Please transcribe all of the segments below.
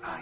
I,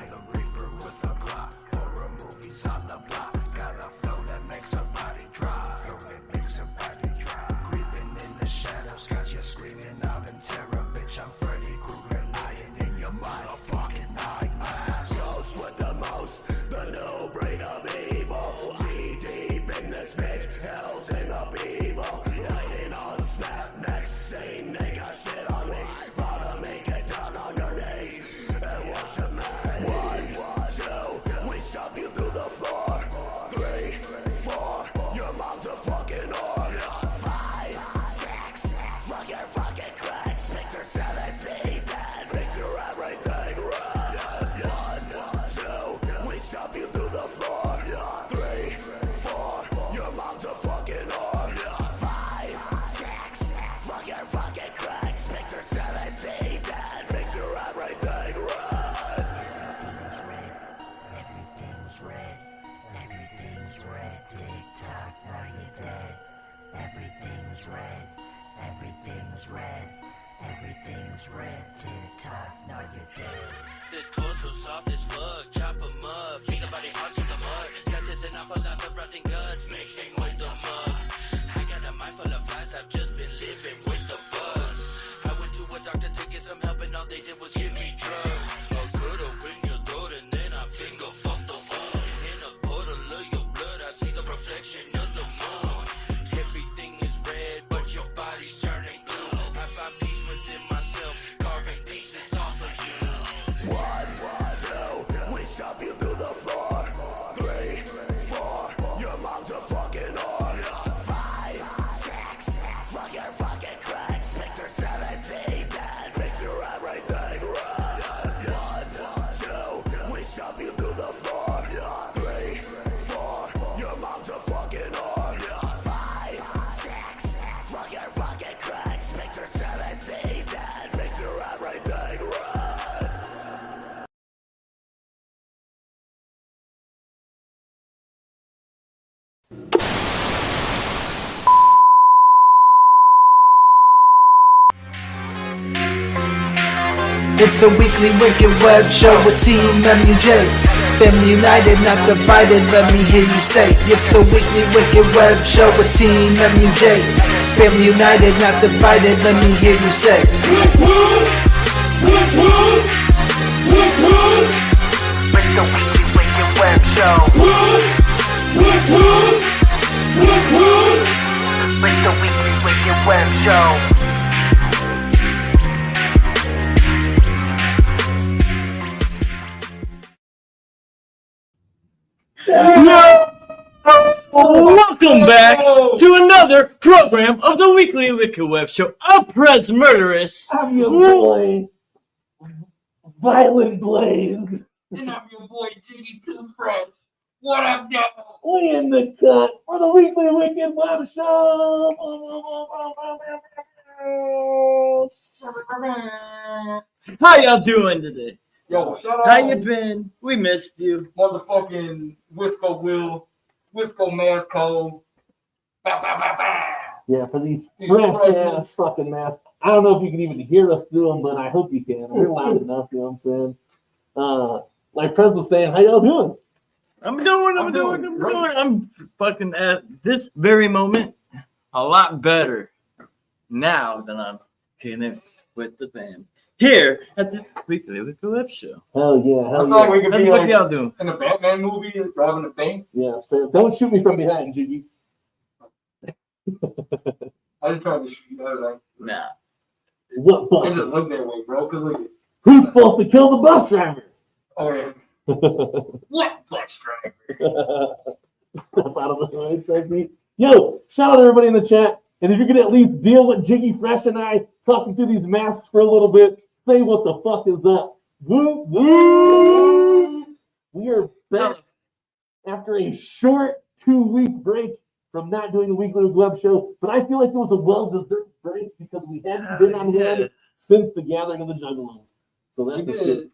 the reaper with a Glock. Horror movies on the block. Got a flow that makes her body drop. Flow that makes her body drop. Creeping in the shadows, got you screaming out in terror. Bitch, I'm Freddy Krueger, lying in your motherfucking nightmares. Close with the most, the new breed of evil. Knee deep in this bitch, hell's in the evil. Waiting on snap next, same nigga shit on me. Bottom make it down on your knees and watch a man. 1, 2, we shove you through the floor. 3, 4, your mom's a fucking whore. 5, 6, fuck your fucking cracks. Picture 17, that makes your everything red. 1, 2, we shove you through the floor. 3, 4, your mom's a fucking whore. 5, 6, fuck your fucking cracks. Picture 17, that makes your everything red. Everything's red. Everything's red. TikTok, now you're dead. Everything's red. Everything's red. Everything's red. TikTok, now you're dead. The torso soft as fuck, chop 'em up, feed the body hard to the mud. Got this and I pull out the rotting guts, mixing with the mug. I got a mind full of flies, I've just been living with the buzz. I went to a doctor to get some help and all they did was give me drugs. A cut open your throat and then I finger fuck the wound. In a puddle of your blood, I see the reflection of the moon. Everything is red, but your body's turning blue. I find peace within myself, carving pieces off of you. 1, 2, we shove you through the floor. 3, 4, your mom's a fucking whore. 5, 6, fuck your fucking cracks. Picture 17, that makes your everything red. 1, 2, we shove you through the floor. 3, 4, your mom's a fucking whore. 5, 6, fuck your fucking cracks. Picture 17, that makes your everything red. It's the weekly wicked web show with TeamMUJ. Family united, not divided, let me hear you say. It's the weekly wicked web show with TeamMUJ. Family united, not divided, let me hear you say. It's the weekly wicked web show. It's the weekly wicked web show. Welcome back to another program of the Weekly Wicked Web Show. A Press Murderous. I'm your boy, Violent Blaze. And I'm your boy, Jiggy Too Fresh. What up, y'all? We in the cut for the Weekly Wicked Web Show. How y'all doing today? Yo, shout out. How you been? We missed you. Motherfucking Wisco Mask Code. Bah, bah, bah, bah. Yeah, for these fresh ass fucking masks. I don't know if you can even hear us through them, but I hope you can. We're loud enough, you know what I'm saying? Like Prez was saying, how y'all doing? I'm doing. I'm fucking at this very moment a lot better now than I'm kidding with the fam here at the Weekly Wicked Web Show. Hell yeah, I hell feel like yeah. we could be What like y'all doing? in a Batman movie, driving a thing. Yeah, so don't shoot me from behind, Jiggy. I didn't try to shoot you. I was like, Nah. What it bus? doesn't look that way, bro. Cause look at Who's supposed to kill the bus driver? oh yeah. What bus driver? Step out of the way, sexy. Yo, shout out to everybody in the chat. And if you can at least deal with Jiggy Fresh and I talking through these masks for a little bit, say what the fuck is up. Woo, woo. We are back after a short 2-week break from not doing the Weekly Web Show, but I feel like it was a well-deserved break because we hadn't been on one since the Gathering of the Juggalos. So that's the shit.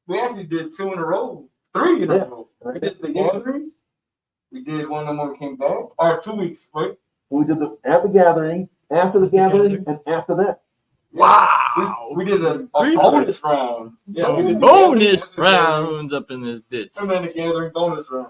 We actually did 2 in a row, 3 in a row. Right. We did the Gathering. We did one of them when we came back. Or 2 weeks, right? We did at the Gathering, after the Gathering, and after that. Wow. We did a bonus round. Yes, we did the Bonus gathering, rounds up in this bitch. And then the gathering bonus round.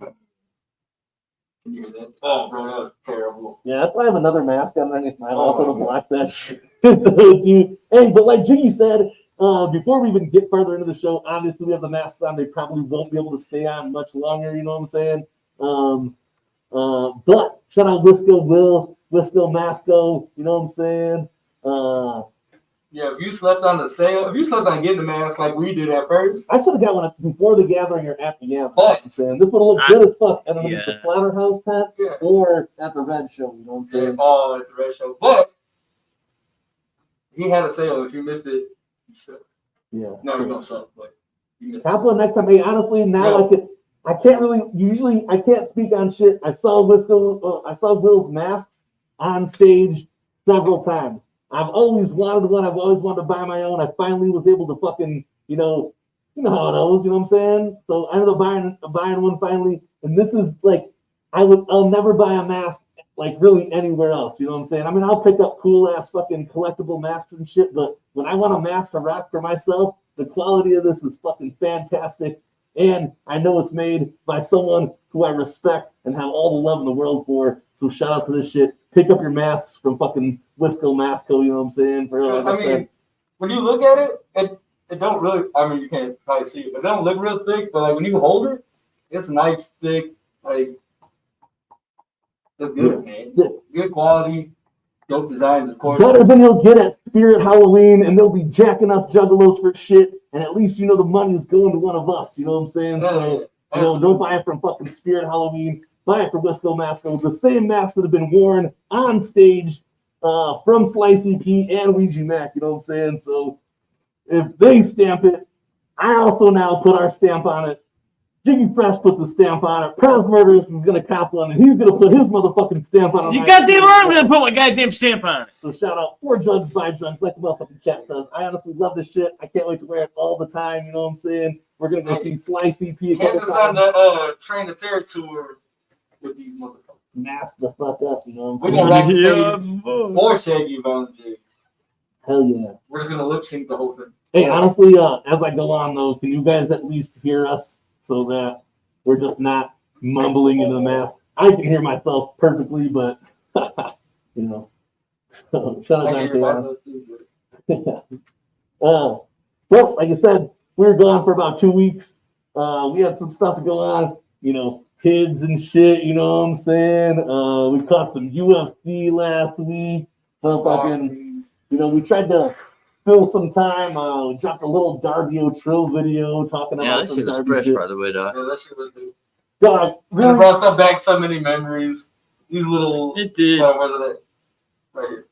Can you hear that? Oh, bro, that was terrible. Yeah, that's why I have another mask underneath mine also to block that shit. Dude. Hey, but like Jiggy said, before we even get further into the show, obviously we have the masks on. They probably won't be able to stay on much longer, you know what I'm saying? But shout out Wisco Masco, you know what I'm saying? Yeah, if you slept on the sale, if you slept on getting the mask like we did at first. I should have got one before the gathering or at the gathering. But this would have looked good as fuck at Yeah. the Slaughterhouse tent or at the Red Show, you know what I'm saying? all at the Red Show. But he had a sale. If you missed it, you suck. Yeah. No, you don't suck, but you missed it. That's what next time. Hey, honestly, now I can't really. Usually, I can't speak on shit. I saw Will's masks on stage several times. I've always wanted one. I've always wanted to buy my own. I finally was able to fucking, you know how it goes. You know what I'm saying? So I ended up buying one finally. And this is like, I'll never buy a mask like really anywhere else. You know what I'm saying? I mean, I'll pick up cool ass fucking collectible masks and shit, but when I want a mask to rock for myself, the quality of this is fucking fantastic. And I know it's made by someone who I respect and have all the love in the world for. So shout out to this shit. Pick up your masks from fucking Wisco Masco, you know what I'm saying? I mean, when you look at it, it don't really, I mean, you can't probably see it, but it don't look real thick, but like when you hold it, it's nice, thick, like, it's good, man. Good quality, dope designs, of course. Better than you'll get at Spirit Halloween, and they'll be jacking us juggalos for shit, and at least you know the money is going to one of us, you know what I'm saying? So, you know, don't buy it from fucking Spirit Halloween. Buy it from Wisco Masco. The same masks that have been worn on stage from Slice EP and Ouija Macc, you know what I'm saying? So if they stamp it, I also now put our stamp on it. Jiggy Fresh put the stamp on it. Prez Murderers is going to cop one, and he's going to put his motherfucking stamp on it. You goddamn right, I'm going to put my goddamn stamp on it. So shout out 4 jugs, 5 jugs, like the motherfucking chat says. I honestly love this shit. I can't wait to wear it all the time, you know what I'm saying? We're going to go see Slice EP a couple Can't on times. the Train to Terror tour with these motherfuckers. Mask the fuck up, you know We're what I'm saying? gonna rock more Shaggy Volunteer. Hell yeah. We're just gonna lip sync the whole thing. Hey, honestly, as I go on though, can you guys at least hear us so that we're just not mumbling into the mask? I can hear myself perfectly, but you know. So, shout out I can to hear Dante. myself too, but Well, like I said, we were gone for about 2 weeks. We had some stuff to go on, you know, kids and shit, you know what I'm saying? We caught some UFC last week. Some fucking, you know, we tried to fill some time. We dropped a little Darby O'Trill video talking Yeah, about this some shit was Darby fresh, shit. by the way, dog. yeah, that shit was good. Dog, It really? brought stuff back so many memories. These little It did. what are they? Right here.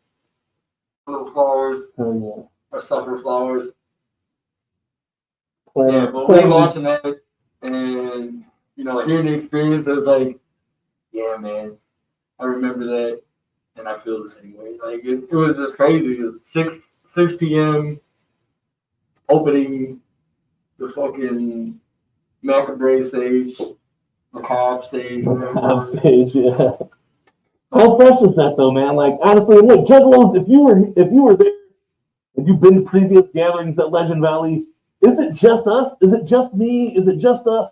Little flowers Oh, or suffer flowers. yeah. Yeah, but we watching that and you know, hearing the experience, it was like, yeah, man, I remember that, and I feel the same way. Like it was just crazy. It was 6 p.m. opening the fucking Macabre stage, Macabre stage, whatever. On stage, yeah. How fresh is that though, man? Like honestly, look, Juggalos, if you were there, if you've been to previous gatherings at Legend Valley, is it just us? Is it just me? Is it just us?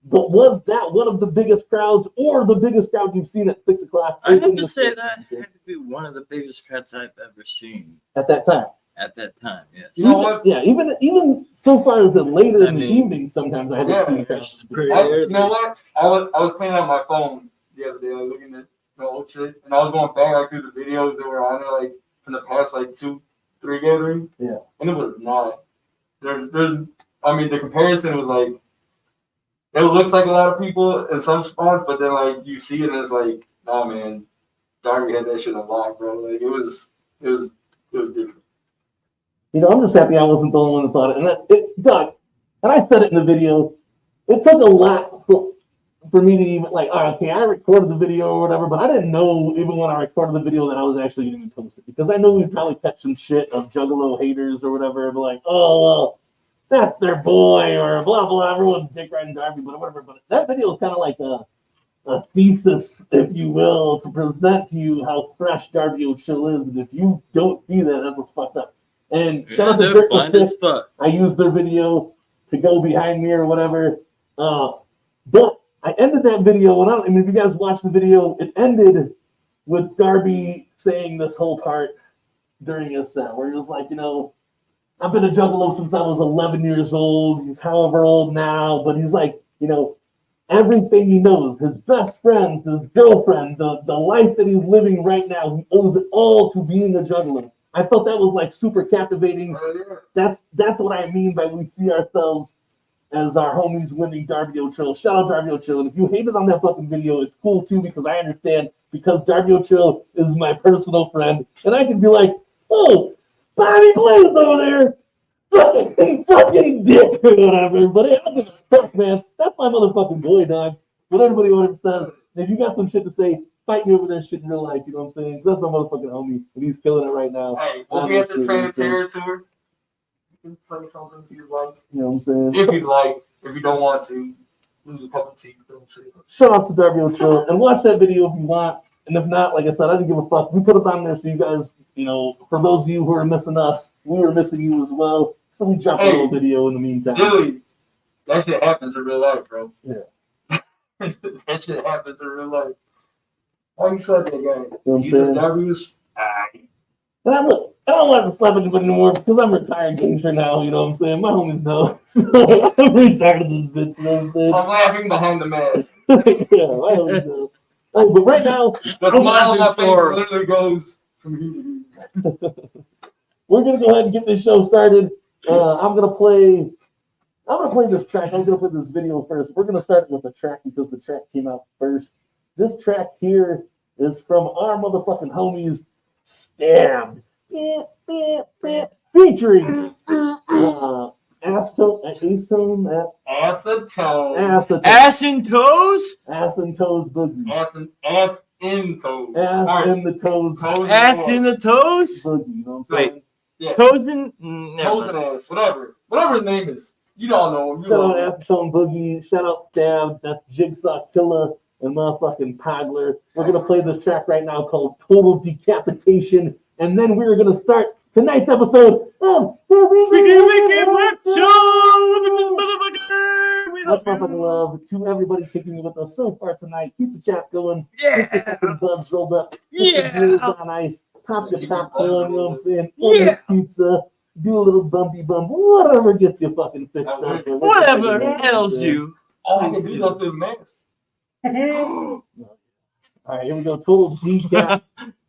But was that one of the biggest crowds or the biggest crowd you've seen at 6 o'clock? I have to say that had to be one of the biggest crowds I've ever seen at that time. at that time, yes. You know what? Yeah, even so far as the later I in the mean, evening, sometimes I haven't yeah, seen It's crowds. pretty You know what? I was cleaning out my phone the other day, like looking at the old shit, and I was going back like through the videos that were on there, like from the past like 2-3 gatherings. Yeah. And it was not. There's I mean, the comparison was like, it looks like a lot of people in some spots, but then like you see it and it's like, nah, man, Darby had that shit unlocked, bro. Like it was different. You know, I'm just happy I wasn't the only one that thought it. Doug, and I said it in the video, it took a lot for me to even like, all right, okay, I recorded the video or whatever, but I didn't know even when I recorded the video that I was actually going to post it, because I know we'd probably catch some shit of Juggalo haters or whatever, but like, oh, well, that's their boy or blah, blah, everyone's dick riding Darby, but whatever. But that video is kind of like a thesis, if you will, to present to you how fresh Darcc Chill is. And if you don't see that, that's what's fucked up. And shout out to they're Darcc blind as Planet. fuck. I used their video to go behind me or whatever. But I ended that video, and I mean, if you guys watched the video, it ended with Darby saying this whole part during his set, where he was like, you know, I've been a juggalo since I was 11 years old. He's however old now, but he's like, you know, everything he knows, his best friends, his girlfriend, the life that he's living right now, he owes it all to being a juggalo. I thought that was like super captivating. That's what I mean by we see ourselves as our homies winning Darcc Chill. Shout out Darcc Chill. And if you hated on that fucking video, it's cool too, because I understand, because Darcc Chill is my personal friend, and I can be like, oh, Bobby Blaze over there, fucking dick or whatever. But hey, I don't give a fuck, man. That's my motherfucking boy, dog. What everybody over says. If you got some shit to say, fight me over that shit in real life. You know what I'm saying? That's my motherfucking homie, and he's killing it right now. Hey, we'll be at the Trader Terror tour. You can play something if you like. You know what I'm saying? If you like. If you don't want to, lose a couple teeth. Don't see it. Shout out to Darcc Chill and watch that video if you want. And if not, like I said, I didn't give a fuck. We put it on there so you guys, you know, for those of you who are missing us, we were missing you as well. So we dropped a little video in the meantime. Dude, that shit happens in real life, bro. Yeah. That shit happens in real life. Why you slap that guy? You know what I'm You saying? said W's? And I don't want to slap anybody anymore because I'm retired gangster now, you know what I'm saying? My homies know. I'm retired of this bitch, you know what I'm saying? I'm laughing behind the mask. Yeah, my homies know. Hey, but right now, The smile on my face literally goes from here to here. we're gonna go ahead and get this show started. I'm gonna play this track. I'm gonna play this video first. We're gonna start with the track because the track came out first. This track here is from our motherfucking homies, Stabbed, featuring Acetone, Ass and toes? Ass and Toes Boogie. Ass in toes. Ass in the toes. Ass in the toes? Boogie, you know what I'm saying? Yeah. Toes in... Toes and ass. Whatever his name is. You don't know him. Shout out Acetone Boogie. Shout out Stabbed. That's Jigsaw Killer and motherfucking Pagler. We're going to play this track right now called Total Decapitation. And then we're going to start tonight's episode of the Weekly Web Show! Look at this motherfucker! We Much love motherfucking love to everybody kicking it with us so far tonight. Keep the chat going. Yeah. Get the fucking buds rolled up. Get Yeah. the beers on ice. Pop your popcorn, you know what I'm saying? Yeah. Order pizza. Do a little bumpy bump. Whatever gets you fucking fixed up. Whatever ails you. All I can do is go through the mask. All right, here we go. Total decap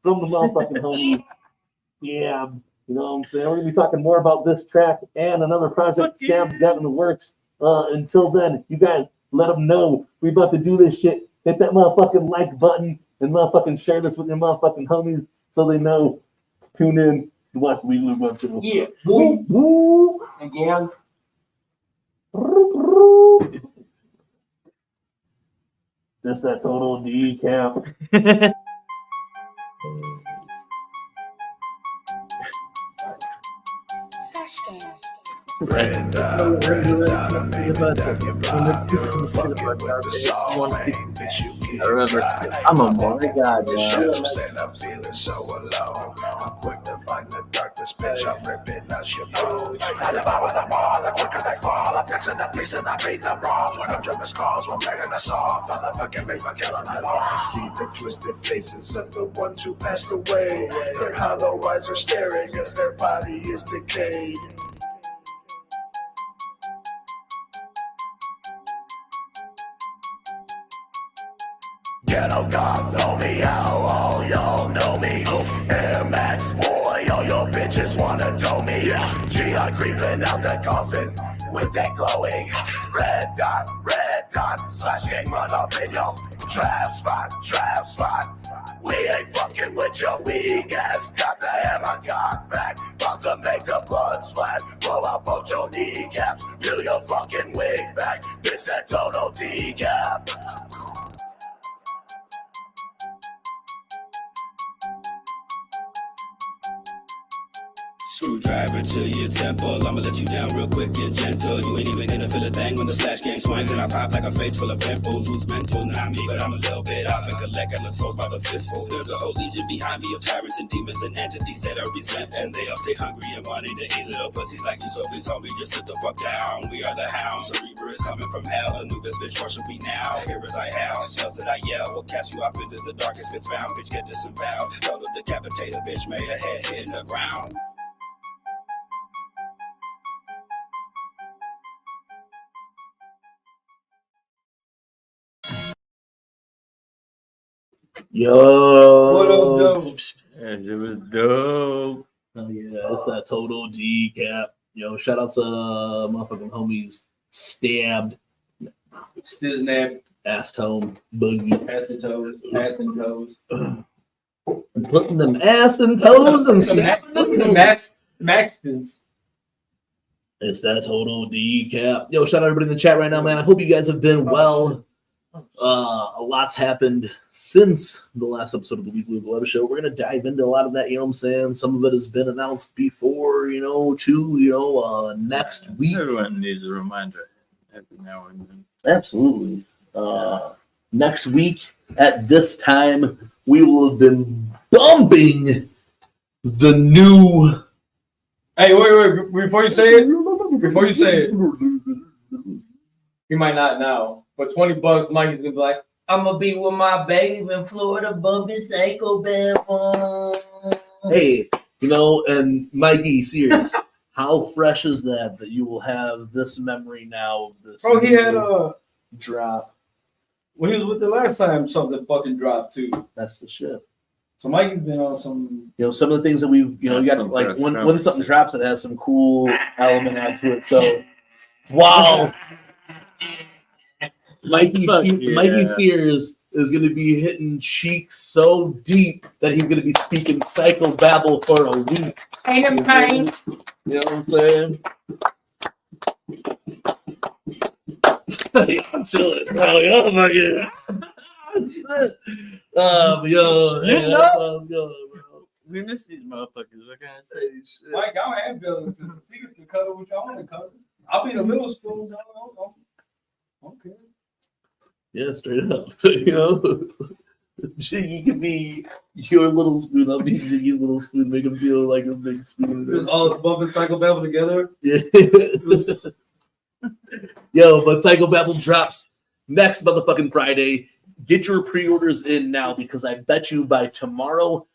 from the motherfucking homies. Yeah, you know what I'm saying? We're going to be talking more about this track and another project Scab's got in the works. Until then, you guys, let them know we about to do this shit. Hit that motherfucking like button and motherfucking share this with your motherfucking homies so they know. Tune in and watch Weekly Web Show. Yeah. Woo, woo. And gals. That's that total decap. Red dot, I made me down your block. Fucking with the song, man, bitch, you get I remember, dry. I'm a more guy, The man. shadows and I'm feeling so alone. I'm quick to find the darkness, bitch. I'm ripping out your bones. I devour them all, the quicker they fall. I'm fixing the piece and I beat them wrong. When I'm jumping skulls, one begging us off. Father, forgive me for killing them all. I see the twisted faces of the ones who passed away. Their hollow eyes are staring as their body is decayed. Ghetto God, know me how all y'all know me. Air Max boy, all your bitches wanna know me. G.I. creeping out the coffin with that glowing red dot, slash gang run up in your trap spot. We ain't fucking with your weak ass, got the hammer cocked back, about to make the blood splat, blow out both your kneecaps, peel your fucking wig back, this that total decap. Screwdriver to your temple, I'ma let you down real quick and gentle. You ain't even gonna feel a thing when the slash gang swings and I pop like a face full of pimples. Who's mental? Not me, but I'm a little bit off and collect and souls by the fistful. There's a whole legion behind me of tyrants and demons and entities that are resentful, and they all stay hungry and wanting to eat little pussies like you. So please, homie, just sit the fuck down. We are the hounds. Cerebra is coming from hell. Anubis, bitch, worship me now. Here as I howl, spells that I yell will cast you off into the darkest pits found. Bitch, get disemboweled. Total decapitator, bitch, made a head hit in the ground. Yo. What up, though? And it was dope. Oh yeah, that's that total decap. Yo, shout out to motherfucking homies stabbed, Still nabbed, ass home, boogie, ass and toes. putting them ass and toes and snapping them. Mexicans. It's that total decap. Yo, shout out everybody in the chat right now, man. I hope you guys have been well. A lot's happened since the last episode of the Weekly Webshow. We're gonna dive into a lot of that, you know what I'm saying? Some of it has been announced before, next week. Everyone needs a reminder every now and then. Absolutely. Next week at this time, we will have been bumping the new. Hey, wait, before you say it, you might not know, but $20, Mike is gonna be like, I'm gonna be with my babe in Florida, bumping Psychobabble. Hey, and Mikey, serious. How fresh is that you will have this memory now of this? Bro, he had drop. when he was with the last time, something fucking dropped too. That's the shit. So Mikey's been on some. Some of the things that we've, you got like when something drops, it has some cool element add to it. So, wow. Mikey Sears is going to be hitting cheeks so deep that he's going to be speaking Psychobabble for a week. Pain and pain. You know what I'm saying? I'm chilling. Oh my god. We miss these motherfuckers. What can I say? Shit. Mike, I don't have bills. Speaking to cover what y'all want to cover. I'll be the middle spoon. Okay. Yeah, straight up. Jiggy can be your little spoon. I'll be Jiggy's little spoon. Make him feel like a big spoon. All Bobe and Psychobabble together. Yeah. Yo, but Psychobabble drops next motherfucking Friday. Get your pre-orders in now because I bet you tomorrow,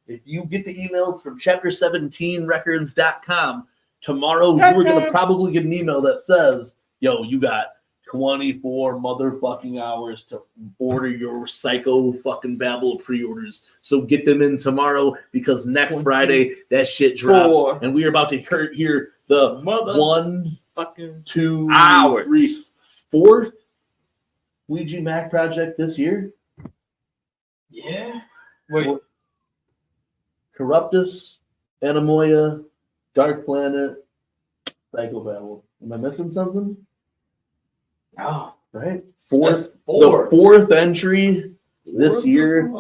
if you get the emails from chapter17records.com, tomorrow you are going to probably get an email that says, yo, you got 24 motherfucking hours to order your Psycho fucking Babble pre-orders. So get them in tomorrow because next Friday that shit drops. And we are about to hear the 1, 2, hours. 3, 4th Ouija Macc project this year. Yeah. Wait. Corruptus, Anamoya, Darcc Planet, Psychobabble. Am I missing something? Oh, Right? Fourth. The fourth entry this year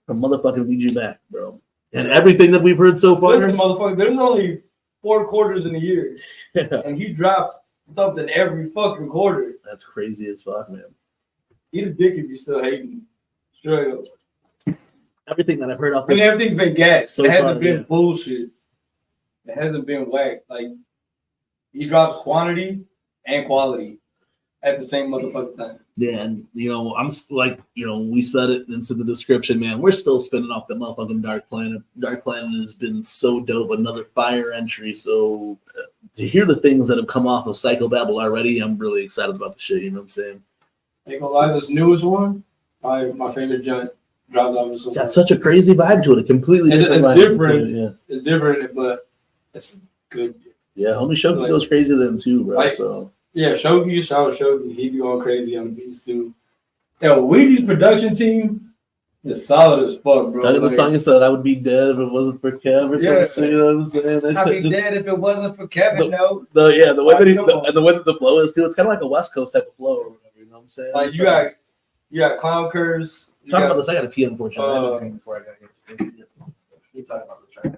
from motherfucking Ouija Macc, bro. And everything that we've heard so far. Listen, motherfucker, there's only 4 quarters in a year. And he dropped something every fucking quarter. That's crazy as fuck, man. Eat a dick if you're still hating. Straight up. Everything that I've heard off I mean, everything's been gas. So it hasn't far, been yeah. bullshit. It hasn't been whack. Like, he drops quantity and quality at the same motherfucking time. Yeah, and I'm like, we said it into the description, man. We're still spinning off the motherfucking Darcc Planet. Darcc Planet has been so dope, another fire entry. So to hear the things that have come off of Psychobabble already, I'm really excited about the shit. You know what I'm saying? Ain't gonna lie, this newest one, my favorite joint dropped off so Got such a crazy vibe to it. A completely different vibe. different. Yeah. It's different, but it's good. Yeah, homie Shoki goes crazy then too, bro. Like, so yeah, Shoki, shout out Shoki. He be going crazy on the beats too. Yeah, Ouija's production team is solid as fuck, bro. the song said, "I would be dead if it wasn't for Kev," or something. You know what I'm saying? I'd be dead if it wasn't for Kevin. The way that the way that the flow is too. It's kind of like a West Coast type of flow or whatever. You know what I'm saying? Like you got Clown Curse. Talk about this. I got to pee, unfortunately. I haven't drank before I got here. You talking about the track?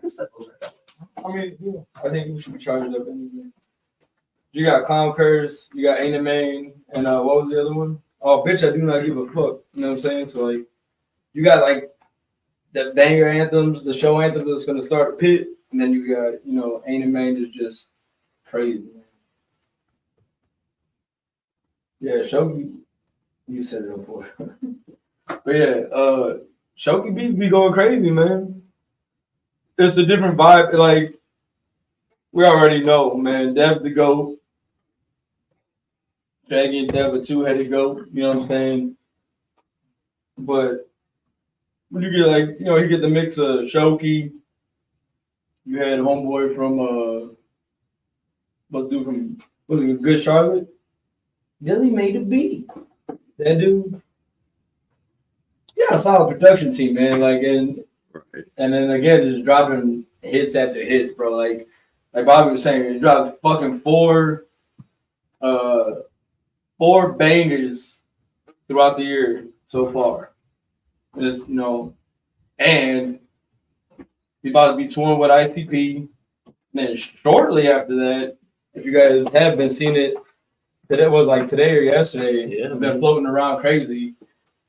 I mean, yeah, I think we should be charged up anyway. You got Clown Curse, you got Ain't a Main, and what was the other one? Oh, bitch, I do not give a fuck. You know what I'm saying? So like, you got like the banger anthems, the show anthems that's gonna start a pit, and then you got Ain't a Main is just crazy. Man. Yeah, Shoki, you said it before. But yeah, Shoki beats be going crazy, man. It's a different vibe. Like, we already know, man. Dev the GOAT. Shaggy and Dev a two-headed GOAT. You know what I'm saying? But when you get like, you get the mix of Shoki. You had homeboy from was it Good Charlotte? Billy made a beat. That dude. Yeah, a solid production team, man. Like, and then again, just dropping hits after hits, bro. Like Bobby was saying, he dropped fucking four bangers throughout the year so far. Just and he's about to be touring with ICP. And then shortly after that, if you guys have been seeing it, that was like today or yesterday. Yeah, been floating around crazy.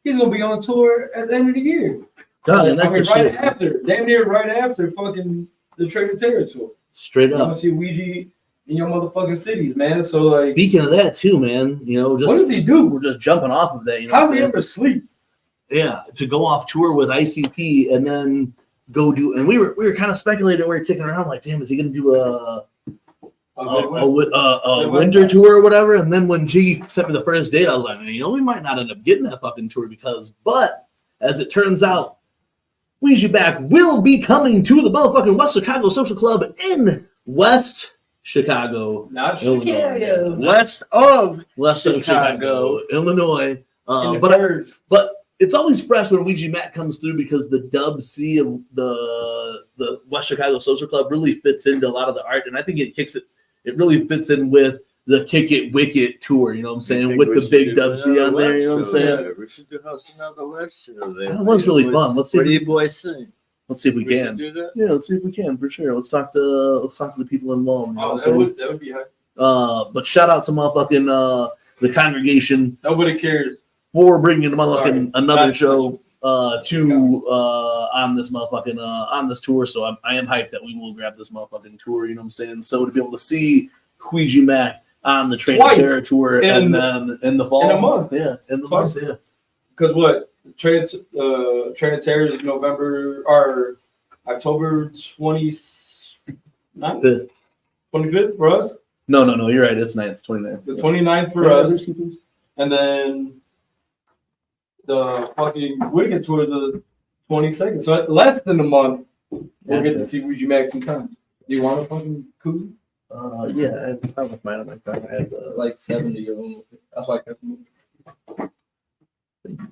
He's gonna be on tour at the end of the year. God, damn near right after fucking the Trader Terror tour. Straight up. I'm gonna see Ouija in your motherfucking cities, man. So like, speaking of that too, man. Just what does he do? We're just jumping off of that. How does he ever sleep? Yeah, to go off tour with ICP and then go do. And we were kind of speculating. We were kicking around like, damn, is he gonna do a winter tour or whatever? And then when Jiggy sent me the first date, I was like, man, we might not end up getting that fucking tour but as it turns out, Ouija Macc will be coming to the motherfucking West Chicago Social Club in West Chicago. Not Chicago. West of Chicago, Illinois. But it's always fresh when Ouija Macc comes through because the Dub C of the West Chicago Social Club really fits into a lot of the art, and I think it really fits in with the Kick It Wicked tour, you know what I'm saying, with the big Dub C on there, you know what I'm saying? Yeah, we should do another Webshow there. That was really fun. Let's see. What do you boys think? Let's see if we can. Do that? Yeah, let's see if we can for sure. Let's talk to the people involved. You know that would be hype. But shout out to motherfucking the congregation. Nobody cares for bringing the motherfucking another show on this motherfucking on this tour. So I am hyped that we will grab this motherfucking tour. You know what I'm saying? So to be able to see Ouija Macc on the Train Terror tour and then in the fall, in a month, month, Because what Train Terror is November or October 25th for us. No, you're right. It's 29th. The 29th for us, and then the fucking Wicked tour is the 22nd. So less than a month, we'll get to see Ouija Macc 2 times. Do you want a fucking koozie? Yeah, I left mine on my car. I had like 70 of them. That's why I kept them.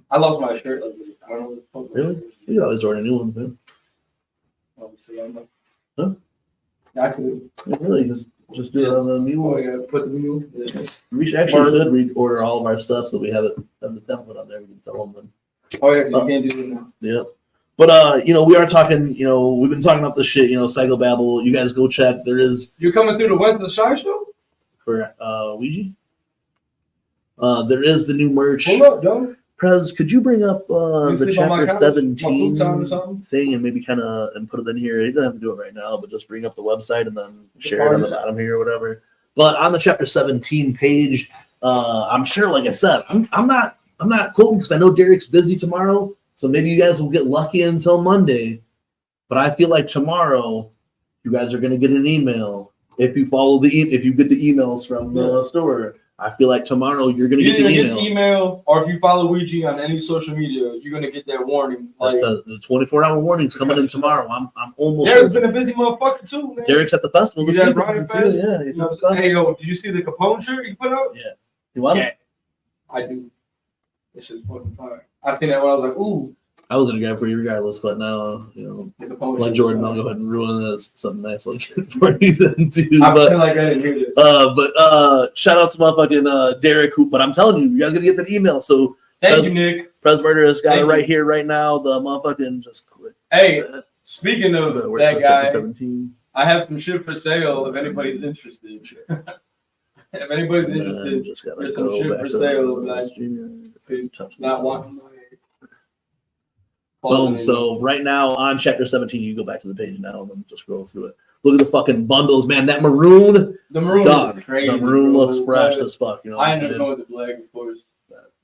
I lost my shirt. I don't know what the fuck. Really? You always order a new one, man. Obviously, I'm like, huh? I could. Really, just do it on the new one. Yeah, put the new. Yeah. We should reorder all of our stuff so we have the template on there. We can sell them then. Oh yeah, you can't do it now. Yeah. But we are talking, we've been talking about this shit, Psychobabble. You guys go check. There is You're coming through the West of the Shy show? For Ouija? There is the new merch. Hold up, dog. Prez, could you bring up the chapter 17 thing and maybe kind of put it in here? You don't have to do it right now, but just bring up the website and then share it on the bottom here or whatever. But on the chapter 17 page, I'm sure, like I said, I'm not quoting because I know Darc's busy tomorrow. So maybe you guys will get lucky until Monday, but I feel like tomorrow you guys are going to get an email. If you follow if you get the emails from the store, I feel like tomorrow you're going to get the email. Or if you follow Ouija on any social media, you're going to get that warning. Like the 24-hour warning's coming in tomorrow. I'm almost. Darc's been a busy motherfucker too, man. Darc's at the festival this week. Yeah, he's at the festival. Hey yo, did you see the Capone shirt you put out? Yeah. You want it? I do. This is fucking fire. I seen that when I was like, ooh. I was gonna grab for you regardless, but now like Jordan, I'll go ahead and ruin this. Something nice looking for you then too. I feel like I didn't hear this. But shout out to motherfucking Darcc, but I'm telling you, you guys gonna get that email. So thank you, Nick. Pres Murderous got it right here, right now. The motherfucking just click. Hey, speaking of that guy, I have some shit for sale if anybody's interested. If anybody's interested, Just gotta there's some go shit back for to sale the that I stream. not wanting. Boom. So right now on chapter 17, you go back to the page now and then just scroll through it. Look at the fucking bundles, man. That maroon, The maroon dog. is crazy. The maroon bro. looks fresh But as fuck. You know, I what I'm ended up saying? going with the black, of course.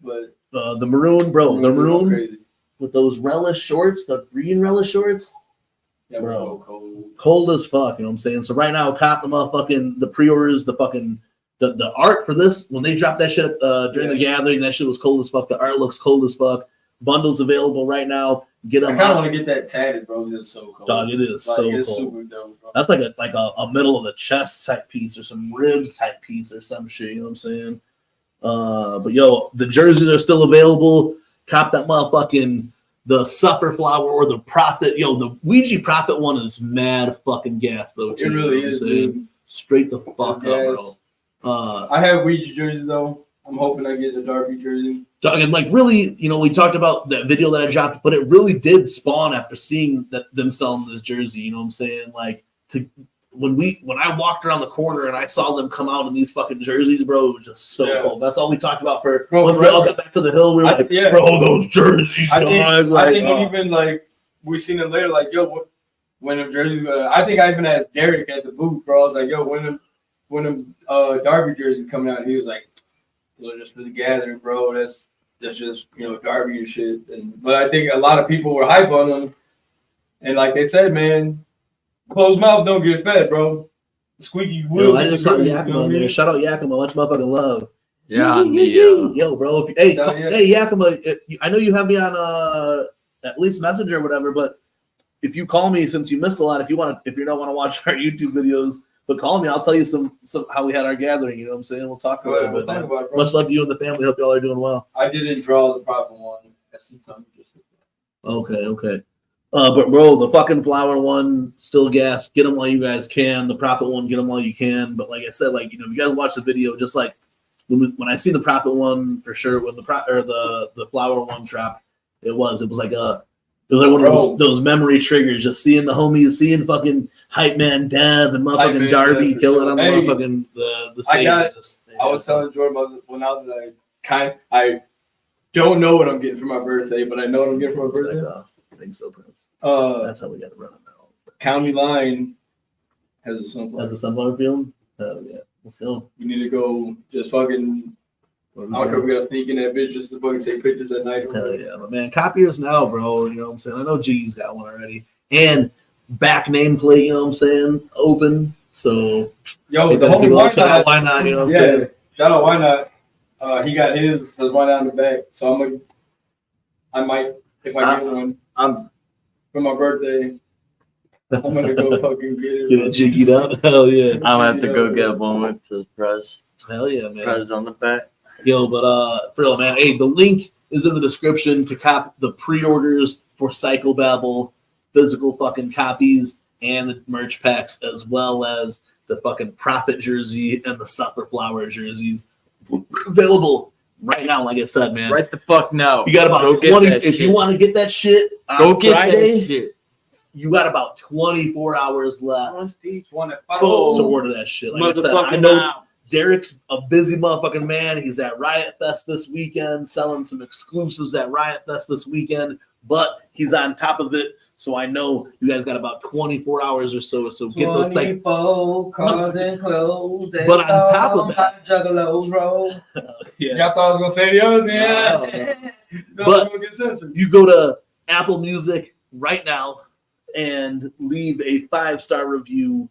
But The maroon, bro. The maroon crazy. with those relish shorts, the green relish shorts, Yeah, bro. cold. cold as fuck. You know what I'm saying? So right now, cop the motherfucking the pre-orders, the fucking the art for this. When they dropped that shit during the gathering, that shit was cold as fuck. The art looks cold as fuck. Bundles available right now. Get them. I kind of want to get that tatted, bro. Because it's so cold. Dog, it is Like, so it's cold. super dope, bro. That's like a middle of the chest type piece or some ribs type piece or some shit. You know what I'm saying? But yo, the jerseys are still available. Cop that motherfucking the Suffer Flower or the Prophet. Yo, the Ouija Prophet one is mad fucking gas though. It really is, dude. Straight the fuck up, Gas. bro. I have Ouija jerseys though. I'm hoping I get a Darcc jersey. And like really, you know, we talked about that video that I dropped, but it really did spawn after seeing that them selling this jersey. You know what I'm saying? Like when I walked around the corner and I saw them come out in these fucking jerseys, bro, it was just so cold. That's all we talked about for once we all got back to the hill. We were like, bro, those jerseys. I think even like we seen them later, like yo, when them jerseys. I think I even asked Darcc at the booth, bro. I was like, yo, when them Darby jerseys coming out, he was like, those are just for the gathering, bro. That's just Darby and shit. But I think a lot of people were hype on them, and like they said, man. Closed mouth don't get fed, bro. Squeaky wheel. I just saw Yakima in there. Shout out Yakima. Much motherfucking love. Yeah, yo, bro. Hey, Yakima. I know you have me on at least Messenger or whatever, but if you call me, since you missed a lot, if you don't want to watch our YouTube videos, but call me. I'll tell you some how we had our gathering. You know what I'm saying? We'll talk about it. But much love to you and the family. Hope y'all are doing well. I didn't draw the proper one. Okay. But bro, the fucking flower one, still gas. Get them while you guys can. The Prophet one, get them while you can. But like I said, like if you guys watch the video, just like when I see the Prophet one for sure, when the flower one dropped, it was like one of those memory triggers. Just seeing the homies, seeing fucking hype man Dev and motherfucking Darby killing on the motherfucking the stage. I was telling Jordan when I was like, I don't know what I'm getting for my birthday, but I know what I'm getting for my birthday. I think so, Prince. That's how we got to run it now. County Line has a sunflower. Has a sunflower field? Oh yeah, let's go. We need to go. Just fucking. I don't care if we gotta sneak in that bitch just to fucking take pictures at night. Hell yeah, but man, copy us now, bro. You know what I'm saying? I know G's got one already, and back nameplate. You know what I'm saying? Open. So yo, the homie why not? You know what I'm saying? Shout out, why not? He got his. Says why not in the back. So I might if I get one. For my birthday, I'm gonna go fucking get it. Get it jiggied up. Hell yeah. I'm gonna have to go get one with the press. Hell yeah, man. Press on the back. Yo, but for real, man. Hey, the link is in the description to cop the pre-orders for Psychobabble, physical fucking copies, and the merch packs, as well as the fucking Prophet jersey and the Suffer Flower jerseys available right now. Like I said, man. Right the fuck now. You got about 20. If you want to get that shit on Friday, that shit. You got about 24 hours left to Oh, order that shit. Like I said, I know Darc's a busy motherfucking man. He's at Riot Fest this weekend, selling some exclusives at Riot Fest this weekend, but he's on top of it. So I know you guys got about 24 hours or so. So get those things. Cars and clothes. But on top of that, Juggalos roll. yeah. Y'all thought I was gonna say the other thing. But you go to Apple Music right now and leave a 5-star review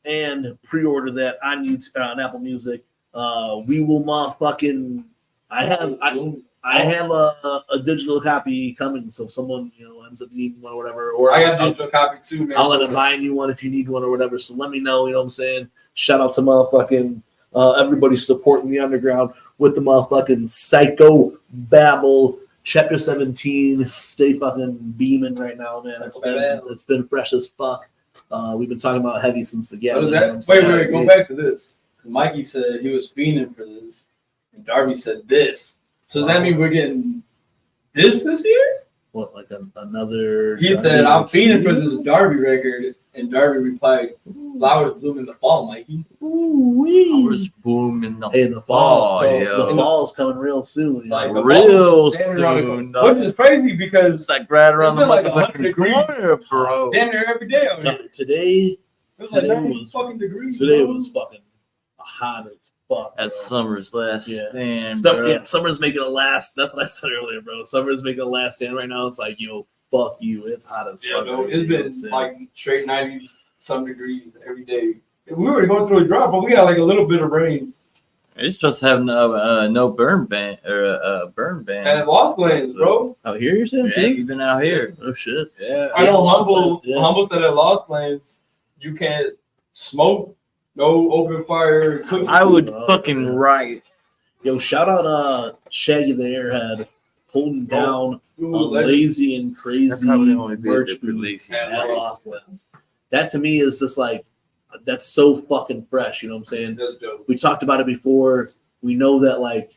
and pre-order that on YouTube, on Apple Music. We will motherfucking. I have a digital copy coming, so if someone ends up needing one or whatever, or I got a digital copy too, man. I'll end up buying you one if you need one or whatever. So let me know. You know what I'm saying? Shout out to motherfucking everybody supporting the underground with the motherfucking Psychobabble chapter 17. Stay fucking beaming right now, man. It's been fresh as fuck. We've been talking about heavy since the gathering. Wait, go back to this. Mikey said he was fiending for this, and Darby said this. So does that mean we're getting this year? What, like another? He said I'm fiending for this Darby record, and Darby replied, "Flowers bloom in the fall, Mikey." Flowers boom in the Hey, in the fall. fall, So yo. the fall's coming real soon. You know? Like the Real fall, damn near around the soon, corner. dog. Which is crazy because It's like right around the It's been like motherfucking 100 degrees. corner, bro. damn near every day out No, here. today It was like today 90 was- fucking degrees. today bro. was fucking hot as fuck. That's bro. summer's last Yeah. stand, Stuff, bro. yeah, summer's making a last. That's what I said earlier, bro. Summer's making a last stand right now. It's like, yo, fuck you. It's hot as Yeah, fuck. bro, right it's now, you know been what I'm saying? like straight 90 some degrees every day. We were going through a drought, but we got like a little bit of rain. You're supposed to have no burn ban or burn ban. And Lost Lands, bro. Out here, you're saying Yeah, too? you've been out here. Oh shit. Yeah. I know Lost Humble, Lands, yeah. Humble said at Lost Lands, you can't smoke, no open fire. Cook I would Oh, fucking yeah. write. Yo, shout out Shaggy the Airhead holding down a lazy and That crazy probably only be merch the booth release. at Lost Lands. That to me is just like, that's so fucking fresh. You know what I'm saying? That's dope. We talked about it before. We know that, like,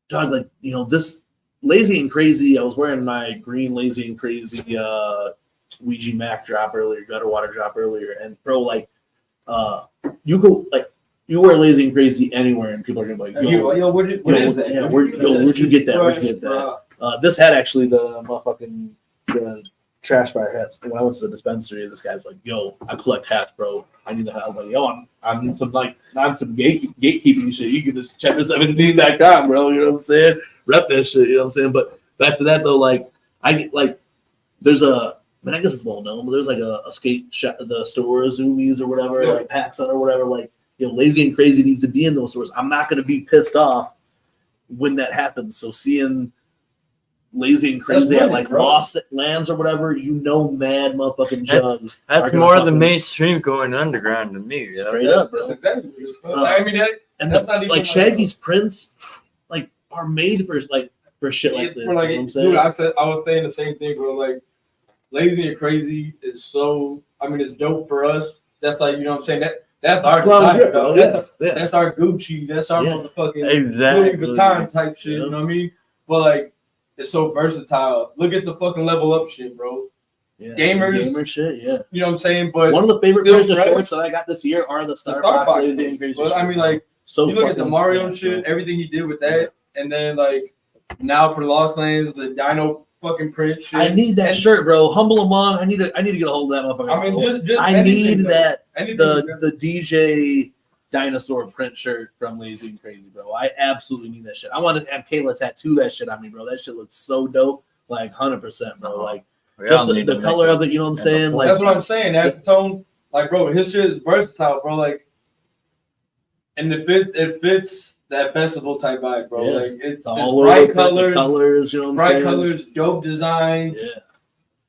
dog, like, you know, this Lazy and Crazy. I was wearing my green Lazy and Crazy Ouija Macc drop earlier, gutter water drop earlier, and bro, like, you go, like, you wear Lazy and Crazy anywhere, and people are gonna be like, Yo, what is that? yeah, where'd you get that? Where'd you get that? This hat actually, the motherfucking the trash fire hats. And when I went to the dispensary, this guy was like, "Yo, I collect hats, bro. I need a hat." I was like, "Yo, I'm in some like on some gatekeeping shit. You can just chapter17.com, bro. You know what I'm saying? Rep that shit. You know what I'm saying?" But back to that though, like there's a. I mean, I guess it's well known, but there's like a skate shop, the store, Zoomies or whatever, Yeah. like PacSun or whatever. Like, you know, Lazy and Crazy needs to be in those stores. I'm not gonna be pissed off when that happens. So seeing Lazy and Crazy at like bro. Lost Lands or whatever, you know, mad motherfucking jugs. are That's gonna more of the fucking- mainstream going underground to me. Yo. Straight up, That's bro. exactly what it is. I mean, And that's not even like Shaggy's prints, like, are made for shit like this. for like, you know what I'm saying? dude, I was saying the same thing, bro. Like, Lazy and Crazy is so. I mean, it's dope for us. That's like, you know what I'm saying. That's our design, bro. Yeah. That's our Gucci. That's our Yeah. motherfucking Exactly. Louis Vuitton type shit. You know what I mean? But like, it's so versatile. Look at the fucking level up shit, bro. Yeah. Gamers. Gamer shit, yeah. You know what I'm saying? But One of the favorite still pairs of fresh. shorts that I got this year are the the Star Star Fox Fox. Lazy and Crazy. But I mean, like, so you look at the fucking Mario fast, shit, bro. everything he did with that, and then like now for Lost Lands, the Dino fucking print shit. I need that And- shirt, bro. Humble Among. I need to get a hold of that motherfucker. I mean, just I anything, need though. that Anything, the DJ dinosaur print shirt from Lazy and Crazy, bro. I absolutely need that shit. I want to have Kayla tattoo that shit on me, bro. That shit looks so dope, like 100%, bro. Like We just all need the to color make of it, you know what I'm Yeah, saying? Like that's what I'm saying. That's the tone. Like, bro, his shit is versatile, bro. Like, and it fits that festival type vibe, bro. Yeah. Like, it's all bright over the colors, you know what I'm bright saying? colors, dope designs. Yeah.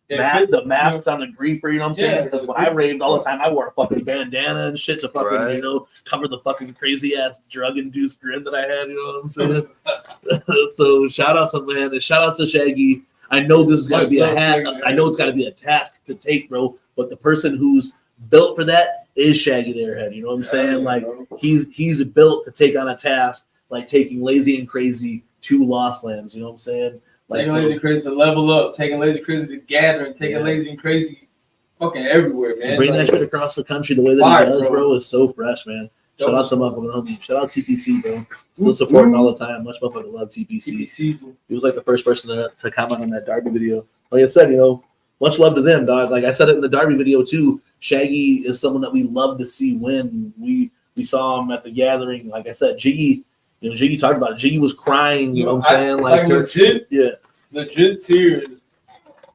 It The fits, masks on the creeper, you know what I'm saying? Yeah. Because when I raved all the time, I wore a fucking bandana and shit to fucking, Right. you know, cover the fucking crazy ass drug induced grin that I had, you know what I'm saying? So shout out to man, and shout out to Shaggy. I know this is gotta be a hat. I know it's gotta be a task to take, bro. But the person who's built for that is Shaggy the Airhead. You know what I'm saying? Like he's built to take on a task like taking Lazy and Crazy to Lost Lands. You know what I'm saying? Like taking Lazy and Crazy to level up, taking Lazy and Crazy to gathering, taking Yeah. Lazy and Crazy fucking everywhere, man. bring Like, that shit across the country the way that Fire, he does, bro. bro, is so fresh, man. Shout Dope. out to motherfucking homie. Shout out TTC, bro. Still supporting all the time. Much motherfucking love TPC. season. He was like the first person to comment on that Darby video. Like I said, you know, much love to them, dog. Like I said it in the Darby video too. Shaggy is someone that we love to see win. We saw him at the gathering. Like I said, Jiggy, you know, Jiggy talked about it. Jiggy was crying. You know what I'm saying? Like legit, yeah, legit tears.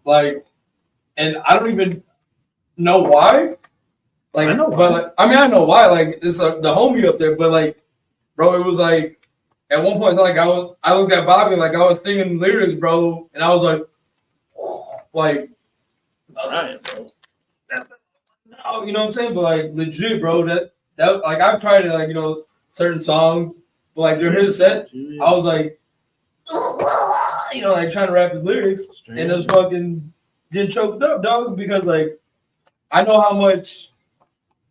Like, and I don't even know why. Like, I know why. but like, I mean, I know why. Like, it's the homie up there, but like, bro, it was like at one point, like I looked at Bobby, like I was singing lyrics, bro, and I was like, crying, bro. no, you know what I'm saying? But like, legit, bro, that like I've tried to like, you know, certain songs, but like during his set, I was like, you know, like trying to rap his lyrics, and it was fucking getting choked up, dog, because like I know how much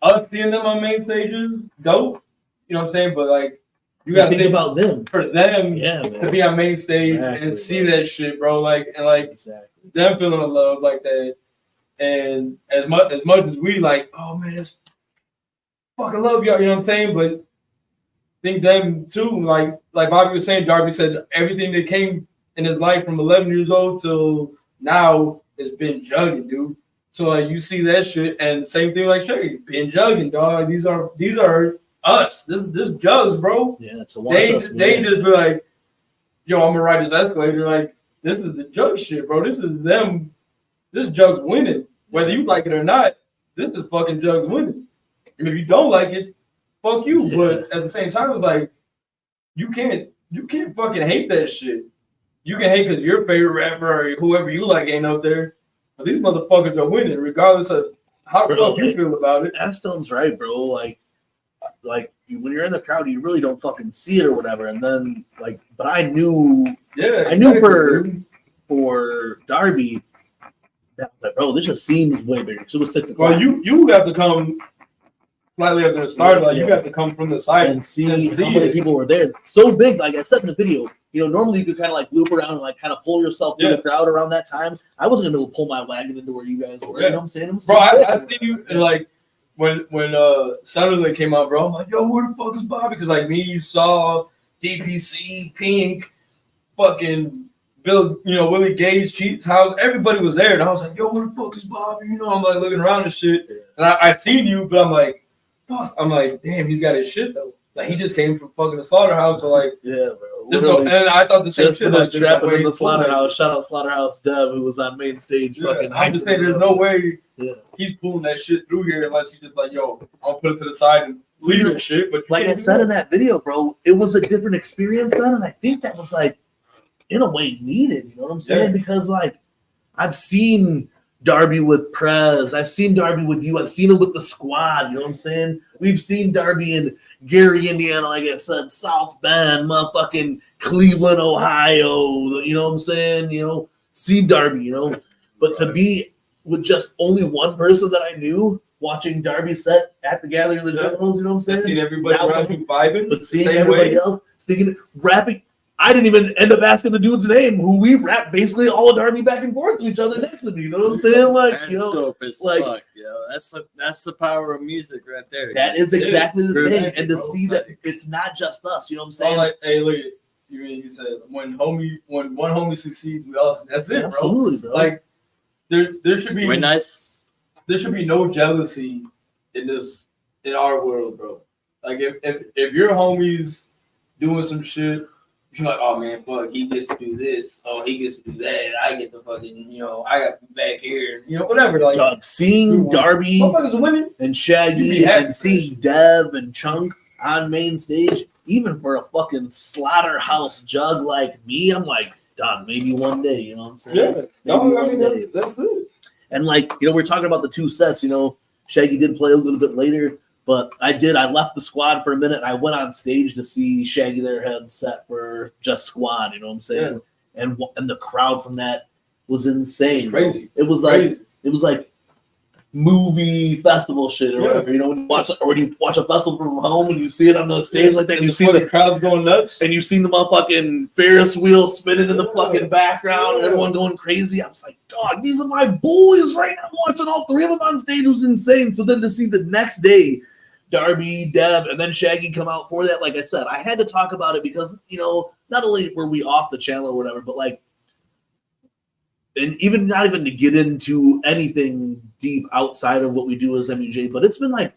us seeing them on main stages dope, you know what I'm saying? But like you gotta think think about them. for them Yeah, to man. be on main stage Exactly, and see bro. that shit, bro. Like and like Exactly. them feeling the love like that. And as much as we like, oh man, it's fucking love y'all, you know what I'm saying? But think them too, like Bobby was saying, Darby said everything that came in his life from 11 years old till now has been jugging, dude. So like you see that shit, and same thing like Shaggy, been jugging, dog. These are us. This jugs, bro. Yeah, it's a They just be like, yo, I'm gonna ride this escalator. Like, this is the jug shit, bro. This is them. This jug's winning. Whether you like it or not, this is fucking jug's winning. And if you don't like it, fuck you. Yeah. But at the same time, it's like you can't fucking hate that shit. You can hate because your favorite rapper or whoever you like ain't up there. But these motherfuckers are winning, regardless of how the fuck you feel about it. Aston's right, bro. Like when you're in the crowd, you really don't fucking see it or whatever. And then but I knew for Darby, that was like, bro, this just seems way bigger. So it was 6 o'clock. Well, you have to come slightly after the start. Like you have to come from the side and see how many people were there. So big, like I said in the video. Normally you could kind of like loop around and like kind of pull yourself through the crowd around that time. I wasn't gonna pull my wagon into where you guys were. You know what I'm saying? Bro, I seen you like when Saturday came out, bro. I'm like, yo, where the fuck is Bobby? Because like me, Saw, DPC, Pink, fucking Bill, Willie Gage, Cheats House, everybody was there, and I was like, yo, where the fuck is Bobby? I'm like looking around and shit, and I seen you, but I'm like, fuck. I'm like, damn, he's got his shit though. Like he just came from fucking the slaughterhouse, so like, yeah, bro. And I thought the same shit. Like, trapping in the slaughterhouse. Shout out Slaughterhouse Dev, who was on main stage. Yeah, fucking. I'm just saying, there's no way he's pulling that shit through here unless he's just like, yo, I'll put it to the side and leave it shit. But like I said in that video, bro, it was a different experience then, and I think that was like, in a way, needed. You know what I'm saying? Yeah. Because like, I've seen Darby with Prez, I've seen Darby with you, I've seen him with the squad. You know what I'm saying? We've seen Darby in Gary, Indiana, like I said, South Bend, motherfucking Cleveland, Ohio. You know what I'm saying? See Darby. But to be with just only one person that I knew watching Darby set at the Gathering of the Juggalos, you know what I'm saying? Seeing everybody around you vibing, but seeing everybody else speaking, rapping. I didn't even end up asking the dude's name, who we rap basically all of Darby back and forth to each other next to me. You know what I'm saying? Like, that's dope as fuck, yo. That's the power of music right there. That is exactly the thing. And to bro. see that it's not just us, you know what I'm saying? Like, hey, look, you said when one homie succeeds, we all. That's it, absolutely, bro. Like there should be nice. There should be no jealousy in our world, bro. Like if your homies doing some shit, you're like, oh man, fuck, he gets to do this. Oh, he gets to do that. I get to fucking, I got to be back here. Whatever. Like seeing Darby winning and Shaggy and seeing Dev and Chunk on main stage, even for a fucking slaughterhouse jug like me, I'm like, done. Maybe one day. You know what I'm saying? Yeah. No, I mean that's it. And like, we're talking about the two sets. Shaggy did play a little bit later. But I left the squad for a minute, and I went on stage to see Shaggy their head set for just squad, you know what I'm saying? Yeah. And the crowd from that was insane. It's crazy. It was like movie festival shit or whatever, when you watch a festival from home and you see it on the stage like that, and you see the crowd going nuts, and you see the motherfucking Ferris wheel spinning in the fucking background, and everyone going crazy. I was like, dog, these are my boys right now. Watching all three of them on stage was insane. So then to see the next day Darby, Deb, and then Shaggy come out for that. Like I said, I had to talk about it because, not only were we off the channel or whatever, but like, and even not even to get into anything deep outside of what we do as MUJ, but it's been like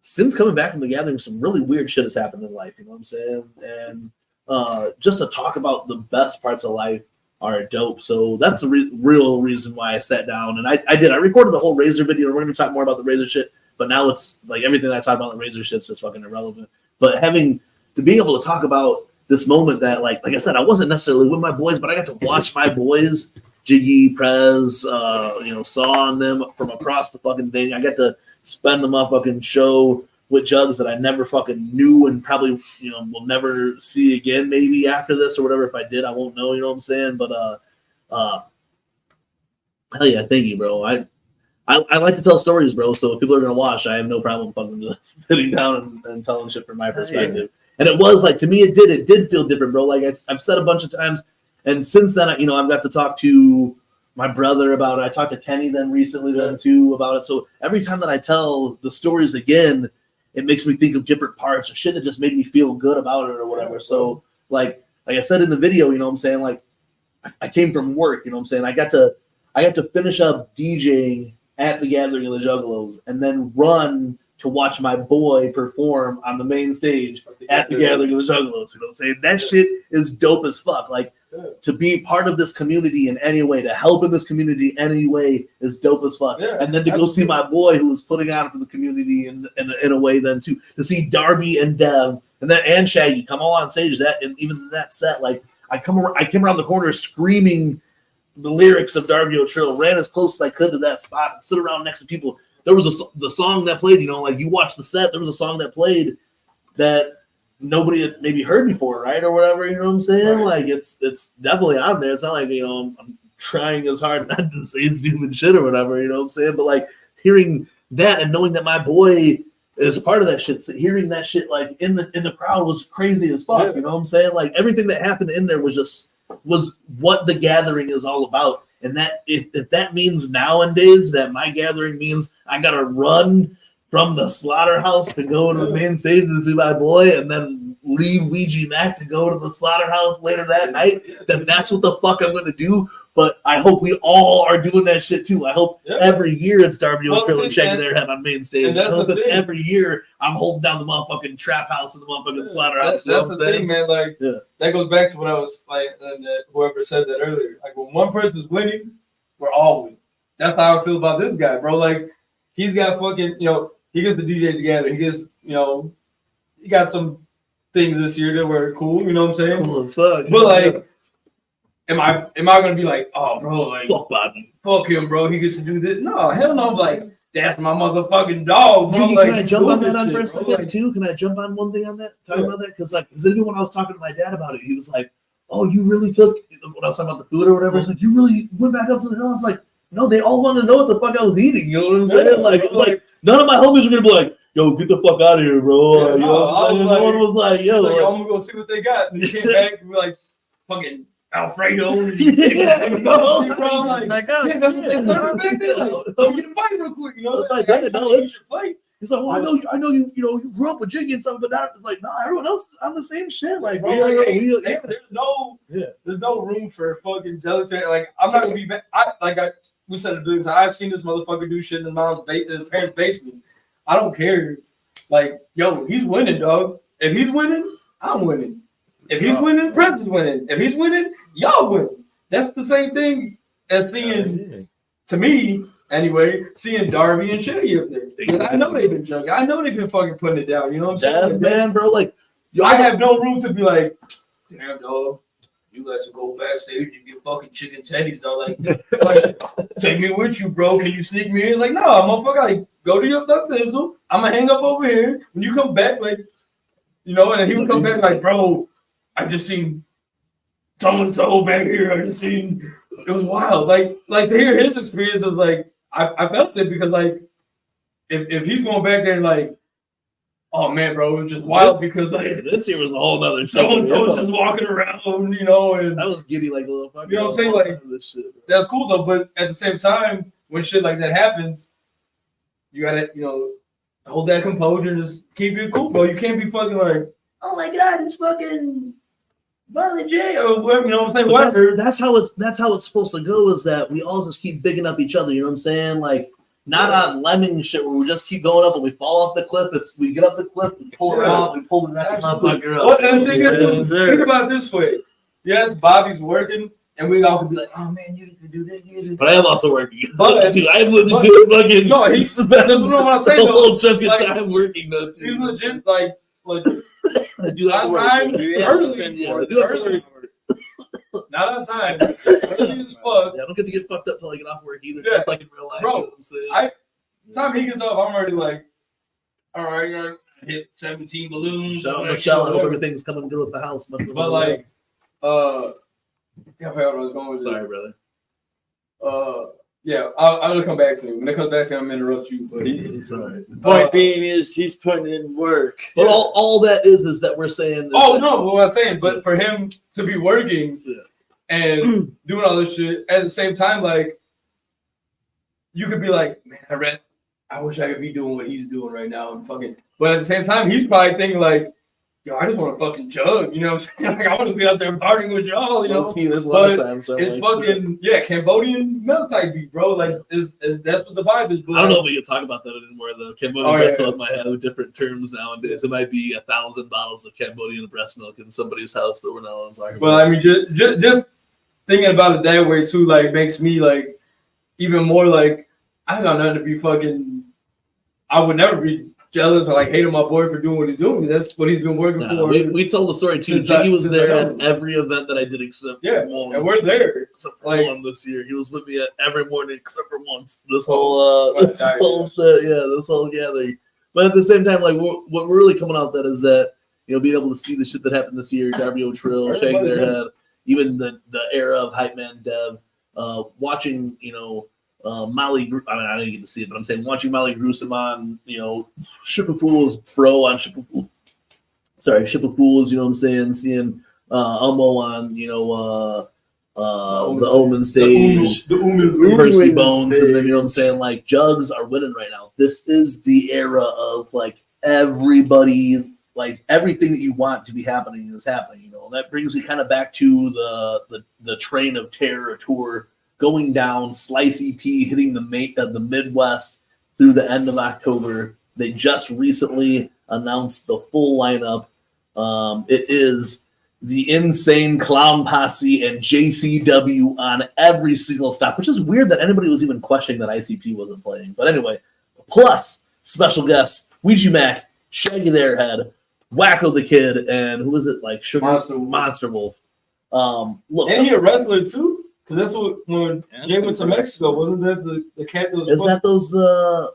since coming back from the Gathering, some really weird shit has happened in life. You know what I'm saying? And just to talk about the best parts of life are dope. So that's the real reason why I sat down and I recorded the whole Razor video. We're going to talk more about the Razor shit. But now it's like everything that I talk about in the Razor shit's just fucking irrelevant. But having to be able to talk about this moment that, like I said, I wasn't necessarily with my boys, but I got to watch my boys, Jiggy, Prez, Saw on them from across the fucking thing. I got to spend the motherfucking show with jugs that I never fucking knew and probably, will never see again maybe after this or whatever. If I did, I won't know, you know what I'm saying? But hell yeah, thank you, bro. I like to tell stories, bro. So if people are gonna watch, I have no problem fucking just sitting down and telling shit from my perspective. And it was like, to me, it did feel different, bro. Like I've said a bunch of times, and since then, I've got to talk to my brother about it. I talked to Kenny then recently then too about it. So every time that I tell the stories again, it makes me think of different parts or shit that just made me feel good about it or whatever. So like I said in the video, you know what I'm saying? Like I came from work, you know what I'm saying? I got to finish up DJing at the Gathering of the Juggalos and then run to watch my boy perform on the main stage at the Gathering of the Juggalos. You know what I'm saying? That shit is dope as fuck. Like, to be part of this community in any way, to help in this community in any way is dope as fuck. Yeah, and then to go see my boy who was putting on for the community in a way then too. To see Darby and Dev and Shaggy come all on stage, that and even that set, like I came around the corner screaming the lyrics of Darby O'Trill, ran as close as I could to that spot and stood around next to people. There was the song that played, you know, like you watched the set, there was a song that played that nobody had maybe heard before, right? Or whatever, you know what I'm saying? Right. Like it's definitely out there. It's not like, you know, I'm trying as hard not to say stupid shit or whatever, you know what I'm saying? But like hearing that and knowing that my boy is a part of that shit, so hearing that shit like in the crowd was crazy as fuck, you know what I'm saying? Like everything that happened in there was what the gathering is all about. And that if that means nowadays that my gathering means I gotta run from the slaughterhouse to go to the main stage to see my boy and then leave Ouija Macc to go to the slaughterhouse later that night, then that's what the fuck I'm going to do. But I hope we all are doing that shit too. I hope every year it's Darby O'Trill and shaking their head on main stage. I hope it's every year I'm holding down the motherfucking trap house and the motherfucking slaughterhouse. That's the thing, man. Like, that goes back to what I was like, whoever said that earlier. Like, when one person's winning, we're all winning. That's how I feel about this guy, bro. Like, he's got fucking, you know, he gets the DJ together. He gets, you know, he got some things this year that were cool. You know what I'm saying? Cool as fuck. But like, am I gonna be like, oh, bro, like, fuck him, bro. He gets to do this? No, hell no. I'm like, that's my motherfucking dog, bro. Can like, I jump on that for a second too? Can I jump on one thing on that? Talking about that, because even when I was talking to my dad about it, he was like, "Oh, you really took," when I was talking about the food or whatever. It's like, you really went back up to the hill. I was like, no, they all want to know what the fuck I was eating. You know what I'm saying? Like none of my homies are gonna be like, "Yo, get the fuck out of here, bro." Yeah, you know what I'm saying? No one was like, "Yo, like, I'm gonna go see what they got." And he came back and be like, "Fucking Alfredo." Bro, like, back there, like, get a bite real quick. You know, it's like, he's like, well, I know you know, you grew up with Jiggy and stuff, but that it's like, nah, everyone else is on the same shit. Like, bro, there's no room for fucking jealousy. Like, I'm not gonna be back. We said it this. I've seen this motherfucker do shit in his parents' basement. I don't care. Like, yo, he's winning, dog. If he's winning, I'm winning. If he's winning, Prince is winning. If he's winning, y'all win. That's the same thing as seeing, to me, anyway, seeing Darby and Shaggy up there. Because I know they've been jugging. I know they've been fucking putting it down. You know what I'm saying? Man, bro, like, I have no room to be like, damn, dog, you guys can go backstage and get fucking chicken teddies, dog. Like, take me with you, bro. Can you sneak me in? Like, no, motherfucker, like, go to your duck thistle. I'm going to hang up over here. When you come back, like, you know, and then he would come back like, bro, I just seen so-and-so back here. I just seen, it was wild. Like to hear his experience was like, I felt it because, like, if he's going back there and, like, oh, man, bro, it was just wild because, like, this year was a whole nother show. Someone was just walking around, you know, and I was giddy like a little fucker. You know what I'm saying? Like, this shit, that's cool, though, but at the same time, when shit like that happens, you gotta, you know, hold that composure and just keep it cool, bro. You can't be fucking like, oh my God, it's fucking Molly J or whatever, you know what I'm saying? Whatever. That's how it's supposed to go, is that we all just keep bigging up each other, you know what I'm saying? Like, not on lemming shit where we just keep going up and we fall off the cliff. We get up the cliff, we pull it off, we pull the next motherfucker up. And the thing is, think about it this way. Yes, Bobby's working, and we all could be like, oh man, you need to do this, you need to do that. But I am also working. But, dude, I'm legit fucking. No, he's spending the whole chunk of time working though, too. He's legit, like I do have to work. Early. Not on time. Early as fuck. Yeah, I don't get to get fucked up till I get off work either. Yeah. Just like in real life. Bro, you know what I'm saying? Time he gets up, I'm already like, all right, you're gonna hit 17 balloons. Shout out Michelle. I hope everything's coming good with the house. But like, I forgot what I was going with. Sorry, brother. Yeah, I'll come back to you. When it comes back to you, I'm gonna interrupt you. But sorry. The point being is he's putting in work. But all that is that we're saying. Oh no, what I'm saying, but for him to be working, and doing all this shit. At the same time, like, you could be like, man, I wish I could be doing what he's doing right now and fucking. But at the same time, he's probably thinking like, yo, I just want to fucking chug, you know what I'm saying? Like, I want to be out there partying with y'all, you know? There's a lot of times it's like, fucking, Cambodian milk type beat, bro. Like, that's what the vibe is, bro. I don't know if we can talk about that anymore, though. Cambodian breast milk might have different terms nowadays. It might be 1,000 bottles of Cambodian breast milk in somebody's house that we're not allowed to talk about. Well, I mean, just thinking about it that way, too, like, makes me, like, even more, like, I got nothing to be fucking, I would never be jealous or like hating my boy for doing what he's doing. That's what he's been working for. We told the story too. He was there at every event that I did except one. And we're there. Except for like, one this year. He was with me at every morning except for once. This whole this whole gathering. But at the same time, like what we're really coming out that is that, you know, being able to see the shit that happened this year, Darby Trill, shaking their head, even the era of Hype Man Dev, watching, you know, Molly, I mean, I didn't get to see it, but I'm saying watching Molly Gruesome on, you know, Ship of Fools, Fro on Ship of Fools, you know what I'm saying? Seeing Elmo on, you know, the Omen stage, the Percy Bones, and then, you know what I'm saying? Like, Jugs are winning right now. This is the era of, like, everybody, like, everything that you want to be happening is happening, you know? And that brings me kind of back to the Train of Terror tour going down, Slice EP hitting the Midwest through the end of October. They just recently announced the full lineup. It is the Insane Clown Posse and JCW on every single stop, which is weird that anybody was even questioning that ICP wasn't playing. But anyway, plus special guests, Ouija Macc, Shaggy the Airhead, Wacko the Kid, and who is it? Like Monster Wolf. Look, and he a wrestler too. Because that's what when Jay went to Mexico, wasn't that the cat that was? Is that those the?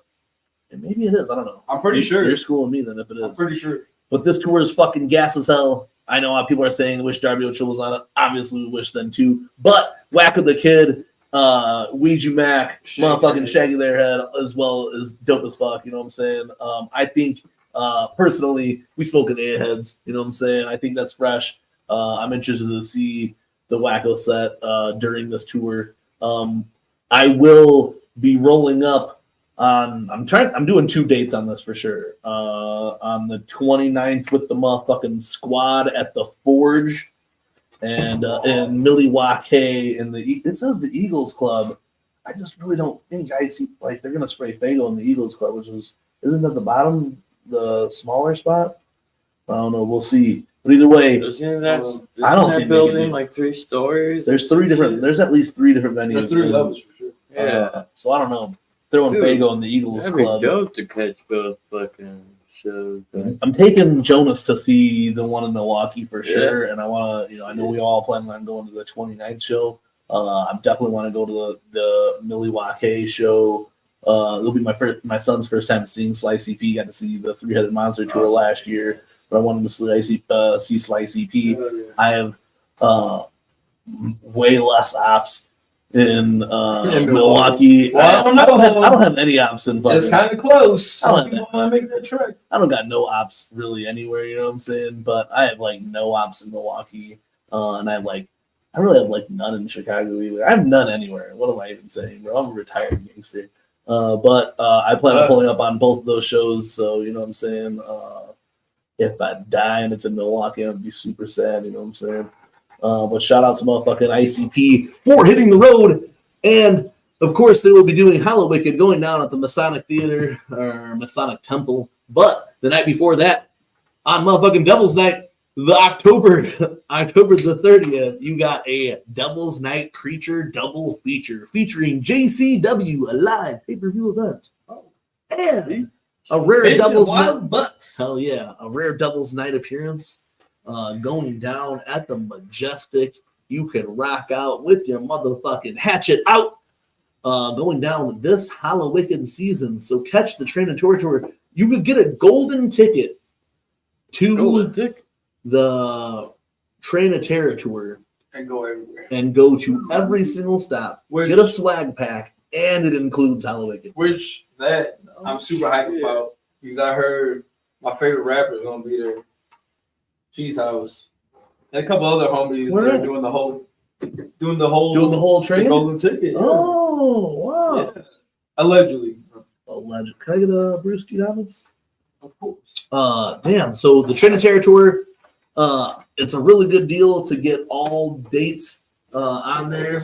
Maybe it is. I don't know. I'm pretty sure. You're schooling me then if it is. I'm pretty sure. But this tour is fucking gas as hell. I know how people are saying wish Darby O'Chill was on it. Obviously, we wish them too. But Wacko the Kid, Ouija Macc, motherfucking Shaggy the Airhead, as well as dope as fuck. You know what I'm saying? I think personally, we smoking airheads. You know what I'm saying? I think that's fresh. I'm interested to see the Wacko set during this tour. I will be rolling up on, I'm doing 2 dates on this for sure. On the 29th with the motherfucking squad at the Forge and in Milwaukee it says the Eagles Club. I just really don't think I see, like, they're gonna spray Fago in the Eagles Club, which isn't that the bottom, the smaller spot? I don't know, we'll see. But either way, I don't think building like 3 stories. There's at least 3 different venues. There's 3 levels for sure. Yeah. So I don't know. Throwing Fago in the Eagles Club. That'd be dope to catch both fucking shows. I'm taking Jonas to see the one in Milwaukee for sure, and I want to. You know, I know we all plan on going to the 29th show. I definitely want to go to the Milwaukee show. It'll be my son's first time seeing Slice EP. Got to see the 3-Headed Monster tour last year, but I wanted to see Slice EP. I have way less ops in Milwaukee. Well, I don't have any ops in. It's kind of close. I want to make that trek. I don't got no ops really anywhere. You know what I'm saying? But I have like no ops in Milwaukee, and I really have like none in Chicago either. I have none anywhere. What am I even saying, bro? I'm a retired gangster. But I plan on pulling up on both of those shows. So, you know what I'm saying? If I die and it's in Milwaukee, I'd be super sad. You know what I'm saying? But shout out to motherfucking ICP for hitting the road. And, of course, they will be doing Hallowicked going down at the Masonic Theater or Masonic Temple. But the night before that, on motherfucking Devil's Night, the October the 30th, you got a Devil's Night Creature double feature featuring JCW, a live pay-per-view event. And a rare Devil's Night butts. Hell yeah, a rare Devil's Night appearance going down at the Majestic. You can rock out with your motherfucking hatchet out. Going down this Hallowicked season. So catch the Train of Terror tour. You could get a golden ticket to the Train of Terror tour and go everywhere and go to every single stop. Get a swag pack, and it includes Hallowicked. Which that I'm super hyped about because I heard my favorite rapper is gonna be there. Cheese House. And a couple other homies that are doing the whole doing the whole Doing the whole train? golden ticket. Yeah. Oh, wow. Yeah. Allegedly. Alleged. Can I get a Brewski Diamonds? Of course. Damn. So the Trinitary Tour, it's a really good deal to get all dates on there.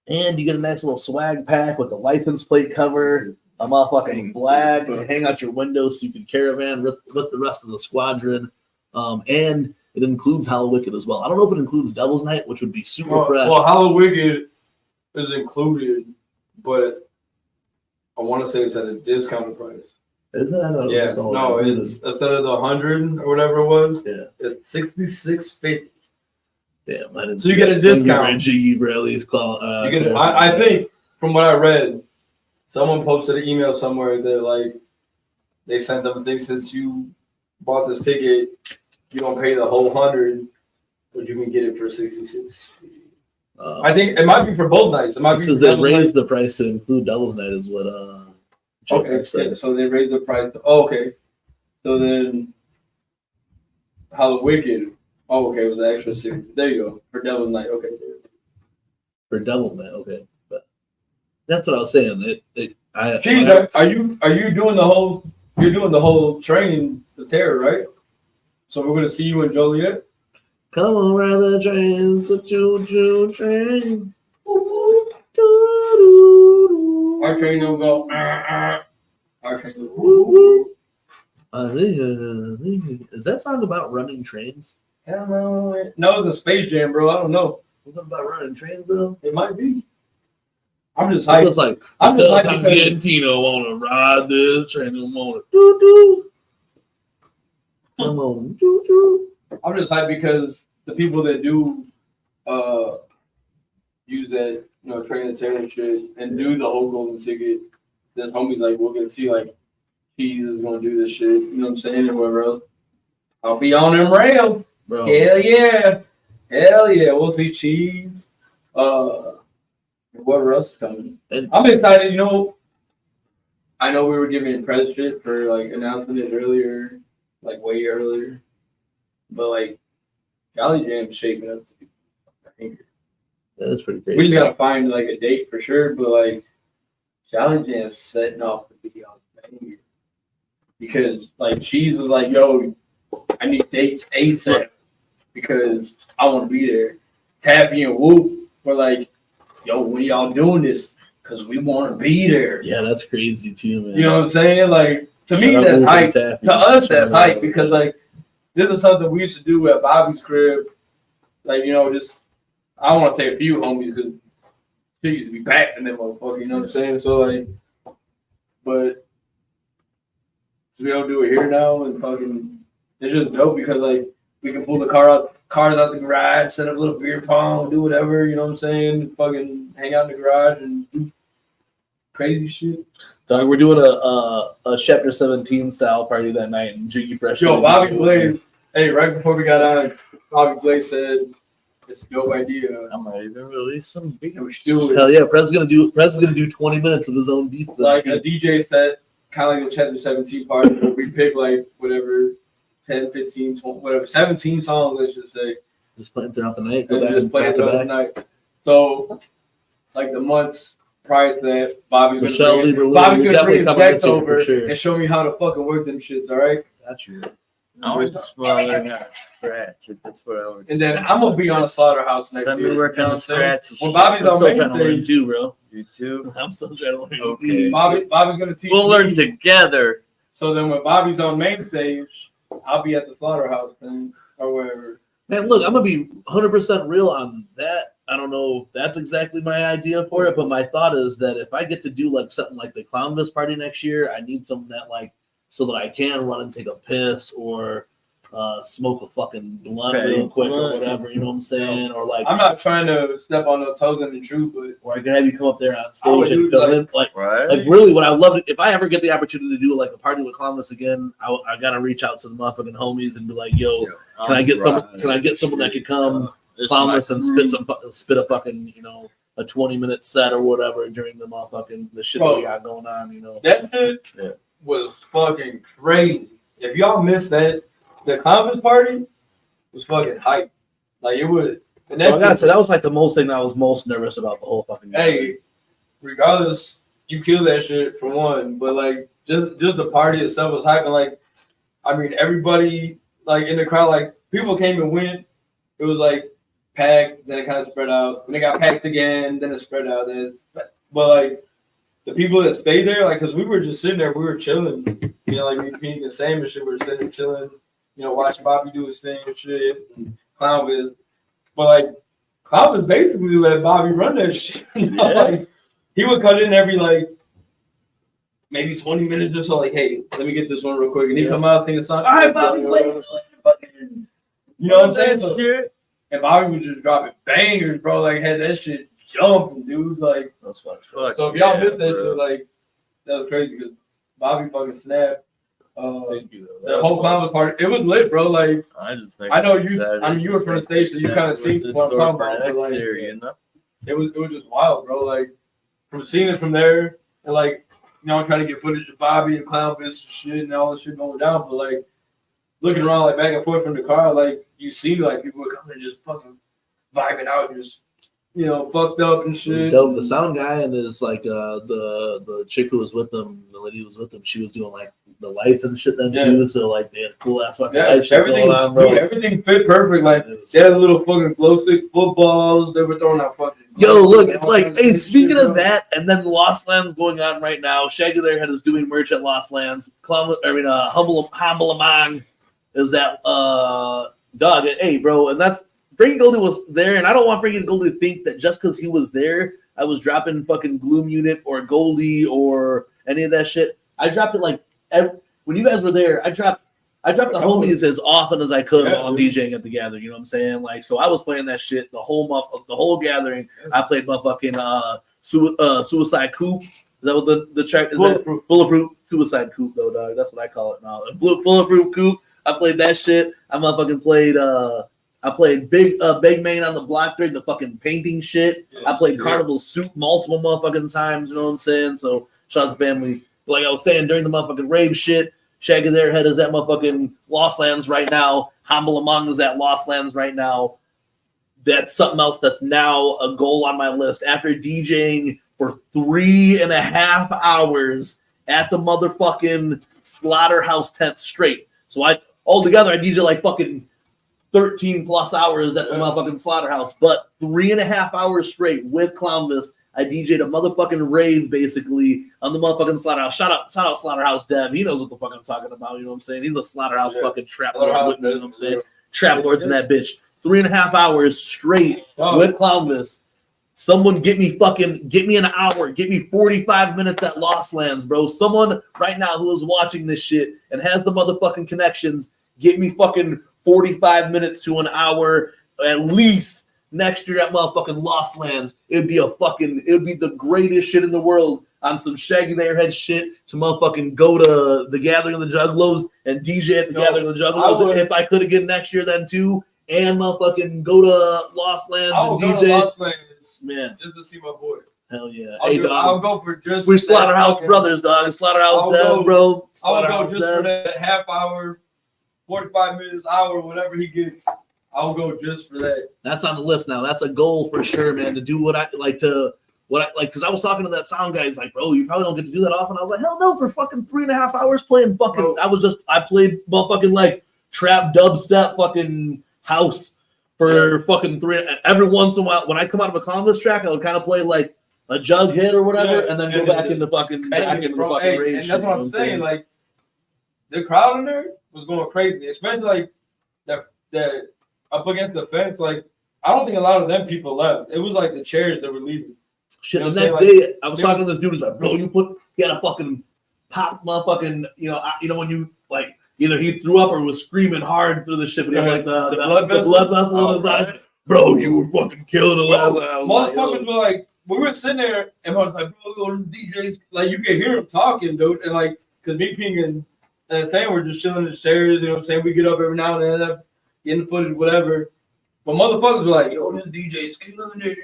And you get a nice little swag pack with a license plate cover, a motherfucking flag, and hang out your window so you can caravan with the rest of the squadron. And it includes Hollow Wicked as well. I don't know if it includes Devil's Night, which would be super fresh. Well, Hollow Wicked is included, but I want to say it's at a discounted price. Is it? I thought Yeah, it was no, it's instead of the 100 or whatever it was, Yeah. it's $66.50. Damn, I didn't So you see get a that. discount. Jiggy Bradley's call. You get, I think from what I read, someone posted an email somewhere that like they sent them a thing since you bought this ticket, you don't pay the whole 100, but you can get it for 66. I think it might be for both nights. It might be since they raised the price to include Devil's Night, is what okay, yeah, so they raised the price. Okay, so then Hollow Wicked. Oh, okay, it was an extra 60. There you go for Devil's Night. Okay, for Devil's Night. Okay, but that's what I was saying. Jeez, are you doing the whole? You're doing the whole training, the terror, right? So we're gonna see you in Joliet. Come on, ride the train, the choo-choo train. Our train don't go. Our train Woo, will woo. Is that song about running trains? No, it's a Space Jam, bro. I don't know. Is it about running trains, bro? It might be. I'm just It hyped. feels like I'm just hyped I'm because getting Tino wanna ride this train. I'm on doo doo. Come on, doo doo. I'm just hyped because the people that do use that, train and terror and shit and do the whole golden ticket, there's homies like we're gonna see like Cheese is gonna do this shit, you know what I'm saying, and whoever else. I'll be on them rails. Bro. Hell yeah. Hell yeah. We'll see Cheese. Whoever else is coming. And I'm excited, I know we were giving press shit for like announcing it earlier, like way earlier. But like Jolly Jam's shaping up to be a banger. that's pretty crazy. We just gotta find like a date for sure, but like Jolly Jam's setting off to be on banger. Because like Cheese was like, yo, I need dates ASAP because I want to be there. Taffy and Whoop were like, yo, when y'all doing this? Because we want to be there. Yeah, that's crazy too, man. You know what I'm saying? Like, to me, that's hype. To us, that's hype because, like, this is something we used to do at Bobby's crib. Like, just, I don't want to say a few homies because she used to be packed in that motherfucker, you know what I'm saying? So, like, but to be able to do it here now and fucking, it's just dope because, like, we can pull the cars out the garage, set up a little beer pong, do whatever, you know what I'm saying? Fucking hang out in the garage and do crazy shit. Dog, we're doing a Chapter 17 style party that night in Jiggy Fresh. Yo, Bobby Blaze. Hey, right before we got on, Bobby Blaze said it's a dope idea. I'm ready to release some beats. And we should do it. Hell yeah, Prez's gonna do 20 minutes of his own beats. Like a DJ set, kind of like a Chapter 17 party where we pick like whatever 10, 15, 20, whatever, 17 songs, let's just say. Just playing throughout the night. Go And back just and play back it to throughout the back. night. So, like the months prior to that, Bobby's Michelle gonna Lieberman, bring we're his definitely coming decks to you for over sure. and show me how to fucking work them shits, all right? Got you. I was smiling at scratch. That's what I was. And then I'm gonna be on a slaughterhouse next Let year. me work you know on what I'm saying? scratch. When Bobby's I'm on still main trying to learn stage, too, bro. You too. I'm still trying to learn. Okay. Bobby's gonna teach We'll me. learn together. So then when Bobby's on main stage, I'll be at the slaughterhouse thing or wherever. Man, look, I'm gonna be 100% real on that. I don't know if that's exactly my idea for it, but my thought is that if I get to do like something like the Clownvis party next year, I need something that like so that I can run and take a piss or smoke a fucking blunt real quick or whatever, you know what I'm saying? Or like I'm not trying to step on no toes in the truth, but or I can have you come up there on I would stage and do fill like- in. Like Right. really what I would love if I ever get the opportunity to do like a party with Clownvis again, I gotta reach out to the motherfucking homies and be like, yo, can I get someone that could come Clownvis and spit a fucking, a 20-minute set or whatever during the motherfucking the shit that we got going on, that shit was fucking crazy. If y'all missed that, the Clownvis party was fucking hype. Like it was And I gotta say that was like the most thing that I was most nervous about the whole fucking game. hey, regardless, you kill that shit for one, but like just the party itself was hyping. Like, I mean, everybody like in the crowd, like people came and went. It was like packed, then it kind of spread out. Then it got packed again, then it spread out. But like the people that stayed there, like, cause we were just sitting there, we were chilling. You know, like me, Pete, and Sam and shit. We were sitting there chilling. You know, watching Bobby do his thing and shit. And ClownViz, but like ClownViz basically let Bobby run that shit. You know? Yeah. Like he would cut in every like maybe 20 minutes or so. Like, hey, let me get this one real quick, and he come out sing a song. All right, Bobby, play fucking. You know what I'm saying? So, and Bobby was just dropping bangers, bro. Like had that shit jumping, dude. Like, That's fucked. so if y'all missed that shit, like that was crazy because Bobby fucking snapped. Thank you. The whole ClownViz party, it was lit, bro. Like. I know you. I mean, you were from the stage, so you kind of see what I'm talking about. But like, you know? it was just wild, bro. Like from seeing it from there, and like trying to get footage of Bobby and ClownViz and shit, and all the shit going down. But like looking around, like back and forth from the car, like you see, like people were coming and just fucking vibing out, just fucked up and It shit. was dope. The sound guy and his like the chick who was with them, the lady who was with them, she was doing like the lights and shit then too. So like they had cool ass fucking lights everything, going on, bro. dude, everything fit perfect. Like they had little fucking glow stick footballs. They were throwing out fucking. Yo, look, like, hey, speaking of that, and then Lost Lands going on right now. Shaggy Theirhead is doing merch at Lost Lands. Humble Among is that dog. Hey, bro, and that's Frankie Goldie was there, and I don't want Frankie Goldie to think that just because he was there, I was dropping fucking Gloom Unit or Goldie or any of that shit. I dropped it like when you guys were there. I dropped the homies as often as I could while I'm DJing at the gathering. You know what I'm saying? Like, so I was playing that shit the whole gathering. I played motherfucking Suicide Coupe. Is that what the track is? Bulletproof Suicide Coupe though, dog. That's what I call it now. Bulletproof Coupe. I played that shit. I motherfucking played. I played Big Main on the block during the fucking painting shit. I played Carnival Soup multiple motherfucking times. You know what I'm saying? So shout out to family. Like I was saying during the motherfucking rave shit. Shaggy Theirhead is at motherfucking Lost Lands right now. Humble Among is at Lost Lands right now. That's something else that's now a goal on my list. After DJing for 3.5 hours at the motherfucking Slaughterhouse tent straight. So altogether I DJ like fucking 13 plus hours at the motherfucking Slaughterhouse, but 3.5 hours straight with ClownViz. I DJ'd a motherfucking rave basically on the motherfucking Slaughterhouse. Shout out Slaughterhouse Dev. He knows what the fuck I'm talking about. You know what I'm saying? He's a Slaughterhouse fucking trap lord. You know what I'm saying? Trap lords in that bitch. 3.5 hours straight with ClownViz. Someone get me an hour. Get me 45 minutes at Lost Lands, bro. Someone right now who is watching this shit and has the motherfucking connections, get me fucking 45 minutes to an hour at least. Next year at motherfucking Lost Lands, it'd be the greatest shit in the world on some Shaggy Theirhead shit to motherfucking go to the Gathering of the Juggalos and DJ at the Gathering of the Juggalos if I could again next year then too, and motherfucking go to Lost Lands and DJ. Go to Lost Lands, man, just to see my boy. Hell yeah. I'll go for just. We're Slaughterhouse brothers, dog. Slaughterhouse Dev, bro. I'll go just for that half hour, 45 minutes, hour, whatever he gets. I'll go just for that. That's on the list now. That's a goal for sure, man. To do what I like, because I was talking to that sound guy. He's like, bro, you probably don't get to do that often. I was like, hell no, for fucking 3.5 hours playing fucking. Bro. I played motherfucking like trap dubstep fucking house for fucking 3. Every once in a while, when I come out of a ClownViz track, I would kind of play like a jug hit or whatever, and then go back into fucking rage. And that's what I'm saying. Like the crowd in there was going crazy, especially like that. Up against the fence, like I don't think a lot of them people left. It was like the chairs that were leaving. Shit, the next day I was talking to this dude. He's like, bro, he had a fucking pop motherfucking, when you like either he threw up or was screaming hard through the shit, but he had like the blood vessel in his eyes. Bro, you were fucking killing it. Motherfuckers were like, we were sitting there and I was like, bro, DJs, like you could hear him talking, dude, and like, cause me, Ping, and Stan were just chilling in the chairs. You know what I'm saying? We get up every now and then. In the footage, whatever. But motherfuckers were like, yo, this DJ's killing it.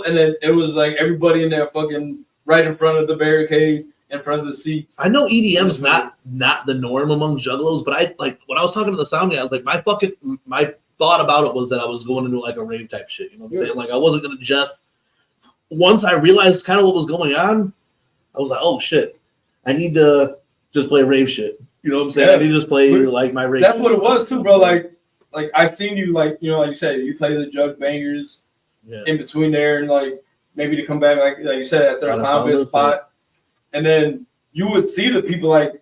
And then it was like everybody in there fucking right in front of the barricade, in front of the seats. I know EDM's not the norm among juggalos, but I like when I was talking to the sound guy, I was like, my thought about it was that I was going into like a rave type shit. You know what I'm saying? Like I wasn't gonna just. Once I realized kind of what was going on, I was like, oh shit, I need to just play rave shit. You know what I'm saying? I need to just play like my rave. That's what it was too, bro. Like I've seen you like you said, you play the jug bangers in between there, and like maybe to come back like you said after a combat spot, and then you would see the people like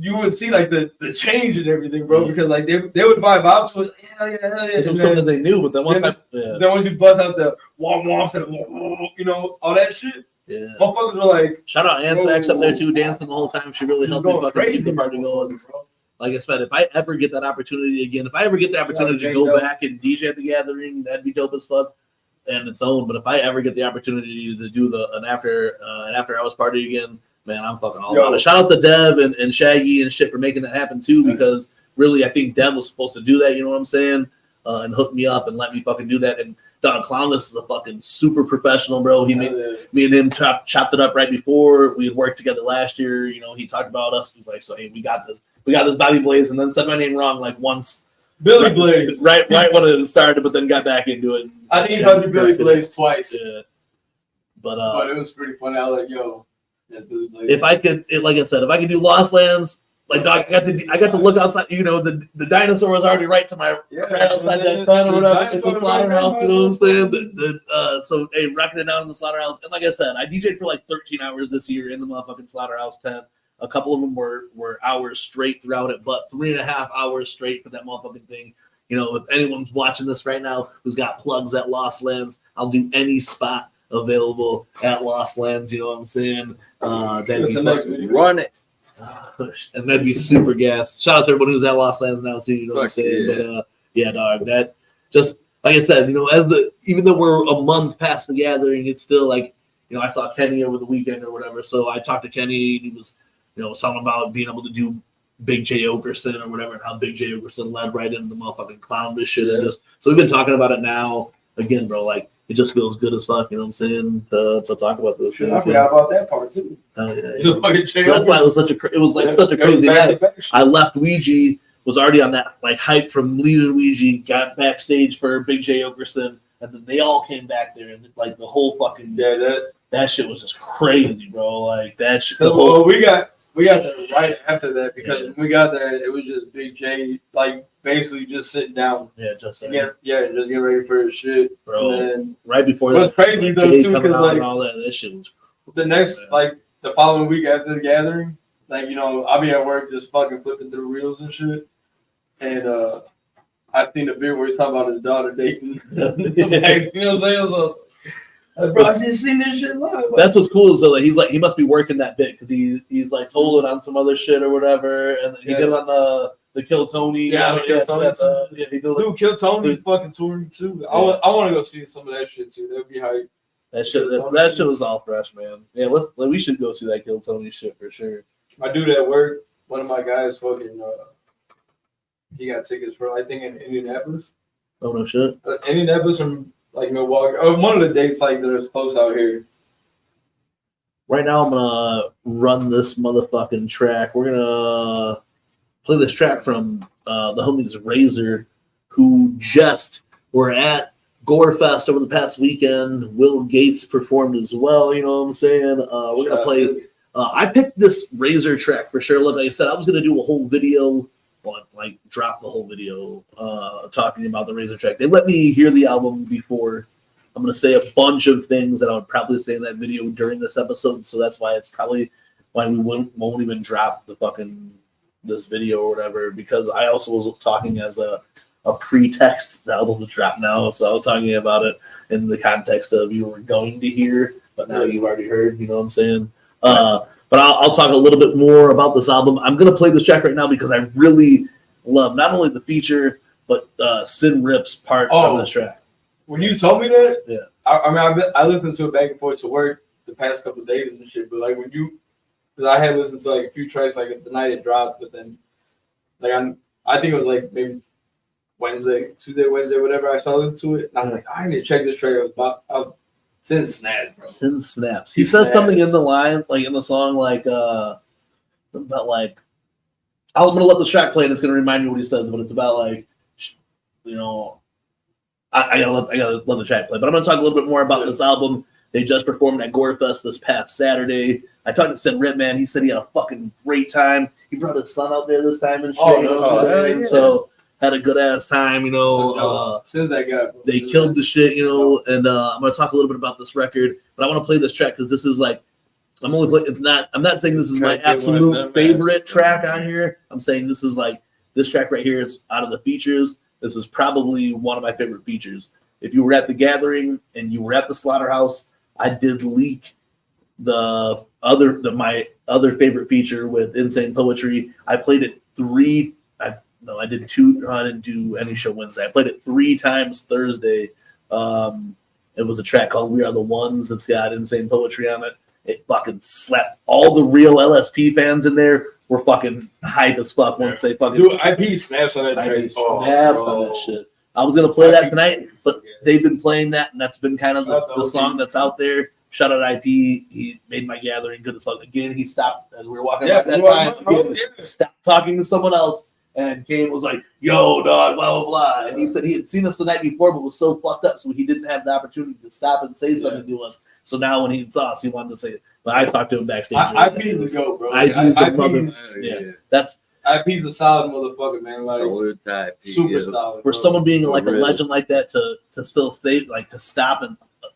you would see like the change and everything, bro, because like they would vibe out to it, hell yeah. It was something they knew, but then once then once you bust out the womps and you know all that shit, motherfuckers were like, shout out Anthrax up there too, dancing the whole time. She really helped me fucking keep the party going. Like I said, if I ever get that opportunity again, if I ever get the opportunity to go back and DJ at the gathering, that'd be dope as fuck and its own. But if I ever get the opportunity to do an after hours party again, man, I'm fucking all about it. Shout out to Dev and Shaggy and shit for making that happen too, because really I think Dev was supposed to do that, you know what I'm saying? And hook me up and let me fucking do that. And Don Clownless is a fucking super professional, bro. He made me and him chopped it up right before we had worked together last year. You know, he talked about us. He's like, so hey, we got this Bobby Blaze, and then said my name wrong like once. Billy Blaze. Right when it started, but then got back into it. I think heard Billy Blaze twice. Yeah. But it was pretty funny. I was like, yo, that's Billy Blaze. If I could, like I said, if I could do Lost Lands, like dog, I got to look outside. You know, the dinosaur was already right to my right outside that sun or whatever. It's the slaughterhouse. You know what I'm saying? So hey, rocking it down in the slaughterhouse. And like I said, I DJ'd for like 13 hours this year in the motherfucking slaughterhouse tent. A couple of them were hours straight throughout it, but 3.5 hours straight for that motherfucking thing. You know, if anyone's watching this right now who's got plugs at Lost Lands, I'll do any spot available at Lost Lands. You know what I'm saying? That'd be run it. And that'd be super gas. Shout out to everybody who's at Lost Lands now too. You know what I'm saying? But yeah, dog. That just like I said, you know, even though we're a month past the gathering, it's still like, you know, I saw Kenny over the weekend or whatever. So I talked to Kenny, and he was, you know, talking about being able to do Big J Okerson or whatever, and how Big J Okerson led right into the motherfucking clown this shit. And so we've been talking about it now again, bro. Like it just feels good as fuck, you know what I'm saying, to talk about this. I forgot about that part too. Yeah. So that's why it was such a crazy night. I left Ouija, was already on that like hype from leaving Ouija, got backstage for Big J Okerson, and then they all came back there, and like the whole fucking that shit was just crazy, bro. Like that shit. We got that right after that because when we got there, it was just Big J, like basically just sitting down. Just getting ready for his shit, bro. And then, right before that, crazy though too, because like all that shit was the next like the following week after the gathering, like you know, I'll be at work just fucking flipping through reels and shit, and I seen a bit where he's talking about his daughter dating. You know what I'm saying? So, bro, I just seen this shit live. That's what's cool is that like, he's like he must be working that bit because he's like told it on some other shit or whatever, and he did it on the Kill Tony. Dude, Kill Tony's fucking touring too. I want to go see some of that shit too. That'd be hype. That shit was all fresh, man. Yeah, we should go see that Kill Tony shit for sure. My dude at work, one of my guys, fucking, he got tickets for I think in Indianapolis. Oh no shit. Indianapolis from like Milwaukee. One of the dates like that is close out here. Right now, I'm gonna run this motherfucking track. We're gonna play this track from the homies Razor, who just were at Gorefest over the past weekend. Will Gates performed as well. You know what I'm saying? We're gonna play. I picked this Razor track for sure. Like I said, I was gonna do a whole video. Like drop the whole video talking about the Razor track. They let me hear the album before. I'm going to say a bunch of things that I would probably say in that video during this episode, so that's why it's probably why we won't even drop the fucking this video or whatever, because I also was talking as a pretext. The album was dropped now, so I was talking about it in the context of you were going to hear, but now you've already heard, you know what I'm saying? But I'll talk a little bit more about this album. I'm going to play this track right now because I really love not only the feature, but Sin Rip's part of this track. When you told me that, yeah, I listened to it back and forth to work the past couple of days and shit. But like because I had listened to like a few tracks like the night it dropped, but then like I think it was like maybe Tuesday, Wednesday, whatever. I saw listen to it, and I was like, I need to check this track. Sin snaps, bro. Sin snaps. He says something in the line, like in the song, like something about like I'm gonna let the track play and it's gonna remind you what he says, but it's about like I gotta let the track play. But I'm gonna talk a little bit more about this album. They just performed at Gorefest this past Saturday. I talked to Sid Rip, man. He said he had a fucking great time. He brought his son out there this time and shit. So had a good ass time, that guy. They killed the shit, and I'm gonna talk a little bit about this record, but I want to play this track because this is like I'm not saying this is my absolute favorite track on here. I'm saying this is like this track right here is out of the features. This is probably one of my favorite features. If you were at the gathering and you were at the Slaughterhouse, I did leak my other favorite feature with Insane Poetry. I played it I did two. I didn't do any show Wednesday. I played it 3 times Thursday. It was a track called "We Are the Ones." It's got Insane Poetry on it. It fucking slapped. All the real LSP fans in there were fucking hype as fuck once they fucking. Dude, IP snaps on that track. Snaps on that shit. I was gonna play that tonight, but they've been playing that, and that's been kind of the song that's out there. Shout out IP. He made my gathering good as fuck. Again, he stopped as we were walking back that time. Stopped talking to someone else. And Kane was like, yo, dog, blah, blah, blah. And he said he had seen us the night before, but was so fucked up, so he didn't have the opportunity to stop and say something to us. So now when he saw us, he wanted to say it. But I talked to him backstage. IP's the GOAT, bro. IP's the mother. Yeah. That's IP's a solid motherfucker, man. Like, super solid. For someone being like a legend like that to still stay, like to stop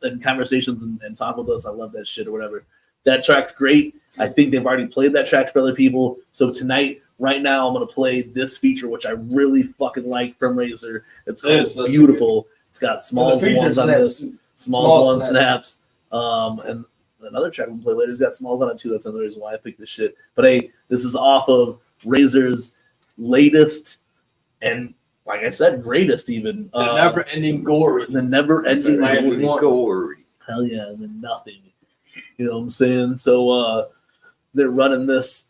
and conversations and talk with us, I love that shit or whatever. That track's great. I think they've already played that track for other people. So tonight, right now, I'm going to play this feature, which I really fucking like from Razor. It's called Beautiful. It's got Smalls ones on this. Smalls one snaps. And another track we'll play later has got Smalls on it too. That's another reason why I picked this shit. But hey, this is off of Razor's latest and, like I said, greatest even. The never-ending gory. The never-ending gory. Hell yeah, and then nothing. You know what I'm saying? So they're running this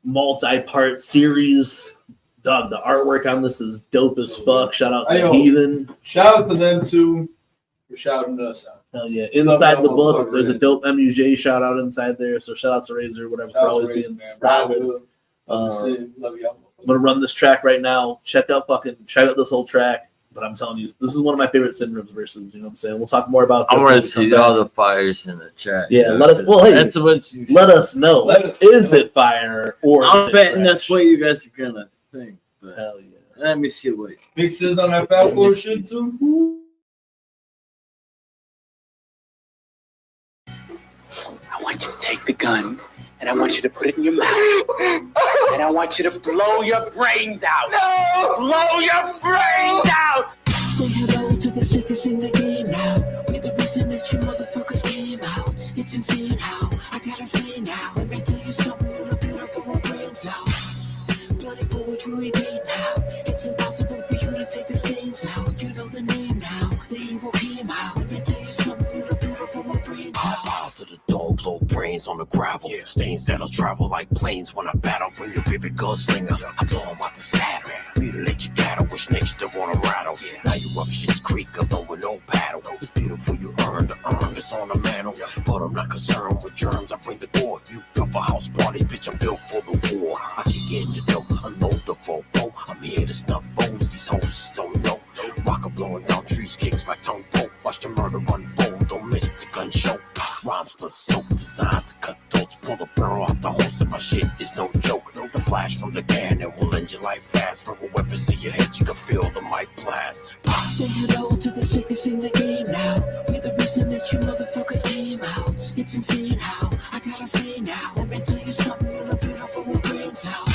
multi-part series. Dog, the artwork on this is dope as fuck. Shout out to Heathen. Shout out to them too for shouting us out. Hell yeah. Inside the book, there's a dope MUJ shout out inside there. So shout out to Razor, whatever, for always being solid. Love y'all. I'm gonna run this track right now. Check out this whole track. But I'm telling you, this is one of my favorite Syndromes verses. You know what I'm saying? We'll talk more about this. I want to see all the fires in the chat. Yeah, let us. Well, hey, let us know. Is it fire or? I'm betting that's what you guys are gonna think. But hell yeah! Let me see what. Big Sis on that Falcor shit too. I want you to take the gun and I want you to put it in your mouth. And I want you to blow your brains out. No! Blow your brains out! Say hello to the sickest in the game now. We're the reason that you motherfuckers came out. It's insane how I gotta say now. Let me tell you something really beautiful. My brains out. Bloody poetry made now. It's impossible for you to take the stains out. You know the name now. The evil came out. Let me tell you something really beautiful. My brains out. Bow to the dome, blow brains on the gravel. Yeah. Stains that'll travel like planes when I battle. Bring your vivid gunslinger. I blow 'em out the saddle. Mutilate your cattle with snakes that wanna rattle. Yeah. Now you up shit's creek alone with no paddle. It's beautiful you earn the urn that's on the mantle. But I'm not concerned with germs. I bring the door. You built for house party, bitch. I'm built for the war. I kick in the dope, unload the fofo. I'm here to snuff foes. These hoes don't know. Rocker blowing down trees, kicks like tongue pole. Watch the murder unfold. Don't miss the gun show. Rhymes plus soap designed to cut throats. Pull the barrel out the holster. My shit is no joke. The flash from the cannon will end your life fast. From a weapon to your head, you can feel the mic blast. Say hello to the sickest in the game now. We're the reason that you motherfuckers came out. It's insane how I gotta say now. Let me tell you something really beautiful. My brains out.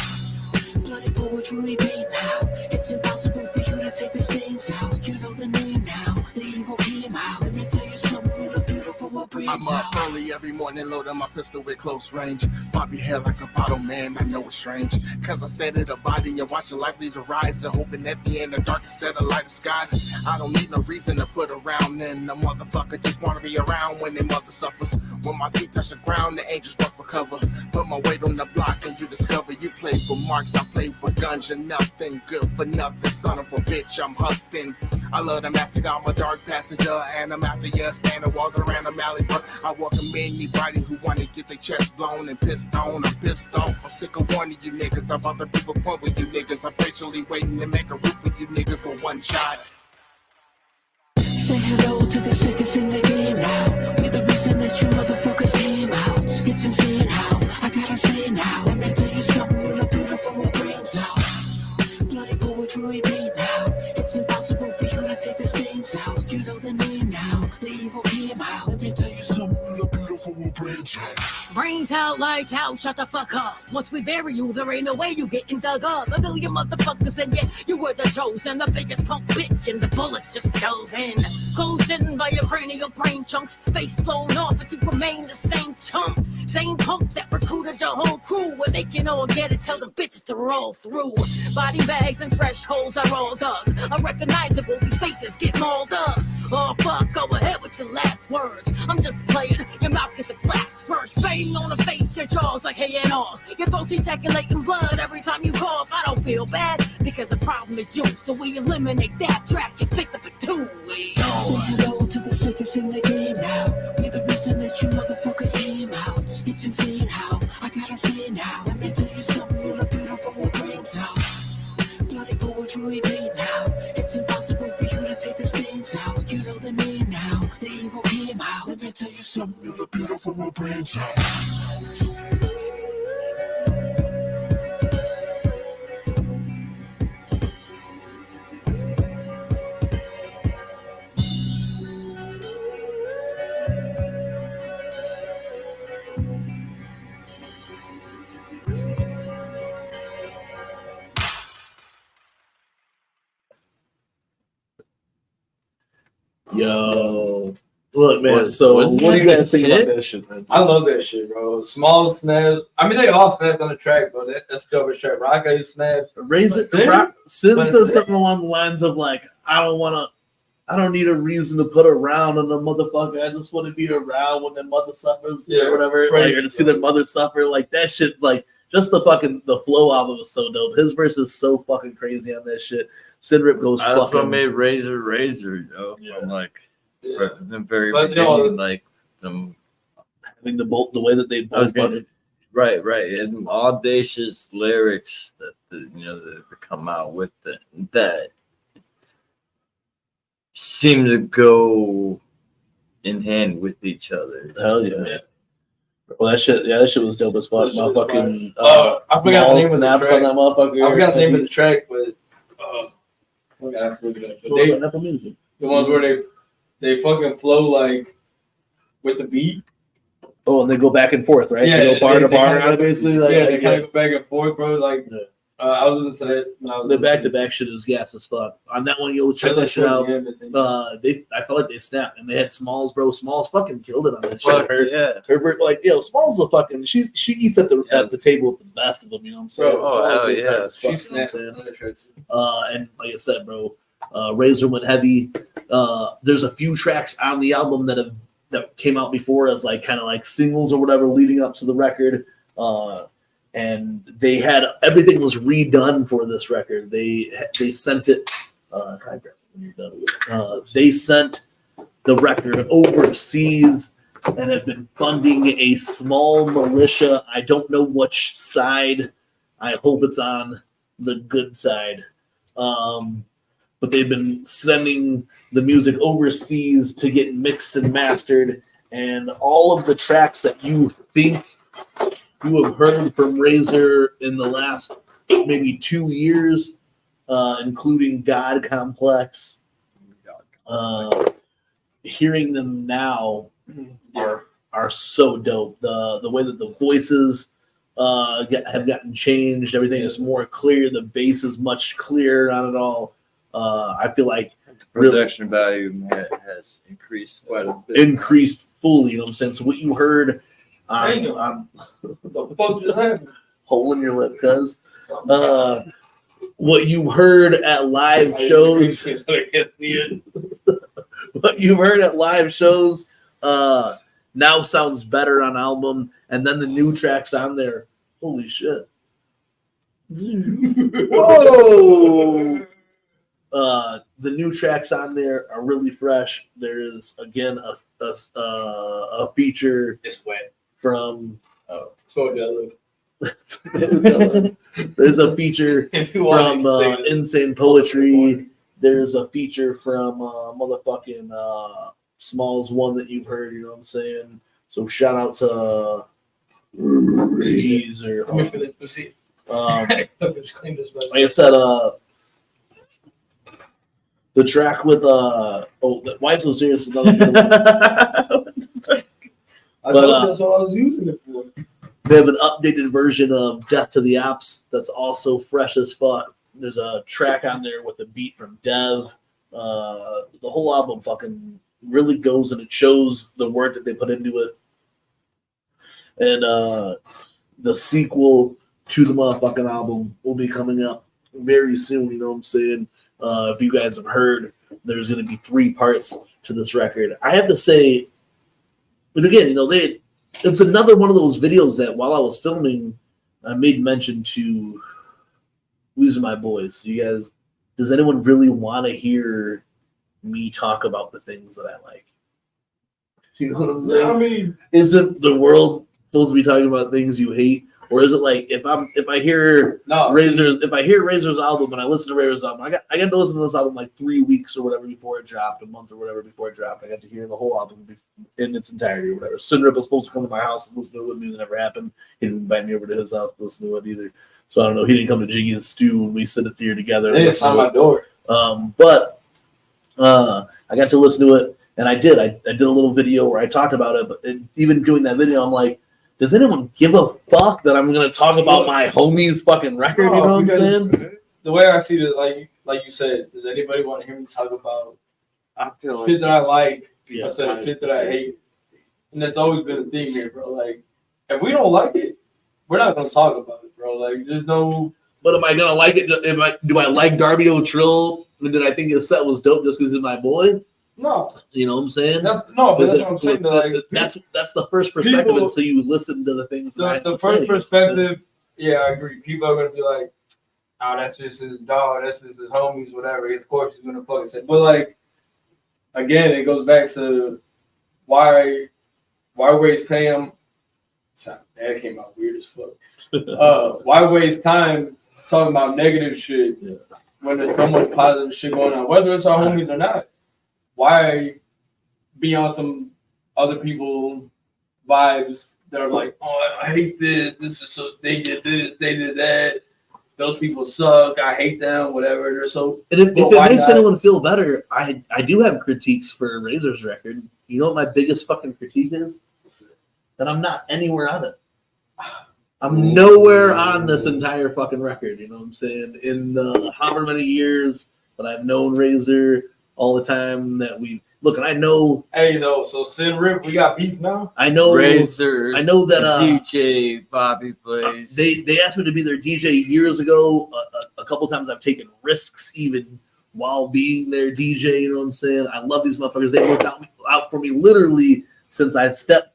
Bloody poetry made now. It's impossible for you to take the stains out. You know the name now. The evil came out. Let me tell you something really beautiful. My brains I'm up early every morning, loading my pistol with close range. Pop your head like a bottle, man, I know it's strange. Cause I stayed at a body and watching life lead to rise. And hoping at the end the dark instead of light skies. I don't need no reason to put around. And the motherfucker just wanna be around when their mother suffers. When my feet touch the ground, the angels work for cover. Put my weight on the block and you discover you play for marks. I play with guns, you're nothing good for nothing. Son of a bitch, I'm huffing. I love the massacre, I'm a dark passenger, and I'm after you, standing walls around the alley, bro. I welcome anybody who wanna get their chest blown and pissed on. I'm pissed off, I'm sick of warning you niggas. I'm about to prove a point with you niggas. I'm patiently waiting to make a roof with you niggas with one shot. Say hello to the sickest in the game now. We're the reason that you motherfuckers came out. It's insane how I gotta say now. Let me tell you something real beautiful with brains out. Bloody poetry paint now. It's impossible for you to take the stains out. You know the name now. The evil came out. Let me tell you something real beautiful with brains out. Brains out, lights out, shut the fuck up. Once we bury you, there ain't no way you getting dug up. A million motherfuckers, and yet you were the chosen, the biggest punk bitch, and the bullets just dove in. Closed in by your cranial brain chunks, face blown off, but you remain the same chump. Same punk that recruited your whole crew, where they can all get it, tell the bitches to roll through. Body bags and fresh holes are all dug. Unrecognizable, these faces get mauled up. Oh fuck, go ahead with your last words. I'm just playing, your mouth gets a flash first. Fading on the face, your jaws like hay and all. Your throat ejaculating blood every time you cough. I don't feel bad, because the problem is you. So we eliminate that, trash gets picked up at 2. Say hello to the sickest in the game now. We're the reason that you motherfuckers came out. It's insane how I gotta say now. Let me tell you something real beautiful with brains out. Bloody poetry paint now. It's impossible for you to take the stains out. You know the name now. The evil came out. Let me tell you something real beautiful with brains out. Yo, look, man. So, what do you guys think about that shit, man? I love that shit, bro. Small snaps. I mean, they all snapped on the track, but that's dope track. Rocket snaps. Razor Sid says something along the lines of like, I don't need a reason to put around on the motherfucker. I just want to be around when their mother suffers, or whatever, like, or to see their mother suffer. Like that shit, like just the flow album was so dope. His verse is so fucking crazy on that shit. Sidrip goes. That's what made Razor, yo. Yeah. I'm like, from the very beginning, like them having the way that they both right, and audacious lyrics that that come out with that seem to go in hand with each other. Hell yeah. Well, that shit was dope as fuck. My fucking I forgot the name of the naps track. on that motherfucker. I forgot the name of the track, but the ones where they fucking flow like with the beat. Oh, and they go back and forth, right? Yeah, they go bar to bar out of basically. Like, they kind of go back and forth, bro. Like, I was gonna say the back-to-back shit is gas as fuck. On that one, you'll check that shit out. I felt like they snapped, and they had Smalls, bro. Smalls fucking killed it on that shit. Herbert, like, Smalls is a fucking. She eats at the table with the best of them. You know what I'm saying? Oh hell yeah, she snapped. And like I said, bro, Razor went heavy. There's a few tracks on the album that came out before as like kind of like singles or whatever leading up to the record. And they had everything was redone for this record. They sent it. They sent the record overseas and have been funding a small militia. I don't know which side. I hope it's on the good side. But they've been sending the music overseas to get mixed and mastered, and all of the tracks that you think you have heard from Razor in the last maybe 2 years, including God Complex. Hearing them now are so dope. The way that the voices have gotten changed, everything is more clear. The bass is much clearer on it all. I feel like production value has increased quite a bit. Increased fully, you know what I'm saying? So what you heard the fuck just happened? Hole in your lip, cuz. What you heard at live shows. What you heard at live shows now sounds better on album, and then the new tracks on there. Holy shit. Whoa! The new tracks on there are really fresh. There is again a feature. It's wet. From There's a feature from Insane Poetry. There's a feature from motherfucking Smalls One that you've heard. You know what I'm saying? So shout out to Caesar. Like I said, the track with Why So Serious is another good one. I thought that's what I was using it for. They have an updated version of Death to the Apps that's also fresh as fuck. There's a track on there with a beat from Dev. The whole album fucking really goes and it shows the work that they put into it. And the sequel to the motherfucking album will be coming up very soon. You know what I'm saying? If you guys have heard, there's going to be 3 parts to this record. I have to say, but again, you know, it's another one of those videos that while I was filming, I made mention to Losing My Boys. You guys, does anyone really want to hear me talk about the things that I like? You know what I'm saying? I mean, isn't the world supposed to be talking about things you hate? Or is it like if I hear Razor's album and I listen to Razor's album, I got to listen to this album like 3 weeks or whatever before it dropped, a month or whatever before it dropped. I got to hear the whole album in its entirety or whatever. Sinrip was supposed to come to my house and listen to it with me. That never happened. He didn't invite me over to his house to listen to it either. So I don't know. He didn't come to Jiggy's stew and we sit at here together. They just on my door. But I got to listen to it and I did. I did a little video where I talked about it. But even doing that video, I'm like, does anyone give a fuck that I'm going to talk about my homie's fucking record? You know what I'm saying? The way I see it, like you said, does anybody want to hear me talk about shit that I like instead of shit that I hate? And that's always been a theme here, bro. Like, if we don't like it, we're not going to talk about it, bro. Like, there's no... But am I going to like it? Do I like Darby O'Trill? And did I think his set was dope just because he's my boy? No. You know what I'm saying? That's what I'm saying. That's the first perspective until you listen to the things that the first perspective, yeah, I agree. People are going to be like, oh, that's just his dog, that's just his homies, whatever. Of course he's going to fucking say. But, like, again, it goes back to why waste time? That came out weird as fuck. Why waste time talking about negative shit when there's so much positive shit going on, whether it's our homies or not? Why be on some other people vibes that are like, oh, I hate this. This is so, they did this, they did that. Those people suck. I hate them, whatever. They're so. And if it makes anyone feel better, I do have critiques for Razor's record. You know what my biggest fucking critique is? That I'm not anywhere on it. I'm nowhere on this entire fucking record. You know what I'm saying? In the however many years that I've known Razor, all the time that we look, and I know. Hey, so Sin Rip, we got beef now. I know Razor. I know that DJ BobeBlaze. They asked me to be their DJ years ago. A couple times I've taken risks even while being their DJ. You know what I'm saying? I love these motherfuckers. They looked out for me literally since I stepped.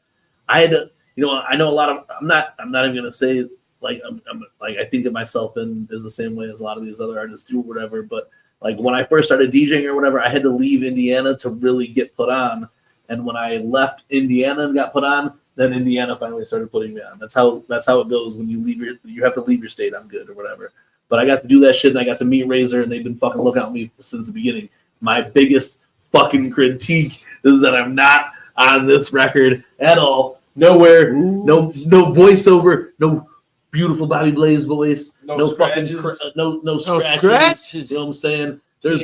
I had to, you know. I know a lot of. I'm not even gonna say like I'm like I think of myself in is the same way as a lot of these other artists do, or whatever, but. Like when I first started DJing or whatever, I had to leave Indiana to really get put on. And when I left Indiana and got put on, then Indiana finally started putting me on. That's how it goes when you leave you have to leave your state. I'm good or whatever. But I got to do that shit and I got to meet Razor and they've been fucking looking at me since the beginning. My biggest fucking critique is that I'm not on this record at all. Nowhere, no voiceover, no beautiful BobeBlaze voice, no fucking no scratches. You know what I'm saying? There's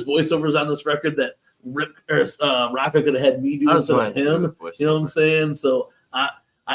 voiceovers on this record that Rocka could have had me do instead of him. You know what I'm saying? So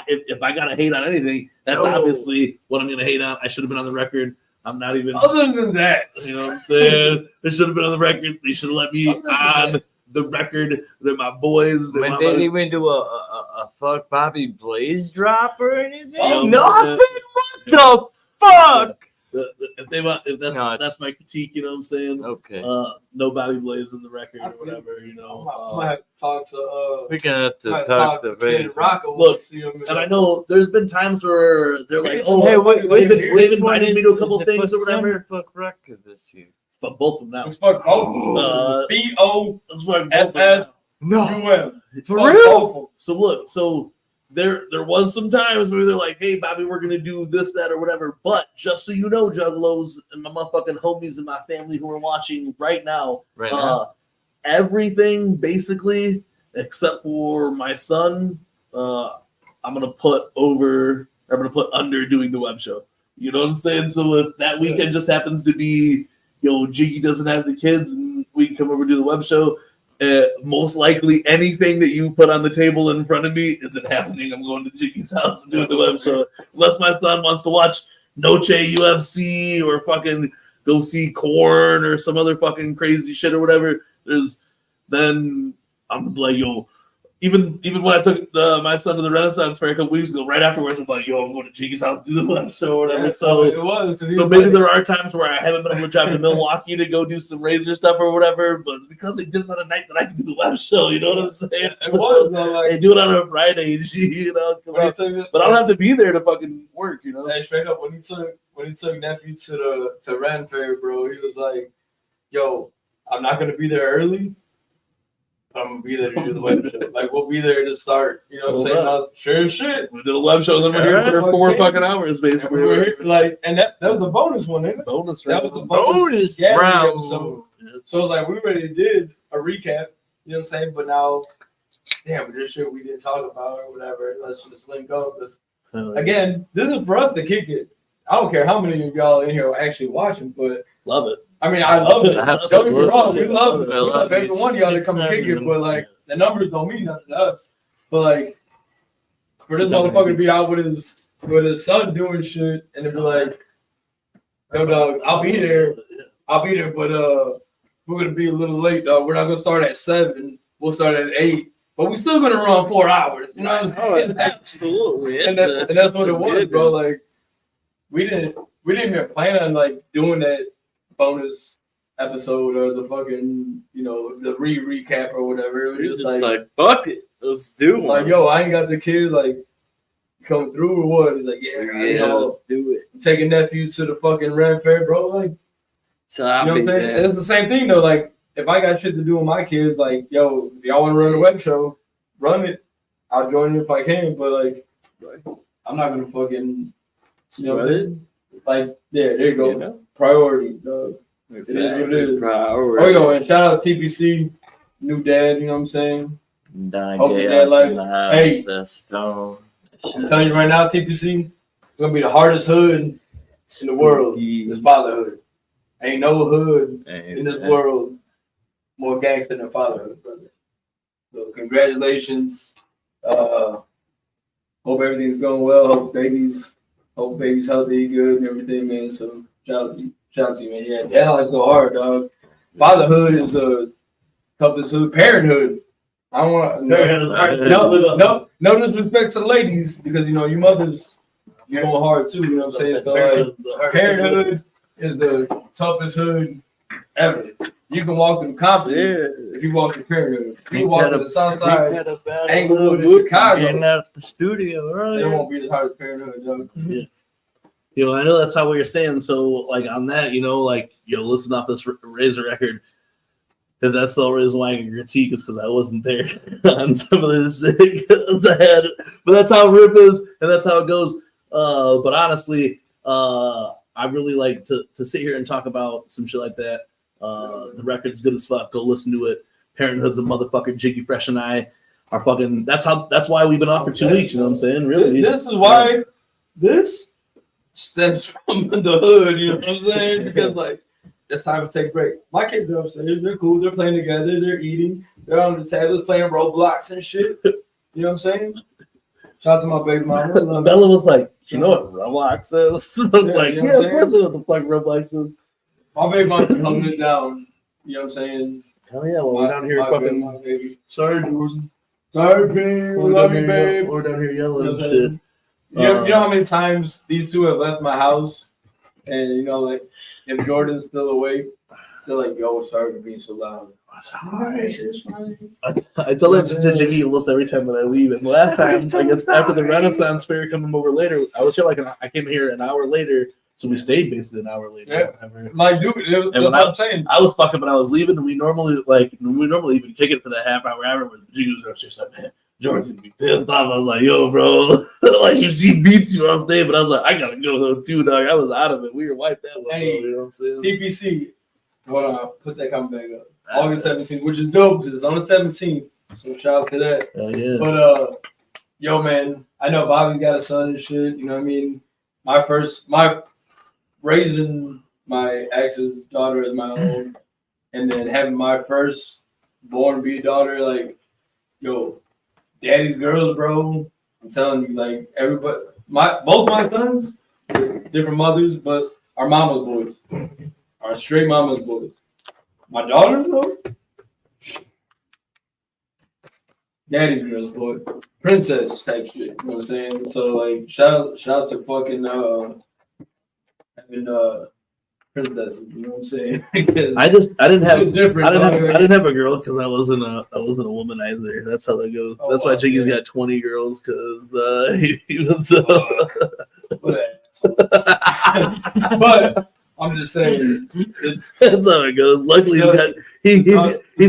if I gotta hate on anything, that's obviously what I'm gonna hate on. I should have been on the record. I'm not even. Other than that, you know what I'm saying? They should have been on the record. They should have let me on the record. They're my boys. When they didn't even do a fuck BobeBlaze drop or anything. Nothing. What the fuck? If that's my critique, you know what I'm saying? Okay. No BobeBlaze in the record or whatever, you know. I might have to talk to. We're gonna have to talk to Rocka. Look, and I know there's been times where they're like, "Oh, hey, wait, they've invited me to a couple things or whatever." Fuck record this year. fuck both of them now. Let's fuck both. B-O-F-F-U-M. Let's fuck both of them now. No. For Fuck real? both of 'em. So look, so there was some times where they're like, hey Bobby, we're gonna do this, that, or whatever. But just so you know, Juggalos and my motherfucking homies and my family who are watching right now, everything basically except for my son, I'm gonna put under doing the web show. You know what I'm saying? So if that weekend just happens to be, Jiggy doesn't have the kids and we can come over to do the web show, most likely anything that you put on the table in front of me isn't happening. I'm going to Jiggy's house and doing the web show. Unless my son wants to watch Noche UFC or fucking go see Korn or some other fucking crazy shit or whatever, then I'm like, even when I took my son to the Renaissance Fair a couple weeks ago, right afterwards, I'm like, I'm going to Jiggy's house to do the web show or whatever. Yeah, so it was. So maybe there are times where I haven't been able to drive to Milwaukee to go do some Razor stuff or whatever, but it's because they did it on a night that I can do the web show. You know what I'm saying? It was like, they do it on a Friday, but I don't have to be there to fucking work. Hey, straight up, when he took nephew to Ren Fair, bro, he was like, "Yo, I'm not gonna be there early. I'm gonna be there to do the web show. Like, we'll be there to start." You know what I'm saying? I was, sure as shit. We did a web show, then we're here for 4 fucking hours, basically. We're here, like, and that was the bonus one, isn't it? Bonus That round. was the bonus round. episode. So it's like we already did a recap. You know what I'm saying? But now, damn, this shit we didn't talk about or whatever. Let's just link up. Again, this is for us to kick it. I don't care how many of y'all in here are actually watching, but love it. I mean, I love it. Don't get me wrong, we love it. I We love love every it. one of y'all to come and kick it, but like the numbers don't mean nothing to us. But like for this motherfucker to be out with his son doing shit and to be like, yo dog, I'll be there, but we're gonna be a little late, dog. We're not gonna start at 7. We'll start at 8. But we're still gonna run 4 hours. You know what I'm saying? Absolutely. And that's what it was, bro. Like we didn't even plan on like doing that bonus episode or the fucking, the recap or whatever. It was just like fuck it. Let's do one. like, yo, I ain't got the kid like coming through or what? He's like, yeah, let's do it. I'm taking nephews to the fucking Ren Fair, bro. Like, So you know what I'm saying? And it's the same thing though. Like, if I got shit to do with my kids, like, yo, if y'all want to run a web show, run it. I'll join you if I can, but like, I'm not gonna fucking, you know what I'm saying? Like, there you go. Yeah. Priority, dog. It is what it is. Priority. Oh, yo, and shout out to TPC, new dad, you know what I'm saying? Hope your dad Hey, likes- I'm telling you right now, TPC, it's gonna be the hardest hood in the world. It's fatherhood. Ain't no hood in this world more gangster than fatherhood, brother. So congratulations. Hope everything's going well. Hope baby's healthy, good, and everything, man. So shout out to you, man. Yeah, dad like go hard, dog. Fatherhood is the toughest hood. Parenthood. I don't want no disrespect to the ladies because you mothers, you're going hard too. You know what I'm saying? So like, parenthood is the toughest hood ever. You can walk through Compton if you walk through Parenthood. If you walk to the South Side, Englewood, in Chicago, getting out the studio earlier. it won't be as hard as Parenthood, dog. Yeah. I know that's how what you're saying. So, like on that, listen off this Razor record. If that's the reason why I can critique is because I wasn't there on some of this shit. But that's how Rip is, and that's how it goes. But honestly, I really like to sit here and talk about some shit like that. The record's good as fuck. Go listen to it. Parenthood's a motherfucker. Jiggy Fresh and I are fucking. That's why we've been off for 2 weeks. You know what I'm saying? Really. This is why this stems from the hood. You know what I'm saying? Because like it's time to take a break. My kids are upstairs. They're cool. They're playing together. They're eating. They're on the tablets playing Roblox and shit. You know what I'm saying? Shout out to my baby mama. Bella was like, you know what Roblox is? I was like, you know of course I know what the fuck Roblox is. My baby mama holding it down. You know what I'm saying? Hell yeah, well, we're down here fucking. My baby. Sorry, Jordan. Sorry, babe. We love you, babe. We're down here yelling You and know what shit. You know how many times these two have left my house? And, like, if Jordan's still awake, they're like, yo, sorry for being so loud. It's fine. I tell that to Jiggy almost every time that I leave. And last time, I guess after the Renaissance Fair coming over later, I was here I came here an hour later So we stayed basically an hour later. Yeah. Whatever. Like, dude, that's what I'm saying. I was fucking when I was leaving, and we normally even kick it for that half hour afterwards. But you was upstairs like, man, Jordan's gonna be pissed off. I was like, yo, bro, like if she beats you, I'll stay. But I was like, I gotta go though too, dog. I was out of it. We were wiped that one. Hey, you know what I'm saying? TPC. Hold on, I'll put that comment back up. August 17th, which is dope because it's on the 17th. So shout out to that. Oh yeah. But yo, man, I know Bobby's got a son and shit. You know what I mean? My raising my ex's daughter as my own, and then having my first born be a daughter, like, yo, daddy's girls, bro. I'm telling you, like, everybody, both my sons, different mothers, but our mama's boys, our straight mama's boys. My daughters, though, daddy's girls, boy, princess type shit. You know what I'm saying? So, like, shout out to fucking having princesses. You know what I'm saying? I didn't have a girl because I wasn't a womanizer. That's how that goes. That's why Jiggy's got 20 girls because he was. But I'm just saying. That's how it goes. Luckily, he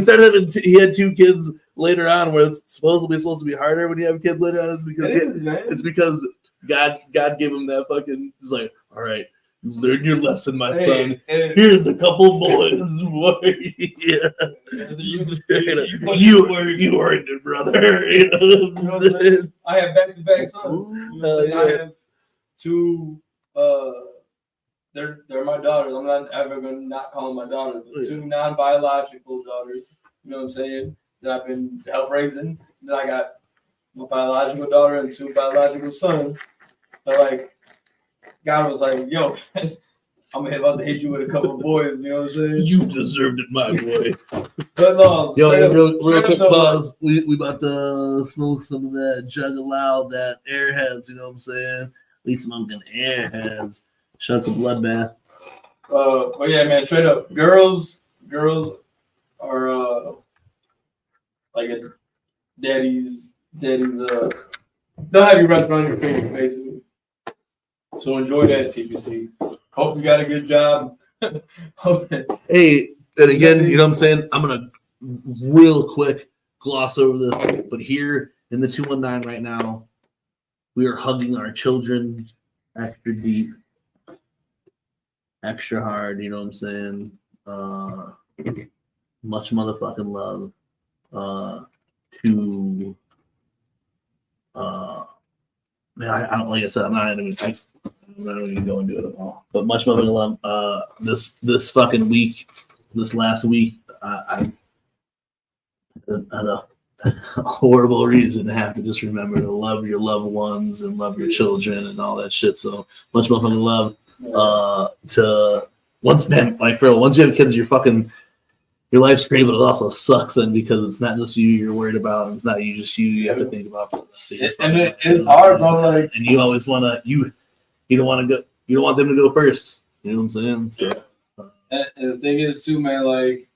started having he had 2 kids later on, where it's supposed to be harder when you have kids later on. It's because God gave him that fucking. It's like, all right, you learned your lesson, my son. Here's a couple boys. Yeah. You earned it, brother. You know what I'm saying? I have back-to-back sons. You know, I have 2. They're my daughters. I'm not ever gonna not call them my daughters. 2 non-biological daughters. You know what I'm saying? That I've been help raising. Then I got my biological daughter and 2 biological sons. So like, God was like, yo, I'm about to hit you with a couple of boys. You know what I'm saying? You deserved it, my boy. But no, yo, real quick pause. We about to smoke some of that Juggalo, that Airheads. You know what I'm saying? We smoking Airheads. Shout out to Bloodbath. But yeah, man, straight up, girls are like a daddy's. They'll have you wrapped around your finger, basically. So enjoy that, TPC. Hope you got a good job. Hey, and again, you know what I'm saying? I'm gonna real quick gloss over this, but here in the 219 right now, we are hugging our children extra deep, extra hard. You know what I'm saying? Much motherfucking love to man. I don't, like I said, I'm not even go into it at all. But much motherfucking love. This fucking week, this last week, I had a horrible reason to have to just remember to love your loved ones and love your children and all that shit. So much motherfucking love to once, man, like for real, once you have kids, your life's great, but it also sucks then because it's not just you're worried about, and it's not just you have to think about. And it's hard, bro. Like, and you always wanna you don't want to go, you don't want them to go first. You know what I'm saying? So, and the thing is too, man, like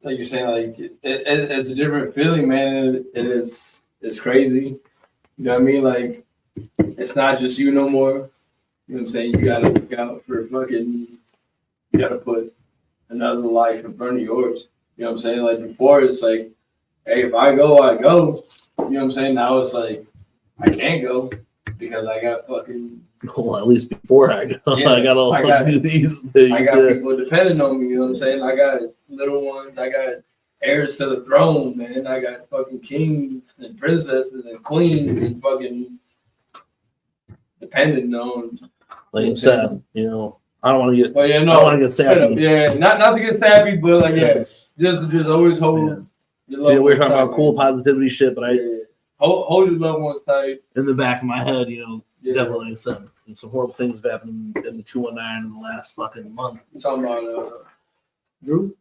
you're saying, like it's a different feeling, man. It's crazy. You know what I mean? Like, it's not just you no more. You know what I'm saying? You gotta look out for fucking. You gotta put another life in front of yours. You know what I'm saying? Like before, it's like, hey, if I go, I go. You know what I'm saying? Now it's like, I can't go because I got fucking. Well, at least before I go, yeah, I got these things. I got people depending on me. You know what I'm saying? I got little ones. I got heirs to the throne, man. I got fucking kings and princesses and queens and fucking dependent on. Like you said, you know. I don't want to get. But yeah, no, I don't want to get sappy. Yeah, not to get sappy, but like just always hold. Your loved we're talking about cool positivity shit, but hold your loved ones tight. In the back of my head, you know, definitely like I said, some horrible things have happened in the 219 in the last fucking month. You're talking about Drew?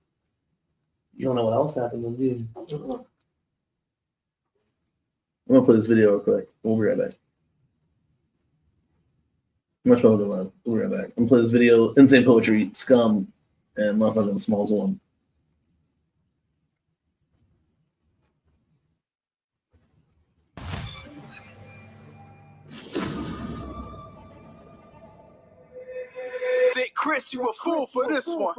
You don't know what else happened then, do you? I'm gonna play this video real quick. We'll be right back. Much more going on. We'll be right back. I'm gonna play this video. Insane Poetry, Scum, and motherfucking Smalls One. Chris, you a fool for this one.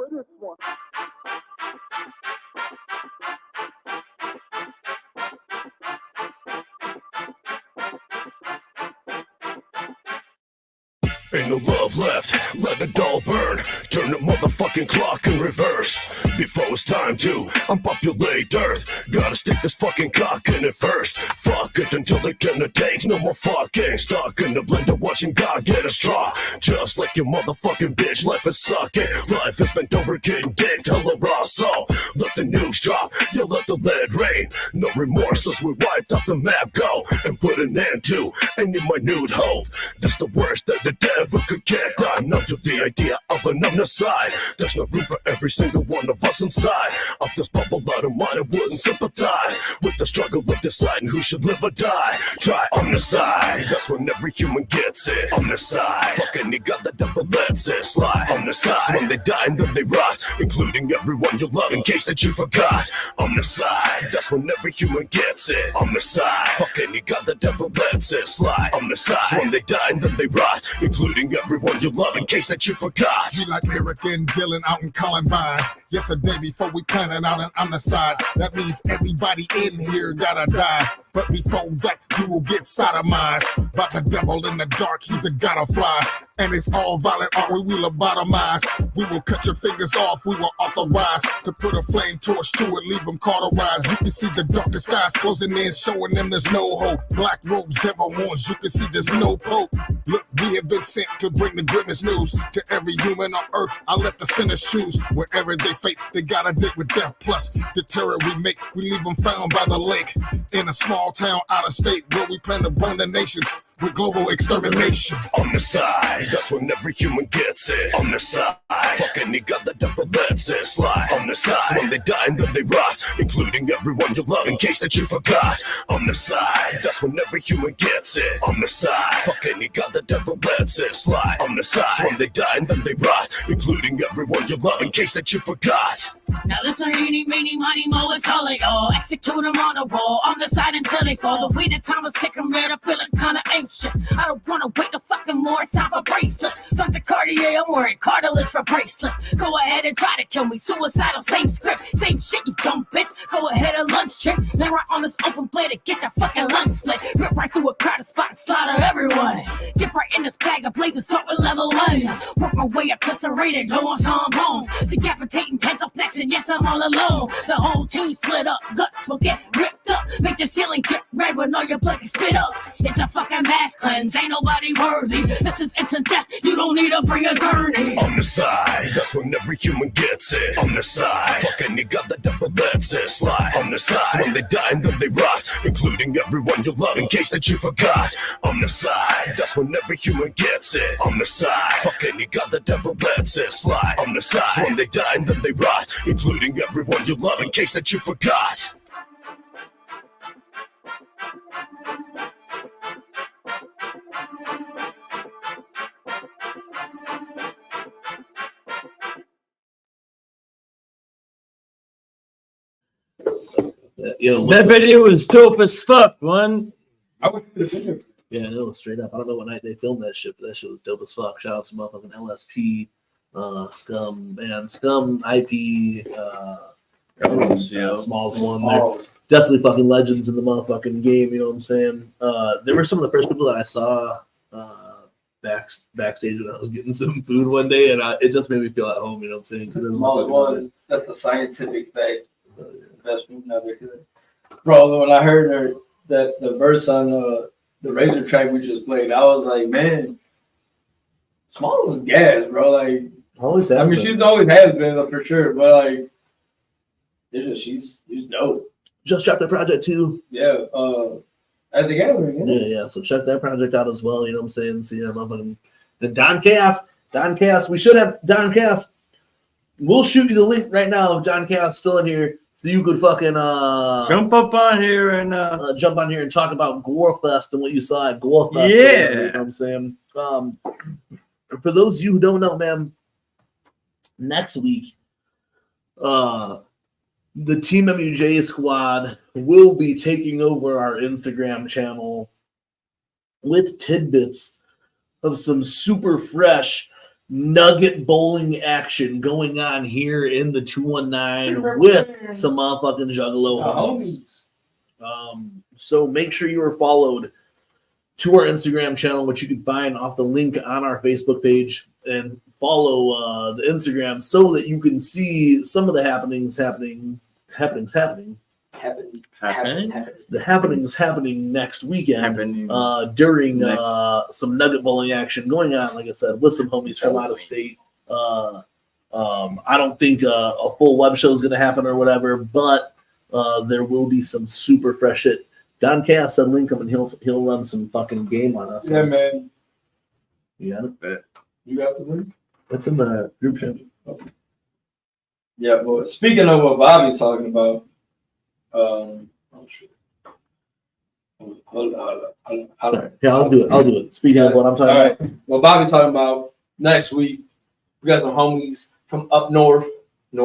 Ain't no love left, let it all burn. Turn the motherfucking clock in reverse. Before it's time to unpopulate Earth, gotta stick this fucking cock in it first. Fuck it until it cannot take no more fucking. Stuck in the blender watching God get a straw. Just like your motherfucking bitch, life is sucking. Life has been over getting dicked hella raw. So let the news drop, you let the lead rain. No remorse as we wiped off the map, go and put an end to any minute hope. That's the worst that the devil could get. I'm numb to the idea of an omnicide. There's no room for every single one of us inside of this bubble. Out of mind, I wouldn't sympathize with the struggle of deciding who should live or die. Try omnicide, that's when every human gets it. Omnicide, fucking you got the devil lets it slide. Omnicide, so when they die and then they rot, including everyone you love in case that you forgot. Omnicide, that's when every human gets it. Omnicide, fucking you got the devil lets it slide. Omnicide, so when they die and then they rot, including everyone you love in case that you forgot. Be like Eric and Dylan out in Columbine. Yesterday before we planted out an omnicide. That means everybody in here gotta die. But before that, you will get sodomized by the devil in the dark. He's the god of flies. And it's all violent art we will lobotomize. We will cut your fingers off. We will authorize to put a flame torch to it, leave them cauterized. You can see the darkest skies closing in, showing them there's no hope. Black robes, devil horns, you can see there's no pope. Look, we have been sent to bring the goodness news to every human on earth. I let the sinners choose. Wherever they fate, they gotta date with death. Plus, the terror we make, we leave them found by the lake. In a small town out of state where we plan to burn the nations with global extermination. On the side, that's when every human gets it. On the side, fucking you got the devil lets it slide. On the side, so when they die and then they rot, including everyone you love in case that you forgot. On the side, that's when every human gets it. On the side, fucking you got the devil lets it slide. On the side, so when they die and then they rot, including everyone you love in case that you forgot. Now this ain't eeny, meeny, miny, mo, it's all of y'all. Execute them on the wall, on the side until they fall. The way the time is sick, I'm ready, feeling kinda anxious. I don't wanna wait no fucking more, it's time for bracelets. Fuck the Cartier, I'm wearing cartilage for bracelets. Go ahead and try to kill me, suicidal, same script, same shit, you dumb bitch. Go ahead and lunch trick, lay right on this open plate and get your fucking lungs split. Rip right through a crowded spot and slaughter everyone. Dip right in this bag of blazing, start with level 1. Work my way up to serrated, go on some bones. Decapitating heads off necks, and yes, I'm all alone. The whole team split up, guts will get ripped up. Make the ceiling drip red when all your blood is spit up. It's a fucking mass cleanse, ain't nobody worthy. This is instant death, you don't need to bring a gurney. On the side, that's when every human gets it. On the side, fucking you got the devil lets it slide. On the side, so when they die and then they rot, including everyone you love in case that you forgot. On the side, that's when every human gets it. On the side, fucking you got the devil lets it slide. On the side, so when they die and then they rot, including everyone you love in case that you forgot. That video was dope as fuck, one. Yeah, it was straight up. I don't know what night they filmed that shit, but that shit was dope as fuck. Shout out to motherfucking LSP, Scum, man, Scum, IP, Smalls one there. Definitely fucking legends in the motherfucking game, you know what I'm saying? There were some of the first people that I saw backstage when I was getting some food one day, and it just made me feel at home, you know what I'm saying? Smallest one, that's the scientific fact. Best movie ever. Bro, when I heard that the verse on the Razor track we just played, I was like, man, Small is gas, bro. Like, always I mean, she's always has been for sure, but like, it's just she's dope. Just dropped that project too. Yeah, at the gathering. Yeah. So check that project out as well. You know what I'm saying? So yeah, I'm and Don Chaos. We should have Don Chaos. We'll shoot you the link right now if Don Chaos still in here, so you could fucking jump up on here and jump on here and talk about Gorefest and what you saw at Gorefest. Yeah, you know what I'm saying. For those of you who don't know, man, next week, the TeamMUJ squad will be taking over our Instagram channel with tidbits of some super fresh nugget bowling action going on here in the 219 with some motherfucking Juggalo homies. So make sure you are followed to our Instagram channel, which you can find off the link on our Facebook page, and follow the Instagram so that you can see some of the happenings happening next weekend during some nugget bowling action going on, like I said, with some homies from out of state. I don't think a full web show is going to happen or whatever, but there will be some super fresh shit. Don Cass said link him and he'll run some fucking game on us. Yeah, man. You got it? You got the link? It's in the group chat. Yeah, well, speaking of what Bobby's talking about, oh shit. Hold on. Yeah, I'll do it. Speaking of what I'm talking about. Well, Bobby's talking about next week, we got some homies from up north. The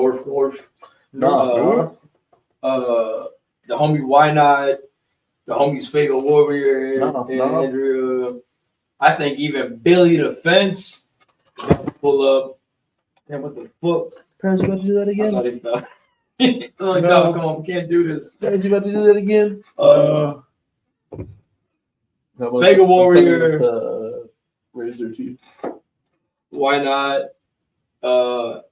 homie Why Not, the homie's Fatal Warrior, and Andrew. I think even Billy the Fence pull up. And what the fuck? Perez, you about to do that again? Like, no, come on, we can't do this. Perez, you about to do that again? Mega Warrior. Razor T. Why Not?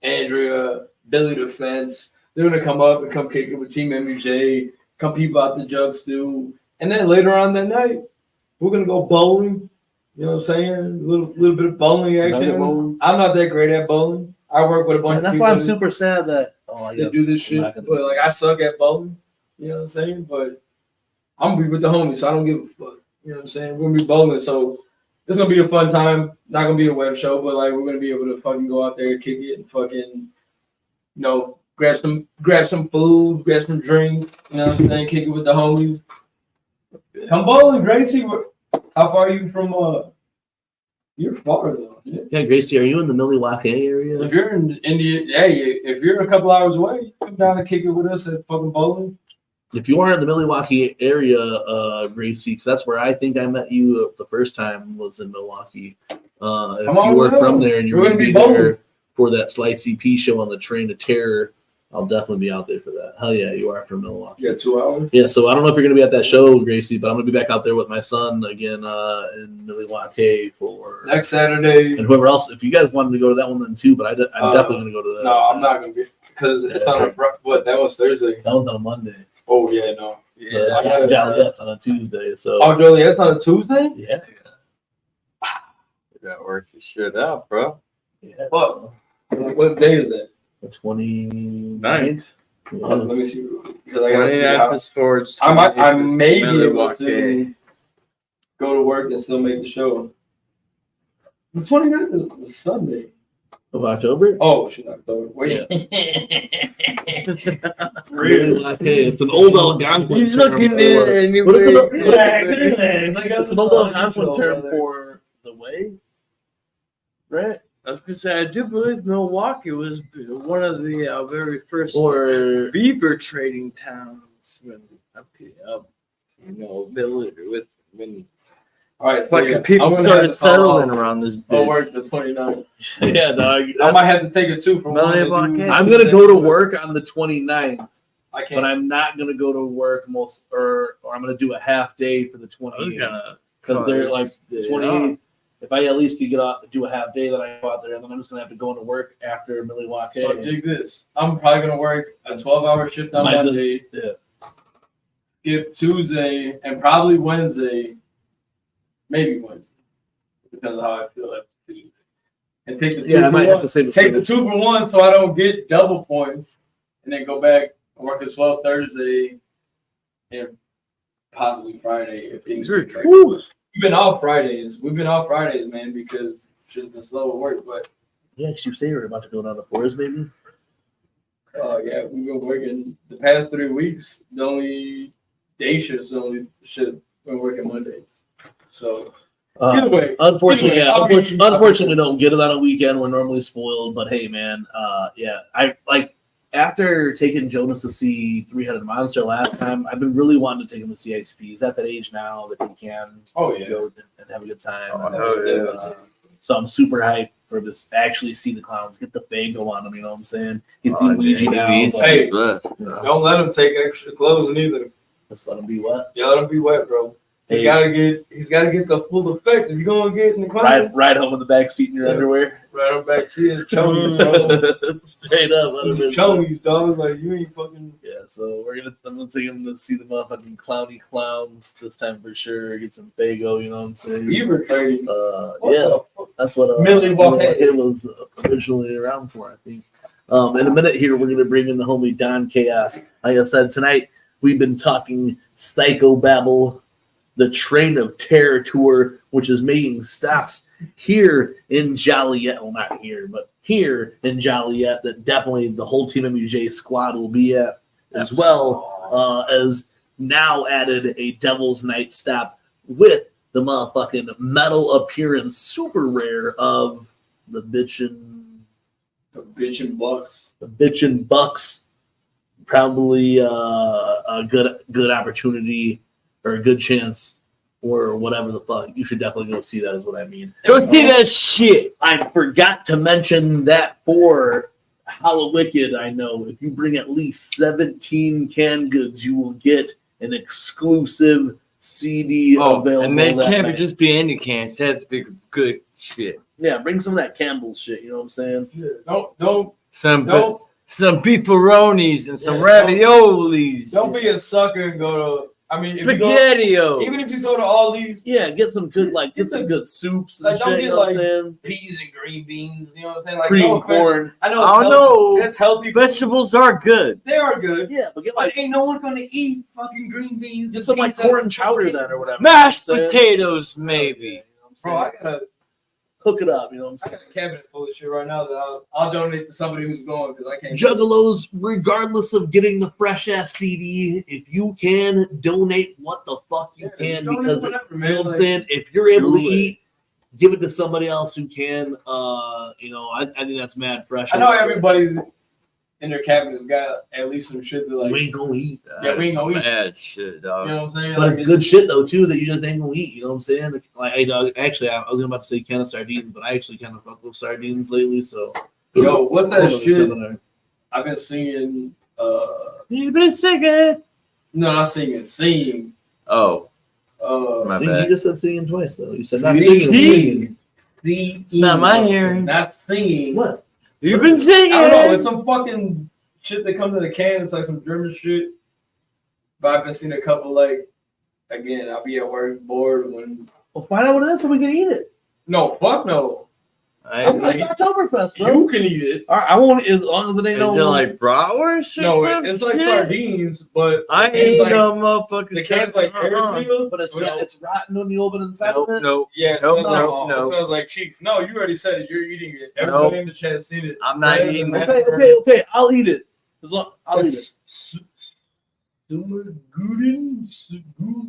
Andrea, Billy the Fence. They're gonna come up and come kick it with TeamMUJ, come people out the jug stew. And then later on that night, we're gonna go bowling. You know what I'm saying? A little bit of bowling action. I'm not that great at bowling. I work with a bunch of people. That's why I'm super sad that they do this shit. But like I suck at bowling. You know what I'm saying? But I'm gonna be with the homies, so I don't give a fuck. You know what I'm saying? We're gonna be bowling, so it's gonna be a fun time. Not gonna be a web show, but like we're gonna be able to fucking go out there, kick it, and fucking, grab some food, grab some drinks. You know what I'm saying? Kick it with the homies. Come bowling, Gracie. How far are you from? You're far though. Yeah, Gracie, are you in the Milwaukee area? If you're in India, if you're a couple hours away, you come down and kick it with us at fucking bowling. If you are in the Milwaukee area, Gracie, because that's where I think I met you the first time was in Milwaukee. If you were from there and you're going to be there for that Slice EP show on the Train to Terror, I'll definitely be out there for that. Hell yeah, you are from Milwaukee. Yeah, 2 hours. Yeah, so I don't know if you're going to be at that show, Gracie, but I'm going to be back out there with my son again in Milwaukee for next Saturday. And whoever else, if you guys wanted to go to that one then too, but I'm definitely going to go to that. No, I'm not going to be, because it's on what? That was Thursday. That one's on a Monday. Oh yeah, no. Yeah, Joliet's on a Tuesday. So. Oh, Joliet's on a Tuesday? Yeah. You got to work your shit out, bro. Yeah. What day is it? The 29th. Yeah. Let me see. Because I may be able to go to work and still make the show. The 29th is Sunday. Of October? Oh, shit, October. Wait. Really? Hey, it's an old Algonquin He's term looking for... in and What is it? It's an old Algonquin term for the way? Right? I was going to say, I do believe Milwaukee was one of the very first beaver trading towns when all right, fucking people started settling around this bitch. I'll work the 29th. Yeah, dog. I might have to take it too. I'm going to go to work on the 29th. I can't. But I'm not going to go to work or I'm going to do a half day for the 28th. Because they're like 28th. If I at least do a half day, then I go out there, and then I'm just going to have to go into work after Milwaukee. So dig this. I'm probably going to work a 12-hour shift on Monday. Skip Tuesday and probably Wednesday. Maybe Wednesday. Depends on how I feel after Tuesday. And take the 2 I might have to say take the 2 for 1 so I don't get double points. And then go back and work at 12 Thursday and possibly Friday if things are right. We've been off Fridays. Man, because shit's been slow at work. But yeah, because you say you're about to go down to Forest, maybe? Yeah, we've been working the past 3 weeks. The only day shifts, been working Mondays. So either way, unfortunately, we don't get it on a weekend. We're normally spoiled, but hey, man, I like after taking Jonas to see Three-Headed Monster last time. I've been really wanting to take him to see ICP. He's at that age now that he can go and have a good time. So I'm super hyped for this actually see the clowns, get the fago on them. You know what I'm saying? Get Oh, the Ouija yeah, now. he's- But, Hey, you know, don't let them take extra clothes neither. let's let them be wet. Yeah, let them be wet, bro. He's Hey. gotta get the full effect. If you're gonna get in the clothes, Ride home in the back seat in your Yeah. underwear. right on back seat and chonies, bro. Straight up, let 'em in. Chonies, dog. Like you ain't fucking. Yeah, so I'm gonna take him to see the motherfucking clowny clowns this time for sure. Get some fago, you know what I'm saying? Beaver trading. Yeah, that's what Millie Walker. it was originally around for, I think. In a minute here, we're gonna bring in the homie Don Chaos. Like I said, tonight we've been talking Psychobabble, the Train of Terror tour, which is making stops here in Joliet. Well, not here, but here in Joliet. That definitely the whole TeamMUJ squad will be at, as well as now added a Devil's Night stop with the motherfucking metal appearance, super rare of the bitchin' Bucks. The bitchin' Bucks. Probably a good opportunity or a good chance or whatever the fuck. You should definitely go see that, is what I mean. Go see that shit. I forgot to mention that for Hallowicked, I know if you bring at least 17 canned goods, you will get an exclusive CD available. And they that can't night. just be any cans. It has to be good shit. Yeah, bring some of that Campbell's shit, you know what I'm saying? Yeah, don't Some beefaronis and some Yeah, raviolis. don't be a sucker and go to. I mean, if you go, Spaghetti-o. even if you go to all these, Yeah, get some good good soups and like, don't shit, get you know what I'm like saying? peas and green beans. You know what I'm saying? Like Cream no offense. corn. I know. I don't know. That's healthy. Vegetables are good. They are good. Yeah, but get But like ain't no one gonna eat fucking green beans. get and some like pizza. corn chowder then or whatever. Mashed you know what I'm saying? potatoes, maybe. You know what I'm Bro, saying? I Hook it up, you know what I'm saying? got a cabinet full of shit right now that I'll donate to somebody who's going because I can't. Juggalos, regardless of getting the fresh ass CD, if you can donate what the fuck you can, donate because whatever, you man. know what I'm Like, saying, if you're able to do it. eat, give it to somebody else who can. You know, I think that's mad fresh. I know everybody in their cabinet's got at least some shit that like. we ain't gonna eat. Yeah, we ain't gonna eat. Bad shit, dog. You know what I'm saying? But Like, it's good shit though too that you just ain't gonna eat. You know what I'm saying? Like, hey dog, actually I was about to say can of sardines, but I actually kind of fuck with sardines lately. So, yo, what's that Hold on, shit? there. I've been singing. You've been singing. No, not singing. Singing. Oh, my See, you bad. just said singing twice though. You said not Singing. singing. Singing. Not my hearing. Not singing. What? You've been singing. I don't know. It's some fucking shit that comes in a can. It's like some German shit. But I've been seeing a couple like. Again, I'll be at work bored when. Well, find out what it is so we can eat it. No, fuck no. It's Oktoberfest, bro. You can eat it. All right, I won't as long as it ain't Is no it like bratwurst? No, it's like sardines, but I the can's ain't like, no motherfucking. the can's like airfield, but it's no. it's rotten when you open it inside Nope, of it. nope. Yeah, it Nope, smells like nope, nope. it smells like cheeks. No, you already said it. You're eating it. Everybody in the chat seen it. I'm not Better eating than that. Okay, I'll eat it. As long I'll eat it.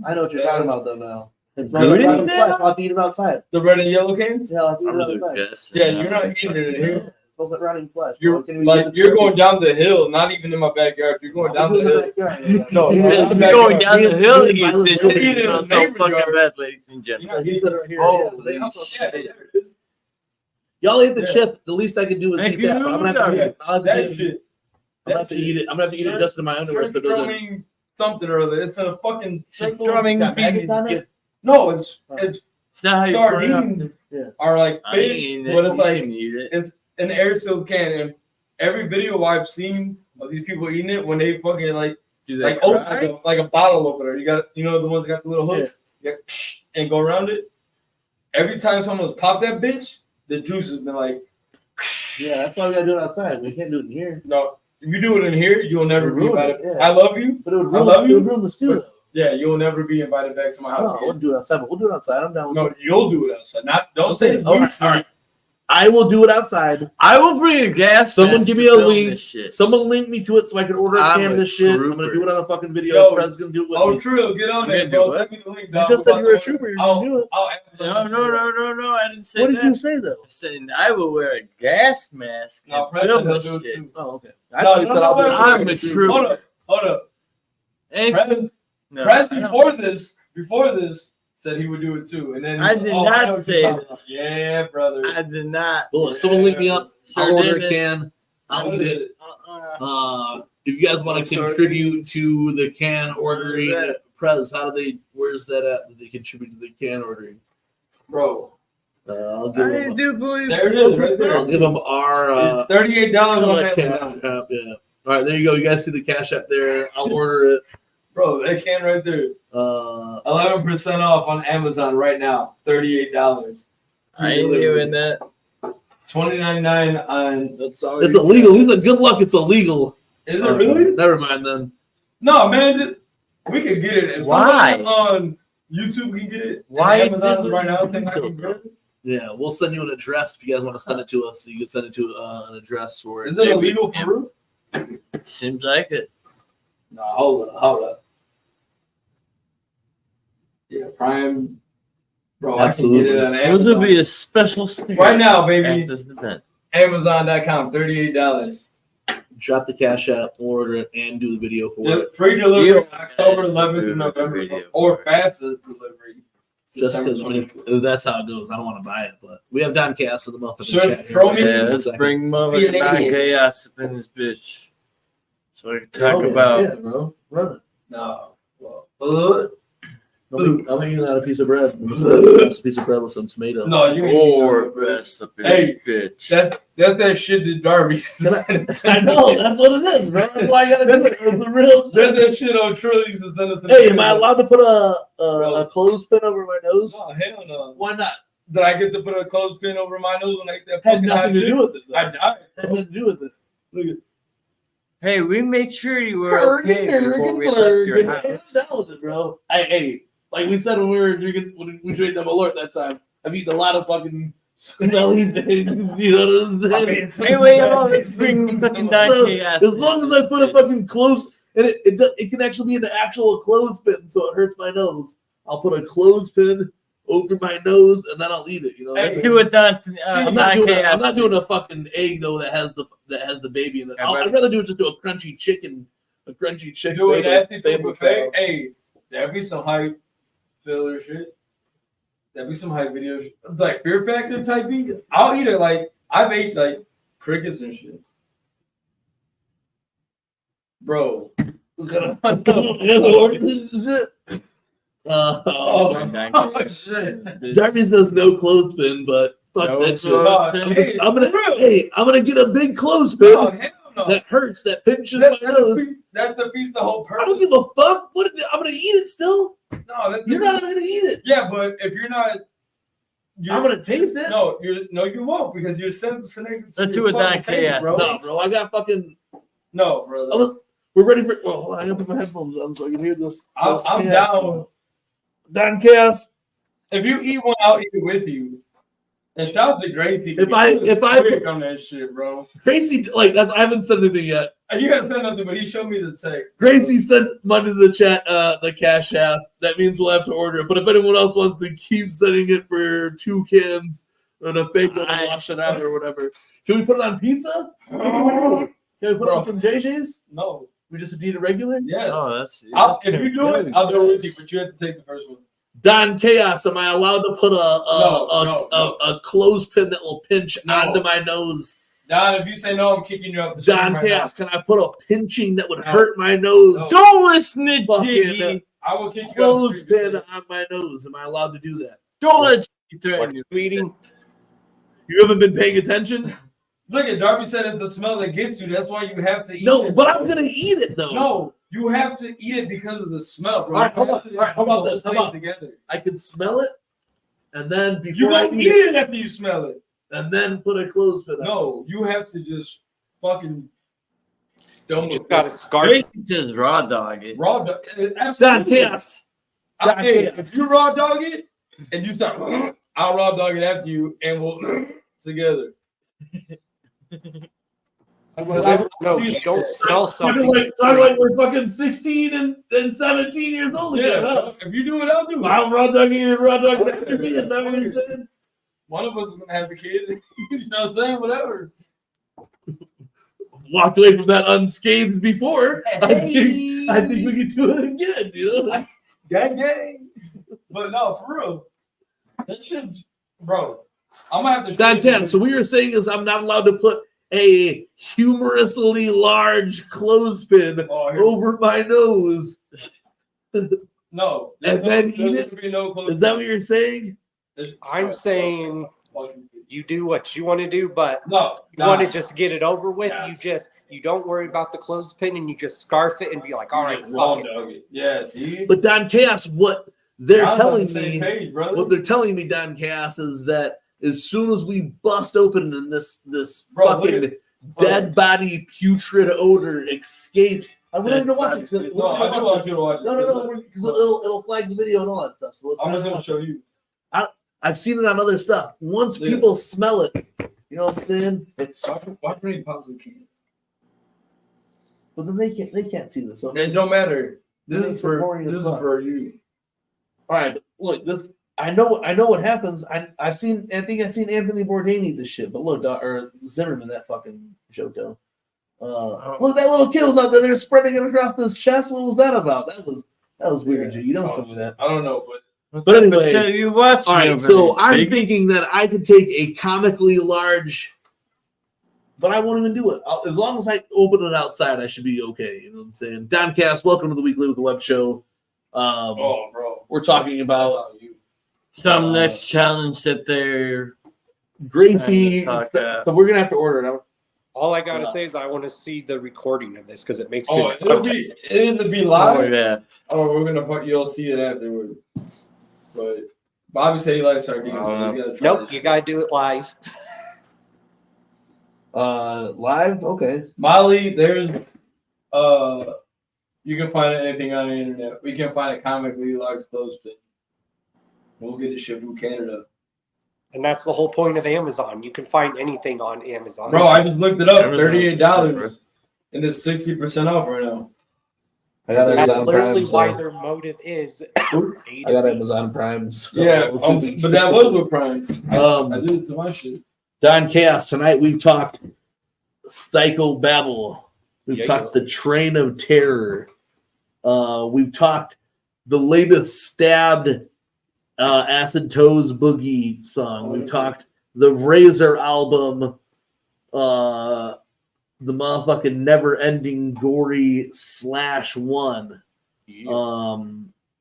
I know what you're talking about though now. It's not like Guden rotten now? flesh. I'll have to eat it outside. The red and yellow cans? Yeah, I'll have to eat I'm it just outside. guessing. Yeah, you're not eating it in here. It's like rotting flesh. You're Can we like get the you're turkey? going down the hill, not even in my backyard. You're going down the hill. No, You're not in the going backyard. down the hill to eat this You're shit. eating in It's the so neighbor's fucking yard. bad, ladies and You're gentlemen. not He's eating right here. Oh, Yeah, but they also- yeah, there it is. Y'all ate the Yeah. chip. The least I can do is Thank eat that. But I'm gonna have to you. eat it. I'll have to That eat it. shit. I'm gonna have to eat it. I'm gonna have to eat it just in my underwear. But those are Something or other. It's a fucking circle. Drumming got maggots bees. on it? No, it's It's not how you pronounce sardines it. are like I ain't fish, eating it. but it's You like can eat it. it's an air sealed can. And every video I've seen of these people eating it, when they fucking like Do like that open cry? like a bottle opener, you got the ones that got the little hooks, and go around it. Every time someone's popped that bitch, the juice has been like, Yeah, that's why we gotta do it outside. We can't do it in here. no. If you do it in here, you'll never be Ruin invited. it, yeah. I love you. But it would I ruin, love it you, would ruin the stew. but- though. Yeah, you'll never be invited back to my No, house. I again. wouldn't do it outside, but we'll do it outside. I'm down with No, it. you'll do it outside. Not don't say Okay, all right, all right. I will do it outside. I will bring a gas. Someone mask give to me a film link. this shit. Someone link me to it so I can order a I'm can of a this shit. I'm gonna trooper. do it on a fucking video. Yo. Prez gonna do it with Oh, me. true. Get on You there, gonna do bro. what? Send me the link, You dog. just said you were a I'll- trooper. You I'll- can do it. I'll- No. I didn't say What that. did you say though? I said I will wear a gas mask No, and Preston film will this do it shit. too. Oh, okay. No, I thought he no, said no, I'll do wait, it. wait, I'm wait. a trooper. Hold up. And Prez, no, Prez I don't- before this said he would do it too, and then I did know not what say you're talking this. about. Yeah, brother. I did not. Well, if someone link me up, I'll Sure order a didn't. can. I'll eat it. If you guys want to Sure contribute to the can ordering, Prez, where's that at? Did they contribute to the can ordering? Bro, I'll give I them. do believe there it is, right there. I'll give them our It's $38 on cash Amazon. app. Yeah. All right, there you go. You guys see the cash app there. I'll order it. Bro, that can right there. 11% off on Amazon right now. $38. I ain't doing that. $20.99 on. That's all. It's illegal. He said, "Good luck. It's illegal." Is it really? Never mind then. No, man. We can get it. If Why? someone on YouTube can get it. Why and Amazon right now? Think I can get it. Yeah, we'll send you an address if you guys want to send it to us. So you can send it to an address for it. Is it illegal for real? Seems like it. No, hold up. Yeah, Prime. Bro, Absolutely. I can get it on Will there Amazon. be a special sticker Right now, baby. at this event? Amazon.com, $38. Drop the cash app, order it, and do the video for it. Free delivery You- October 11th to November, Video. or fastest delivery. Just September because that's how it goes. I don't want to buy it, but we have Don Cass in the month. Sure, throw me- Yeah, let's bring motherfucking Yeah, Don yeah. Chaos up in this bitch. So we can talk Oh, about. yeah, bro. Run it. No. Well, I'm eating out a piece of bread. Just a piece of bread with some tomato. no, you Or rest up in Hey, this bitch. that's that shit that Darby used to I know, that's what it is, bro. That's why I gotta do it. It's the real That's shit. that shit on Trilly used to send us. Hey, am I allowed to put a clothespin over my nose? No, hell no. Why not? Did I get to put a clothespin over my nose when I ate that Had fucking nothing hot to shit? do with it. Though. I died. Had nothing to do with it. Look at Hey, we made sure you were okay before we left your house. I'm down with it, bro. Hey, like we said when we were drinking, when we drank the Malort that time, I've eaten a lot of fucking smelly things. You know what I'm saying? Hey, wait, let's bring fucking Don So, Chaos. as long as I put a fucking clothes, and it can actually be an actual clothespin, so it hurts my nose. I'll put a clothespin over my nose, and then I'll eat it. You know. Let's do it, Don. I'm not doing a fucking egg though that has the baby in it. I'd rather just do a crunchy chicken. Do a nasty food buffet. Hey, that'd be some hype filler shit. That'd be some hype videos. Like Fear Factor type beat. I'll eat it like I've ate like crickets and shit. Bro. Oh, shit. Darby says no clothespin, but fuck No that shit. clothespin. I'm gonna get a big clothespin Oh, hell no. that hurts, that pinches That my nose. defeats the whole I purpose. don't give a fuck. I'm gonna eat it still. No, You're not gonna eat it. Yeah, but if you're not, I'm gonna taste it. No, you won't because your sense is connected. To Let's your do a Don fucking taste, Chaos. bro. No, bro. I got fucking. No, brother. We're ready for. Oh, hold on, I gotta put my headphones on so I can hear this. I'm down. Don Chaos. If you eat one, I'll eat it with you. And shout out to Gracie. If I quick on that shit, bro. Gracie, like that's, I haven't said anything yet. You haven't said nothing, but he showed me the text. Gracie sent money to the chat, the cash app. That means we'll have to order it. But if anyone else wants to keep sending it for 2 cans and a fake one and wash it out or whatever, can we put it on pizza? Can we put it on some JJ's? No. We just eat it regular? Yeah. Oh, that's. If you do it, I'll do it with you, but you have to take the first one. Don Chaos, am I allowed to put a clothespin that will pinch onto my nose? Don, if you say no, I'm kicking you out the Don Chaos, can I put a pinching that would hurt my nose? Don't listen to Fucking Jiggy. I will kick you out. Clothespin on my nose. Am I allowed to do that? Don't let Jiggy threaten you. Eating? You haven't been paying attention? Look at Darby said it's the smell that gets you. That's why you have to eat it. No, but I'm gonna eat it though. No, you have to eat it because of the smell, bro. All right, how about this? How about together? I can smell it, and then before You I gonna eat it after you smell it. and then put a clothespin on. No, you have to just fucking. You just got a scarf. Gracie says raw dog it. Raw dog. Don Absolutely. Chaos. Don Hey, Chaos. if you raw dog it and you start, I'll raw dog it after you, and we'll together. No, don't smell something. Talk like we're fucking 16 and 17 years old again. Yeah, Huh? if you do it, I'll do it. I'm raw dogging you and raw dogging after me. Is that what you're saying? One of us is gonna have a kid. You know what I'm saying? Whatever. Walked away from that unscathed before. I think we could do it again. You know? Gang, gang. But no, for real. That shit's, bro. I'm gonna have to. Don 10. So what you're saying is I'm not allowed to put a humorously large clothespin over my nose. No. And then eat it? No, is that what you're saying? I'm saying you do what you want to do, but no, you want to just get it over with. Yeah. You don't worry about the clothespin and you just scarf it and be like, all right, fuck it. Yeah, see? But Don Chaos, what they're telling me, what they're telling me, Don Chaos, is that as soon as we bust open and this fucking dead body putrid odor escapes, I want you to watch it. I do want you to watch it. No, because it'll flag the video and all that stuff. So I'm just gonna show you. I've seen it on other stuff. Once people smell it, you know what I'm saying? It's watch me pops the key. But then they can't see this. So it don't matter. This is for you. All right, look, this I know what happens. I think I've seen Anthony Bourdain eat this shit. But look, or Zimmerman, that fucking Joto. Look, that little kid was out there. They're spreading it across his chest. What was that about? That was weird. You don't show me that. I don't know, but anyway, you watch. All right, so I'm thinking that I could take a comically large, but I won't even do it. As long as I open it outside, I should be okay. You know what I'm saying? Downcast, welcome to the Weekly with the Web Show. Bro, we're talking about some next challenge that they're Gracie. So we're gonna have to order it. All I gotta say is I want to see the recording of this because it makes it'll be live. Oh yeah. Oh, we're gonna you'll see it afterwards. But Bobby said he likes sardines. Nope, you gotta do it live. Live? Okay. Molly, there's you can find anything on the internet. We can find a comically large clothespin. We'll get it shipped from Canada. And that's the whole point of Amazon. You can find anything on Amazon. Bro, I just looked it up. $38. And it's 60% off right now. I got Amazon literally Prime. Why their motive is. I got Amazon Prime. So yeah, but that was with Prime. I did it to my shit. Don Chaos, tonight we've talked Psychobabble. We've talked The Train of Terror. We've talked the latest Stabbed Acid Toes Boogie song. We've talked the Razor album, the motherfucking Never Ending Gory /1.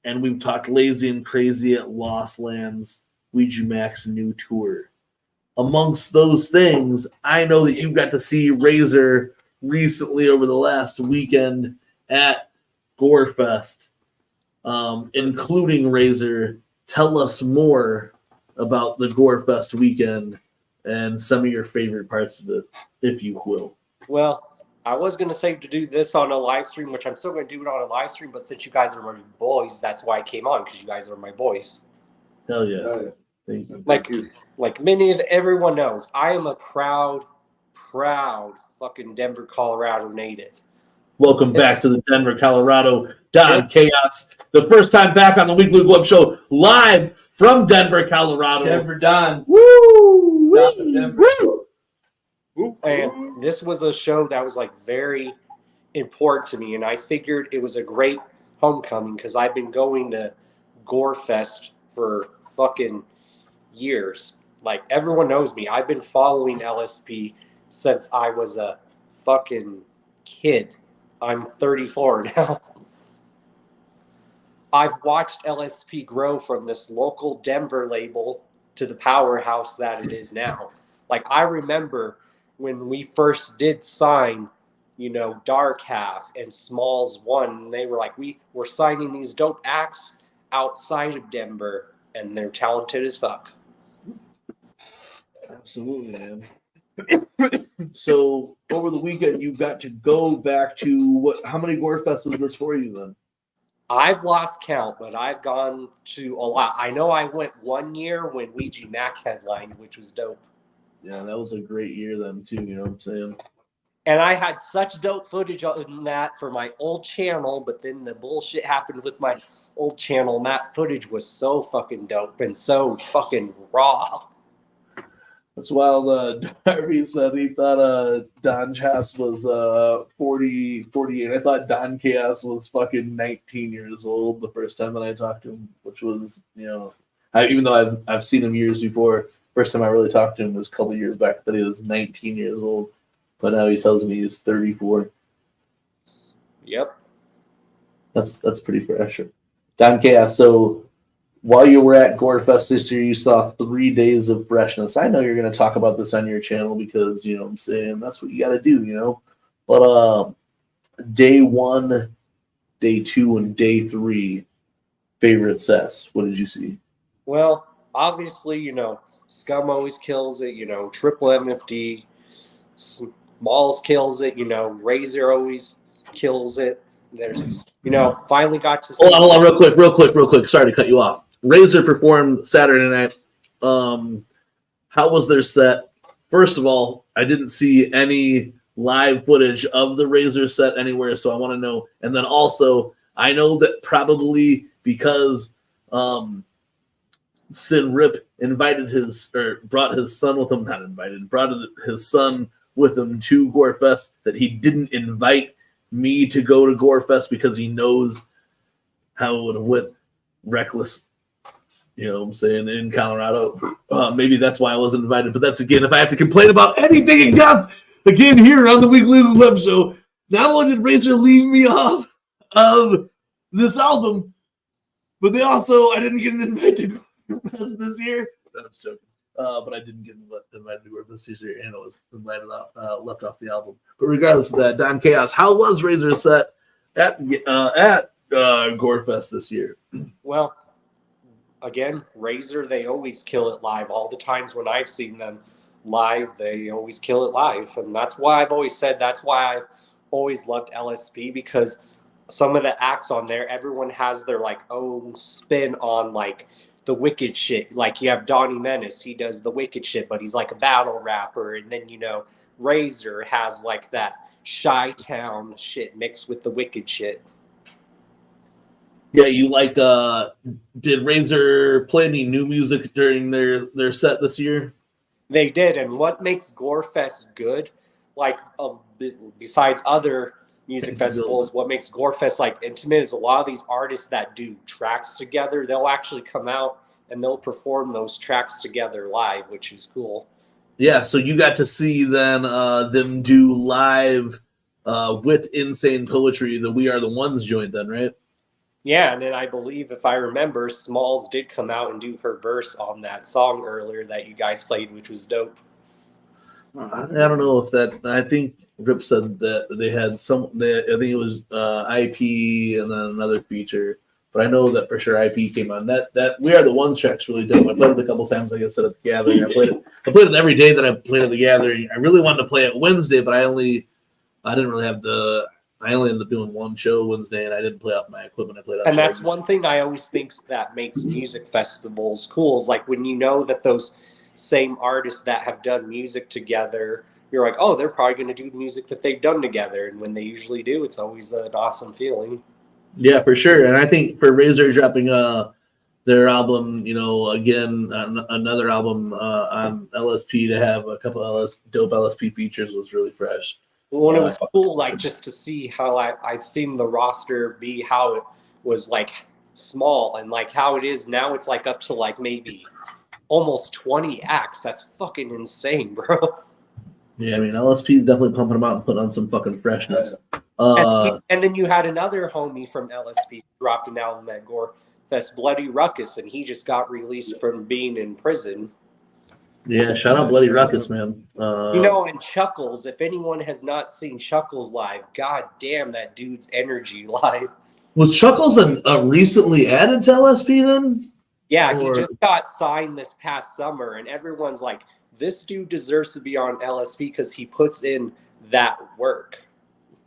And we've talked Lazy and Crazy at Lost Lands, Ouija Macc's new tour. Amongst those things, I know that you got to see Razor recently over the last weekend at Gorefest, including Razor. Tell us more about the Gorefest weekend and some of your favorite parts of it, if you will. Well, I was going to say to do this on a live stream, which I'm still going to do it on a live stream, but since you guys are my boys, that's why I came on, because you guys are my boys. Hell yeah. Thank you. Like many of everyone knows, I am a proud fucking Denver, Colorado native. Welcome back to the Denver, Colorado Don Chaos. The first time back on the Weekly Web Show, live from Denver, Colorado. Denver Don. Woo! Denver. Woo! And this was a show that was like very important to me, and I figured it was a great homecoming because I've been going to Gorefest for fucking years. Like, everyone knows me. I've been following LSP since I was a fucking kid. I'm 34 now. I've watched LSP grow from this local Denver label to the powerhouse that it is now. Like, I remember when we first did sign, Dark Half and Smalls One, they were like, we're signing these dope acts outside of Denver, and they're talented as fuck. Absolutely, man. So over the weekend, you got to go back to how many Gorefests was this for you then? I've lost count, but I've gone to a lot. I know I went one year when Ouija Macc headlined, which was dope. Yeah, that was a great year then too, you know what I'm saying? And I had such dope footage on that for my old channel, but then the bullshit happened with my old channel. And that footage was so fucking dope and so fucking raw. That's wild. Darby said he thought Don Chaos was 48. I thought Don Chaos was fucking 19 years old the first time that I talked to him, which was, even though I've seen him years before. First time I really talked to him was a couple years back that he was 19 years old, but now he tells me he's 34. Yep. That's pretty fresh. Don Chaos, so while you were at Gorefest this year, you saw 3 days of freshness. I know you're going to talk about this on your channel because, you know what I'm saying, that's what you got to do, But day 1, day 2, and day 3, favorite sets, what did you see? Well, obviously, Scum always kills it, Triple MFD, Smalls kills it, Razor always kills it. There's, finally got to see. Hold on, real quick. Sorry to cut you off. Razor performed Saturday night. How was their set? First of all, I didn't see any live footage of the Razor set anywhere, so I want to know. And then also, I know that probably because Sin Rip brought his son with him, brought his son with him to Gorefest, that he didn't invite me to go to Gorefest because he knows how it would have went reckless, in Colorado. Maybe that's why I wasn't invited. But that's, again, if I have to complain about anything in golf, again, here on the Weekly Web Show, not only did Razor leave me off of this album, but I didn't get an invite to Gorefest this year. No, I'm just joking. But I didn't get invited to Gorefest this year, and I was left off the album. But regardless of that, Don Chaos, how was Razor's set at Gorefest this year? Well, again, Razor, they always kill it live. All the times when I've seen them live, they always kill it live. And that's why I've always said, that's why I've always loved LSP, because some of the acts on there, everyone has their own spin on the wicked shit. Like you have Donnie Menace, he does the wicked shit, but he's like a battle rapper. And then, Razor has that Chi-Town shit mixed with the wicked shit. Yeah, you did Razor play any new music during their set this year? They did, and what makes Gorefest good, besides other music festivals, what makes Gorefest intimate is a lot of these artists that do tracks together, they'll actually come out and they'll perform those tracks together live, which is cool. Yeah, so you got to see then them do live with Insane Poetry, the We Are the Ones joint then, right? Yeah, and then I believe, if I remember, Smalls did come out and do her verse on that song earlier that you guys played, which was dope. I don't know if that. I think Rip said that they had I think it was IP and then another feature, but I know that for sure IP came on. That We Are the Ones track's really dope. I played it a couple times, like I said, at the gathering. I played it every day that I played at the gathering. I really wanted to play it Wednesday, but I only ended up doing one show Wednesday, and I didn't play off my equipment. I played off. And that's one thing I always think that makes music festivals cool, is when you know that those same artists that have done music together, you're like, oh, they're probably going to do music that they've done together. And when they usually do, it's always an awesome feeling. Yeah, for sure. And I think for Razor dropping their album, again, another album on LSP, to have a couple of dope LSP features was really fresh. Well, it was cool, just to see how I've seen the roster be how it was small, and how it is now. It's up to maybe almost 20 acts. That's fucking insane, bro. Yeah, I mean, LSP is definitely pumping them out and putting on some fucking freshness. And then you had another homie from LSP dropped an album at Gorefest, Bloody Ruckus, and he just got released from being in prison. Yeah, shout out Bloody Ruckus, man. And Chuckles, if anyone has not seen Chuckles live, god damn that dude's energy live. Was Chuckles recently added to LSP then? Yeah, he just got signed this past summer, and everyone's like, this dude deserves to be on LSP because he puts in that work.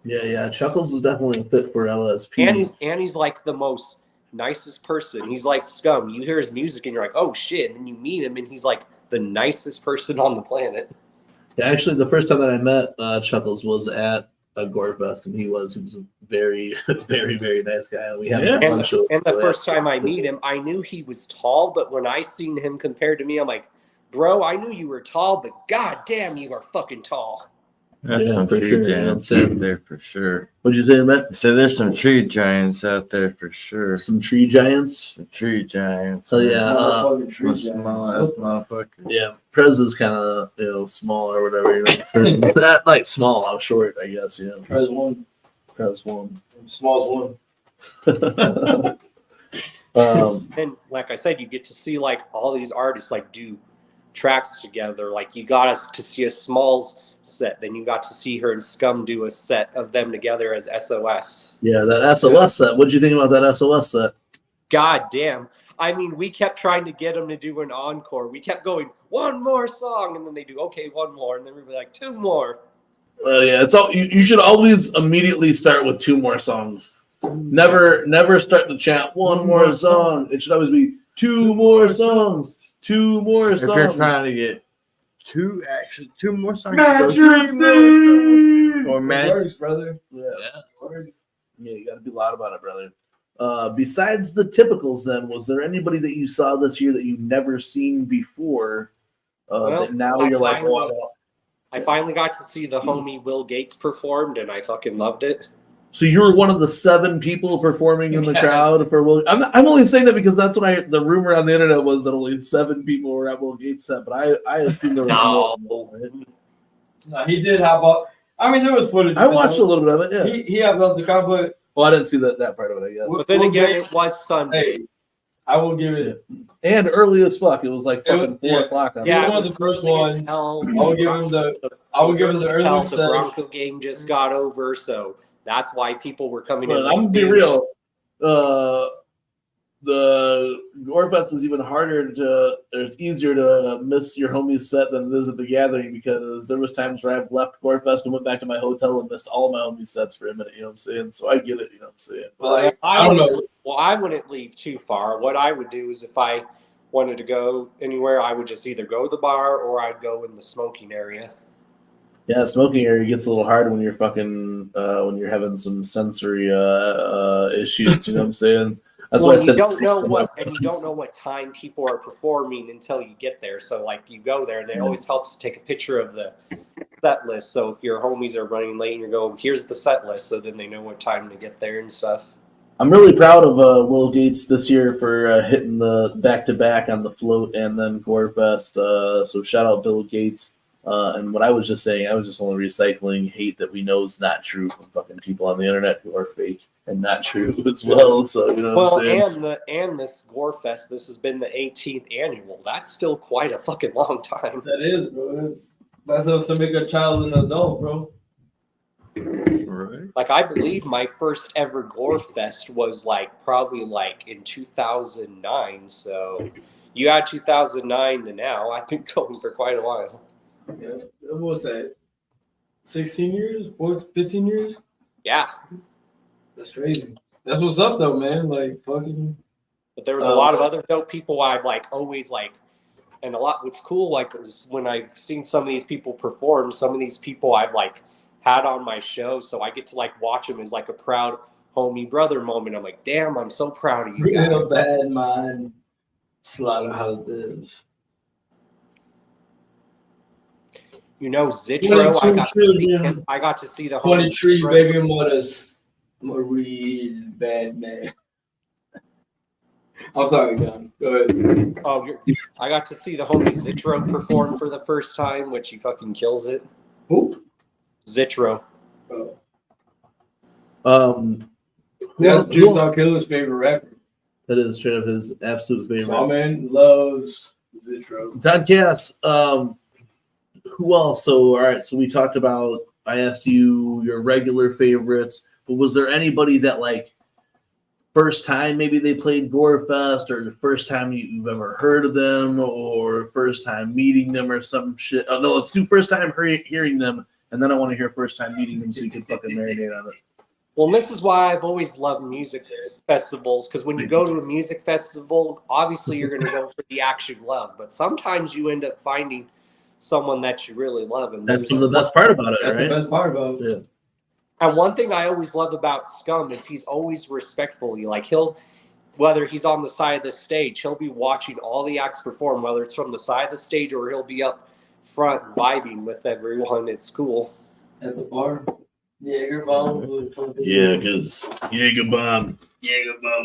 Yeah, Chuckles is definitely a fit for LSP. And he's the most nicest person. He's like Scum. You hear his music and you're like, oh shit, and then you meet him and he's the nicest person on the planet. Yeah, actually, the first time that I met Chuckles was at a Gorefest, and he was a very, very, very nice guy. We had a fun show. And the first time I meet him, I knew he was tall, but when I seen him compared to me, I'm like, bro, I knew you were tall, but god damn, you are fucking tall. There's Yeah, some for tree sure, giants yeah. out there for sure. What'd you say, Matt? So there's some tree giants out there for sure. Some tree giants. Some tree giants. So yeah, Motherfucking tree Some giants. small ass motherfuckers. yeah. Prez is kind of small or whatever. You know, so that like small, how short, I guess. Yeah. Prez one. Prez one. Small's one. And like I said, you get to see like all these artists like do tracks together. Like you got us to see a Smalls set, then you got to see her and Scum do a set of them together as SOS. Yeah, that SOS set. What'd you think about that SOS set? God damn. I mean, we kept trying to get them to do an encore. We kept going, one more song, and then they do, okay, one more, and then we were like, two more. Well, yeah, it's all you should always immediately start with 2 more songs. Never start the chant one more song. It should always be 2 more songs. 2 more If you're songs. trying to get two more songs, Magic go 2 more songs. Or magic. Works, brother. Yeah. Works. Yeah, you got to be loud about it, brother. Besides the typicals, then, was there anybody that you saw this year that you've never seen before? That now you're like, I finally got to see the homie Will Gates performed, and I fucking loved it. so you were one of the 7 people performing in the crowd for Will. I'm only saying that because that's what the rumor on the internet was that only 7 people were at Will Gates' set, but I assumed there was more. Right? No, he did have up. I mean, there was footage. I watched a little bit of it. Yeah. He had up the crowd, but Well, I didn't see that part of it, I guess. But then again, it was Sunday. hey, I will give it. And early as fuck. It was like fucking 4 o'clock. Yeah, One it of was the first early as ones. hell. I will give him the early The set. Bronco game just got over, so that's why people were coming in. But I'm gonna be real. The Gorefest is even harder or it's easier to miss your homie's set than it is at the gathering because there was times where I've left Gorefest and went back to my hotel and missed all my homie's sets for a minute. You know what I'm saying? So I get it. You know what I'm saying? Well, I don't know. Well, I wouldn't leave too far. What I would do is if I wanted to go anywhere, I would just either go to the bar or I'd go in the smoking area. Yeah, the smoking area gets a little hard when you're fucking when you're having some sensory issues. You know what I'm saying? That's why I said you don't know what time people are performing until you get there. So like you go there, and it always helps to take a picture of the set list. So if your homies are running late, and you go, "Here's the set list," so then they know what time to get there and stuff. I'm really proud of Will Gates this year for hitting the back-to-back on the float and then Gorefest. So shout out Bill Gates. And what I was just saying, I was just only recycling hate that we know is not true from fucking people on the internet who are fake and not true as well. So you know what I'm saying? and this Gorefest, this has been the 18th annual. That's still quite a fucking long time. That is, bro. That's enough to make a child an adult, bro. Right. Like I believe my first ever Gorefest was probably in 2009. So you add 2009 to now, I've been going for quite a while. Yeah. What was that? 16 years? 15 years? Yeah. That's crazy. That's what's up, though, man. Like, fucking. But there was a lot of other dope people I've always and a lot. What's cool, is when I've seen some of these people perform, some of these people I've had on my show, so I get to watch them as a proud homie brother moment. I'm like, damn, I'm so proud of you guys. Real bad mind. Slaughterhouse. You know, Zitro, I got to see the 23 baby mothers. Marie, bad man. I'm sorry, John. Go ahead. Oh, I got to see the homie Zitro perform for the first time, which he fucking kills it. Who? Zitro. That's Juice Dog Killer's favorite rapper. That is straight up his absolute favorite. My man loves Zitro. Todd Cass, who else? So, all right. So we talked about. I asked you your regular favorites, but was there anybody that first time maybe they played Gorefest, or the first time you've ever heard of them, or first time meeting them, or some shit? Oh no, let's do first time hearing them, and then I want to hear first time meeting them, so you can fucking marinate on it. Well, this is why I've always loved music festivals, because when you go to a music festival, obviously you're going to go for the action love, but sometimes you end up finding someone that you really love, and That's the best part about it, That's right? the best part about it. Yeah. And one thing I always love about Scum is he's always respectful. whether he's on the side of the stage, he'll be watching all the acts perform, whether it's from the side of the stage or he'll be up front vibing with everyone. It's cool. At the bar, Jaeger bomb. Yeah, because Jaeger bomb.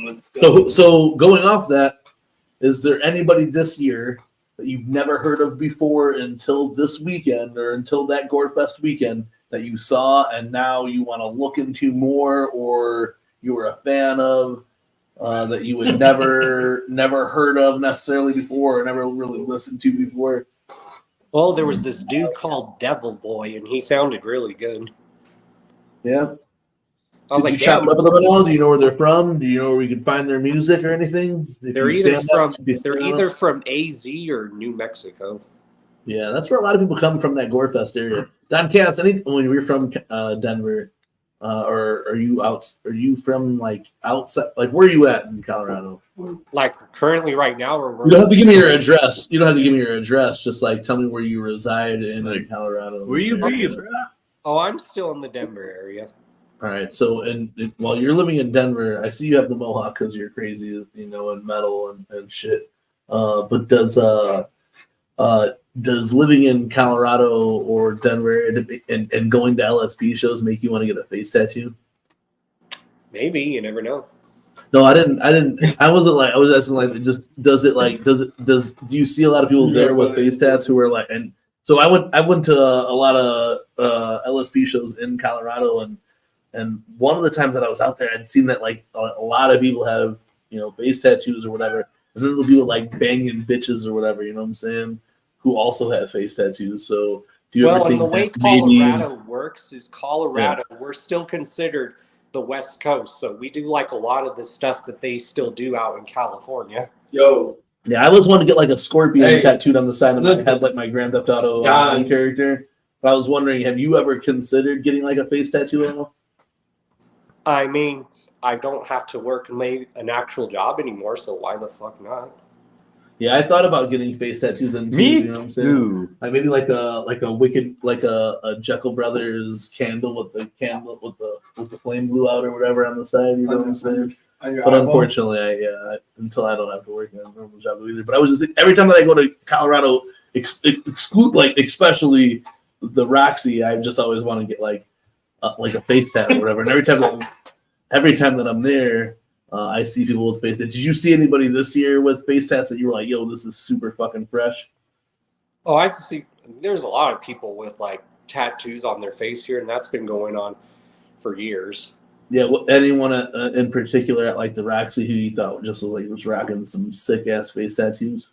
Let's go. So going off that, is there anybody this year that you've never heard of before until this weekend or until that Gorefest weekend that you saw and now you want to look into more, or you were a fan of that you would never heard of necessarily before or never really listened to before? Well, there was this dude called Devil Boy, and he sounded really good. Yeah. I was Did like, you chop damn. it up with them at all? Do you know where they're from? Do you know where we can find their music or anything? If They're you either stand up, from if you stand up? from AZ or New Mexico. Yeah, that's where a lot of people come from, that Gorefest area. Don Cass, when you're from Denver, or are you out? Are you from like outside? Like, where are you at in Colorado? Like currently, right now, or You don't have to give me your address. You don't have to give me your address. Just like tell me where you reside in Colorado. Where you be? Oh, I'm still in the Denver area. All right. So, and while you're living in Denver, I see you have the mohawk because you're crazy, and metal and shit. But does living in Colorado or Denver and going to LSP shows make you want to get a face tattoo? Maybe, you never know. No, I didn't. I wasn't like, I was asking like, do you see a lot of people there with face tats who are like, and so I went to a lot of LSP shows in Colorado, and one of the times that I was out there, I'd seen that like a lot of people have, face tattoos or whatever, and then there'll be like banging bitches or whatever, you know what I'm saying, who also have face tattoos. So do you ever think the way that maybe Colorado works is Colorado, we're still considered the West Coast, so we do like a lot of the stuff that they still do out in California. Yo. Yeah, I always wanted to get like a scorpion tattooed on the side of my Listen. head, like my Grand Theft Auto character. But I was wondering, have you ever considered getting like a face tattoo at all? I mean, I don't have to work an actual job anymore, so why the fuck not? Yeah, I thought about getting face tattoos and Me you know what I'm saying? too. Like maybe like a wicked, like a Jekyll Brothers candle with the flame blew out or whatever on the side. You know what I'm saying? But unfortunately, until I don't have to work a normal job either. But I was just every time that I go to Colorado, especially the Roxy, I just always want to get like a face tat or whatever. And every time that I'm there, I see people with face tats. Did you see anybody this year with face tats that you were like, "Yo, this is super fucking fresh"? Oh, I see. There's a lot of people with like tattoos on their face here, and that's been going on for years. Yeah, anyone in particular at like the Roxy who you thought was rocking some sick ass face tattoos?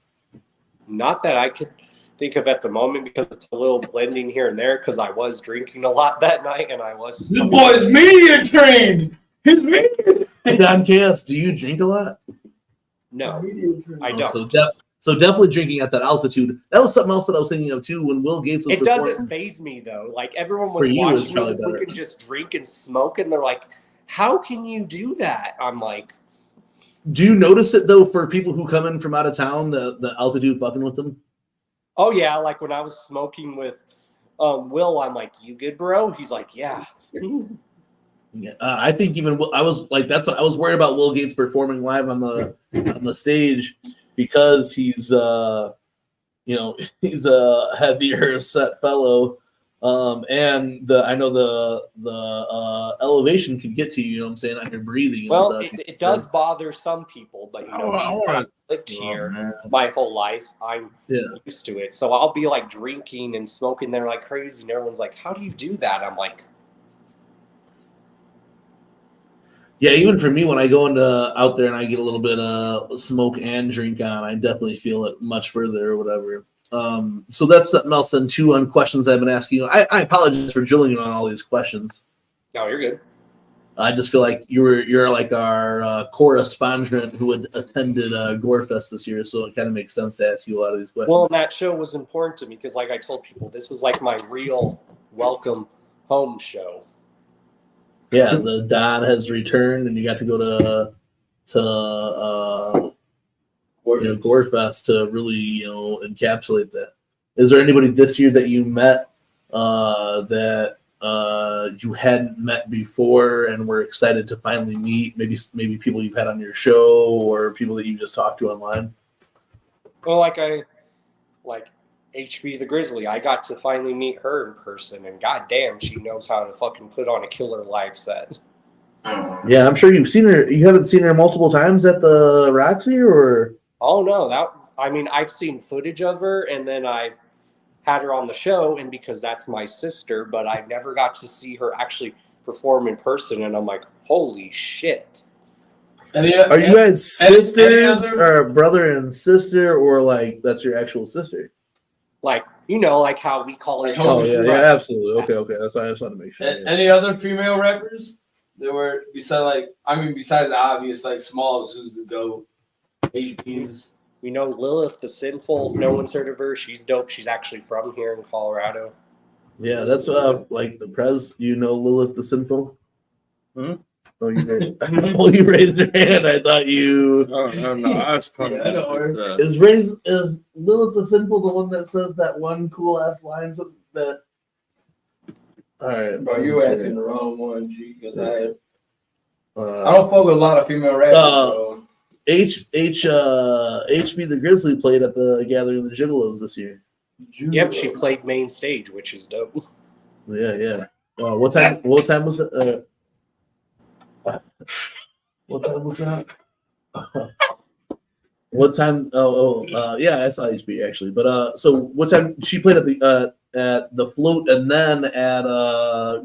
Not that I could think of at the moment, because it's a little blending here and there, because I was drinking a lot that night, and I was. The boy's media trained. His media. Don Chaos, do you drink a lot? No, I don't. So definitely drinking at that altitude. That was something else that I was thinking of too when Will Gates was. It doesn't faze me though. Like everyone was watching me this weekend just drink and smoke, and they're like, "How can you do that?" I'm like, do you notice it though for people who come in from out of town, the altitude fucking with them? Oh yeah, like when I was smoking with Will, I'm like, "You good, bro?" He's like, "Yeah." Yeah, I think even I was like, that's what I was worried about. Will Gates performing live on the stage because he's he's a heavier set fellow, and I know the elevation can get to you. You know what I'm saying, on your breathing. Well, and such. it does bother some people, but I've lived here my whole life. I'm used to it, so I'll be like drinking and smoking there like crazy, and everyone's like, "How do you do that?" I'm like. Yeah, even for me, when I go out there and I get a little bit of smoke and drink on, I definitely feel it much further or whatever. So that's something else then too on questions I've been asking you. I apologize for drilling you on all these questions. No, you're good. I just feel like you're like our correspondent who had attended Gorefest this year, so it kind of makes sense to ask you a lot of these questions. Well, that show was important to me because, like I told people, this was like my real welcome home show. Yeah, the Don has returned, and you got to go to Gorefest to really encapsulate that. Is there anybody this year that you met that you hadn't met before and were excited to finally meet? Maybe people you've had on your show or people that you just talked to online. Well, like HB the Grizzly, I got to finally meet her in person, and goddamn, she knows how to fucking put on a killer live set. Yeah, I'm sure you've seen her. You haven't seen her multiple times at the Roxy, or? Oh no, I've seen footage of her, and then I've had her on the show, and because that's my sister, but I never got to see her actually perform in person, and I'm like, holy shit. Are you guys sisters, or brother and sister, or like that's your actual sister? Like, you know, like how we call each other. Oh yeah, absolutely. Okay. That's why I just wanted to make sure. Any other female rappers that were besides the obvious like Smalls, who's the GOAT, HPs? We know Lilith the Sinful. No one's heard of her. She's dope. She's actually from here in Colorado. Yeah, that's like the Prez. You know Lilith the Sinful? Hmm? Oh, you raised your hand. I thought you. Oh, no. I was talking about Is Lilith the Sinful the one that says that one cool ass line that? All right, bro, you asking the wrong one, G. Because I don't fuck with a lot of female rappers, bro. HB the Grizzly played at the Gathering of the Gigolos this year. Yep, she played main stage, which is dope. Yeah. What time was it? What time was that? What time? Yeah, I saw HB actually. But so what time she played at the Float and then at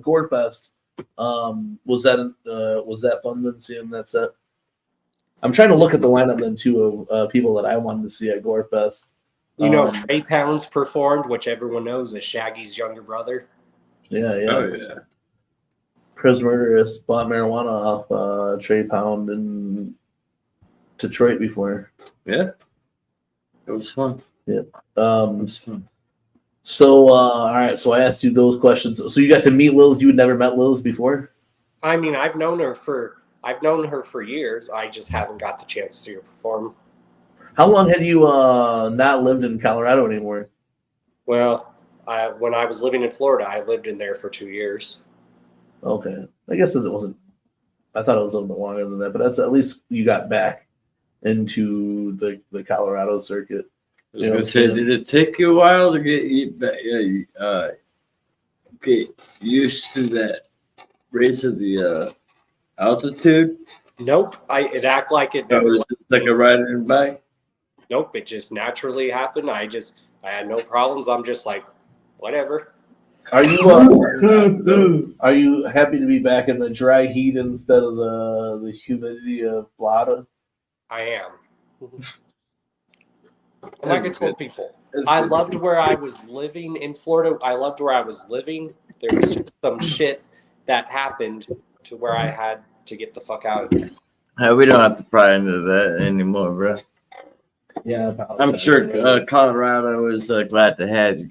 Gorefest? Was that fun then seeing that set? I'm trying to look at the lineup then too of people that I wanted to see at Gorefest. You know, Trey Pounds performed, which everyone knows is Shaggy's younger brother. Yeah. Oh yeah. Pres Murderous bought marijuana off Trey Pound in Detroit before. Yeah. It was fun. Yeah. So all right, so I asked you those questions. So you got to meet Lilith. You had never met Lilith before? I mean, I've known her for years. I just haven't got the chance to see her perform. How long had you not lived in Colorado anymore? Well, when I was living in Florida, I lived in there for 2 years. Okay. I guess it wasn't. I thought it was a little bit longer than that, but that's at least you got back into the Colorado circuit. Did it take you a while to get used to that race of the altitude? Nope. It act like it never was like a riding bike. Nope. It just naturally happened. I had no problems. I'm just like, whatever. Are you happy to be back in the dry heat instead of the humidity of Florida? I am. Like I told people, I loved where I was living in Florida. I loved where I was living. There was just some shit that happened to where I had to get the fuck out of there. We don't have to pry into that anymore, bro. Yeah, I'm sure Colorado is glad to have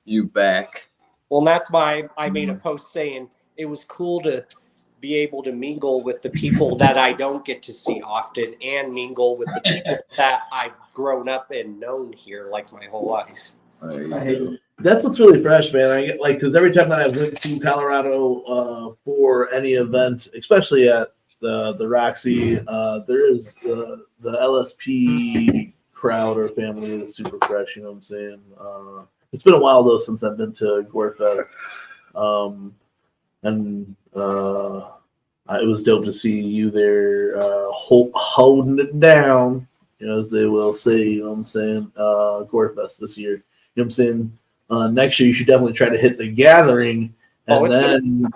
you back. Well, that's why I made a post saying it was cool to be able to mingle with the people that I don't get to see often and mingle with the people that I've grown up and known here like my whole life. That's what's really fresh, man. I get because every time that I went to Colorado for any event, especially at the Roxy, there is the LSP crowd or family that's super fresh. You know what I'm saying? It's been a while though since I've been to Gorefest, and it was dope to see you there holding it down, as they will say. You know what I'm saying? Gorefest this year. You know what I'm saying? Next year you should definitely try to hit the gathering and then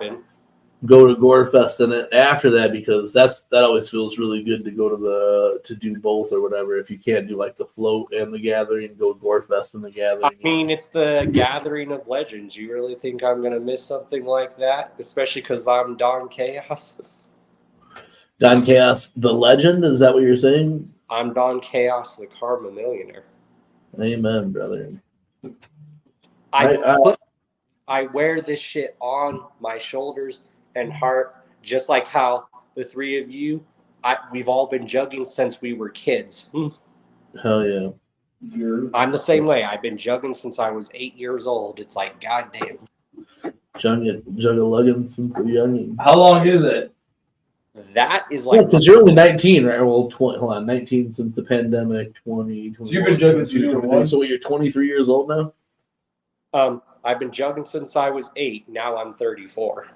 go to Gorefest and then after that, because that always feels really good to go to do both or whatever. If you can't do like the float and the gathering, go Gorefest and the gathering. I mean, it's the gathering of legends. You really think I'm gonna miss something like that? Especially because I'm Don Chaos. Don Chaos, the legend? Is that what you're saying? I'm Don Chaos, the Karma Millionaire. Amen, brother. I wear this shit on my shoulders and heart, just like how the three of you, we've all been jugging since we were kids. Hell yeah. I'm the same way. I've been jugging since I was 8 years old. It's like, goddamn. Juggalugging since a young. How long is it? That is like Because you're only 19, right? Well, hold on, 19 since the pandemic. 20. So you've been juggling since you were 1? So you're 23 years old now. I've been juggling since I was 8. Now I'm 34.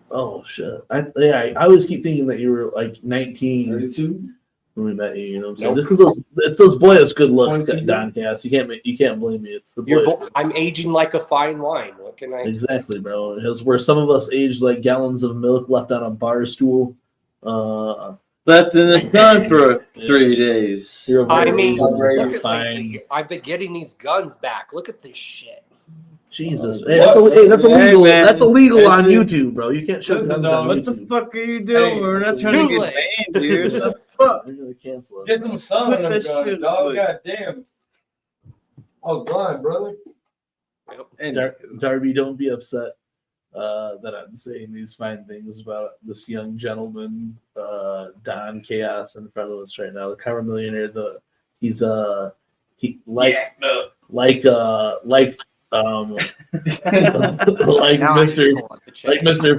Oh shit! I always keep thinking that you were like 19. 32. When we met you, you know what I'm saying? Just because it's those boyish good looks, Don Cass. You can't blame me. It's the boy. I'm aging like a fine wine. What can I say? Exactly, bro. It's where some of us age like gallons of milk left on a bar stool. Left in the sun for 3 days. I mean, fine. I've been getting these guns back. Look at this shit. Jesus, that's illegal. That's illegal on YouTube, bro. You can't show guns on What YouTube. the fuck are you doing? We're not trying to get banned, dude. What the fuck? They're gonna cancel us. Get some sun on them, Put that shit dog. away. God damn. I was blind, brother. And Darby, don't be upset that I'm saying these fine things about this young gentleman, Don Chaos, in front of us right now. The Cover Millionaire. He's Mr.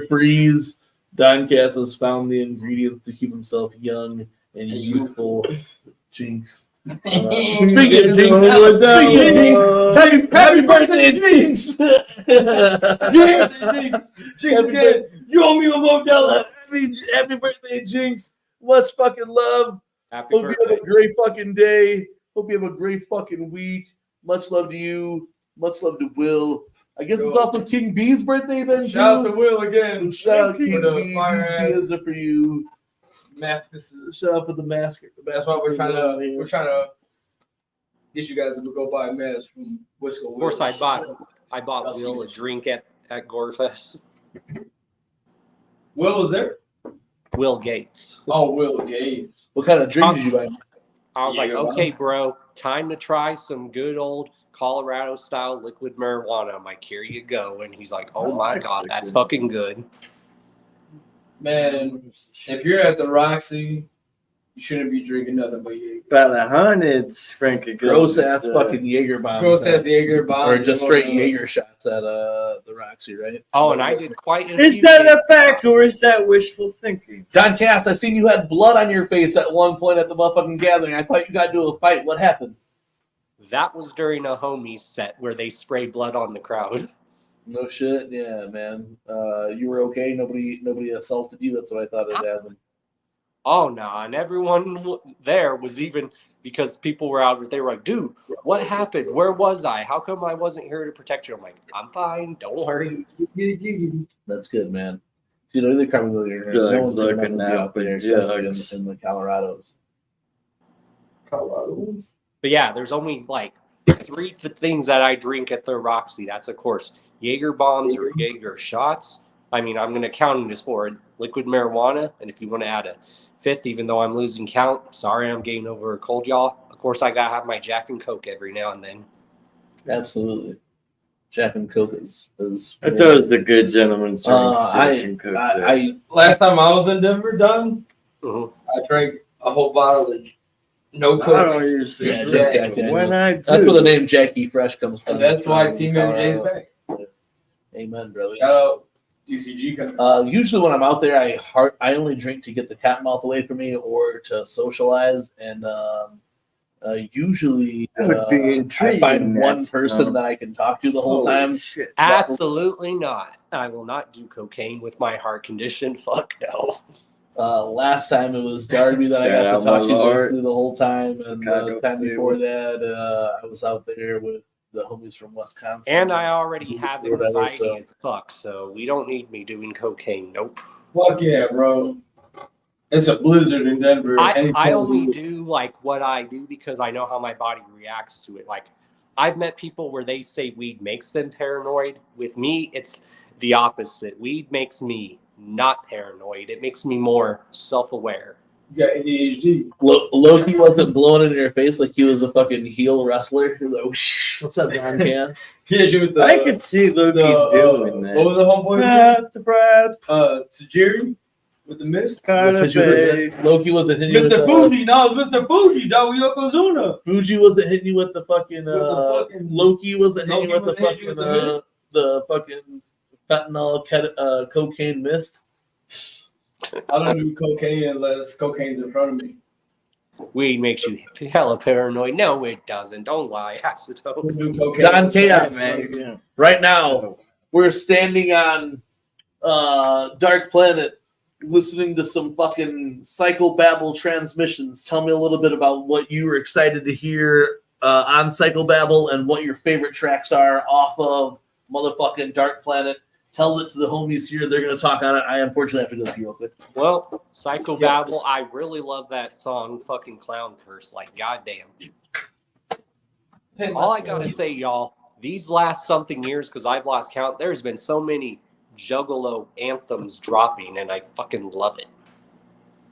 Freeze. Don Cass has found the ingredients to keep himself young and youthful. Jinx. Speaking of Jinx, happy birthday, Jinx! Jinx, you owe me a Modella. Happy birthday, Jinx. Much fucking love. Hope you have a great fucking day. Hope you have a great fucking week. Much love to you. Much love to Will. I guess it's also King B's birthday then. Shout out to Will again. Shout out King B. These videos are for you. Mascuses. Shout out for the mask. That's why we're trying to get you guys to go buy a mask from Whistle. Of course, I bought Will a drink at Gorefest. Will was there? Will Gates. Oh, Will Gates. What kind of drink did you buy? I was like, okay, bro, time to try some good old Colorado style liquid marijuana. I'm like, here you go. And he's like, oh my God, that's fucking good. Man, if you're at the Roxy, you shouldn't be drinking nothing but Jaeger. About 100, Frankie. Gross ass fucking Jaeger bombs. Gross ass Jaeger bombs. Or just straight Jaeger shots at the Roxy, right? Oh, and I did quite a Is few that things. a fact or is that wishful thinking? Don Cass, I seen you had blood on your face at one point at the motherfucking gathering. I thought you got into a fight. What happened? That was during a homies set where they sprayed blood on the crowd. No shit. Yeah, man. You were okay. Nobody assaulted you. That's what I thought had happened. Oh no, and everyone there was even because people were out. They were like, "Dude, what happened? Where was I? How come I wasn't here to protect you?" I'm like, "I'm fine. Don't worry." That's good, man. You know, they're coming over here. No one's gonna mess with you out there, especially in the Colorados. But yeah, there's only like 3 things that I drink at the Roxy. That's of course Jaeger bombs or Jaeger shots. I mean, I'm going to count them as 4 liquid marijuana. And if you want to add a 5th, even though I'm losing count, sorry, I'm getting over a cold, y'all. Of course, I got to have my Jack and Coke every now and then. Absolutely. Jack and Coke is I thought it was the good gentleman's drink. Last time I was in Denver, Don, I drank a whole bottle of no Coke. I don't usually Jack drink. When I do. That's where the name Jackie Fresh comes from. And that's why TeamMUJ's back. Amen, brother. Shout out DCG. Usually when I'm out there, I only drink to get the cottonmouth away from me or to socialize. And usually I find one person that I can talk to the whole time. Shit. Absolutely not. I will not do cocaine with my heart condition. Fuck no. Last time it was Darby that I got to talk to the whole time. And the time before that, I was out there with the homies from Wisconsin. And I already have anxiety as fuck, so we don't need me doing cocaine. Nope. Fuck yeah, bro. It's a blizzard in Denver. I only do like what I do because I know how my body reacts to it. Like, I've met people where they say weed makes them paranoid. With me, it's the opposite. Weed makes me not paranoid. It makes me more self-aware. You got ADHD. Loki wasn't blowing it in your face like he was a fucking heel wrestler. Like, what's up, Don Cass? I could see Loki doing that. What was the homeboy? Surprise. To Jerry with the mist. Loki wasn't hitting you with Mr. Fuji. No, it's Mr. Fuji, dog. Yokozuna. Fuji wasn't hitting you with the fucking. Loki wasn't hitting you with the fucking fentanyl, cocaine mist. I don't do cocaine unless cocaine's in front of me. Weed makes you hella paranoid. No, it doesn't. Don't lie, acetone. Do cocaine. Don Chaos. man. Right now, we're standing on Darcc Planet, listening to some fucking Psychobabble transmissions. Tell me a little bit about what you were excited to hear on Psychobabble and what your favorite tracks are off of motherfucking Darcc Planet. Tell it to the homies here. They're going to talk on it. I unfortunately have to go pee real quick. Well, Psychobabble, I really love that song, fucking Clown Curse. Like, goddamn. All I gotta say, y'all, these last something years, because I've lost count, there's been so many Juggalo anthems dropping, and I fucking love it.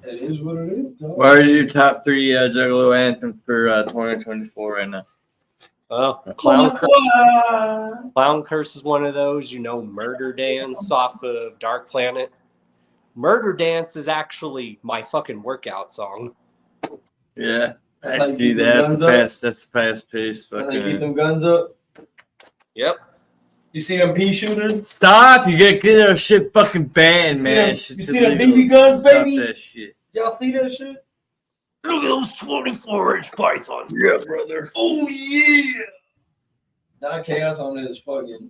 It is what it is. Dog. What are your top 3 Juggalo anthems for 2024 right now? Oh, Clown Curse. Clown Curse is one of those. Murder Dance off of Darcc Planet. Murder Dance is actually my fucking workout song. Yeah, That's I like see keep them that. guns up. That's fast paced. That's how you keep them guns up. Yep. You see them pea shooters? Stop! You gotta get that shit fucking banned, man. You Shit's see them illegal. BB guns, Stop baby? that shit. Y'all see that shit? Look at those 24-inch pythons. Yeah, brother. Oh, yeah. Not chaos on this fucking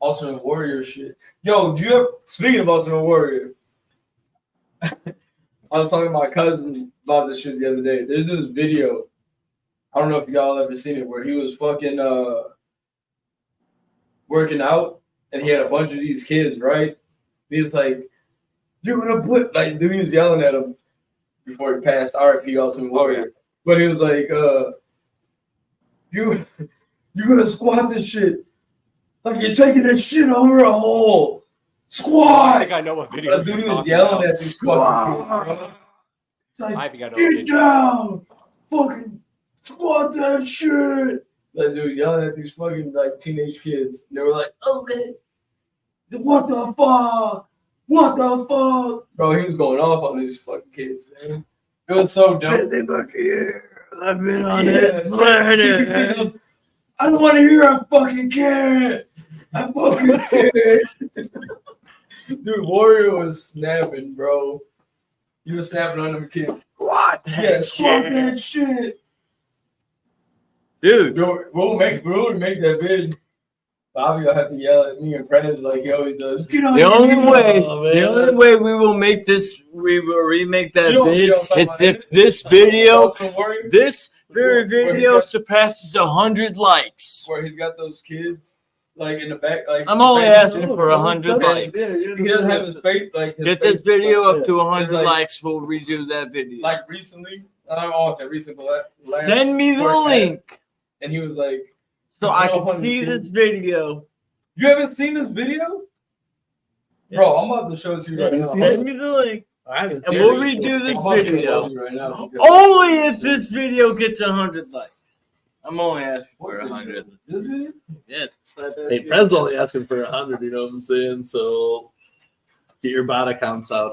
Ultimate Warrior shit. Yo, speaking of Ultimate Warrior, I was talking to my cousin about this shit the other day. There's this video, I don't know if y'all ever seen it, where he was fucking working out and he had a bunch of these kids, right? He was like, "You're gonna put," like, dude, he was yelling at him before he passed. RIP Ultimate Warrior. But he was like, you're gonna squat this shit like you're taking this shit over a hole. Squat! I think I know what video That dude you're was talking yelling about. at these fucking kids, bro. Like, I think I know what get down! Fucking squat that shit! That dude yelling at these fucking like teenage kids. And they were like, okay. What the fuck? What the fuck? Bro, he was going off on these fucking kids, man. It was so dope. They look here. I've been on Yeah. this planet. I don't want to hear a fucking carrot. I fucking carrot. Dude, Warrior was snapping, bro. He was snapping on them kids. What? Yeah, squat that shit. Dude. We'll make that vid. Bobby will have to yell at me and friends like he always does. Get on The only way, man. we will make this, we will remake that You vid. know what I'm Is talking if about. this video, Warrior, this very Where he video got- surpasses 100 likes. where he's got those kids like in the back. Like I'm only face- asking for 100 likes. He doesn't have his face like. His Get this face- video up to 100 It's like- likes. We'll redo that video. Like recently, I don't want to say recent, but last. Send me the podcast, link And he was like, so I No, can see this video. "You haven't seen this video, bro? I'm about to show it to you right now. Send me the link, I haven't and seen we'll it. redo I'm this about to show it video. to you right now because- Only if this video gets 100 likes. I'm only asking for 100. This video? Yeah, Hey, Fred's only asking for 100, you know what I'm saying? So get your bot accounts out,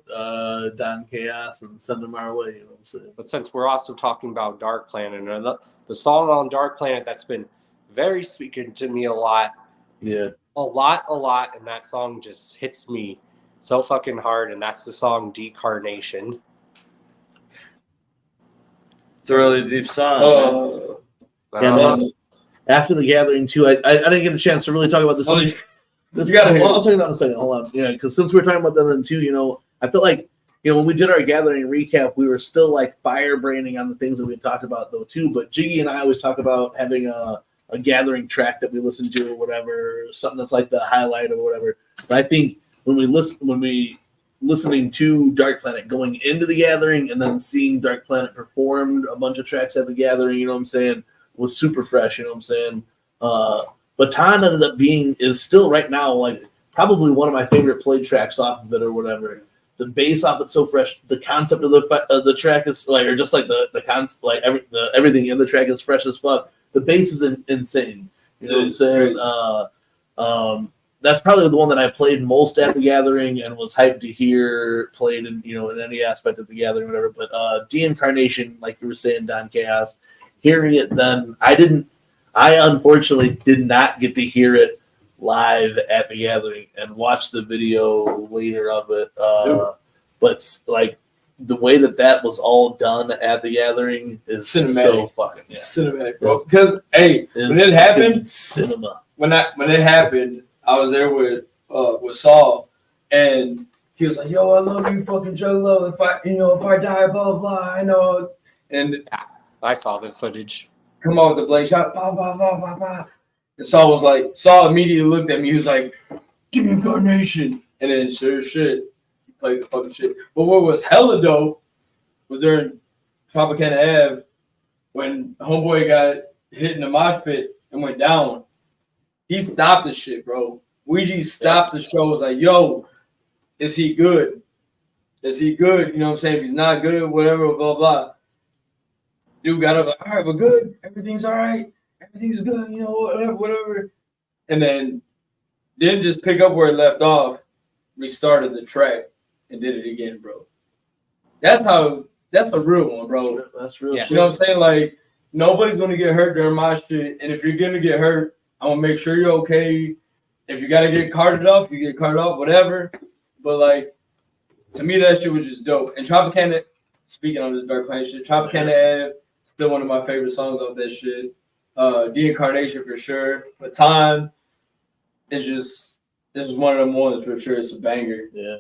Don Chaos, and send them our way, you know what I'm saying? But since we're also talking about Darcc Planet, and the song on Darcc Planet that's been very speaking to me a lot, Yeah. a lot, and that song just hits me so fucking hard, and that's the song Decarnation. it's a really deep song. And then after the gathering, too, I didn't get a chance to really talk about this. Oh, Let's- you gotta hear I'll tell you that in a second. Hold on. Yeah, because since we're talking about that then, too, I feel like, when we did our gathering recap, we were still like firebraining on the things that we had talked about, though, too. But Jiggy and I always talk about having a gathering track that we listen to or whatever, something that's like the highlight or whatever. But I think when we listening to Darcc Planet, going into the gathering and then seeing Darcc Planet performed a bunch of tracks at the gathering, you know what I'm saying, was super fresh, you know what I'm saying. Baton ended up is still right now like probably one of my favorite played tracks off of it or whatever. The bass off it's so fresh. The concept of the track is like, or just like the concept, like everything in the track is fresh as fuck. The bass is insane. You know what I'm saying? That's probably the one that I played most at the gathering and was hyped to hear played in in any aspect of the gathering, whatever. But Deincarnation, like you were saying, Don Chaos, hearing it then I unfortunately did not get to hear it live at the gathering and watched the video later of it. But like the way that was all done at the gathering is Cinematic. so fucking Cinematic, bro. Because when it happened, cinema. When it happened, I was there with Saul, and he was like, "Yo, I love you, fucking Jolo. If I die, blah blah, I know." And I saw the footage. Come on with the blade shot, blah blah blah blah blah. And Saul immediately looked at me. He was like, "Give me incarnation," and then sure as shit, he played the fucking shit. But what was hella dope was during Tropicana Ave when homeboy got hit in the mosh pit and went down. He stopped the shit, bro. Ouija stopped the show. Was like, "Yo, is he good? Is he good? You know what I'm saying? If he's not good, whatever, blah blah." Dude got up like, "All right, we're good. Everything's all right. Everything's good. You know, whatever." And then didn't just pick up where it left off. Restarted the track and did it again, bro. That's a real one, bro. That's real. You know what I'm saying? Like nobody's gonna get hurt during my shit, and if you're gonna get hurt, I'm gonna make sure you're okay. If you gotta get carted up, you get carted up, whatever. But like, to me, that shit was just dope. And Tropicana, speaking on this Darcc Planet shit, Tropicana Ave, still one of my favorite songs off that shit. De-Incarnation for sure. But Time is just, this is one of them ones for sure. It's a banger. Yeah.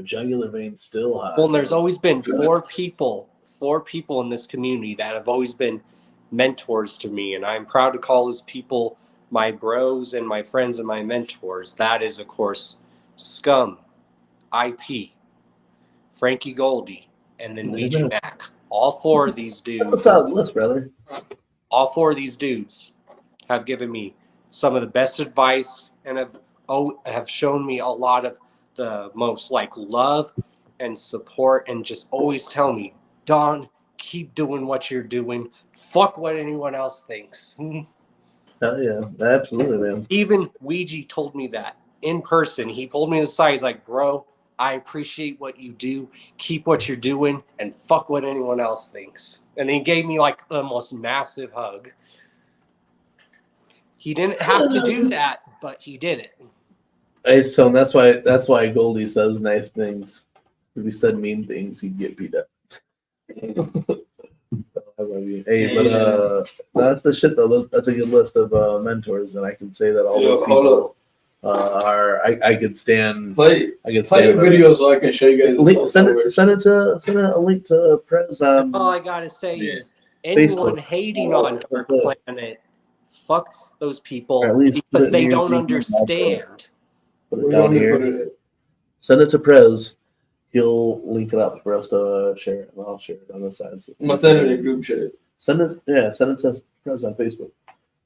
Jugular Veins still hot. Well, there's always been four people in this community that have always been mentors to me, and I'm proud to call those people my bros and my friends and my mentors. That is, of course, Scum, IP, Frankie Goldie, and then Ouija Macc. All four of these dudes. What's up, list, brother? All four of these dudes have given me some of the best advice and have shown me a lot of the most like love and support, and just always tell me, "Don, keep doing what you're doing. Fuck what anyone else thinks." Hell yeah, absolutely, man. Even Ouija told me that in person. He pulled me to the side. He's like, "Bro, I appreciate what you do. Keep what you're doing, and fuck what anyone else thinks." And he gave me like the most massive hug. He didn't have to do that, but he did it. I used to tell him that's why Goldie says nice things. If he said mean things, he'd get beat up. I love you. Hey, but that's the shit though. That's a good list of mentors, and I can say that all those people are. I could stand. Play the video so I can show you guys. Send it a link to Prez. All I gotta say is anyone hating on Darcc Planet, fuck those people because they don't understand. Put it down here. Send it to Prez. He'll link it up for us to share it, and I'll share it on the side. I'm gonna send it in a group chat. Send it to Prez on Facebook.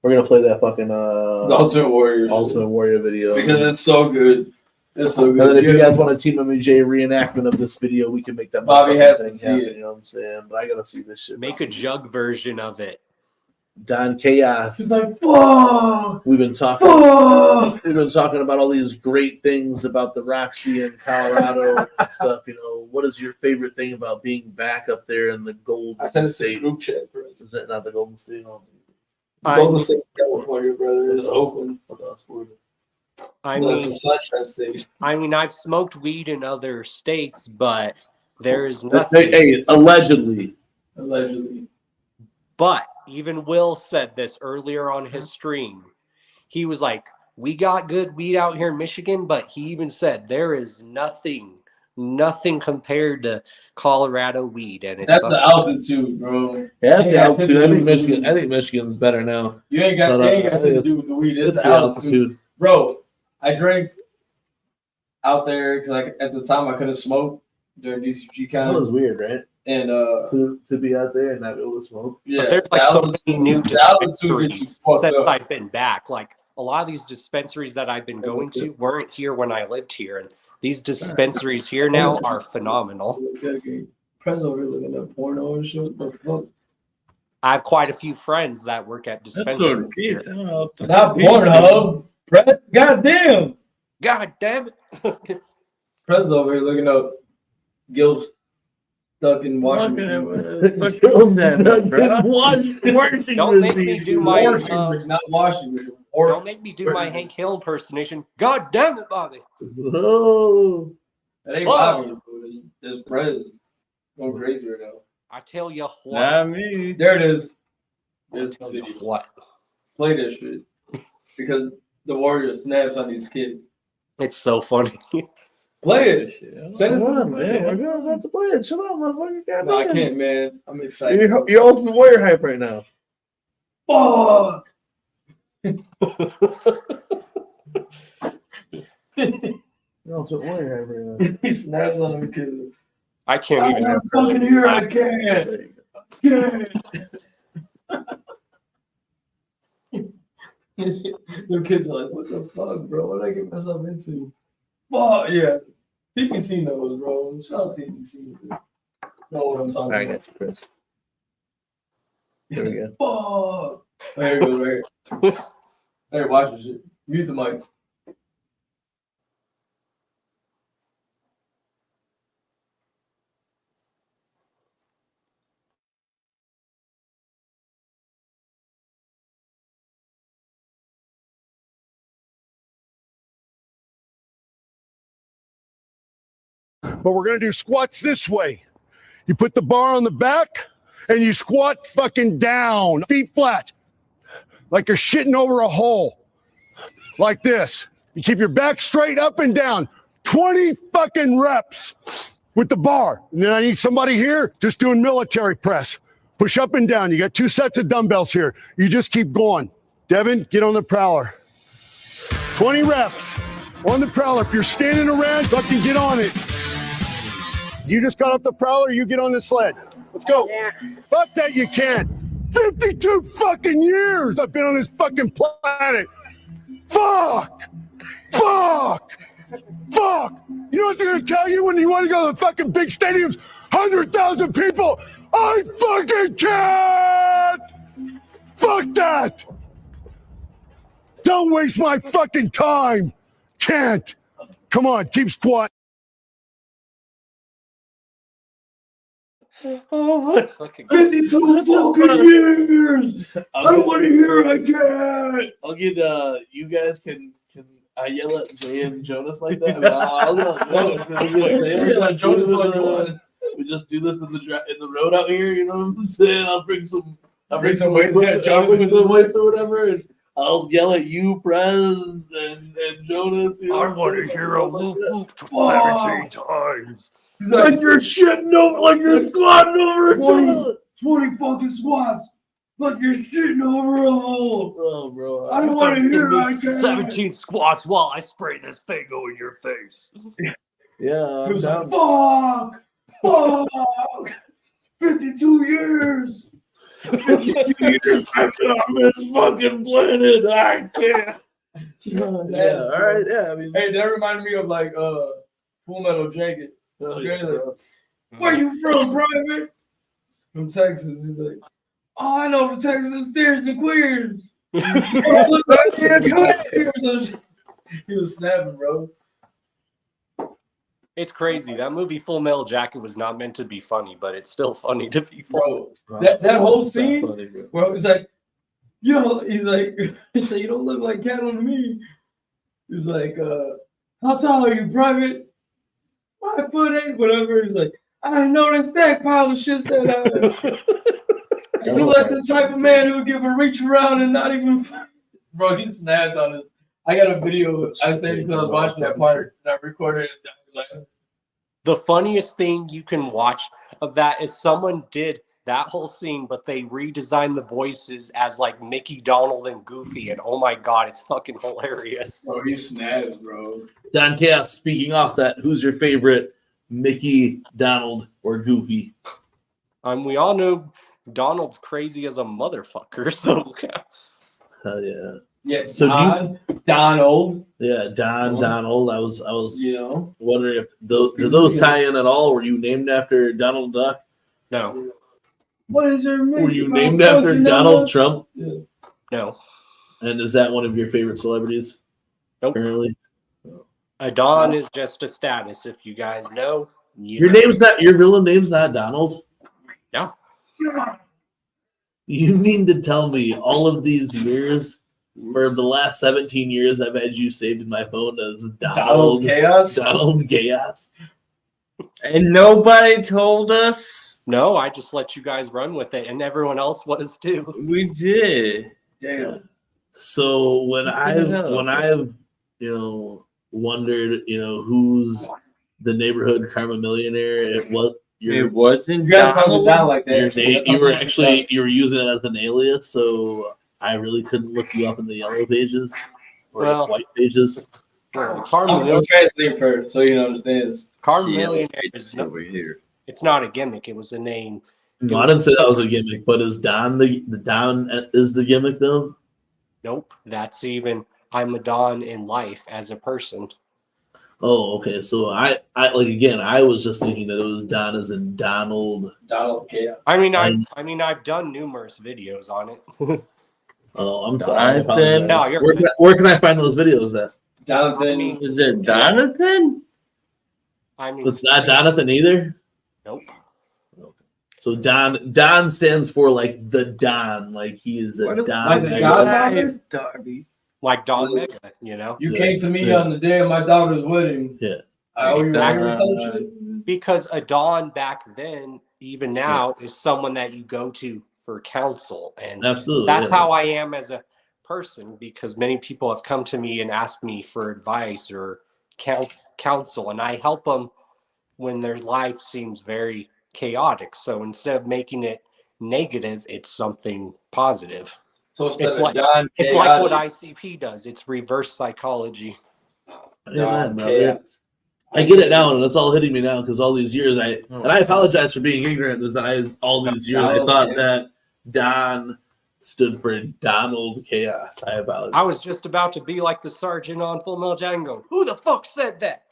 We're gonna play that fucking the Ultimate Warrior video because it's so good. It's so good. And then if you guys want a TeamMUJ reenactment of this video, we can make that. Bobby has to see it. You know what I'm saying? But I gotta see this shit. Make a jug version of it. Don Chaos. He's like, fuck. We've been talking about all these great things about the Roxy in Colorado and stuff. You know, what is your favorite thing about being back up there in the Golden State group chat, bro? Is that not the Golden State? Golden State, California, brother, is open. I mean, I've smoked weed in other states, but there's nothing. Hey, allegedly. But even Will said this earlier on his stream. He was like, "We got good weed out here in Michigan," but he even said there is nothing compared to Colorado weed, and that's the altitude, bro. Yeah, the altitude. I think Michigan's better now. You ain't got nothing to do with the weed. It's the altitude, bro. I drank out there because like at the time I couldn't smoke during DCG That was weird, right? And to be out there and not be able to smoke. Yeah, but there's like so many new dispensaries since I've been back. Like a lot of these dispensaries that I've been going to weren't here when I lived here, and these dispensaries here now are phenomenal. Prez over looking at porno and shit. I have quite a few friends that work at dispensaries. Not Pornhub. Prez, goddamn. God damn it. Prez over here looking up Gil's stuck in Washington. Don't make me do my not Washington. Don't make me do my Hank Hill impersonation. God damn it, Bobby. Whoa. That ain't Whoa. Bobby. It's Prez. Going crazy right now. I tell you what. Not me. There it is. I tell you what. Play this shit. Because the Warriors snaps on these kids. It's so funny. Play it. Send Come it on, man. We're about to play it. Chill out, motherfucker. No, I can't, man. I'm excited. You're Ultimate Warrior hype right now. Fuck! You're Ultimate Warrior hype right now. He snaps on them kids. I can't even. I'm fucking here. I can't. Them kids are like, what the fuck, bro? What did I get myself into? Fuck, yeah. TPC knows, bro. Shout out to TPC. Know what I'm talking I about. got you, Chris. There we go. Fuck. There you go, right here. Hey, watch this shit. Mute the mics. But we're going to do squats this way. You put the bar on the back and you squat fucking down, feet flat, like you're shitting over a hole, like this. You keep your back straight up and down, 20 fucking reps with the bar. And then I need somebody here just doing military press. Push up and down. You got 2 sets of dumbbells here. You just keep going. Devin, get on the prowler. 20 reps on the prowler. If you're standing around, fucking get on it. You just got off the prowler, you get on the sled. Let's go. Yeah. Fuck that you can't. 52 fucking years I've been on this fucking planet. Fuck. Fuck. Fuck. You know what they're gonna tell you when you want to go to the fucking big stadiums? 100,000 people. I fucking can't. Fuck that. Don't waste my fucking time. Can't. Come on, keep squatting. Oh my fucking 52 fucking years! I don't want to hear I can't! I'll get you guys can I yell at Zay and Jonas like that? I mean, I'll yell at Jonas. We just do this in the road out here, you know what I'm saying? I'll bring some weights, some weights or whatever, and I'll yell at you, Prez, and Jonas. You know I want to hear a whoop whoop 17 times. Like you're shitting over, like you're squatting over 20 fucking squats. Like you're shitting over a hole. Oh, bro. I don't want to hear I can't. 17 squats while I spray this Fago in your face. Yeah. He was like, fuck. 52 years. 52 years I've been on this fucking planet. I can't. Yeah, all right. Yeah, I mean, hey, that reminded me of like Full Metal Jacket. Where you from, Private? From Texas. He's like, oh, I know from Texas, the stairs and queers. He was snapping, bro. It's crazy. That movie Full Metal Jacket was not meant to be funny, but it's still funny to people. Bro, that whole scene where it's like, yo, he's like, you don't look like cattle to me. He's like, how tall are you, Private? 5'8", whatever. He's like, I didn't know that stack pile of shit that you like the type of man who would give a reach around and not even. Bro, he snapped on it. I got a video. I stayed until I was watching that part and I recorded it. The funniest thing you can watch of that is someone did that whole scene, but they redesigned the voices as like Mickey, Donald, and Goofy, and oh my god, it's fucking hilarious. Oh, he snaps, bro. Don Cass, speaking off that, who's your favorite Mickey, Donald, or Goofy? We all know Donald's crazy as a motherfucker, so Hell yeah. Yeah, so Donald. Yeah, Donald. I was you know, wondering if did those tie in at all? Were you named after Donald Duck? No. What is your name? Were you named after Donald Trump? Yeah. No. And is that one of your favorite celebrities? Nope. Currently? Don is just a status, if you guys know. Your real name's not Donald? No. You mean to tell me all of these years for the last 17 years, I've had you saved in my phone as Donald Chaos? Donald Chaos. And nobody told us? No, I just let you guys run with it, and everyone else was too. We did. Damn. So when I've wondered, who's the neighborhood karma millionaire, it wasn't you gotta talk Donald. down like that. Your name, You were using it as an alias, so I really couldn't look you up in the yellow pages or the white pages. I'm translating for so you understand. Karma millionaire is over here. It's not a gimmick. It was a name. No, I didn't say that was a gimmick, but is Don the Don is the gimmick though? Nope. That's even. I'm a Don in life as a person. Oh, okay. So I like again. I was just thinking that it was Don as in Donald. Donald Chaos. I mean, I've done numerous videos on it. Oh, I'm sorry. I apologize. No, you're where can I find those videos at? Jonathan. Is it Jonathan? I mean, It's not Jonathan either. Nope. So Don stands for like the Don, like he is a Don. Like the Godfather? Darby. Like Don Mega, you know. You came to me on the day of my daughter's wedding. Yeah. I owe you a because a Don back then, even now, is someone that you go to for counsel, and absolutely that's how I am as a person. Because many people have come to me and asked me for advice or counsel, and I help them when their life seems very chaotic. So instead of making it negative, it's something positive. So it's like what ICP does. It's reverse psychology. Amen, brother. I get it now, and it's all hitting me now because all these years I apologize for being ignorant. All these years I thought that Don stood for Donald Chaos. I apologize. I was just about to be like the sergeant on Full Metal Django. Who the fuck said that?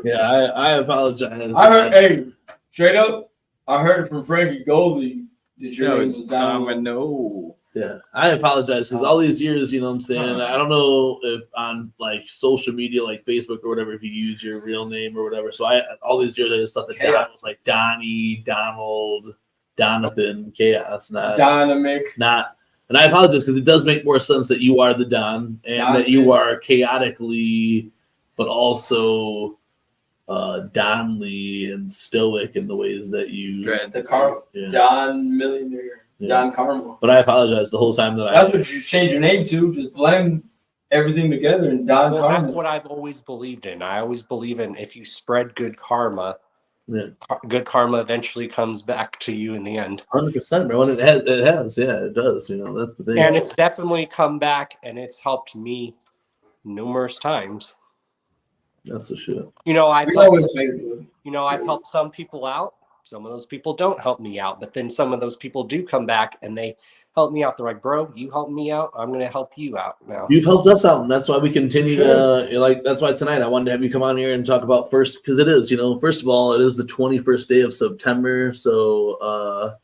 Yeah, I apologize. I heard, hey, straight up, I heard it from Frankie Goldie that your name was Domino. Yeah, I apologize because all these years, you know what I'm saying? I don't know if on like social media, like Facebook or whatever, if you use your real name or whatever. So all these years, I just thought that Don was like Donnie, Donald, Donathan, Chaos, not Dynamic. Not, and I apologize because it does make more sense that you are the Don and that you are chaotically, but also Donly and stoic in the ways that you. Don Millionaire. Don Karma. But I apologize the whole time that's what you change your name to. Just blend everything together and Don Karma. That's what I've always believed in. I always believe in if you spread good karma, good karma eventually comes back to you in the end. 100%, bro. And it has. Yeah, it does. You know, that's the thing. And it's definitely come back, and it's helped me numerous times. That's the shit. You know, I've helped some people out. Some of those people don't help me out, but then some of those people do come back and they help me out. They're like, bro, you helped me out. I'm going to help you out now. You've helped us out, and that's why we continue to, that's why tonight I wanted to have you come on here and talk about first, because it is, first of all, it is the 21st day of September. So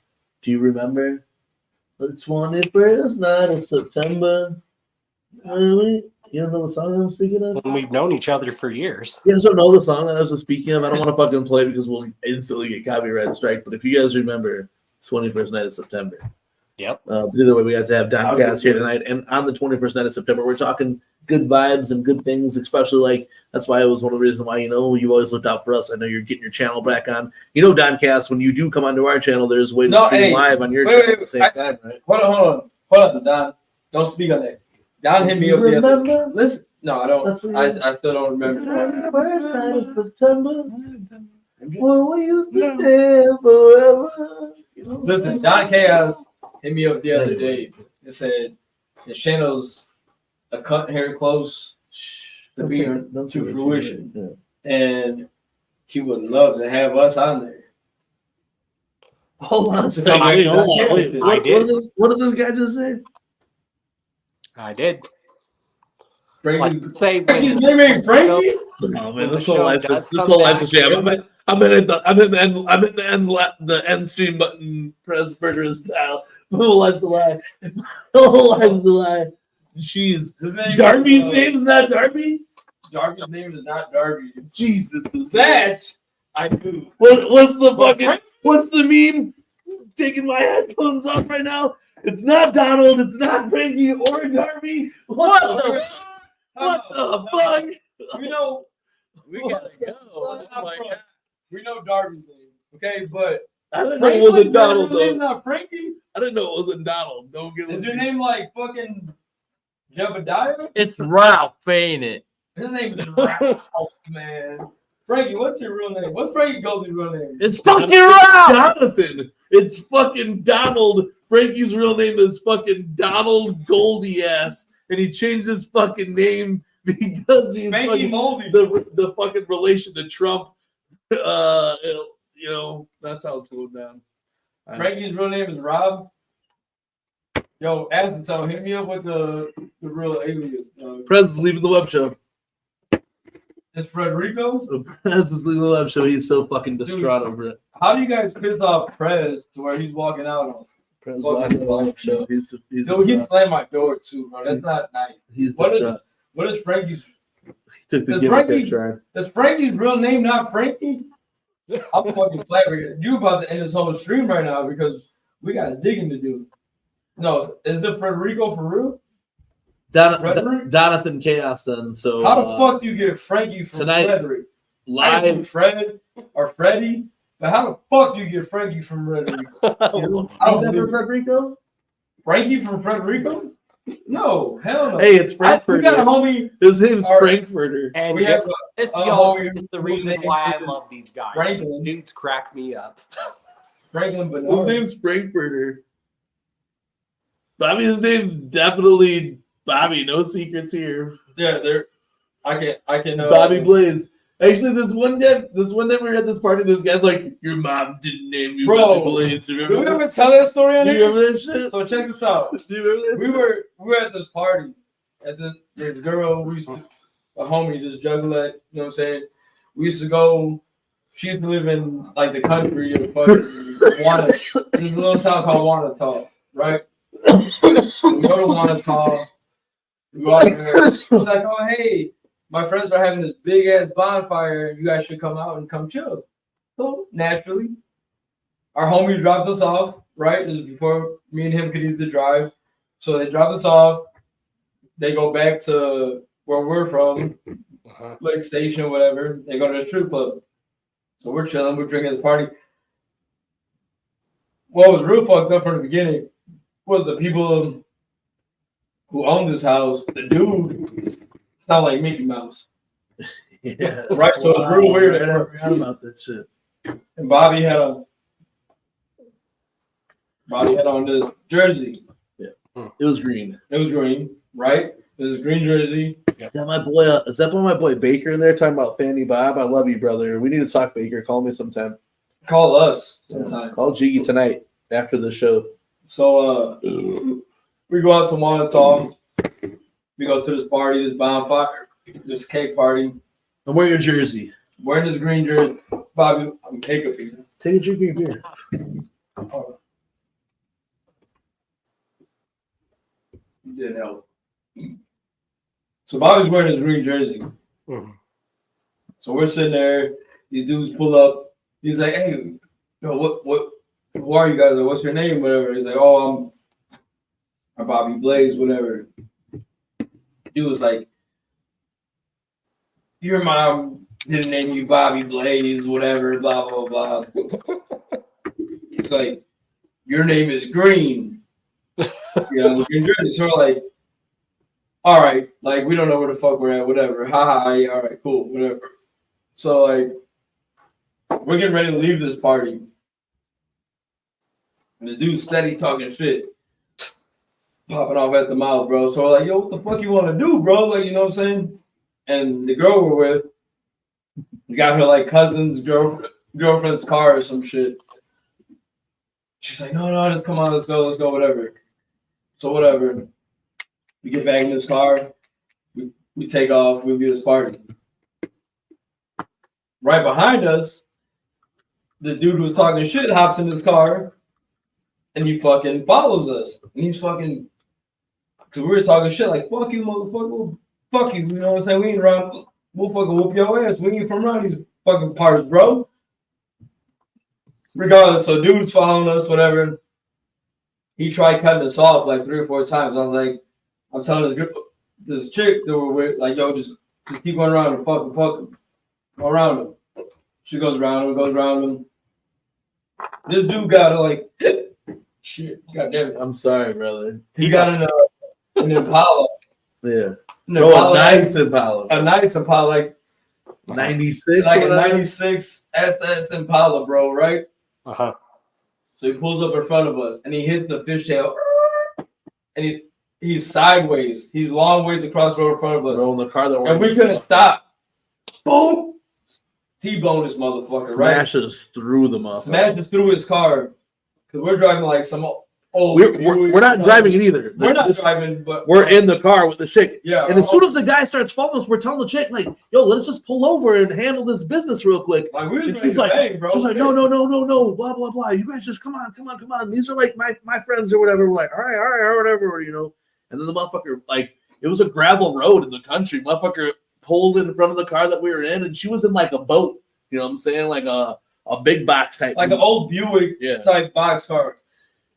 do you remember the 21st night of September? You don't know the song I'm speaking of? When we've known each other for years. You guys don't know the song that I was speaking of? I don't want to fucking play it because we'll instantly get copyright strike. But if you guys remember, 21st night of September. Yep. But either way, we got to have Don Cass here tonight. And on the 21st night of September, we're talking good vibes and good things, especially that's why it was one of the reasons why, you always looked out for us. I know you're getting your channel back on. Don Cass, when you do come onto our channel, there's ways to stream live on your channel at the same time, right? Hold on, Don. Don't speak on that. Don hit me up the other. Listen, no, I don't. I still don't remember. First night of September, when we used to live forever. Listen, Don Chaos hit me up the other day. He said his channel's a cut hair close to being to fruition, and he would love to have us on there. Hold on a second. Wait. What did this guy just say? I did. Frankie, say his name ain't Frankie. Oh man, this whole life's a sham. I'm in the end stream button, press murderous style. My whole life's a lie. My whole life's a lie. Jeez, Darby's name's not Darby. Darby's name is not Darby. Jesus, that's I do. What's the meme? taking my headphones off right now. It's not Donald. It's not Frankie or Darby. What the fuck? We know. We gotta go. Oh my God. We know Darby's name, okay? But I didn't know it wasn't Donald. Your name not Frankie? I didn't know it wasn't Donald. Don't get Is your name like fucking Jebediah? It's Ralph, ain't it? His name is Ralph, man. Frankie, what's your real name? What's Frankie Goldie's real name? It's fucking Ralph. Jonathan. It's fucking Donald. Frankie's real name is fucking Donald Goldie ass, and he changed his fucking name because he's fucking the fucking relation to Trump. You know, that's how it's going down. Frankie's real name is Rob. Yo, Aston, hit me up with the real alias. Prez is leaving the web show. It's Frederico? Prez is leaving the web show. He's so fucking distraught over it. How do you guys piss off Prez to where he's walking out on? Prez walking the web show. He's he slammed my door too, bro. That's not nice. He's what is Frankie's? He took the gimmick picture. Is Frankie's real name not Frankie? I'm fucking flabbergasted. You about to end this whole stream right now because we got digging to do. No, is it Frederico for real? Jonathan Chaos then. So how the fuck do you get Frankie from tonight, Frederick? Live Fred or Freddie? But how the fuck do you get Frankie from Frederico? I don't know Frederico. Frankie from Frederico? No, hell no. Hey, it's Frankfurter. We got a homie. His name's Frankfurter. And we have this a y'all homie is the reason why I love these guys. Franklin. Dudes crack me up. Franklin, but His name's Frankfurter. Bobby's name's definitely Bobby. No secrets here. Yeah, I can. Bobby Blaze. Actually, this one day we were at this party, this guy's like, "Your mom didn't name you Bobby Blaze." Do we ever tell that story? Do you remember this shit? So check this out. Do you remember this? We were at this party, at this girl we used to, a homie, this juggalette. You know what I'm saying? We used to go. She used to live in like the country of fucking Wanata. There's a little town called Wanata, right? We go to Wanata. We go out there. It's like, oh hey, my friends are having this big ass bonfire. You guys should come out and come chill. So naturally, our homies dropped us off. Right, this is before me and him could either drive. So they dropped us off. They go back to where we're from, like station or whatever. They go to the strip club. So we're chilling. We're drinking this party. What was real fucked up from the beginning was the people who owned this house. The dude sounded like Mickey Mouse. Yeah. Right. So it's real weird. I forgot about that shit. And Bobby had on this jersey. Yeah. It was green. It was green, right? It was a green jersey. Yeah, my boy. Is that my boy Baker in there talking about Fanny Bob? I love you, brother. We need to talk, Baker. Call me sometime. Call us sometime. Call Jiggy tonight after the show. So we go out to Wanata. We go to this party, this bonfire, this cake party. And wear your jersey. Wearing this green jersey. Bobby, I'm cake up here. Take a drink of your beer. You did help. So Bobby's wearing his green jersey. Mm-hmm. So we're sitting there. These dudes pull up. He's like, "Hey, what? Who are you guys? Like, what's your name? Whatever." He's like, "Oh, I'm Bobby Blaze, whatever." He was like, "Your mom didn't name you Bobby Blaze, whatever, blah blah blah." It's like, "Your name is Green." Green jersey. So we're like, all right, like we don't know where the fuck we're at, whatever. Ha, yeah, all right, cool, whatever. So like, we're getting ready to leave this party. And the dude's steady talking shit, popping off at the mouth, bro. So we're like, yo, what the fuck you want to do, bro? Like, you know what I'm saying? And the girl we're with, got her like cousin's girlfriend's car or some shit. She's like, no, just come on, let's go, whatever. So whatever. We get back in this car. We take off. We do this party. Right behind us, the dude was talking shit, hops in his car, and he fucking follows us. And he's fucking, because we were talking shit like, fuck you, motherfucker. Fuck you. You know what I'm saying? We ain't around. We'll fucking whoop your ass. We ain't from around these fucking parts, bro. regardless, so dude's following us, whatever. He tried cutting us off like 3 or 4 times. I was like, I'm telling this chick that we're with, like, yo, just keep going around him, fuck him, go around him. She goes around him. This dude got like, shit, goddamn it. I'm sorry, brother. He got an Impala. Yeah. A nice Impala. A nice Impala, like 96. Like a 96 SS Impala, bro, right? Uh-huh. So he pulls up in front of us and he hits the fishtail and he's sideways. He's long ways across the road in front of us. Bro, in the car that and we couldn't stop. Boom! T-bone this motherfucker, right? Smashes through the motherfucker. Smashes through his car. Because we're driving like some old. We're not driving it either. We're not driving, but we're in the car with the chick. Yeah. And as soon as the guy starts following us, we're telling the chick, like, yo, let's just pull over and handle this business real quick. Like, we and she's like, no, blah, blah, blah. You guys just come on. These are like my friends or whatever. We're like, all right, whatever, you know. And then the motherfucker, like, it was a gravel road in the country. Motherfucker pulled in front of the car that we were in, and she was in like a boat. You know what I'm saying? Like a big box type. Like an old Buick type box car.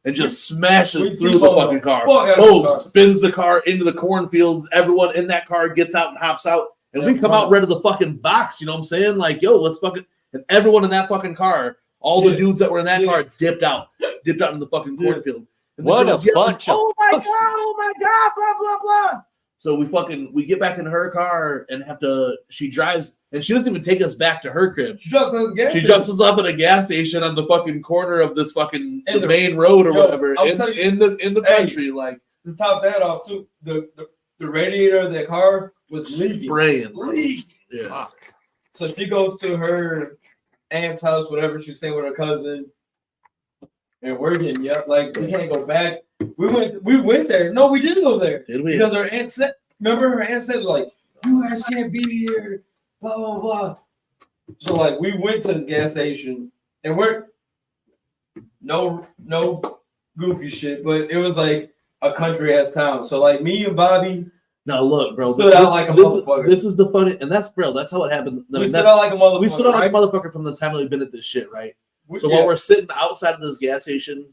And just smashes through the fucking car. Boom, spins the car into the cornfields. Everyone in that car gets out and hops out. And we come out rid of the fucking box. You know what I'm saying? Like, yo, let's fucking. And everyone in that fucking car, all the dudes that were in that car, dipped out in the fucking cornfield. And what a bunch of. Oh my God, blah, blah, blah. So we get back in her car and she drives, and she doesn't even take us back to her crib. She jumps us up at a gas station on the fucking corner of this fucking the main road or whatever in the country. Like, to top that off too, the radiator of the car was leaking. Spraying. Yeah. So she goes to her aunt's house, whatever, she's staying with her cousin. And we're getting like we can't go back. We went there. No, we didn't go there. Did we? Because her aunt said, remember her aunt said was like, you guys can't be here, blah, blah, blah. So like we went to the gas station and we're no goofy shit, but it was like a country ass town. So like me and Bobby. Now look, bro. Stood out like a motherfucker. This is the funny, and that's how it happened. We stood out like a motherfucker. We stood out like a motherfucker from the time that we've been at this shit, right? So while we're sitting outside of this gas station,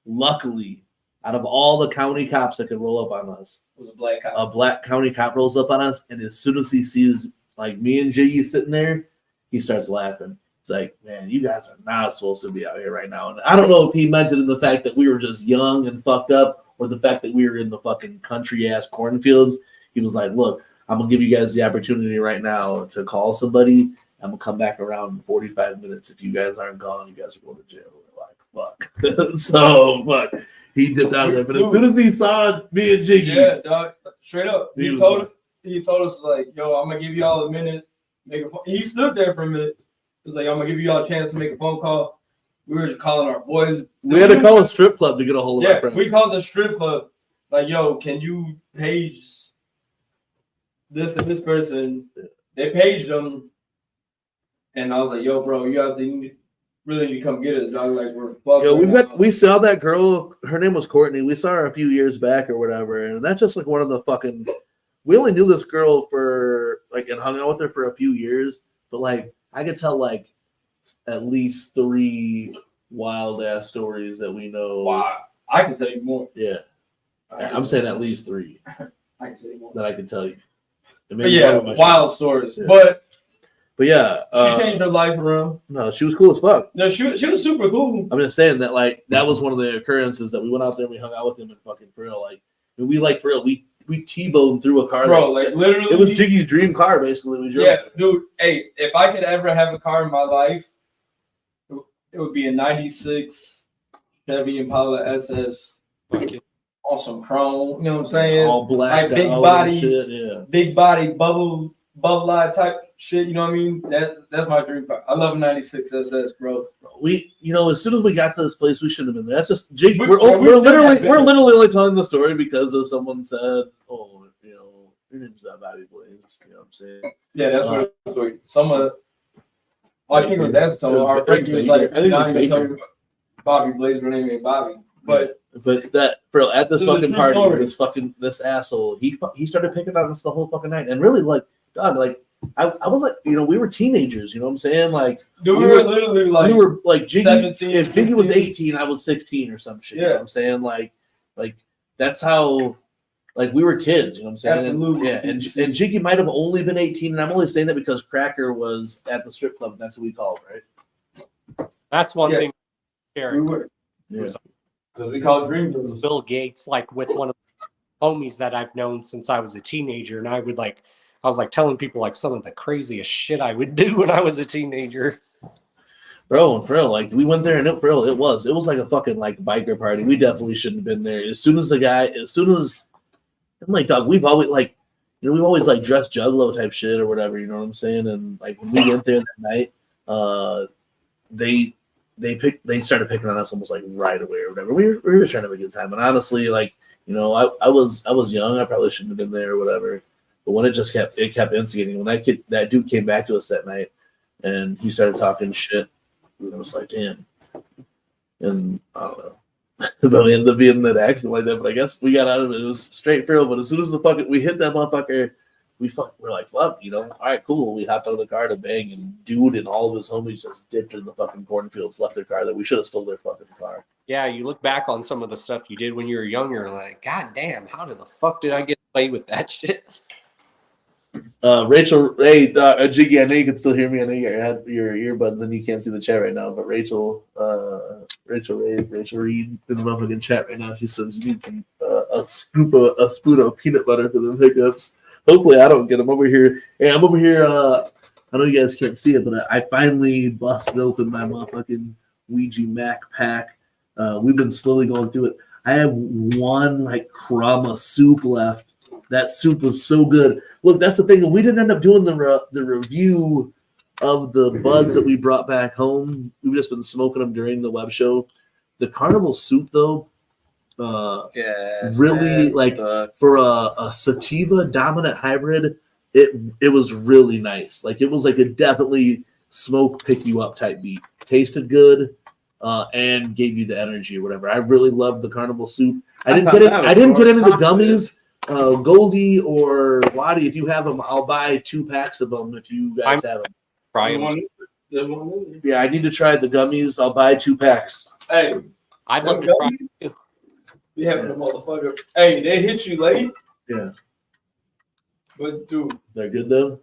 luckily, out of all the county cops that could roll up on us, it was a black cop. A black county cop rolls up on us, and as soon as he sees like me and Jiggy sitting there, he starts laughing. It's like, man, you guys are not supposed to be out here right now. And I don't know if he mentioned the fact that we were just young and fucked up, or the fact that we were in the fucking country ass cornfields. He was like, look, I'm gonna give you guys the opportunity right now to call somebody. I'm gonna come back around in 45 minutes. If you guys aren't gone, you guys are going to jail. We're like, fuck. So fuck. He dipped out of there. But as soon as he saw me and Jiggy, yeah, dog, straight up. He told us like, yo, I'm gonna give y'all a minute. He stood there for a minute. He was like, I'm gonna give y'all a chance to make a phone call. We were calling our boys. We had to call a strip club to get a hold of our friend. We called the strip club. Like, yo, can you page this to this person? They paged them. And I was like, yo, bro, you guys really need to come get us, dog. Like, we're fucked. Yo, we saw that girl. Her name was Courtney. We saw her a few years back or whatever. And that's just like one of the fucking. We only knew this girl for like and hung out with her for a few years. But like, I could tell like at least 3 wild ass stories that we know. Wow. I can tell you more. Yeah. I'm saying at least 3. I can tell you more. That I can tell you. But yeah, wild stories. Yeah. But yeah, she changed her life around. No, she was cool as fuck. No, she was super cool. I'm just saying that like that was one of the occurrences that we went out there and we hung out with him and fucking for real. Like we like for real, we T-boned through a car. Bro, like literally, it was Jiggy's dream car basically. We drove. Yeah, dude. Hey, if I could ever have a car in my life, it would be a '96 Chevy Impala SS. On some chrome, you know what I'm saying? All black, like big body, bubble eye type shit. You know what I mean? That's my dream car. I love a '96 SS, bro. We, as soon as we got to this place, we shouldn't have been there. That's just Jiggy. We're literally only telling the story because of someone said, "Oh, your name's Bobby Blaze." You know what I'm saying? Yeah, that's what the story. Someone, I think it was that. Someone our friend was like, Bobby Blaze, her name ain't Bobby, but that bro at this fucking party, this asshole, he started picking on us the whole fucking night, and really like, dog, like I was like, you know, we were teenagers. You know what I'm saying? Like, Dude, we were literally like, we were like Jiggy. 17, If Jiggy was 15. 18, I was 16 or some shit. Yeah. You know what I'm saying? Like that's how. Like we were kids, you know what I'm saying? Absolutely. Yeah, and Jiggy might have only been 18, and I'm only saying that because Cracker was at the strip club. And that's what we called, right? That's one thing. We Sharing were. Yeah. Because we called Dream Girls. Bill Gates, like with one of the homies that I've known since I was a teenager, and I was like telling people like some of the craziest shit I would do when I was a teenager. Bro, and for real, like we went there, and it was like a fucking like biker party. We definitely shouldn't have been there. As soon as I'm like, dog, we've always like, you know, we've always like dressed juggalo type shit or whatever, you know what I'm saying? And like when we went there that night, they started picking on us almost like right away or whatever. We were just trying to have a good time. And honestly, like, you know, I was young, I probably shouldn't have been there or whatever. But when it kept instigating, when that dude came back to us that night and he started talking shit, I was like, damn. And I don't know. But we ended up being in that accident like that. But I guess we got out of it. It was straight thrill. But as soon as we hit that motherfucker, we're like, fuck, you know, all right, cool. We hopped out of the car to bang, and dude and all of his homies just dipped in the fucking cornfields, left their car. That we should have stole their fucking car. Yeah, you look back on some of the stuff you did when you were younger, like, God damn, how the fuck did I get away with that shit? Rachel, hey, Jiggy, I know you can still hear me. I know you had your earbuds and you can't see the chat right now. But Rachel Reed in the motherfucking chat right now. She says you need a spoon of peanut butter for the pickups. Hopefully, I don't get them over here. Hey, I'm over here. I know you guys can't see it, but I finally busted open my motherfucking Ouija Macc pack. We've been slowly going through it. I have one like crumb of soup left. That soup was so good. Look, that's the thing. We didn't end up doing the review of the buds that we brought back home. We've just been smoking them during the web show. The carnival soup, though, really like for a sativa dominant hybrid, it was really nice. Like it was like a definitely smoke pick you up type beat. Tasted good, and gave you the energy or whatever. I really loved the carnival soup. I didn't get into the gummies. Goldie or Waddy, if you have them, I'll buy 2 packs of them if you guys have them. Yeah, I need to try the gummies. I'll buy 2 packs. Hey, I'd love to try it. We having a motherfucker. Hey, they hit you late. Yeah, but dude, they're good though.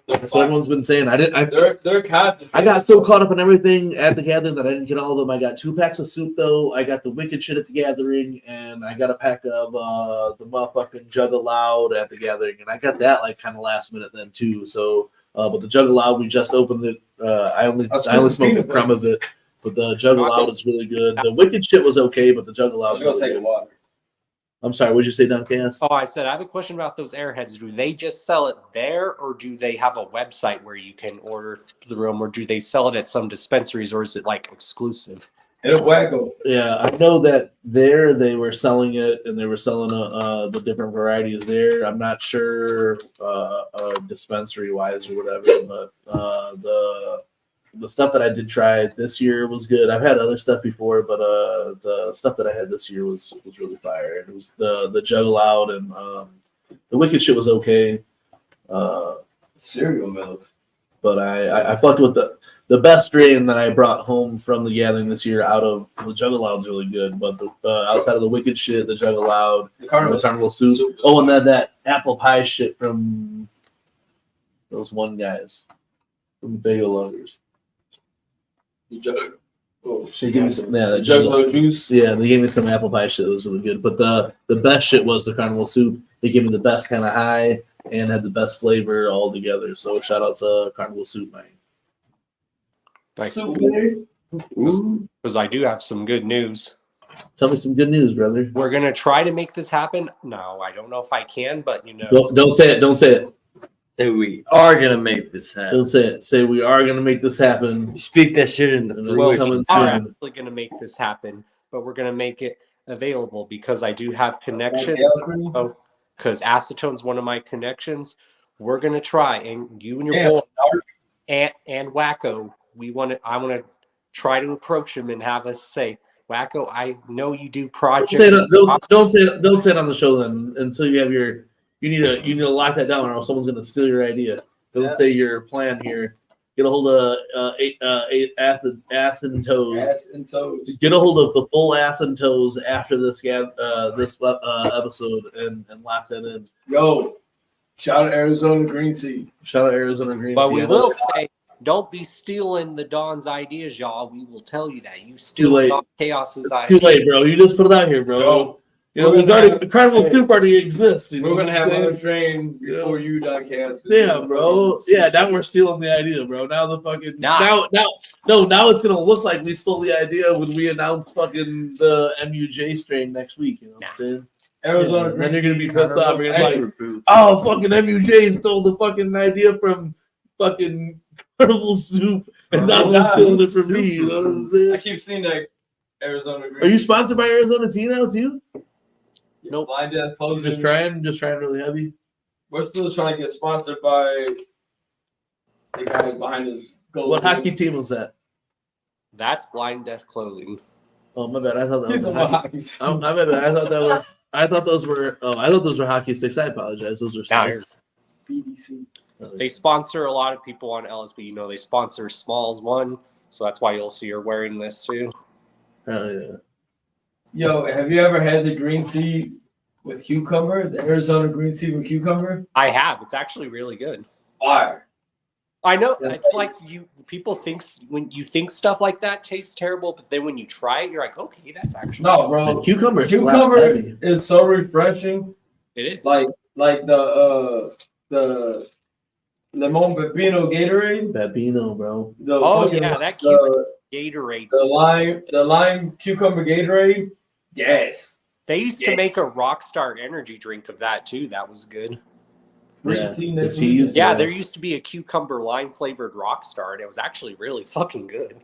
That's what everyone's been saying. They're constant. I got so caught up in everything at the gathering that I didn't get all of them. I got 2 packs of soup though. I got the wicked shit at the gathering, and I got a pack of the motherfucking Jug Aloud at the gathering, and I got that like kind of last minute then too. So, but the Jug Aloud, we just opened it. I only smoked a crumb of it, but the Jug Aloud is really good. The wicked shit was okay, but the Jug Aloud was really good. Water. I'm sorry, what'd you say, Don Chaos? Oh, I said I have a question about those airheads. Do they just sell it there, or do they have a website where you can order through them, or do they sell it at some dispensaries, or is it like exclusive? It'll wacko. Yeah, I know that there they were selling it, and they were selling the different varieties there. I'm not sure dispensary wise or whatever, but the stuff that I did try this year was good. I've had other stuff before, but the stuff that I had this year was really fire. It was the Jug Aloud, and the wicked shit was okay. Cereal milk. But I fucked with the best strain that I brought home from the gathering this year. Out of the Jug Aloud's really good, but outside of the wicked shit, the Jug Aloud, the carnival soup. Oh, and that apple pie shit from those one guys from the Bagel Lovers. She gave me some, the Juggalo juice. Yeah, they gave me some apple pie shit that was really good. But the best shit was the carnival soup. They gave me the best kind of high and had the best flavor all together. So shout out to Carnival Soup, man. Nice. Because I do have some good news. Tell me some good news, brother. We're gonna try to make this happen. No, I don't know if I can, but you know. Don't say it. Don't say it. Say we are gonna make this happen. Don't say it. Say we are gonna make this happen. Speak that shit in the Well, we are actually gonna make this happen, but we're gonna make it available because I do have connection. Because Acetone's one of my connections. We're gonna try, and you and your boy and Wacko, I want to try to approach him and have us say, Wacko, I know you do projects. Don't say it on the show then until you have your. You need to lock that down, or else someone's gonna steal your idea. It'll stay your plan here. Get a hold of acid and toes. Ass and toes. Get a hold of the full ass and toes after this episode and lock that in. Yo, shout out Arizona Green Sea. Shout out Arizona Green But Sea. we I will know- say, don't be stealing the Don's ideas, y'all. We will tell you that. You Too steal late. Don Chaos's Too ideas. late, bro. You just put it out here, bro. Yo, You know, we're there's gonna already have- the Carnival hey, Soup already exists. You know We're what gonna I'm have saying? another train before you, Darcc. Yeah, bro. Yeah, now we're stealing the idea, bro. Now the fucking Nah. now it's gonna look like we stole the idea when we announce fucking the MUJ strain next week. You know what I'm saying? Arizona Then you're gonna be Green pissed Sea, off. You're gonna be like, Hey, oh, fucking MUJ stole the fucking idea from fucking Carnival Soup, and now Oh, they're God. stealing it from me. You know what I'm I saying? keep seeing that Arizona Green. Are you sponsored by Arizona Tea now too? Nope. Blind Death Clothing. Just trying really heavy. We're still trying to get sponsored by the guy behind his gold. What hockey team was that? That's Blind Death Clothing. Oh my bad, I thought that He's was a a hockey. hockey. Oh, my bad. I thought that was. I thought those were hockey sticks. I apologize. Those are Now sticks. BBC. They sponsor a lot of people on LSB. You know, they sponsor Smalls One, so that's why you'll see her wearing this too. Hell yeah. Yo, have you ever had the green tea with cucumber? The Arizona green tea with cucumber? I have. It's actually really good. Fire. I know Yes. it's like people think when you think stuff like that tastes terrible, but then when you try it, you're like, okay, that's actually No, bro. And cucumber Cucumber is so refreshing. it is. Like the lemon pepino Gatorade. Babino, bro. The oh fucking- yeah, that the, Gatorade. the lime cucumber Gatorade. Yes. They used to make a Rockstar energy drink of that too. That was good. Free Yeah, tea the next teas, week. Yeah, Yeah. there used to be a cucumber lime flavored Rockstar, and it was actually really fucking good.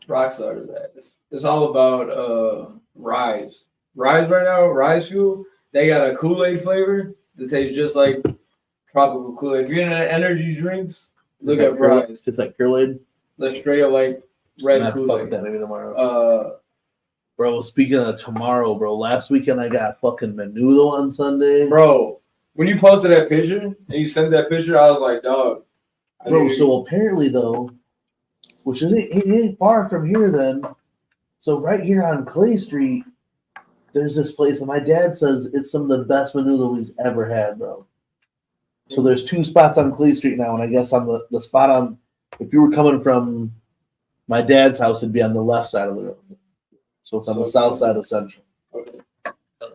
Rockstar is that. It's all about Rise. Rise right now, Rise Fuel. They got a Kool-Aid flavor that tastes just like tropical Kool-Aid. If you're into energy drinks, look at Rise. It's like Kool-Aid. That's straight up like red Fuck with Kool-Aid. that maybe tomorrow. Bro, speaking of tomorrow, bro, last weekend I got fucking menudo on Sunday. Bro, when you posted that picture and you sent that picture, I was like, dog. I Bro, need- so apparently though, which is it ain't far from here then. So right here on Clay Street, there's this place, and my dad says it's some of the best menudo he's ever had, bro. So there's two spots on Clay Street now, and I guess on the spot on, if you were coming from my dad's house, it'd be on the left side of the road. So it's on the south side of Central. Okay.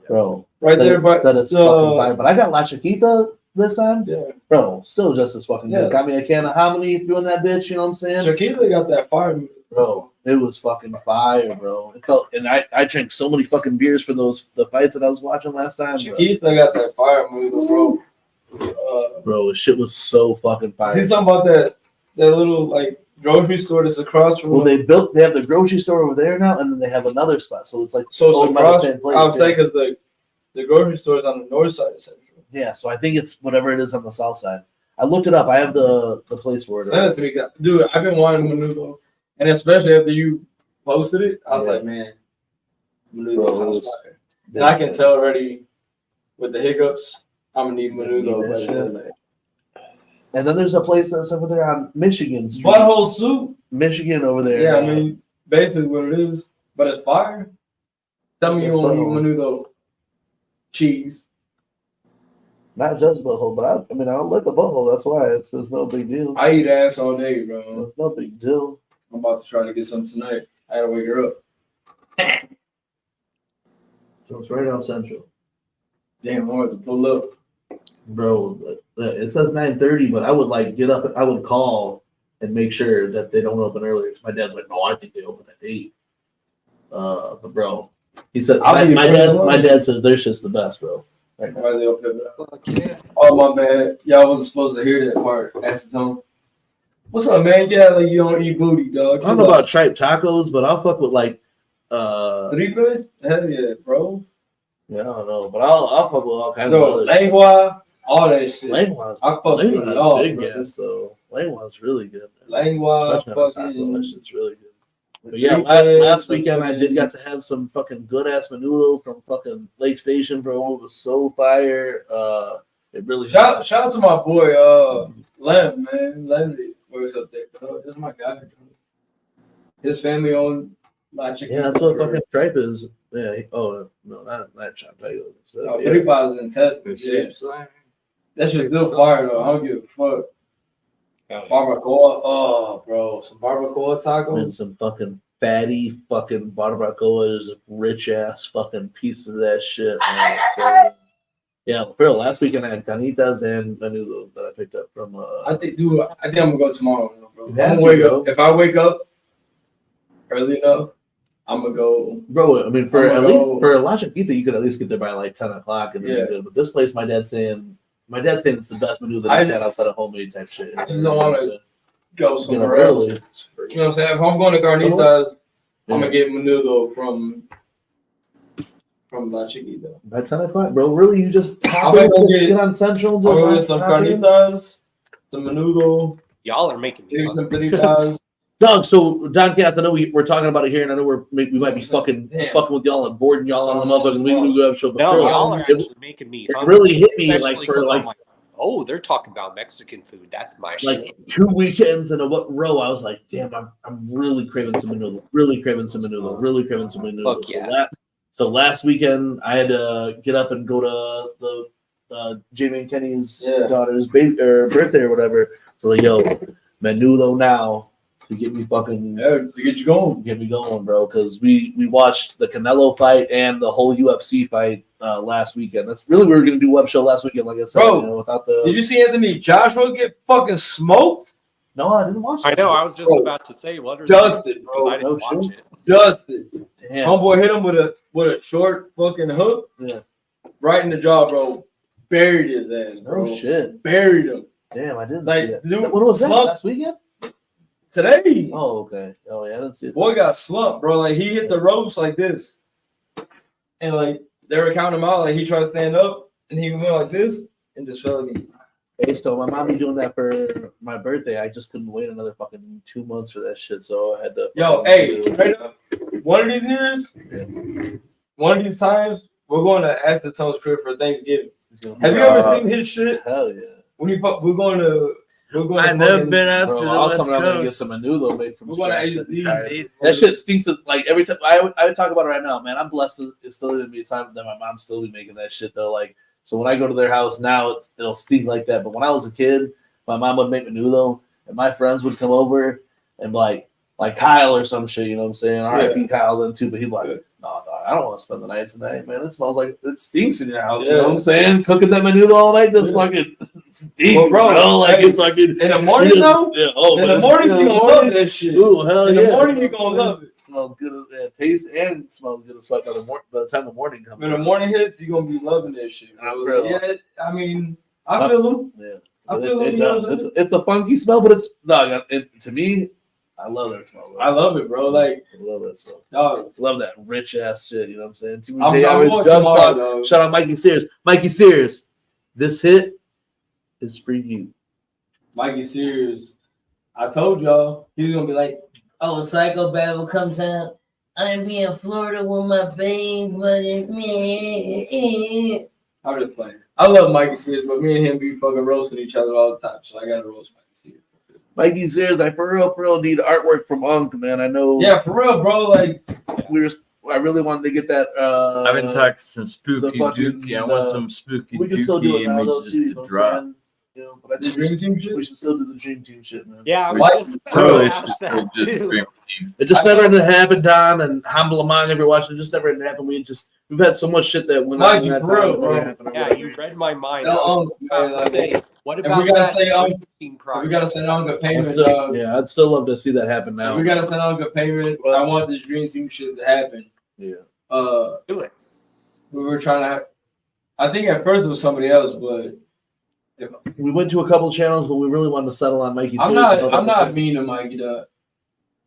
Bro. Right there, but That is fucking fine. But I got La Chiquita this time. yeah, Bro, still just as fucking good. Yeah. Got me a can of hominy, threw in that bitch, you know what I'm saying? Shaquille got that fire. Bro, it was fucking fire, bro. It felt, and I drank so many fucking beers for the fights that I was watching last time. Bro, Shaquille got that fire move, bro. bro the shit was so fucking fire. He's talking about that little like grocery store that's across from. Well, they have the grocery store over there now, and then they have another spot. So it's like so it's owned by the across. same place, I was yeah. saying because the grocery store is on the north side of Central. Yeah, so I think it's whatever it is on the south side. I looked it up. I have the place for it. Send it to me, dude. I've been wanting Menudo, and especially after you posted it, I was Yeah. like, man, Menudo Bro, it sounds was- fire. And I can tell already with the hiccups, I'm gonna need Menudo. Need that by the end of shit. the night. And then there's a place that's over there on Michigan Street. Butthole soup. Michigan over there. Yeah, I mean, basically what it is, but it's fire. Tell me you It's won't eat butthole. Menudo cheese. Not just butthole, but I mean, I don't like the butthole. That's why it's no big deal. I eat ass all day, bro. It's no big deal. I'm about to try to get some tonight. I gotta wake her up. So it's right on Central. Damn, I want to pull up. Bro, it says 9:30, but I would like get up. I would call and make sure that they don't open earlier. My dad's like, no, I think they open at 8. But bro, he said I'll be my first dad. one. My dad says their shit's the best, bro. Right now. Why they open it up? Fuck yeah. Oh my bad. Y'all wasn't supposed to hear that part. Acetone. What's up, man? Yeah, like you don't eat booty, dog. I don't know about tripe tacos, but I'll fuck with like Tripe? Hell yeah, bro. yeah, I don't know, but I'll fuck with all kinds No, of other shit. lengua, all that shit. Langua's I fuck with it all, big bro. gas though. Langua's really good. man. Lengua, Especially on a taco, that fucking. shit's really good. But yeah, Tripe, last weekend I fucking- did got to have some fucking good ass menudo from fucking Lake Station, bro. It was so fire. It really Shout out to my boy Lem, man. Lem works up there. This is my guy. His family owned my chicken. Yeah, that's what fucking Stripe is. Yeah. Oh no, not Chop Tiger. Oh, Tripas in Texas. Yeah. That shit's still fire though. I don't give a fuck. Barbacoa. Oh, bro, some barbacoa taco and some fucking fatty fucking barbacoa is a rich ass fucking piece of that shit. Man. So, yeah, for real, last weekend I had carnitas and menudo that I picked up from. I think I'm gonna go tomorrow, bro. You I'm have gonna to wake go. up. If I wake up early enough, I'm gonna go. Bro, I mean, for I'm at gonna least go- for a La Chiquita, you could at least get there by like 10 o'clock and then Yeah. you're good. But this place, my dad's saying it's the best menudo that I've had outside of homemade type shit. I just don't want to go You somewhere know, else. really. You know what I'm saying? If I'm going to Carnitas, I'm gonna get menudo from La Chiquita. By 10 o'clock, bro. Really, you just I'm gonna go get on Central. I'm gonna get some carnitas, some menudo, Y'all are making me maybe hungry. some piritas. Doug, so Don Cass, I know we're talking about it here, and I know we might be fucking with y'all and boarding y'all on the motherfucking Weekly Web Show. But No, bro, y'all are it actually making me it hungry. really hit me Especially like for 'cause like I'm oh, they're talking about Mexican food. That's my like shit. 2 weekends in a row. I was like, damn, I'm really craving some menudo. Really craving some menudo. Really craving some menudo. Fuck yeah. So last weekend I had to get up and go to the Jamie and Kenny's daughter's birthday or whatever. So like, yo, menudo now to get me fucking to get you going, get me going, bro. Because we watched the Canelo fight and the whole UFC fight last weekend. That's really we were gonna do web show last weekend, like I said. Bro, you know, without the did you see Anthony Joshua get fucking smoked? No, I didn't watch it. I know. I was just about to say what are Dusted, because bro. I didn't watch it. Dusted. Damn. Homeboy hit him with a short fucking hook. Yeah. Right in the jaw, bro. Buried his ass, bro. Oh shit. Buried him. Damn, I didn't Like, see it. dude, When was that? slump- Last weekend? Today. Oh, okay. Oh yeah, I didn't see it. Boy got slumped, bro. Like he hit the ropes like this. And like they were counting him out, like he tried to stand up and he went like this and just fell again. Hey, so my mom be doing that for my birthday. I just couldn't wait another fucking 2 months for that shit, so I had to. Yo, hey, straight up, one of these years, one of these times, we're going to Ashton's crib for Thanksgiving. Have you ever seen his shit? Hell yeah. We're going to. I've never been out to Bro, the I'll West come down and get Coast. some menudo made from We're going to scratch. AZ. That shit stinks. Like every time I would talk about it right now, man. I'm blessed. It's still gonna be a time that my mom still be making that shit though. Like so, when I go to their house now, it'll stink like that. But when I was a kid, my mom would make menudo, and my friends would come over and like Kyle or some shit. You know what I'm saying? R.I.P. Kyle then too. But he'd be like, no, I don't want to spend the night tonight, man. It smells like it stinks in your house. You know what I'm saying? Cooking that menudo all night, that's fucking stinks, Well, bro, like hey, it fucking in the morning though. Yeah, oh, in man. the morning you gonna love that shit. Ooh, hell in yeah. the morning you gonna love it. Smells good, taste and smells good as fuck by the time the morning comes. When the morning hits, you gonna be loving that shit. Bro. Yeah, I mean, I feel them. Yeah, I feel them. it does. It's a funky smell, but it's to me, I love that smell. Bro. I love it, bro. Like I love that smell. Dog. Love that rich ass shit. You know what I'm saying? I'm going tomorrow, dog. Shout out Mikey Sears. Mikey Sears, this hit is for you. Mikey Sears, I told y'all he was gonna be like, Oh, Psychobabble comes out. I'm in Florida with my babe, buddy. Man. I'm just playing. I love Mikey Sears, but me and him be fucking roasting each other all the time, so I gotta roast Mikey Sears. Mikey Sears, I for real need artwork from Unk, man. I know. Yeah, for real, bro. Like I really wanted to get that. I've been talking some spooky fucking, dookie. I want some spooky We can still do dookie it now, though. images too, you know to what I'm drop. saying? You know, but I think The Dream Team shit? we should still do the Dream Team shit, man. Yeah, I was What? just about Bro, to it's ask just that too. It just never had happened, Don, and Humble Amon, if you're watching, it just never had happened. We've had so much shit that went on Mikey, in that for real, time. bro. Yeah, you read my mind. No, I was about to man, say, what if about we gotta that say, Dream Team We project? gotta send on a payment. Yeah, I'd still love to see that happen now. We gotta send on a payment. I want this Dream Team shit to happen. Yeah. Do it. We were trying to. I think at first it was somebody else, but We went to a couple channels, but we really wanted to settle on Mikey. I'm not mean to Mikey.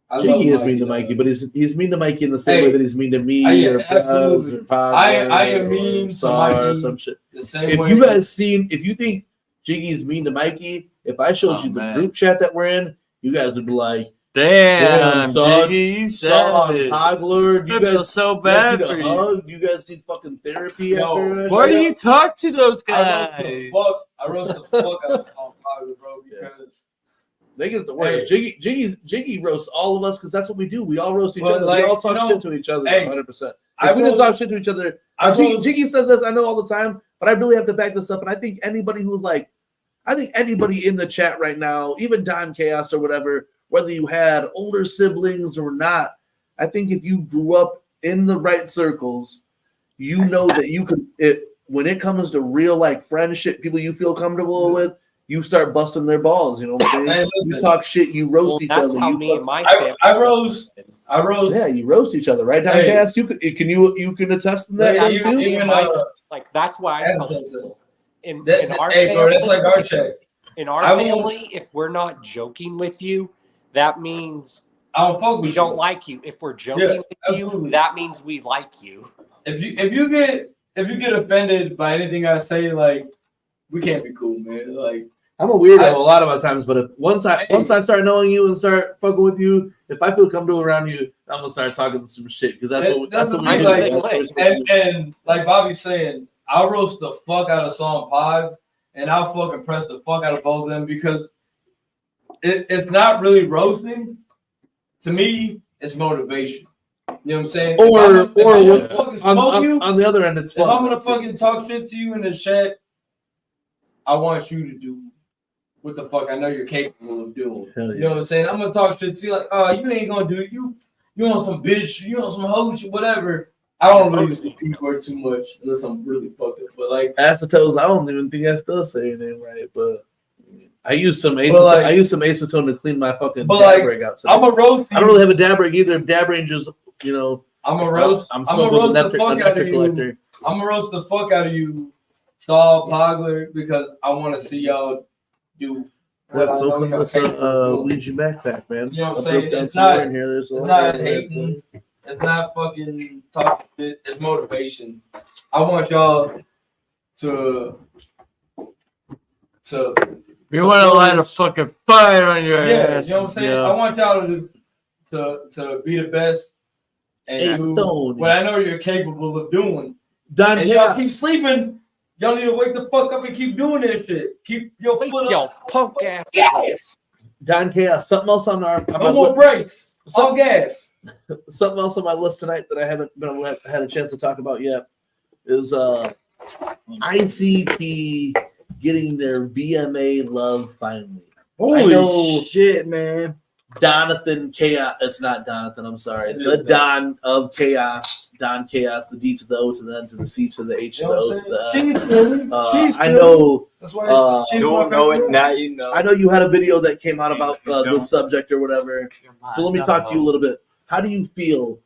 I love Jiggy is Mikey, mean to Mikey, but he's mean to Mikey in the same Hey, way that he's mean to me yeah, or Buzz absolutely. or Paz. I am mean to Mikey some shit. the same If way. you guys seen, if you think Jiggy is mean to Mikey, if I showed you the man. group chat that we're in, you guys would be like, Damn, son. Jiggy, you Son, savage. Toddler, you I feel guys so you guys bad need for a you. hug? You guys need fucking therapy Yo, after that? Why do you talk to those guys? I roast the fuck out of Tom Pollard, bro, because They get the worst. Jiggy roasts all of us because that's what we do. We all roast each But, other. like, We all talk you know, shit to each other. hey, 100%. I If we didn't roast- talk shit to each other, I roast- Jiggy says this. I know all the time, but I really have to back this up. And I think anybody who's like, I think anybody in the chat right now, even Don Chaos or whatever, whether you had older siblings or not, I think if you grew up in the right circles, you know that you could. When it comes to real like friendship, people you feel comfortable with, you start busting their balls. You know what I'm saying? Hey, You talk shit, you roast each That's other. how You me and my family. I roast. Yeah, you roast each other, right? Don Hey. Chaos, you can attest to that Hey, one you- too. even, Like that's why I tell that's- people in That, our hey, bro, that's family, like our check. in our I won't- family, if we're not joking with you, that means I don't fuck with we you. don't like you. If we're joking Yeah, with absolutely. you, that means we like you. If you get offended by anything I say, like, we can't be cool, man. Like, I'm a weirdo a lot of my times, but if once I start knowing you and start fucking with you, if I feel comfortable around you, I'm gonna start talking some shit because that's what we the do. thing, That's like, what we're supposed to do. and like Bobby's saying, I'll roast the fuck out of Song Pods, and I'll fucking press the fuck out of both of them because it's not really roasting. To me, it's motivation. You know what I'm saying? On the other end, it's If I'm fun. gonna fucking talk shit to you in the chat, I want you to do what the fuck I know you're capable of doing. Hell yeah. You know what I'm saying? I'm gonna talk shit to you like, oh, you ain't gonna do it. You want some bitch, you want some hoe shit, whatever. I don't really use the P word too much unless I'm really fucked up. But like Acetose, I don't even think I still say your name right, but I used some acetone. like- I used some acetone to clean my fucking But, dab like, rig out. Today. I'm a roast. I don't really have a dab rig either. Dab ranges, you know. I'm a roast. I'm I'm a smoking roast the the nectar, fuck the out nectar of you. collector. I'm gonna roast the fuck out of you, Saul Pogler, because I want to see y'all do. Let's what I know open y'all this capable of doing. Ouija backpack, man. You know what I'm I saying? broke down It's some not- more in here. There's a It's lot not in there. hating. It's not fucking talk shit. It's motivation. I want y'all to. You want to light a fucking fire on your Yeah, ass. you know what I'm saying? Yeah. I want y'all to be the best and Hey, do Stone. what I know you're capable of doing. Don And y'all Chaos. keep sleeping. Y'all need to wake the fuck up and keep doing this shit. Keep your foot Yo, up. punk ass. Yes. Don Chaos. Something else on our No more breaks. All gas. something else on my list tonight that I haven't had a chance to talk about yet is ICP getting their VMA love finally. I know Holy shit, man. Donathan Chaos. It's not Donathan. I'm sorry. The Don of Chaos. Don Chaos. The D to the O to the N to the C to the H to the O to the I know. That's why she's Don't know it now. You know. I know you had a video that came out about the subject or whatever. So let me talk to you a little bit. How do you feel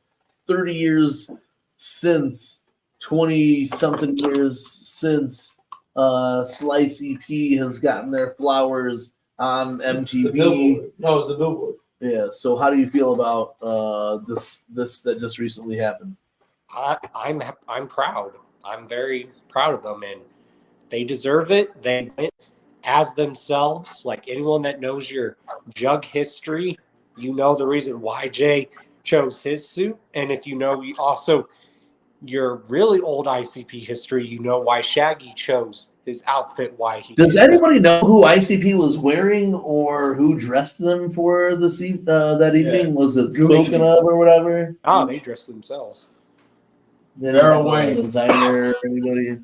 30 years since, 20-something years since Slice EP has gotten their flowers on The MTV? Billboard. No, it's the Billboard. Yeah, so how do you feel about this that just recently happened? I'm proud. I'm very proud of them, and they deserve it. They went as themselves. Like anyone that knows your Jug history, you know the reason why Jay chose his suit, and if you know also your really old ICP history, you know why Shaggy chose his outfit. Why he Does anybody know who ICP was wearing or who dressed them for that evening? Yeah. Was it Gucci. spoken of or whatever? they dressed themselves. They didn't have a Wayne. designer or anybody.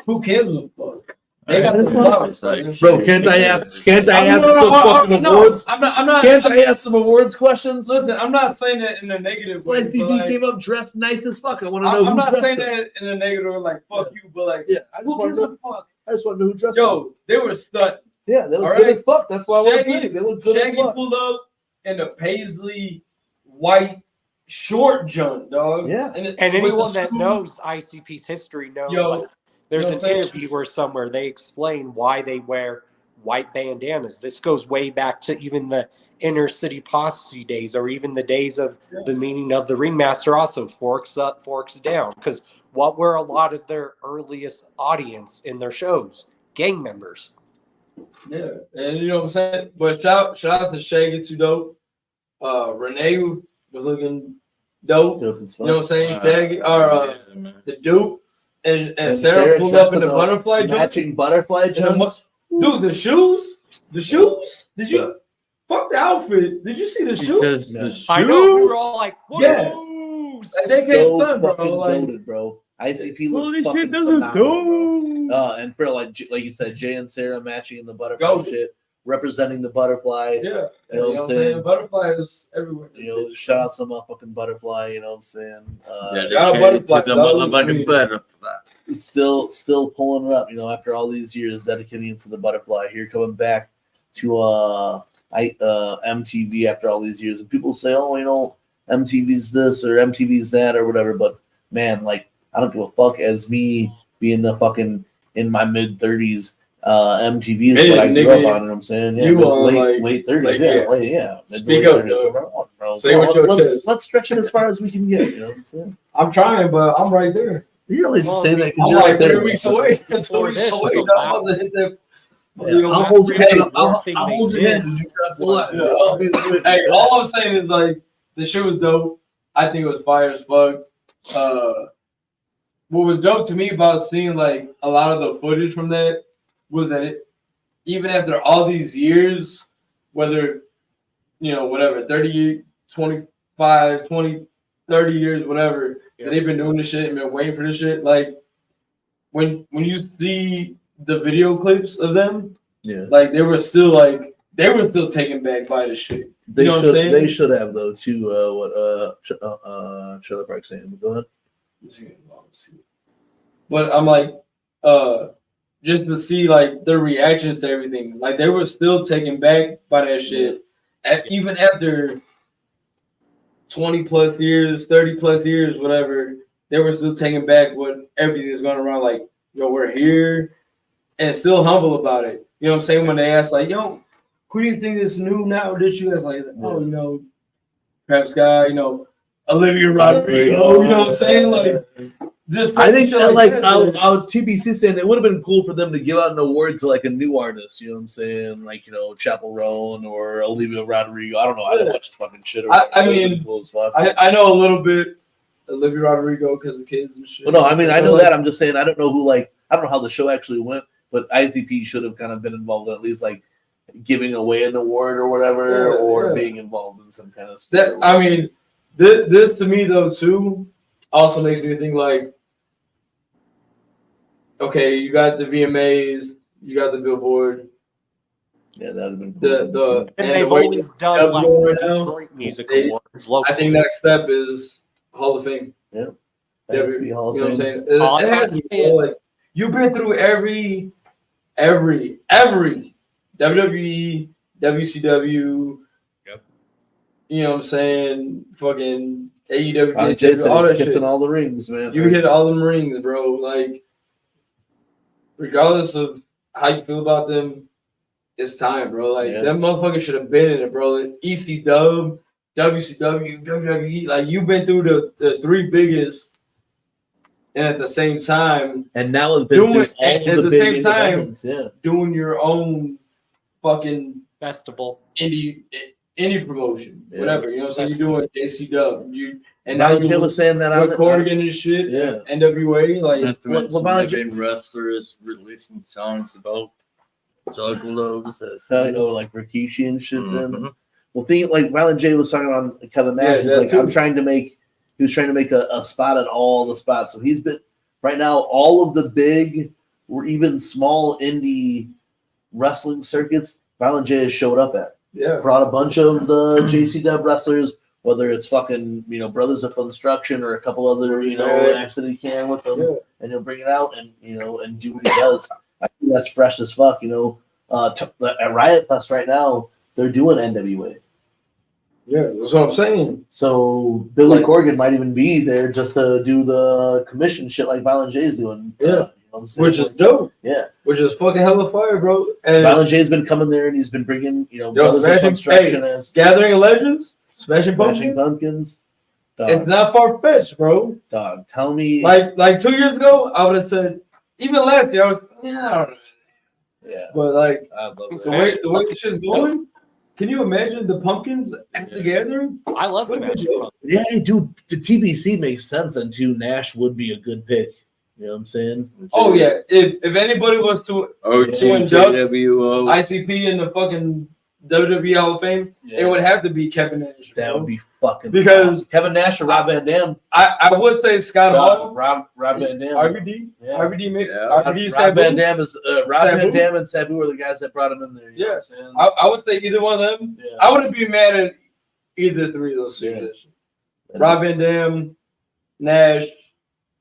Who gives a fuck? They got the flowers. Bro, can't I ask some fucking No, awards? I'm not. Can't I ask some awards questions? Listen, I'm not saying that in a negative way. Slice but TV like, came up dressed nice as fuck. I want to know who I'm not dressed saying them. that in a negative way, like fuck you, but like, Yeah, I just who want gives to a know. fuck? I just want to know who dressed them. Yo, they were stunned. Yeah, they look All good right. as fuck. That's why I want to Shaggy- say they look good as Shaggy fuck. pulled up in the paisley white short junk, dog. Yeah. And And with anyone the that screw- knows ICP's history knows Yo, like there's you know an what I'm saying? interview where somewhere they explain why they wear white bandanas. This goes way back to even the inner city posse days, or even the days of the meaning of the ringmaster also forks up, forks down. Because what were a lot of their earliest audience in their shows? Gang members. Yeah, and you know what I'm saying. But shout out to Shaggy too, dope. Renee was looking dope. Dope as You know what I'm fuck. saying? Shaggy or the Duke and Sarah Sarah pulled dressed up in the in a butterfly jump. matching butterfly jumps. Dude, the shoes? Did you fuck the outfit? Did you see the shoes? Because the I know we were all like, Yes. "Whoa!" Like, they came So fun, bro. fucking Like, loaded, bro. ICP holy looked shit, fucking those are phenomenal, bro. dope. And for like you said, Jay and Sarah matching in the butterfly Go. shit, representing the butterfly. Yeah. You know what I'm saying? Butterflies everywhere. You know, shout out to the motherfucking butterfly. You know what I'm saying? Yeah, shout out butterfly. the motherfucking butterfly. It's still pulling it up. You know, after all these years dedicating it to the butterfly, here coming back to MTV after all these years, and people say, oh, you know, MTV's this or MTV's that or whatever. But man, like, I don't give a fuck. As me being the fucking in my mid 30s, MTV is what I grew up on. You know what I'm saying? Yeah, you are late 30s. Yeah. Speak up, bro. Say what your chest. Let's stretch it as far as we can get. You know what I'm saying? I'm trying, but I'm right there. You're only just saying that because I'm you're like right there. 3 weeks away. 2 weeks away. I'm about to hit that. Yeah, I'll hold your hand. I'll hold your hand as as you cross the line. Hey, all I'm saying is like the shit was dope. I think it was fire as fuck. What was dope to me about seeing like a lot of the footage from that was that it, even after all these years, whether you know whatever 30, 25, 20, 30 years, whatever, that they've been doing this shit and been waiting for this shit. Like when you see the video clips of them, like they were still taken back by the shit. They you know what I'm saying? They should have though too. Trailer Park saying, but go ahead. But I'm like, just to see like their reactions to everything, like they were still taken back by that shit, even after 20 plus years, 30 plus years, whatever. They were still taking back what everything is going around. Like, yo, we're here, and still humble about it. You know what I'm saying? When they ask, like, yo, who do you think is new now? Did you guys like, oh, you know, Travis Scott, you know, Olivia Rodrigo, you know what I'm saying? Like, just I think that, like, that, I'll TBC saying it would have been cool for them to give out an award to like a new artist. You know what I'm saying? Like, you know, Chappell Roan or Olivia Rodrigo. I don't know. I didn't watch the fucking shit. I mean, cool as fuck. I know a little bit Olivia Rodrigo because of kids and shit. Well, no, I mean, I know that. I'm just saying I don't know who, like, I don't know how the show actually went, but ICP should have kind of been involved in at least like giving away an award or whatever, or being involved in some kind of stuff. That, I mean, this to me though too also makes me think like, okay, you got the VMAs, you got the Billboard. Yeah, that would have been cool. The And they've always done like Detroit Music Awards. I think next step is Hall of Fame. Yeah. You know what I'm saying? All It has to be, like, you've been through every WWE, WCW. Yep. You know what I'm saying? Fucking AEW. Jason, all that kissing shit. all the rings, man. You hit all them rings, bro. Like, regardless of how you feel about them, it's time, bro. Like, them motherfuckers should have been in it, bro. Like, ECW, WCW, WWE. Like, you've been through the three biggest, and at the same time, and now it's been doing all at the the big same time independents, doing your own fucking festival, indie promotion, Yeah. whatever. You know what I'm saying? You're doing JCW, and Now now you you was saying that with Corrigan and shit. Yeah. NWA, like Maybe wrestlers releasing songs about juggalos. I know, like Rikishi and shit. Then, well, think like Violent J was talking on Kevin Nash. He's like, I'm trying to make. He was trying to make a spot at all the spots. So he's been right now. All of the big or even small indie wrestling circuits, Violent J has showed up at. Yeah, brought a bunch of the JCW wrestlers, whether it's fucking Brothers of Construction or a couple other acts that he can with them, and he'll bring it out and and do what he does. I think that's fresh as fuck. At Riot Fest right now, they're doing NWA. Yeah, that's what I'm saying. So Billy Corgan might even be there just to do the commission shit like Violent J's doing. Yeah, you know what I'm saying? which is dope. Yeah, which is fucking hella fire, bro. And Violent J's been coming there and he's been bringing Brothers of Construction as Gathering of Legends, Smashing Pumpkins. It's not far fetched, bro. Dog, tell me. Like 2 years ago, I would have said. Even last year, I was I don't know. Yeah, but like I love the way the shit's going, Can you imagine the Pumpkins at the Gathering? I love Smashing Pumpkins. Yeah, dude, the TBC makes sense then too. Nash would be a good pick. You know what I'm saying? Oh yeah, if anybody was to induct JWO. ICP in the fucking WWE Hall of Fame, it would have to be Kevin Nash. That would be fucking because awesome. Kevin Nash or Rob Van Dam. I would say Scott Hall, Rob Van Dam, RVD, yeah. RVD, Rob Van Dam is Rob Sabu. Van Dam and Sabu were the guys that brought him in there. You know what I'm saying? I would say either one of them. Yeah. I wouldn't be mad at either three of those suggestions. Rob Van Dam, Nash,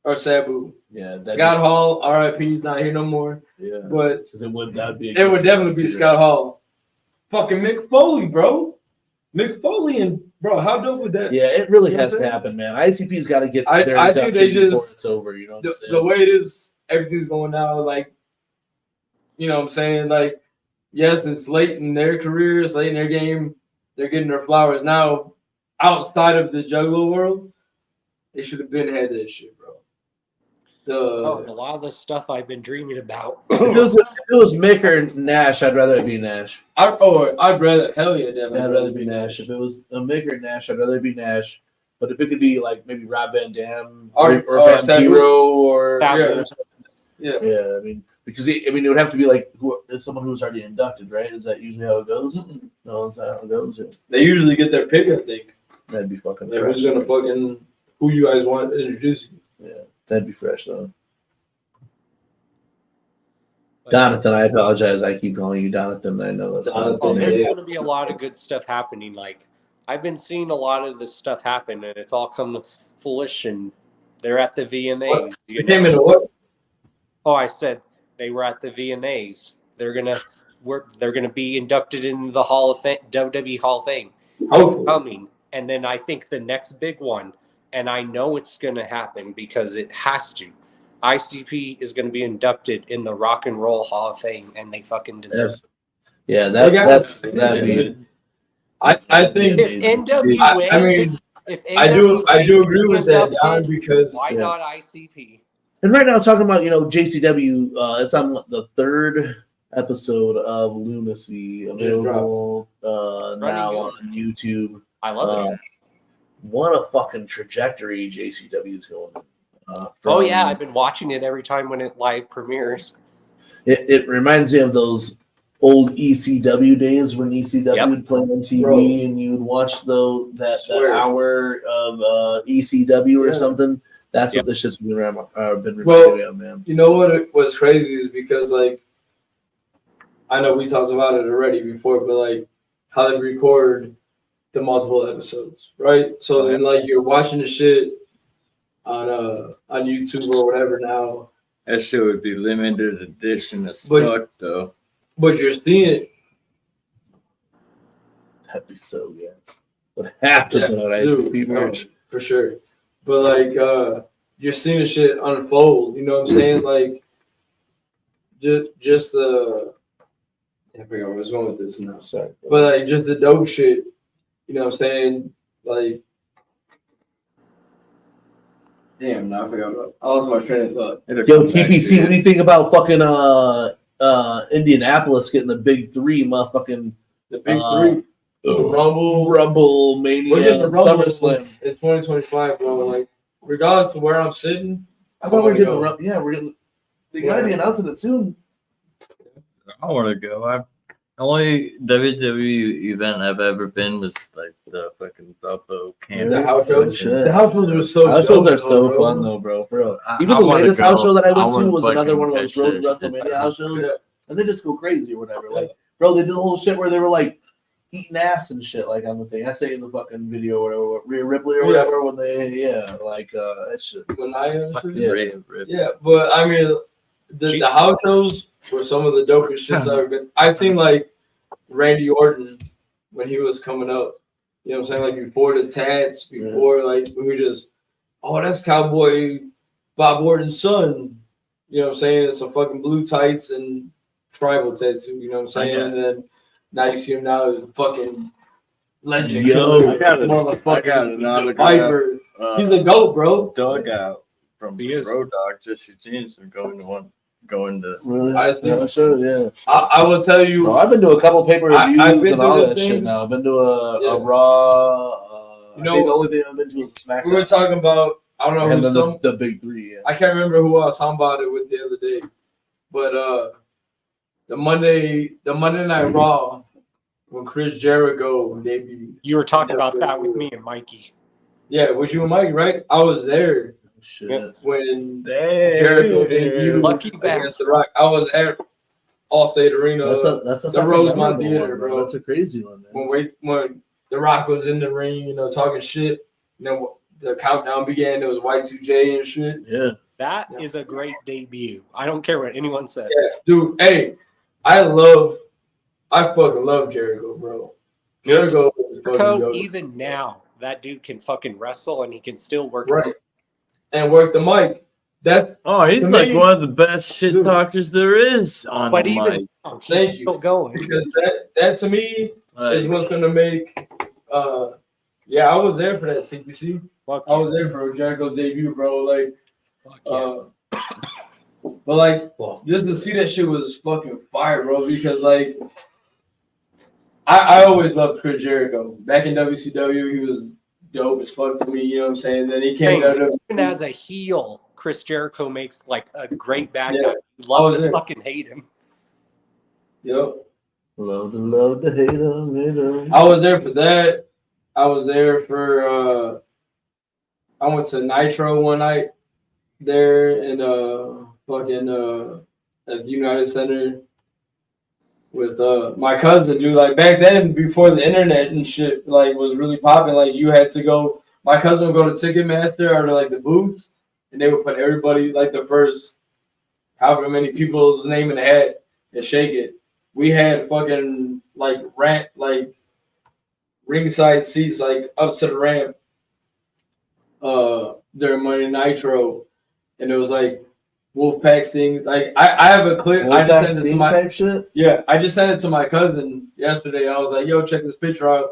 or Sabu. Yeah, Scott Hall, RIP, he's not here no more. Yeah, but because it would definitely be Scott Hall. Fucking Mick Foley, bro. Mick Foley and bro, how dope would that? Yeah, it really has to happen, man. ICP's got to get their I think they just before it's over. You know what I'm saying? The way it is, everything's going now. Like, you know what I'm saying? Like, yes, it's late in their career, it's late in their game. They're getting their flowers now. Outside of the Juggalo world, they should have been had that shit, bro. And a lot of the stuff I've been dreaming about. If it was Mick or Nash, I'd rather it be Nash. I'd rather, hell yeah, definitely. I'd rather be Nash. If it was a Mick or Nash, I'd rather it be Nash. But if it could be like maybe Rob Van Dam or Vampiro or yeah, I mean, because it would have to be like someone who was already inducted, right? Is that usually how it goes? No, is that how it goes? Yeah. They usually get their pick, I think. That'd be fucking. They're who's gonna fucking who you guys want to introduce you. Yeah, that'd be fresh though. Donathan, I apologize. I keep calling you Donathan. I know that's not. There's going to be a lot of good stuff happening. Like I've been seeing a lot of this stuff happen, and it's all come to fruition. They're at the VNAs. You came into what? Oh, I said they were at the VNAs. They're gonna be inducted in the Hall of Fame, WWE Hall of Fame. It's coming, and then I think the next big one, and I know it's gonna happen because it has to. ICP is going to be inducted in the Rock and Roll Hall of Fame, and they fucking deserve it. Yeah, that'd be. I think if NWA. I do agree with that, Don, because why not ICP? And right now, talking about JCW, it's on the third episode of Lunacy, available now on YouTube. I love it. What a fucking trajectory JCW is going. I've been watching it every time when it live premieres. It reminds me of those old ECW days when ECW would play on TV and you would watch that hour of ECW or something. That's what this shit's been reminding me of, man. You know what was crazy is because I know we talked about it already before, but how they record the multiple episodes, right? So then you're watching the shit on YouTube or whatever now. That shit would be limited edition as fuck, though. But you're seeing that'd be so yes. Would have to put out ICP merch for sure. But you're seeing the shit unfold. You know what I'm saying? Just the I forgot where I was going with this now. Sorry, but just the dope shit. You know what I'm saying? Damn, now I forgot about. I lost my train of thought. Yo, TPC, what do you think about fucking Indianapolis getting the big three, motherfucking the big three, Rumble, Mania, we're getting the Rumble SummerSlam in 2025, bro. Regardless of where I'm sitting, I thought we're getting the Rumble. Yeah, we're getting. They gotta be announcing it soon. I want to go. Only WWE event I've ever been was the fucking Buffalo camp. The house shows. The house shows were so. House shows are so fun though, bro. Even the latest house show that I went to was another one of those road WrestleMania house shows, and they just go crazy or whatever. Bro, they did the whole shit where they were eating ass and shit on the thing. I say in the fucking video or whatever, Rhea Ripley or whatever when they that shit. Yeah, but I mean the house shows were some of the dopest shits I've ever been. I seen Randy Orton when he was coming up. You know what I'm saying? Before the tats, before when we just, that's Cowboy Bob Orton's son. You know what I'm saying? It's some fucking blue tights and tribal tattoo. You know what I'm saying? And then now you see him now as a fucking legend. Yo, I got an Viper. He's a GOAT, bro. Dugout from Road Dogg, Jesse James from going to one. going to. Really? I think- Yeah, sure, yeah. I will tell you. Bro, I've been to a couple paper reviews I've been and all to that things. shit now. I've been to a Yeah. Raw. You I know, think the only thing I've been to is SmackDown. We were talking about, I don't know and who's then the big three. Yeah. I can't remember who I was talking about it with the other day, but the Monday Night Raw when Chris Jericho debuted. You were talking about that with me and Mikey. Yeah, with you and Mike, right? I was there Shit. when Jericho debuted Lucky against bastard. The Rock. I was at Allstate Arena, That's a the fucking Rosemont memorable Theater, one, bro. That's a crazy one, man. When The Rock was in the ring, talking shit. The countdown began. There was Y2J and shit. Yeah. That is a great debut. I don't care what anyone says. Yeah, dude. Hey, I fucking love Jericho, bro. Jericho is fucking Jericho, dope. even now, that dude can fucking wrestle and he can still work. Right. And work the mic. He's He's like one of the best shit talkers there is on But the even mic. he's Thank still going. because that to me is what's gonna make. Yeah, I was there for that TPC. I was there for Jericho's debut, bro. Like, but like, just to see that shit was fucking fire, bro. Because like, I always loved Chris Jericho. Back in WCW, he was dope as fuck to me. You know what I'm saying? Then he came out of Even as a heel, Chris Jericho makes like a great bad Yeah. guy. You love was to there. fucking hate him. Yep. Love to hate him. I was there for that. I was there for I went to Nitro one night there in fucking at the United Center with my cousin, dude. Like back then, before the internet and shit like was really popping, like you had to go. My cousin would go to Ticketmaster or to like the booths, and they would put everybody like the first however many people's name in the hat and shake it. We had fucking like ringside seats like up to the ramp during Monday Nitro, and it was like Wolfpack thing. Like I have a clip. I just sent it to my type shit. Yeah, I just sent it to my cousin yesterday. I was like, "Yo, check this picture out,"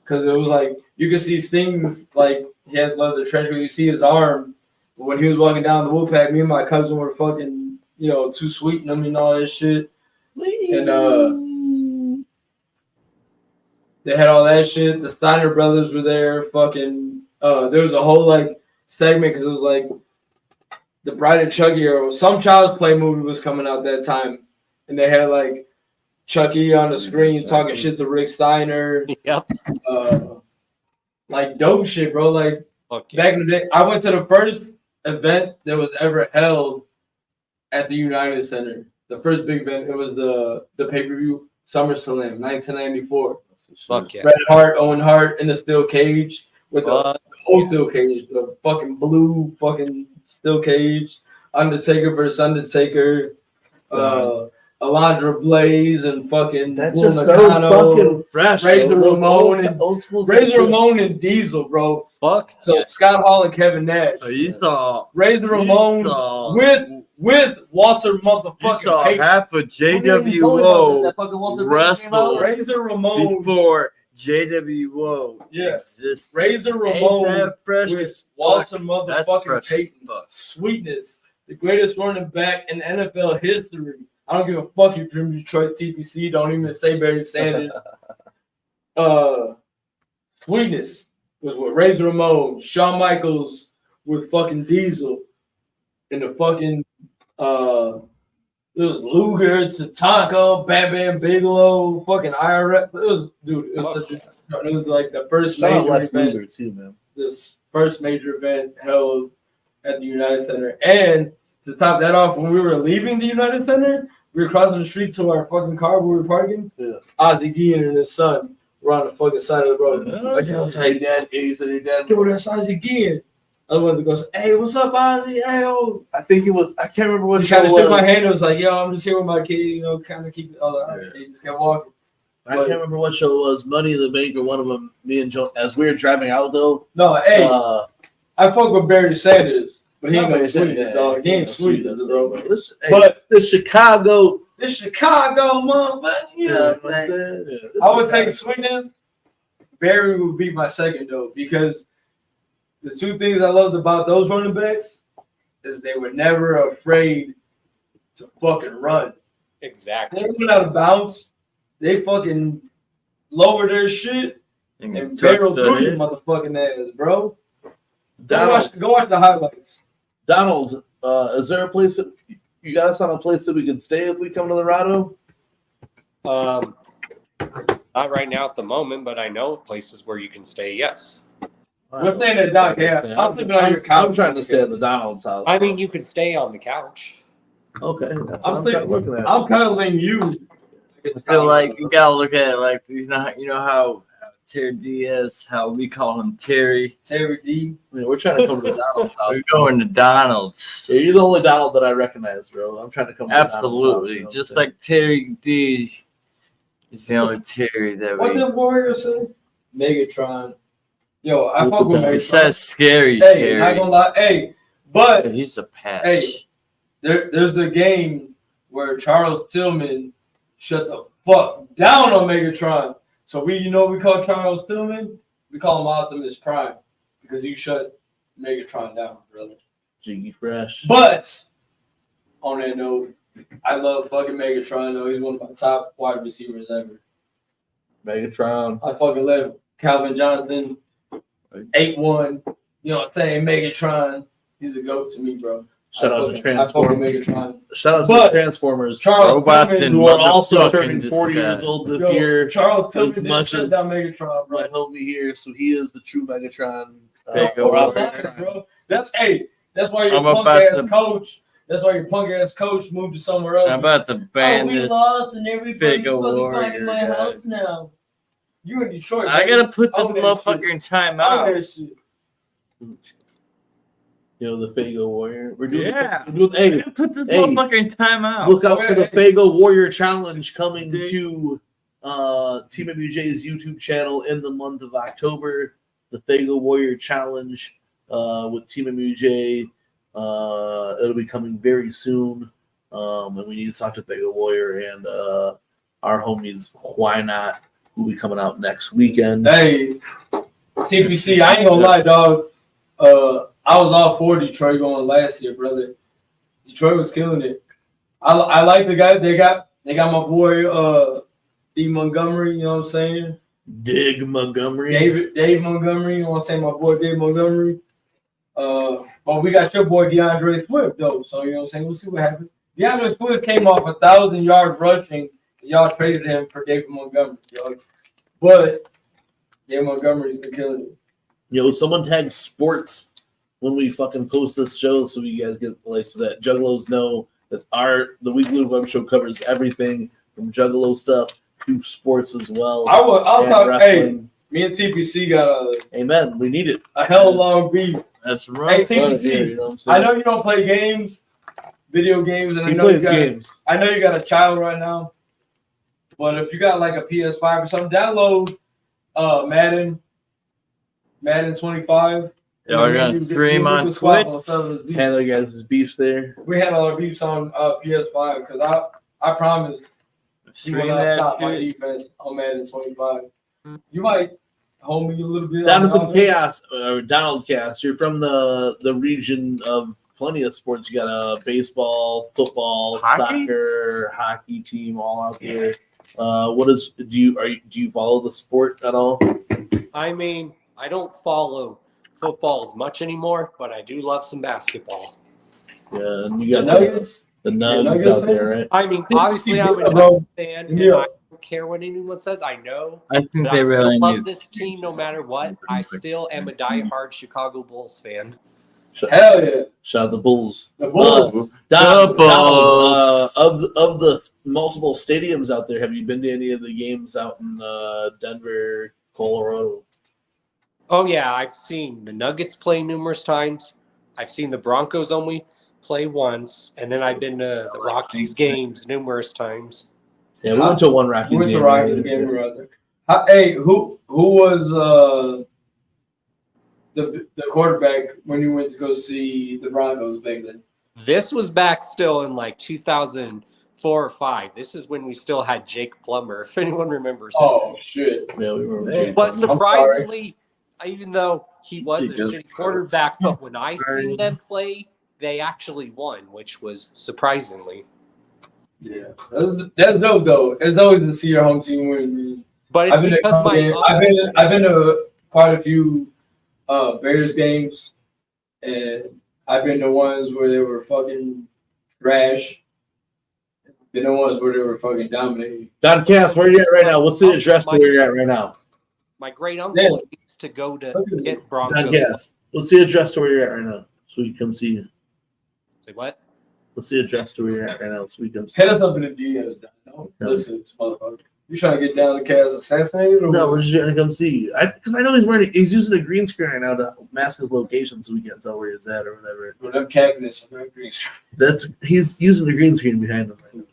because it was like you could see Sting's like he has leather trench coat. You see his arm, but when he was walking down the Wolfpack, me and my cousin were fucking too sweet and him and all that shit, and they had all that shit. The Steiner brothers were there. Fucking there was a whole like segment because it was like the Bride of Chucky or some Child's Play movie was coming out that time, and they had like Chucky on the screen talking shit to Rick Steiner. Yep. Like dope shit, bro. Like back in the day, I went to the first event that was ever held at the United Center. The first big event. It was the pay-per-view SummerSlam 1994. Fuck yeah. Bret Hart, Owen Hart in the steel cage with the whole steel cage, the fucking blue fucking steel cage. Undertaker versus Undertaker. Alondra Blaze and fucking That's Bull just so Nakano, fucking fresh. Razor bro. Ramon and old school Razor shit. Ramon and Diesel, bro. Fuck. So yeah. Scott Hall and Kevin Nash. So you saw Razor Ramon with Walter motherfucking you saw Payton. half of JWO wrestle Razor Ramon before JWO existed. Razor Ain't Ramon that fresh with as Walter fuck? That's motherfucking fresh as Payton. fuck. Sweetness, the greatest running back in NFL history. I don't give a fuck if you're from Detroit TPC. Don't even say Barry Sanders. Sweetness was with Razor Ramon, Shawn Michaels with fucking Diesel, and the fucking it was Luger, Tatanka, Bam Bam Bigelow, fucking IRS. It was such a, it was like the first Shout out major Lex event. Luger too, man. This first major event held at the United Center. And to top that off, when we were leaving the United Center, we were crossing the street to our fucking car where we were parking. Yeah. Ozzy Guillen and his son were on the fucking side of the road. Like, Hey, Dad. He said, "Hey, Dad." yo, that's Ozzy Guillen. Other ones that goes, "Hey, what's up, Ozzy? Hey, yo." I think it was. I can't remember what He show kind it of shook was. my hand and was like, "Yo, I'm just here with my kid, kind of keep the other." He just kept walking. I can't remember what show it was. Money in the Bank or one of them. Me and Joe, as we were driving out though. No, hey, I fuck with Barry Sanders, but he ain't no Barry Sanders, sweetness, dog. He ain't sweetness, bro. Listen, hey, But the Chicago. this Chicago, motherfucker, you know what I'm saying? I would take sweetness. Barry would be my second though, because the two things I loved about those running backs is they were never afraid to fucking run. Exactly. They went out of bounds. They fucking lowered their shit and barreled through your motherfucking ass, bro. Go watch the highlights. Donald, is there a place that you got us on a place that we can stay if we come to the Rado? Not right now at the moment, but I know places where you can stay. Yes. We're staying at Doc. Yeah, I'm sleeping on your couch. I'm trying to stay at the Donald's house. I mean, you can stay on the couch. Okay, that's what I'm looking at. I'm cuddling you. So like you gotta look at it like these. Not you know how Terry Diaz, how we call him Terry. Terry D. Yeah, we're trying to come to the Donald's house. We're going to Donald's. Yeah, you're the only Donald that I recognize, bro. I'm trying to come. Absolutely, to the just like Terry D. Is the only Terry that What we. did Warrior say? Megatron. Yo, I fuck with Megatron. He says scary Hey, Terry. not gonna lie. Hey, but He's a patch. hey, there's the game where Charles Tillman shut the fuck down on Megatron. So we call Charles Tillman, we call him Optimus Prime because you shut Megatron down, brother. Jiggy Fresh. But on that note, I love fucking Megatron. Though he's one of my top wide receivers ever. Megatron. I fucking love Calvin Johnson, 8'1". You know what I'm saying? Megatron. He's a goat to me, bro. Shout out to I fucking Transformers. Megatron. Shout out to But the Transformers. Charles Robots Tillman, and who are also motherfucking turning 40 years just old this yo, year. Charles as Tillman much shut as down Megatron, bro. my homie here, so he is the true Megatron. Big Bro, old I love it, bro. That's why your I'm punk about ass to- coach. That's why your punk ass coach moved to somewhere else. I'm about to ban we this. lost and everybody's figure fucking warrior finding my guy. house now. You in Detroit? I baby. gotta put this Own that motherfucker in shit. Own timeout. that shit. You know, the Fago Warrior. We're doing Yeah. we're doing, hey, I gotta put this hey, motherfucker in timeout. look out for the Hey. Fago Warrior Challenge coming Dude. to TeamMUJ's YouTube channel in the month of October. The Fago Warrior Challenge with TeamMUJ. It'll be coming very soon. And we need to talk to Fago Warrior and our homies, Why Not, who will be coming out next weekend. Hey, TPC, I ain't gonna lie, dog. I was all for Detroit going last year, brother. Detroit was killing it. I like the guy. They got my boy D. Montgomery, you know what I'm saying? Dig Montgomery. Dave Montgomery, you know what I'm saying? My boy Dave Montgomery. But we got your boy DeAndre Swift though, so you know what I'm saying? We'll see what happens. DeAndre Swift came off 1,000 yards rushing. Y'all traded him for David Montgomery, yo. But Dave Montgomery's been killing it. Yo, someone tag sports when we fucking post this show so you guys get like so that Juggalos know that the Weekly Web Show covers everything from Juggalo stuff to sports as well. I'll talk. wrestling. Hey, me and TPC got Amen. We need it. a hell of a long beef. That's Hey, right. TPC, You know what I'm saying? I know you don't play games, video games, and He I know you plays got. games. I know you got a child right now, but if you got like a PS5 or something, download Madden 25. Yeah, we're gonna stream on Twitch. Handle you guys' beefs there. We had all our beefs on PS5 because I promise you Stream will not that stop my shit. defense on Madden 25. You might hold me a little bit. Down on at the Chaos, Donald Cast. You're from the region of plenty of sports. You got a baseball, football, Hockey? soccer, hockey team all out there. Do you follow the sport at all? I mean, I don't follow football as much anymore, but I do love some basketball. Yeah, and you got Nuggets. the Nuggets Nuggets, out there, right? I mean, obviously, I'm a bro. Nuggets fan, and Yeah. I don't care what anyone says. I know I think that they I still really love need. this team no matter what. I still am a diehard Chicago Bulls fan. Hell yeah. Shout out the Bulls. The Bulls. Donald, Bulls. of the multiple stadiums out there, have you been to any of the games out in Denver, Colorado? Oh yeah, I've seen the Nuggets play numerous times. I've seen the Broncos only play once, and then I've been to the Rockies games numerous times. Yeah, we went to one Rockies We went to game. Rockies game brother. Hey, who was the quarterback when you went to go see the Broncos back then? This was back still in like 2004 or 5. This is when we still had Jake Plummer, if anyone remembers him. Oh shit! Yeah, we remember. Hey, But I'm sorry. surprisingly, even though he was a Jesus shitty quarterback, but when I Sorry. seen them play, they actually won, which was surprisingly. Yeah, that's dope though. It's always to see your home team win. Man. But it's because I've been to quite a few Bears games, and I've been to ones where they were fucking trash. Been the ones where they were fucking dominating. Don Cass, where you at right now? What's the address to where you're at right now? My great uncle needs to go to get Broncos. Don Cass, what's the address to where you're at right now? So we can come see you. Say what? What's the address to where you're at right now? So we can come see Hit us up in the DMs. Don't listen, motherfucker. You trying to get down to Cass assassinated? Or no, we're just trying to come see you. Because I know he's using a green screen right now to mask his location so we can't tell where he's at or whatever. With them cabinets on that green screen. He's using the green screen behind him.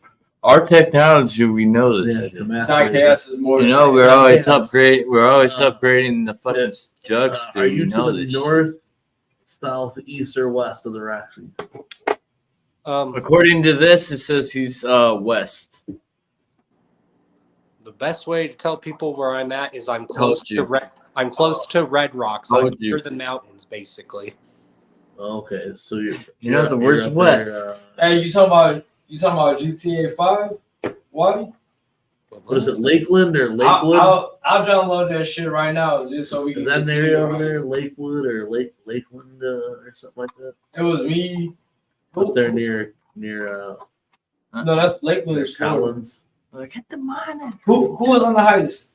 Our technology, we know this. Cass is more. You know, we're always upgrading. We're always upgrading the fucking jug stream. Are you You know to the this. north, south, east, or west of the Roxy? According to this, it says he's west. The best way to tell people where I'm at is I'm close to Red Rocks. I'm near the mountains, basically. Okay, so you know the word's west. Hey, you talking about GTA 5? What? What is it, Lakeland or Lakewood? I'll download that shit right now just so we can. Is that an area over there, Lakewood or Lakeland or something like that? It was me. Up there near. No, that's Lakeland or Collins. Get the money. Who was on the highest?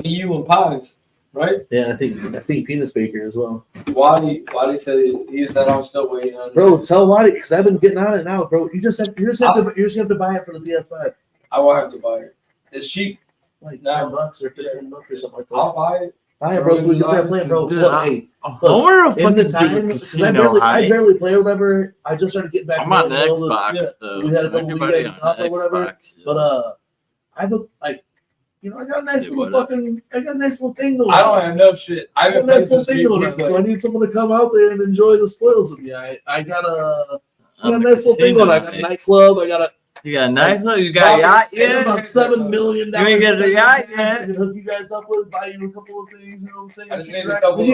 You and Pies, right? Yeah, I think Penis Baker as well. Wadi said he said I'm still waiting on. Bro, tell Wadi because I've been getting on it now, bro. You just have to buy it for the PS5. I will have to buy it. It's cheap, like $10 or $15 or something like that. I'll buy it. Buy it, bro. So we can start playing, bro. Dude, look, I look, in the time because I barely play or whatever. I just started getting back. I'm on Xbox though. We had a couple Everybody weekends on off or whatever. Xbox. But I look like. You know, I got a nice little thing going. I don't have no shit. I got a nice little thing going on. So I need someone to come out there and enjoy the spoils with me. I got a nice little thing going. I got a nightclub. You got a nightclub? You got a yacht yet? About $7 million. You ain't get a yacht yet? I can hook you guys up with, buy you a couple of things. You know what I'm saying? I just need a couple.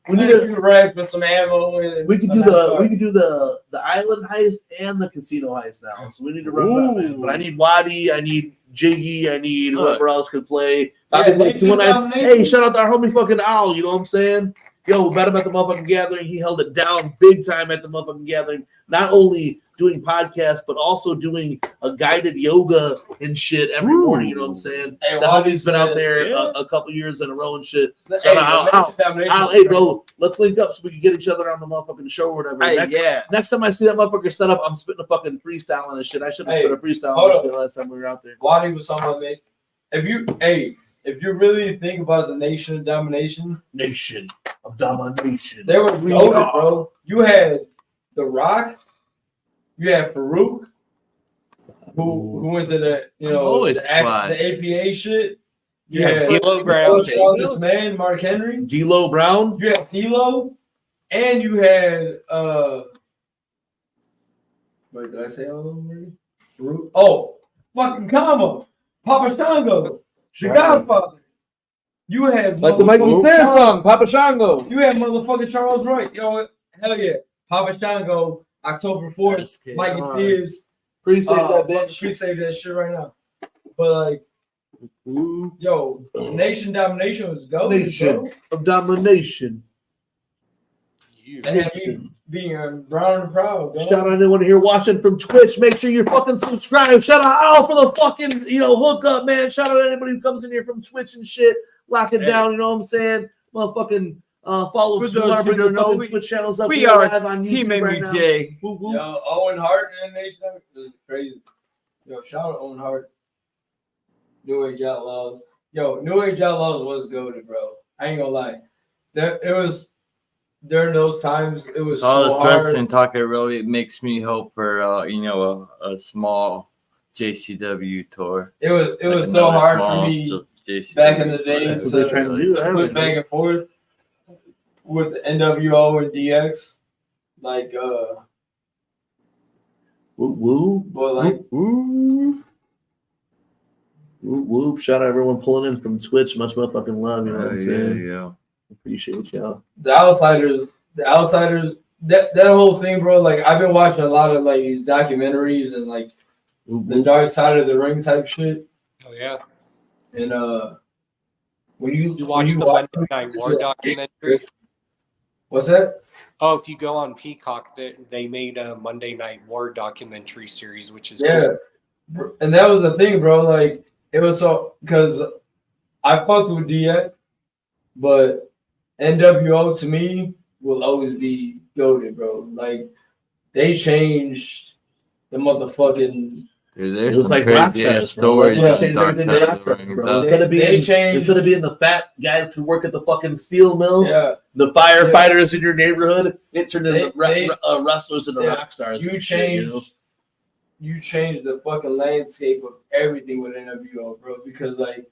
We need to rack with some ammo. And we could do the island heist and the casino heist now. So we need to run that, man. But I need Wadi, I need Jiggy, I need whoever else could play. Hey, shout out to our homie fucking Owl. You know what I'm saying? Yo, met him at the motherfucking gathering. He held it down big time at the motherfucking gathering. Not only doing podcasts, but also doing a guided yoga and shit every morning. You know what I'm saying? Hey, that homie's been out there a couple years in a row and shit. Hey, bro, let's link up so we can get each other on the motherfucking show or whatever. Next time I see that motherfucker set up, I'm spitting a fucking freestyle on this shit. I should have spit a freestyle on this shit last time we were out there. Wadi was talking about me. If you really think about the Nation of Domination, they were loaded, bro. You had The Rock. You had Farouk, who went to the the APA shit. You had D'Lo Brown, this man Mark Henry, D'Lo Brown. You had D'Lo, and you had wait, did I say all of them already? Farouk. Oh, fucking Kama, Papa Shango, The Godfather. You had like the Michael Stan song, Papa Shango. You had motherfucking Charles Wright. Yo, hell yeah, Papa Shango. October 4th, Mikey Spears. Pre-save that bitch. Pre-save that shit right now. But like, yo, Nation Domination was go. Nation of Domination. Being brown and proud. Bro. Shout out to anyone here watching from Twitch. Make sure you're fucking subscribed. Shout out Al for the fucking hookup, man. Shout out to anybody who comes in here from Twitch and shit. Lock it down. You know what I'm saying? Motherfucking. Follow Twitch channels up. We are live on YouTube right now. Yo, Owen Hart and Nation this is crazy. Yo, shout out Owen Hart. New Age Outlaws. Yo, New Age Outlaws was goated, bro. I ain't gonna lie. It was during those times. It was all so this hard. Preston talk. It really makes me hope for a small JCW tour. It was so hard for me back in the day. That's what they're trying to do. Put back and forth. With the NWO and DX, like but like whoop. Shout out everyone pulling in from Twitch. Much motherfucking love, you know what I'm saying? Yeah. Appreciate y'all. The outsiders, that whole thing, bro. Like I've been watching a lot of like these documentaries and like the Dark Side of the Ring type shit. Oh yeah. And when you watch the watch Monday Night War documentary. What's that? Oh, if you go on Peacock, they made a Monday Night War documentary series, which is cool. And that was the thing, bro. Like it was so because I fucked with DX, but NWO to me will always be goated, bro. Like they changed the motherfucking. Dude, there's it was some like rock crazy stars, stories. bro. in Dark Side of the Ring, bro. Instead of being the fat guys who work at the fucking steel mill, yeah, the firefighters in your neighborhood, it turned into wrestlers and rock stars. You changed the fucking landscape of everything with NWO, bro. Because like,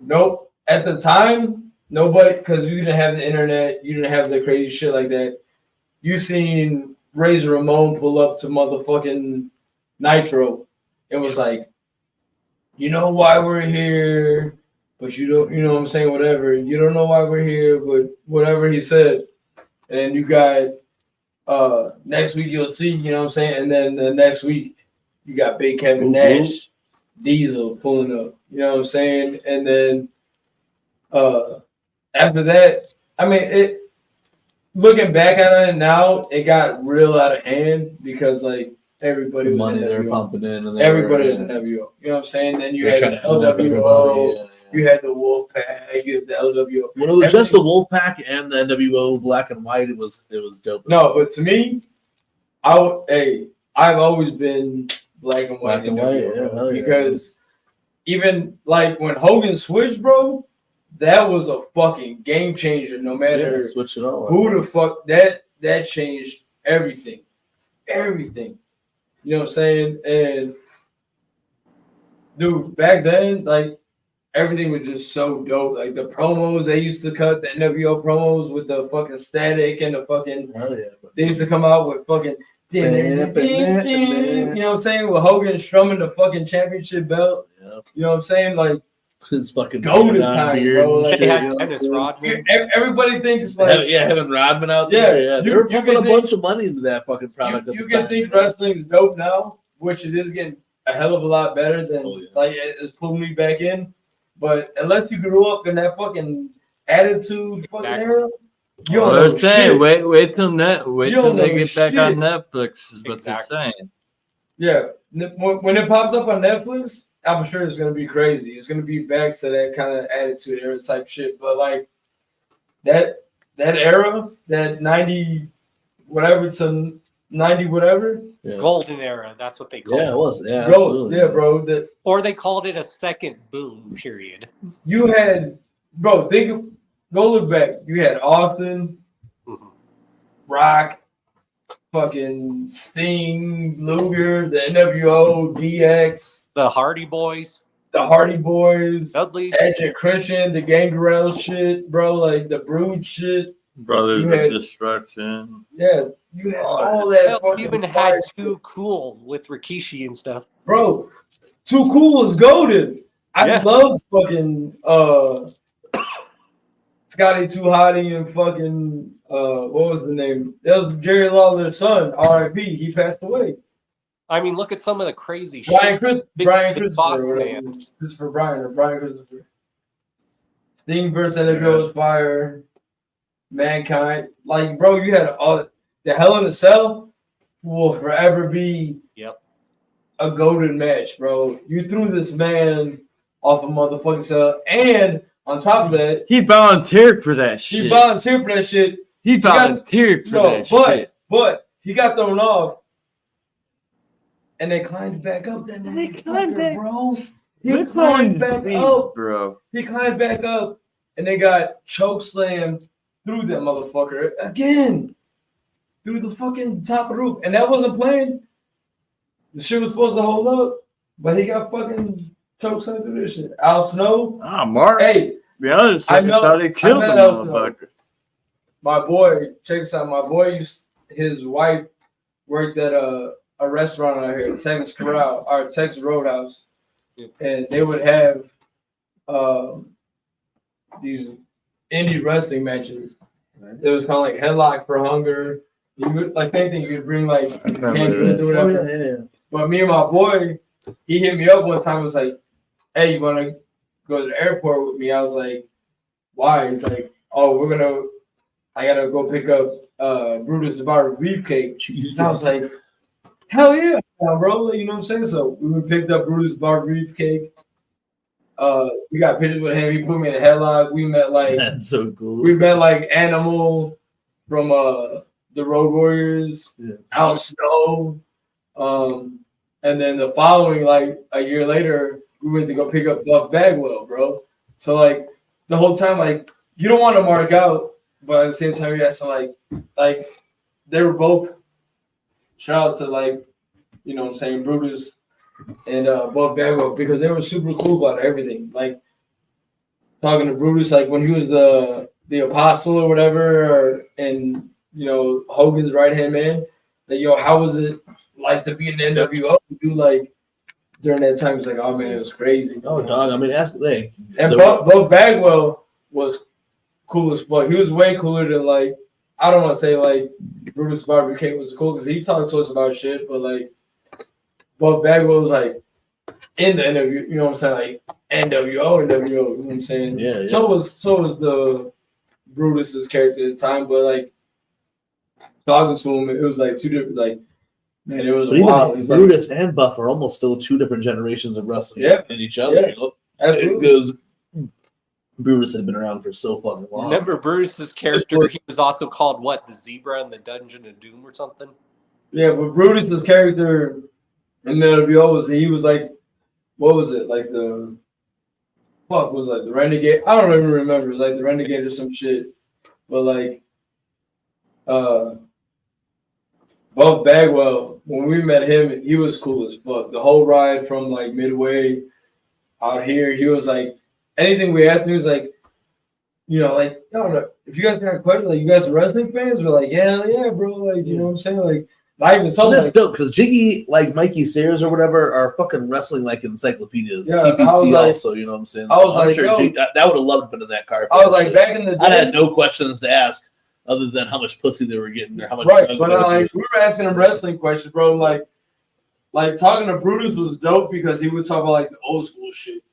nope, at the time, nobody, because you didn't have the internet, you didn't have the crazy shit like that. You seen Razor Ramon pull up to motherfucking Nitro. It was like, you know why we're here, but you don't, you know what I'm saying, whatever. You don't know why we're here, but whatever he said. And you got next week you'll see, you know what I'm saying? And then the next week you got Big Kevin Nash, Diesel pulling up, you know what I'm saying? And then after that, I mean, it looking back at it now, it got real out of hand because like everybody was money in they're WO. pumping in, and Everybody was in WO. You know what I'm saying? Then you had the LWO, you had the Wolfpack, you had the LWO. When it was just the Wolfpack and the NWO Black and White, it was dope. No, but to me, I've always been black and white, because even like when Hogan switched, bro, that was a fucking game changer. No matter switch it all. who the fuck that changed everything. You know what I'm saying? And dude, back then, like everything was just so dope. Like the promos they used to cut, the NWO promos with the fucking static and the fucking. They used to come out with fucking. You know what I'm saying? With Hogan strumming the fucking championship belt. You know what I'm saying? Like his fucking golden time, bro. Like, they had Dennis Rodman. Everybody thinks like having Rodman out there. They were pumping a bunch of money into that fucking product. You can think wrestling is dope now, which it is getting a hell of a lot better than like it's pulling me back in. But unless you grew up in that fucking attitude fucking era, you don't know shit. Wait till they get back on Netflix is what they're saying. Yeah, when it pops up on Netflix, I'm sure it's gonna be crazy. It's gonna be back to that kind of attitude era type shit. But like that era, that 90 whatever to 90 whatever. Golden era, that's what they called it. Yeah, it was. Yeah, bro, absolutely. yeah, bro. Or they called it a second boom period. You had, bro, go look back. You had Austin, Rock, fucking Sting, Luger, the NWO, DX, the Hardy Boys, Dudley, Edge and Christian, the Gangrel shit, bro, like the Brood shit. Brothers of Destruction. Yeah, you had all that. You even had Too Cool with Rikishi and stuff. Bro, Too Cool is golden. I love fucking Scotty Too Hottie and fucking what was the name? That was Jerry Lawler's son, R.I.P. He passed away. I mean, look at some of the crazy Brian shit. Christopher, Boss Man. Christopher Brian Christopher. Sting versus NWO's Fire. Mankind, like bro, you had all the Hell in a Cell will forever be a golden match, bro. You threw this man off a motherfucking cell, and on top of that, he volunteered for that shit. He volunteered for that shit. But he got thrown off, and they climbed back up. That motherfucker, bro. He climbed back up, bro. He climbed back up, and they got choke slammed through that motherfucker again, through the fucking top of the roof, and that wasn't playing. The shit was supposed to hold up, but he got fucking choked through this shit. Al Snow, Mark. Hey, I thought he killed the motherfucker. My boy, check this out. My boy his wife worked at a restaurant out here, Texas Corral or Texas Roadhouse, and they would have these indie wrestling matches. It was kind of like Headlock for Hunger. You would like same thing. You could bring like handguns or whatever. But me and my boy, he hit me up one time and was like, hey, you want to go to the airport with me? I was like, why? He's like, oh, I got to go pick up Brutus the Barber Beefcake. And I was like, hell yeah, bro. You know what I'm saying? So we picked up Brutus the Barber Beefcake. We got pictures with him. He put me in a headlock. We met like That's so cool. We met like Animal from the Road Warriors, Al Snow. And then the following, like a year later, we went to go pick up Buff Bagwell, bro. So like the whole time, like you don't want to mark out, but at the same time, you have to like they were both. Shout out to like, you know what I'm saying, Brutus and Buff Bagwell, because they were super cool about everything. Like talking to Brutus, like when he was the apostle or whatever, and you know Hogan's right hand man. Like, yo, how was it like to be in the NWO? Dude, like during that time, it's like, oh man, it was crazy. Oh, dog. I mean, that's the thing. And Buff Bagwell was cool as fuck. He was way cooler than like, I don't want to say like Brutus Barber King was cool because he talked to us about shit, but like Buff Bagwell was like in the NWO, you know what I'm saying, like NWO, you know what I'm saying? Yeah. So was the Brutus's character at the time, but like talking to him, it was like two different, like, man, it was wild. It Brutus and Buff are almost still two different generations of wrestling in each other. Yeah. You know? Absolutely. Because Brutus had been around for so fucking long. Remember Brutus's character? He was also called what? The Zebra in the Dungeon of Doom or something? Yeah, but Brutus's character in the NWO he was like, what was it? Like the was like the Renegade. I don't even remember. It was like the Renegade or some shit. But like Buff Bagwell, when we met him, he was cool as fuck. The whole ride from like Midway out here, he was like, anything we asked him, he was like, you know, like, I don't know, if you guys got a question, like, you guys are wrestling fans? We're like, yeah, bro, like, you know what I'm saying? Like, not even something. That's dope because Jiggy, like Mikey Sayers or whatever, are fucking wrestling like encyclopedias. Yeah, TPC I was like, also, you know what I'm saying? I was like, sure yo, Jiggy, that would have loved to been in that car. I was like, back in the day, I had no questions to ask other than how much pussy they were getting or how much. Right, but like, we were asking him wrestling questions, bro. Like talking to Brutus was dope because he would talk about like the old school shit.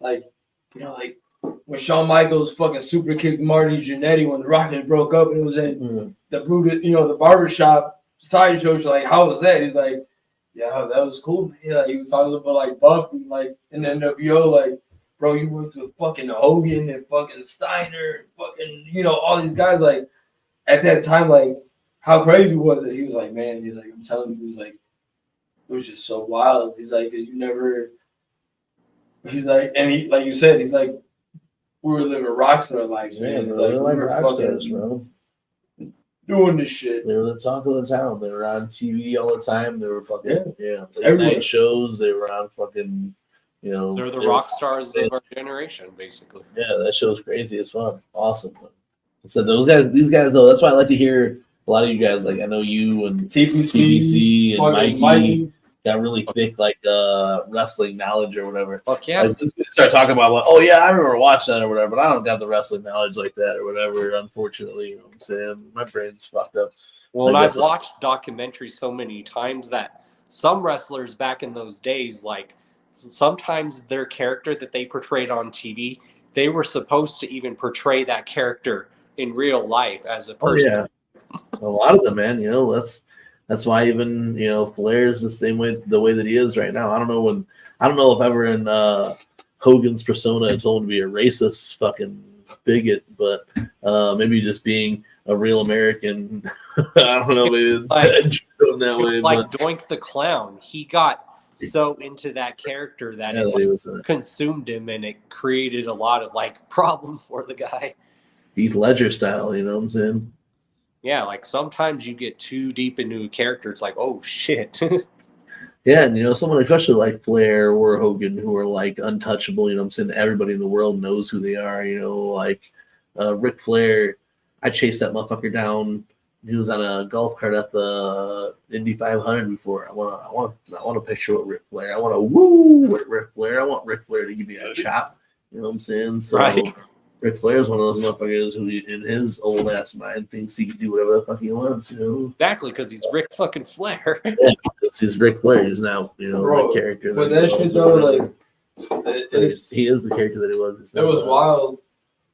Like, you know, like when Shawn Michaels fucking super kicked Marty Jannetty when the Rockets broke up and it was in the Brutus, you know, the barbershop side show. Like, how was that? He's like, yeah, that was cool. Yeah, he was talking about like Buff and like in the NWO, like, bro, you worked with fucking Hogan and fucking Steiner and fucking, you know, all these guys. Like at that time, like how crazy was it? He was like, man, he's like, I'm telling you, he was like, it was just so wild. He's like, 'cause you never. He's like, and he, like you said, he's like, we were living rock star lives, man. He's like we were rock stars, bro. Doing this shit. They were the talk of the town. They were on TV all the time. They were fucking late Everywhere. night shows. They were on fucking, you know. They're the rock stars of our generation, basically. Yeah, that show's crazy as fun. Awesome. So these guys though, that's why I like to hear a lot of you guys. Like I know you and TBC and Mikey got really thick like wrestling knowledge or whatever. Fuck yeah. Like, start talking about like, oh yeah, I remember watching that or whatever, but I don't got the wrestling knowledge like that or whatever, unfortunately. You know what I'm saying? My brain's fucked up. Well, and I've watched documentaries so many times that some wrestlers back in those days, like sometimes their character that they portrayed on TV, they were supposed to even portray that character in real life as a person. Oh, yeah. A lot of them, man, you know, that's why even, you know, Flair's the way that he is right now. I don't know if ever in Hogan's persona I told him to be a racist fucking bigot, but maybe just being a real American. I don't know, maybe that way. Like Doink the Clown, he got so into that character that it consumed him, and it created a lot of like problems for the guy. Heath Ledger style, you know what I'm saying? Yeah, like sometimes you get too deep into a character, it's like, oh shit. Yeah, and you know, someone especially like Flair or Hogan who are like untouchable, you know what I'm saying? Everybody in the world knows who they are, you know, like Ric Flair. I chased that motherfucker down. He was on a golf cart at the Indy 500 before. I want a picture with Ric Flair. I want to woo with Ric Flair. I want Ric Flair to give me a chop. You know what I'm saying? So right. Ric Flair's one of those motherfuckers who, in his old ass mind, thinks he can do whatever the fuck he wants. You know, Exactly, because he's Ric fucking Flair. yeah, because he's Ric Flair. He's now, you know, Bro, the character. but that shit's all like, he is the character that he was. It was wild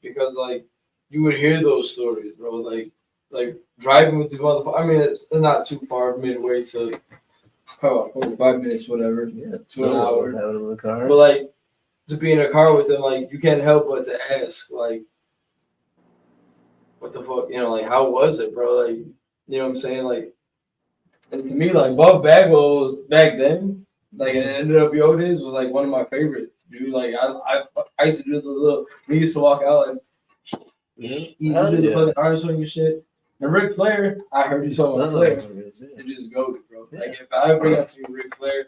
because like you would hear those stories, bro. Like driving with these motherfuckers. I mean, it's not too far midway to 5 minutes, whatever. Yeah, to an hour. Out of the car. But like to be in a car with them, like you can't help but to ask, like, what the fuck, you know, like how was it, bro? Like, you know what I'm saying? Like, and to me, like Buff Bagwell was back then, like in NWO days, was like one of my favorites, dude. Like I used to do the little. We used to walk out and he did the fucking arm swing and shit. And Ric Flair, I heard you talking about Flair. It just goes, bro. Like if I ever got to meet Ric Flair.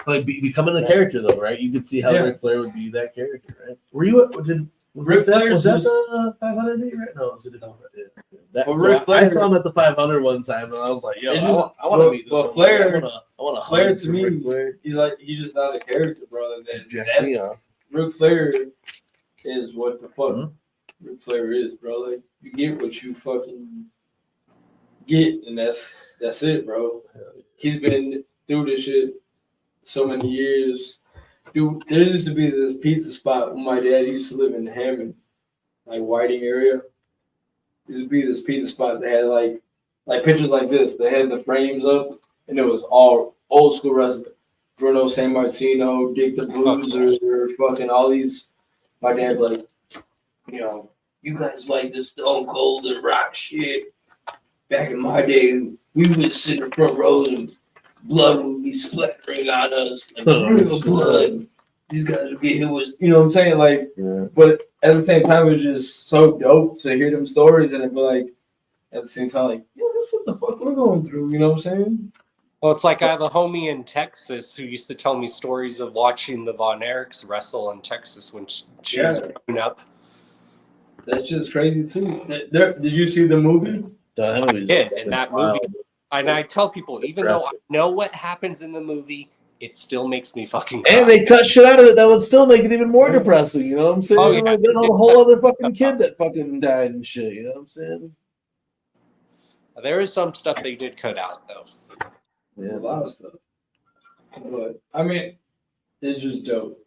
Like becoming the character though, right? You could see how Ric Flair would be that character, right? Were you? Ric Flair was that the 500 that you right? No, it was a different. Yeah. Ric Flair, I saw him at the 500 one time, and I was like, "Yo, I want to meet this." But Flair, I want to Flair to me, he's just not a character, bro. That Ric Flair is what the fuck Ric Flair is, bro. Like you get what you fucking get, and that's it, bro. He's been through this shit so many years. Dude, there used to be this pizza spot when my dad used to live in Hammond, like Whiting area. There used to be this pizza spot that had like pictures like this. They had the frames up, and it was all old school wrestling. Bruno San Martino, Dick the Bruiser, fucking all these. My dad like, you know, you guys like this Stone Cold and Rock shit. Back in my day, we would sit in the front rows and blood would be splattering on us, like real blood. These guys would get hit with, you know what I'm saying? Like, but at the same time, it was just so dope to hear them stories and it be like, at the same time, like, yeah, that's what the fuck we're going through, you know what I'm saying? Well, it's like I have a homie in Texas who used to tell me stories of watching the Von Erichs wrestle in Texas when she was growing up. That's just crazy too. Did you see the movie? I did, in that movie. And I tell people, even though I know what happens in the movie, it still makes me fucking cry. And they cut shit out of it that would still make it even more depressing. You know what I'm saying? Oh, yeah. Like, there's a whole other fucking kid that fucking died and shit. You know what I'm saying? There is some stuff they did cut out, though. Yeah, a lot of stuff. But I mean, it's just dope.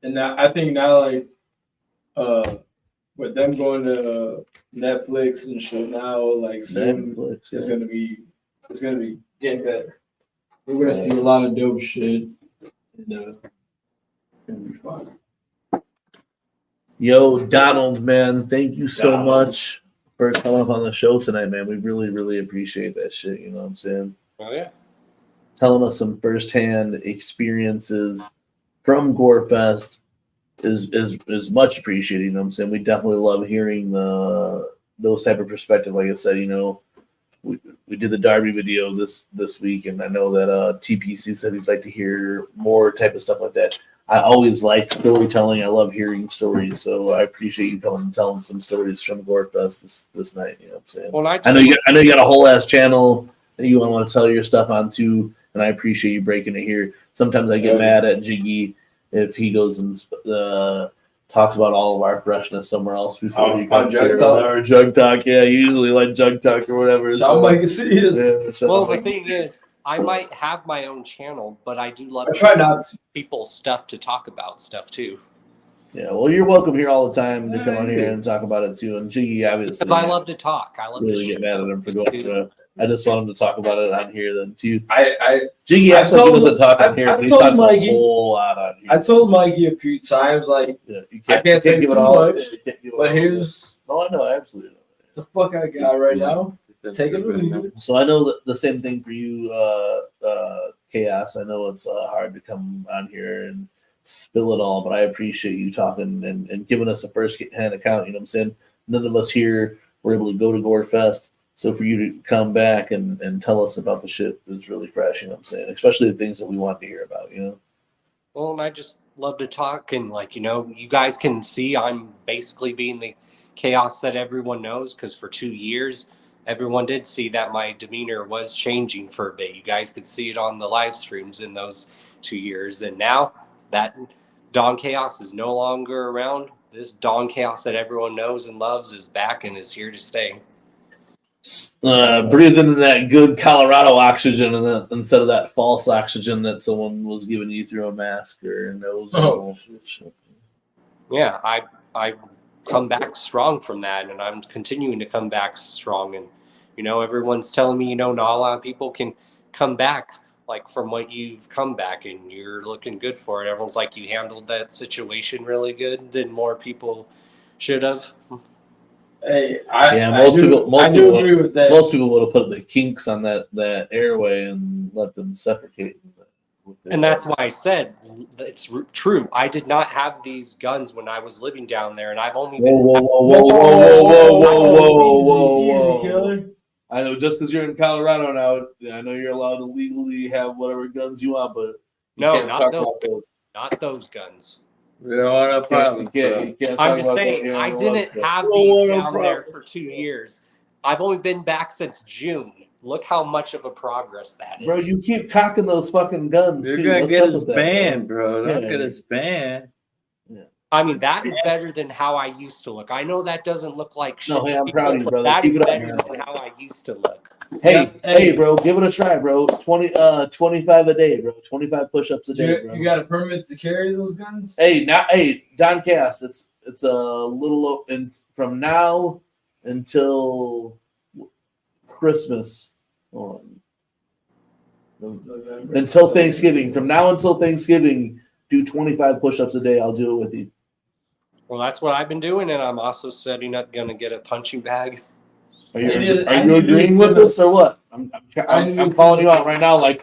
And now, I think now, like, with them going to Netflix and shit now, like, soon, it's gonna be getting better. We're gonna see a lot of dope shit, and it'll be fun. Yo, Donald, man, thank you so much for coming up on the show tonight, man. We really, really appreciate that shit. You know what I'm saying? Oh yeah. Telling us some firsthand experiences from Gorefest is much appreciated. You know what I'm saying? We definitely love hearing those type of perspective. Like I said, you know, we did the Darby video this week, and I know that TPC said he'd like to hear more type of stuff like that. I always like storytelling. I love hearing stories, so I appreciate you coming and telling some stories from Gorefest this night. You know what I'm saying? Well, I know you got a whole ass channel that you want to tell your stuff on too, and I appreciate you breaking it here. Sometimes I get mad at Jiggy if he goes and talks about all of our freshness somewhere else before he comes here. Or Jug Talk, yeah, usually like Jug Talk or whatever. Well, the thing is, I might have my own channel, but I do love people's stuff to talk about stuff too. Yeah, well, you're welcome here all the time to come on here and talk about it too. And Jiggy, obviously, because I love to talk. I love really to get mad at him for going to. I just want him to talk about it on here then too. Jiggy actually doesn't talk on here, but he talks a whole lot on here. I told Mikey a few times, like, I can't say too much, but here's I know, absolutely. The fuck I got right now. Take it or leave it. So I know that the same thing for you, Chaos. I know it's hard to come on here and spill it all, but I appreciate you talking and giving us a first-hand account. You know what I'm saying? None of us here were able to go to Gorefest. So for you to come back and tell us about the shit is really fresh, you know what I'm saying? Especially the things that we want to hear about, you know? Well, and I just love to talk, and like, you know, you guys can see I'm basically being the Chaos that everyone knows, because for 2 years, everyone did see that my demeanor was changing for a bit. You guys could see it on the live streams in those 2 years. And now that Don Chaos is no longer around, this Dawn Chaos that everyone knows and loves is back and is here to stay. Breathing in that good Colorado oxygen instead of that false oxygen that someone was giving you through a mask or a nose. Yeah, I come back strong from that, and I'm continuing to come back strong. And everyone's telling me, not a lot of people can come back like from what you've come back, and you're looking good for it. Everyone's like, you handled that situation really good than more people should have. Hey, most people agree with that. Most people would have put the kinks on that airway and let them suffocate. And that's why I said it's true. I did not have these guns when I was living down there, and I've only been. Whoa. I know just because you're in Colorado now, I know you're allowed to legally have whatever guns you want, but no, not those. Not those guns. We don't want to problem. I'm just saying, I didn't have these down there for 2 years. I've only been back since June. Look how much of a progress that is. Bro, you keep cocking those fucking guns. You're going to get us banned, bro. Don't get us banned. Yeah. I mean, that is better than how I used to look. I know that doesn't look like shit. No, hey, I'm proud of you, brother. That Keep is it up, better man. than how I used to look. Hey, bro, give it a try, bro. 25 a day, bro. 25 push-ups a day, bro. You got a permit to carry those guns? Hey, Don Cass, it's a little from now until Christmas until Thanksgiving. From now until Thanksgiving, do 25 push-ups a day. I'll do it with you. Well, that's what I've been doing, and I'm also setting up going to get a punching bag. Are you agreeing with this or what? I'm calling you out right now, like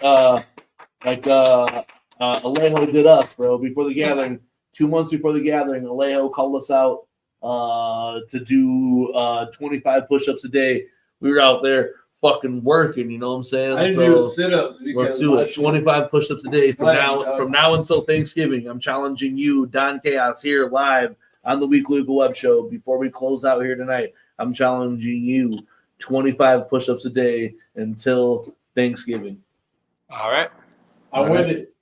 Alejo did us, bro. Before the gathering, 2 months before the gathering, Alejo called us out to do 25 push-ups a day. We were out there fucking working, you know what I'm saying? I didn't do sit-ups. Let's do it. 25 push-ups a day from now until Thanksgiving. I'm challenging you, Don Chaos, here live on the Weekly Web Show. Before we close out here tonight, I'm challenging you 25 push-ups a day until Thanksgiving. All right. I'm with it.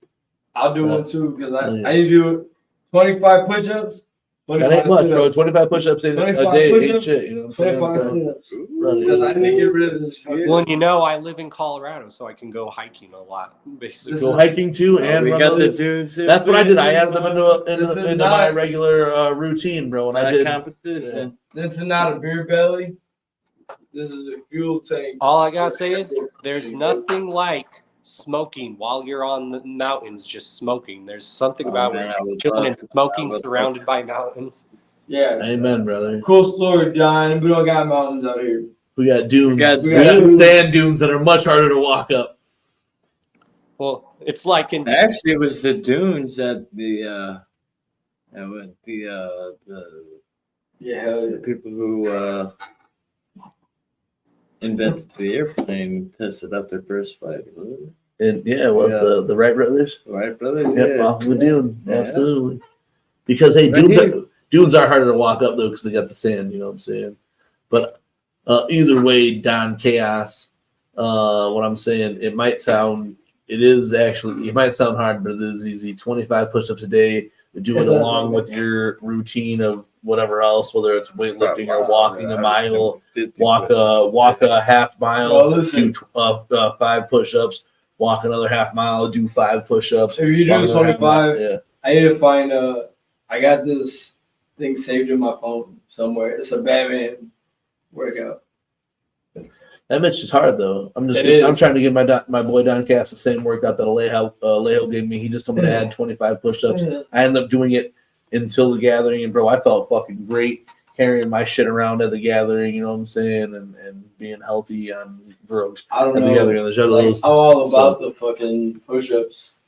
I'll do one too because I need to do 25 push-ups. That ain't much, bro. 25 push-ups a day ain't shit. You know what I'm saying? I need to get rid of this. Well, I live in Colorado, so I can go hiking a lot, basically. Go hiking too, and we got the dudes. That's what I did. I added them into my regular routine, bro. And I did competition. This is not a beer belly. This is a fuel tank. All I gotta say is there's nothing like smoking while you're on the mountains, just smoking. There's something about when you're chilling and smoking surrounded by mountains. Yeah. Amen, brother. Cool story, John. We don't got mountains out here. We got dunes. We got sand dunes that are much harder to walk up. Well, it's like in Actually, it was the dunes at the people who invented the airplane tested out their first flight. And it was the Wright brothers. Wright brothers, yeah. Off the dune, absolutely. Because hey, dunes are harder to walk up though because they got the sand. You know what I'm saying? But either way, Don Chaos. What I'm saying, it might sound hard, but it is easy. 25 push-ups a day. Do it along with your routine of whatever else, whether it's weightlifting or walking a mile, walk a half mile, do 5 push-ups, walk another half mile, do 5 push-ups. If you do 25, I need to find I got this thing saved in my phone somewhere. It's a Batman workout. That Mitch is hard though. I'm trying to give my boy Don Cass the same workout that Alejo gave me. He just told me to add 25 push-ups. I ended up doing it until the gathering, and bro, I felt fucking great carrying my shit around at the gathering. You know what I'm saying, and being healthy on drugs. I don't know. The gathering and the juggalos. I'm all about the fucking push-ups.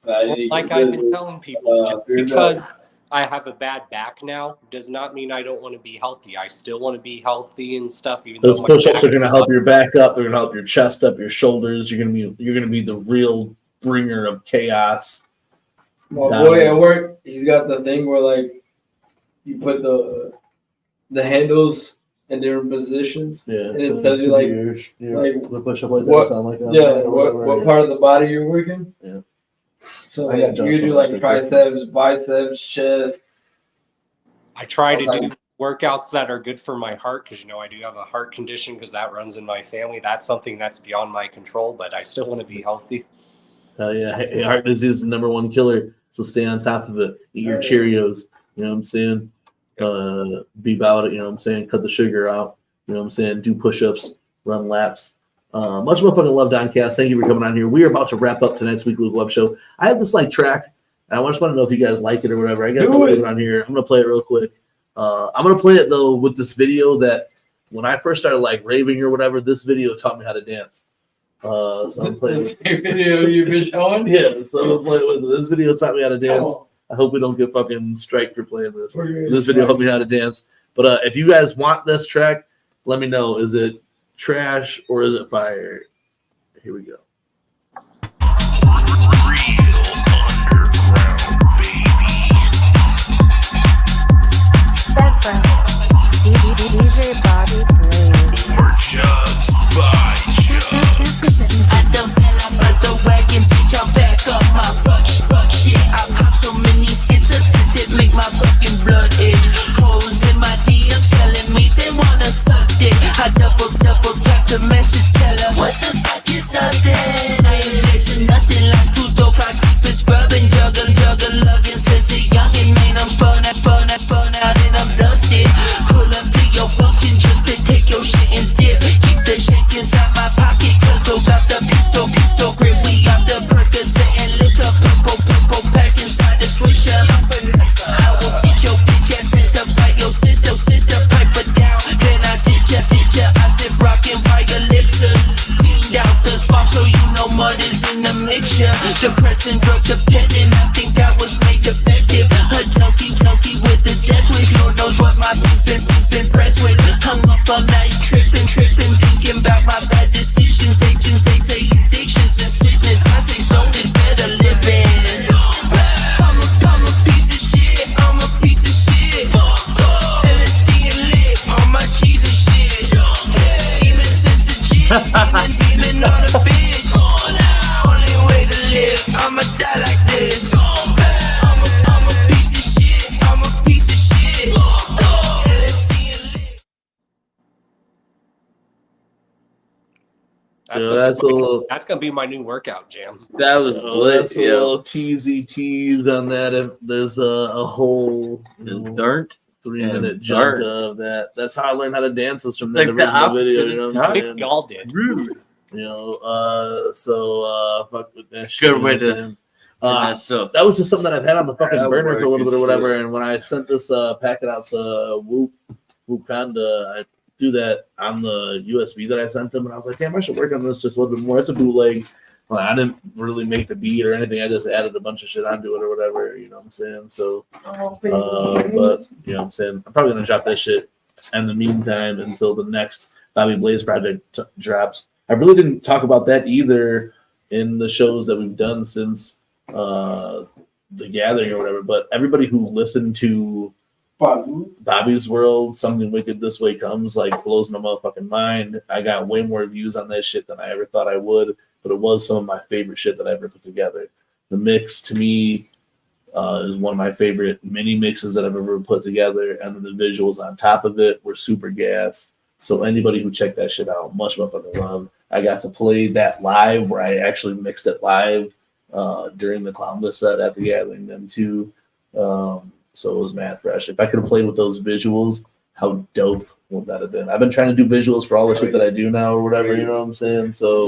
Like I've been telling people, just because I have a bad back now does not mean I don't want to be healthy. I still want to be healthy and stuff. Even those push-ups are going to help your back up. They're going to help your chest up, your shoulders. You're going to be the real bringer of chaos. My boy at work, he's got the thing where like you put the handles in different positions. Yeah, and it tells you like the push-up like what, that sound like that. Yeah, what part of the body you're working. Yeah. So like, you do like triceps, biceps, chest. I try to do workouts that are good for my heart because, you know, I do have a heart condition because that runs in my family. That's something that's beyond my control, but I still want to be healthy. Hell yeah. Hey, heart disease is the #1 killer, so stay on top of it. Eat your Cheerios. You know what I'm saying? Be about it. You know what I'm saying? Cut the sugar out. You know what I'm saying? Do push-ups, run laps. Much more fucking love, Doncast. Thank you for coming on here. We are about to wrap up tonight's weekly web show. I have this like track, and I just want to know if you guys like it or whatever. I got to play it on here. I'm gonna play it real quick. I'm gonna play it though with this video that when I first started like raving or whatever, this video taught me how to dance. So I'm playing the same video you've been showing. Yeah, so I'm gonna play it with this video taught me how to dance. I hope we don't get fucking strike for playing this. This video helped me how to dance. But if you guys want this track, let me know. Is it trash or is it fire? Here we go. DJ BobeBlaze. We're just by I done fell off of the wagon, bitch. I'm back up my fuck shit. I pop so many skits that make my fucking blood itch. Hoes in my DMs telling me they wanna suck dick. I double drop the message, tell her what the fuck is nothing. I ain't flexing nothing like too dope. I keep it scrubbing, juggle, lugging since a youngin', man. I'm spun out and I'm dusted. Pull up to your function just to take your shit and dip. Keep the shit inside my pocket, cause I got the pistol grip. We got the Percocet and liquor, pimple pack inside the swisher. I will get your bitch ass sent up by your sister, pipe her down. Then I ditch ya. I sit rockin' by your elixers. Cleaned out the swamp so you know mud is in the mixture. Depressing, drug dependent, I think I was made effective. A junkie with the death wish. Lord knows what my beef been pressed with. Hung up all night, tripping, thinking about my bad decisions. They say addictions and sickness. I say stone is better living. I'm a piece of shit. I'm a piece of shit. LSD and lit on my cheese and shit. Demon sense of jit. Demon on a bitch. Only way to live. I'ma die like this. I'm a piece of shit. I'm a piece of shit. LSD and lit. That's gonna be my new workout jam. That was lit. That's a little teasy tease on that. If there's a whole dirt 3-minute jump of that. That's how I learned how to dance, was from that Like the original video. You know what I'm I saying? think y'all did. Rude. You know, so fuck with that shit. Good way to. That was just something that I've had on the fucking That burner for a little bit or work whatever. is And when I sent this packet out to Wakanda, I do that on the USB that I sent them, and I was like, damn, I should work on this just a little bit more. It's a bootleg. Well, I didn't really make the beat or anything. I just added a bunch of shit onto it or whatever. You know what I'm saying? So, but you know what I'm saying? I'm probably gonna drop that shit in the meantime until the next BobeBlaze project drops. I really didn't talk about that either in the shows that we've done since the gathering or whatever. But everybody who listened to Bobby's World, Something Wicked This Way Comes, like blows my motherfucking mind. I got way more views on that shit than I ever thought I would, but it was some of my favorite shit that I ever put together. The mix to me is one of my favorite mini mixes that I've ever put together, and then the visuals on top of it were super gas. So anybody who checked that shit out, much motherfucking love. I got to play that live, where I actually mixed it live during the Clownless set at the gathering then too. So it was mad fresh. If I could have played with those visuals, how dope would that have been? I've been trying to do visuals for all the shit that I do now or whatever, you know what I'm saying? So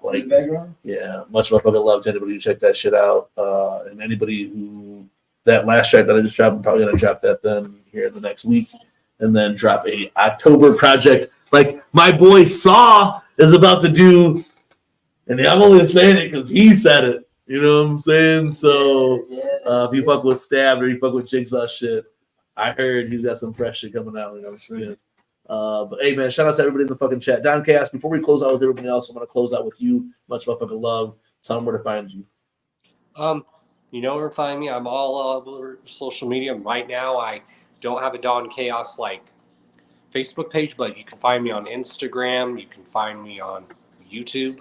like background? Yeah, much motherfucking love to anybody who checked that shit out. And anybody who that last track that I just dropped, I'm probably gonna drop that then here in the next week, and then drop a October project like my boy Saw is about to do. And I'm only saying it because he said it. You know what I'm saying? So if you fuck with Stabbed or you fuck with Jigsaw shit, I heard he's got some fresh shit coming out. You know what I'm saying? But hey, man, shout out to everybody in the fucking chat. Doncast, before we close out with everybody else, I'm going to close out with you. Much motherfucking love. Tell them where to find you. You know where to find me. I'm all over social media. Right now, I don't have a Don Chaos like Facebook page, but you can find me on Instagram. You can find me on YouTube.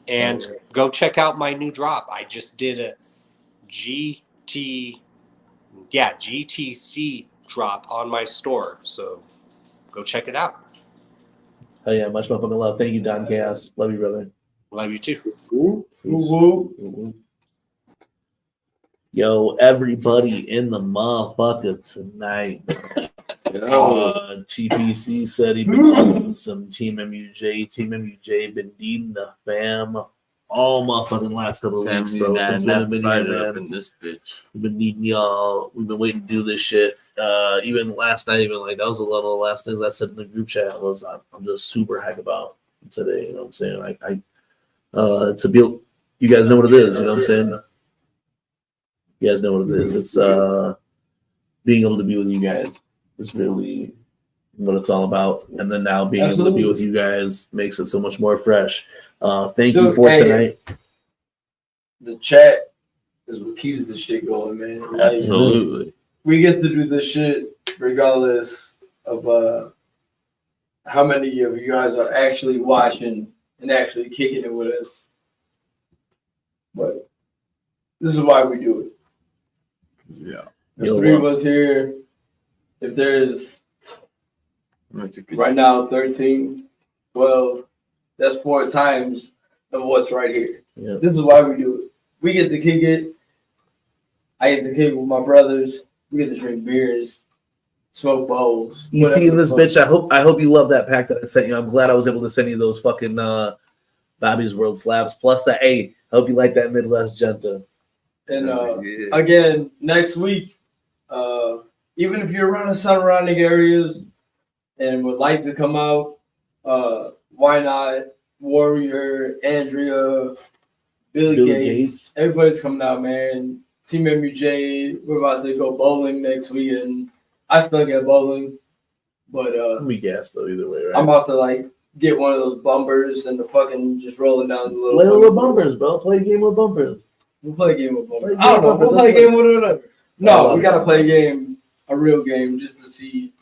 And go check out my new drop. I just did a GT Yeah, GTC drop on my store. So go check it out. Oh yeah, much motherfucking love. Thank you, Don Chaos. Love you, brother. Love you too. Peace. Yo, everybody in the motherfucker tonight. TPC said he been needing some Team MUJ. Team MUJ been needing the fam all motherfucking last couple of weeks, bro. Since we've been here, man. This bitch. We've been needing y'all. We've been waiting to do this shit. Even last night, even like that was a lot of the last things I said in the group chat was I'm just super hyped about today. You know what I'm saying? Like to be, you guys know what it is. You know what I'm saying? You guys know what it is. It's being able to be with you guys is really what it's all about. And then now being able to be with you guys makes it so much more fresh. Thank you for tonight. The chat is what keeps this shit going, man. Like, Absolutely. We get to do this shit regardless of how many of you guys are actually watching and actually kicking it with us. But this is why we do it. Yeah. There's three of us here. If there's right now 13, 12, that's 4 times of what's right here. Yeah. This is why we do it. We get to kick it. I get to kick it with my brothers. We get to drink beers, smoke bowls. EP in this bitch. I hope you love that pack that I sent you. I'm glad I was able to send you those fucking Bobby's World slabs. Plus the I hope you like that Midwest Genta. And again, next week, even if you're around the surrounding areas and would like to come out, why not? Warrior, Andrea, Billy Gates, everybody's coming out, man. Team MUJ, we're about to go bowling next weekend. I still get bowling, but we gassed though either way, right? I'm about to like get one of those bumpers and the fucking just rolling down the little. Play a little bumpers, bro. Play a game with bumpers. We'll play a game with bumpers. I don't know. We'll play a game with whatever. No, we gotta play a game, a real game, just to see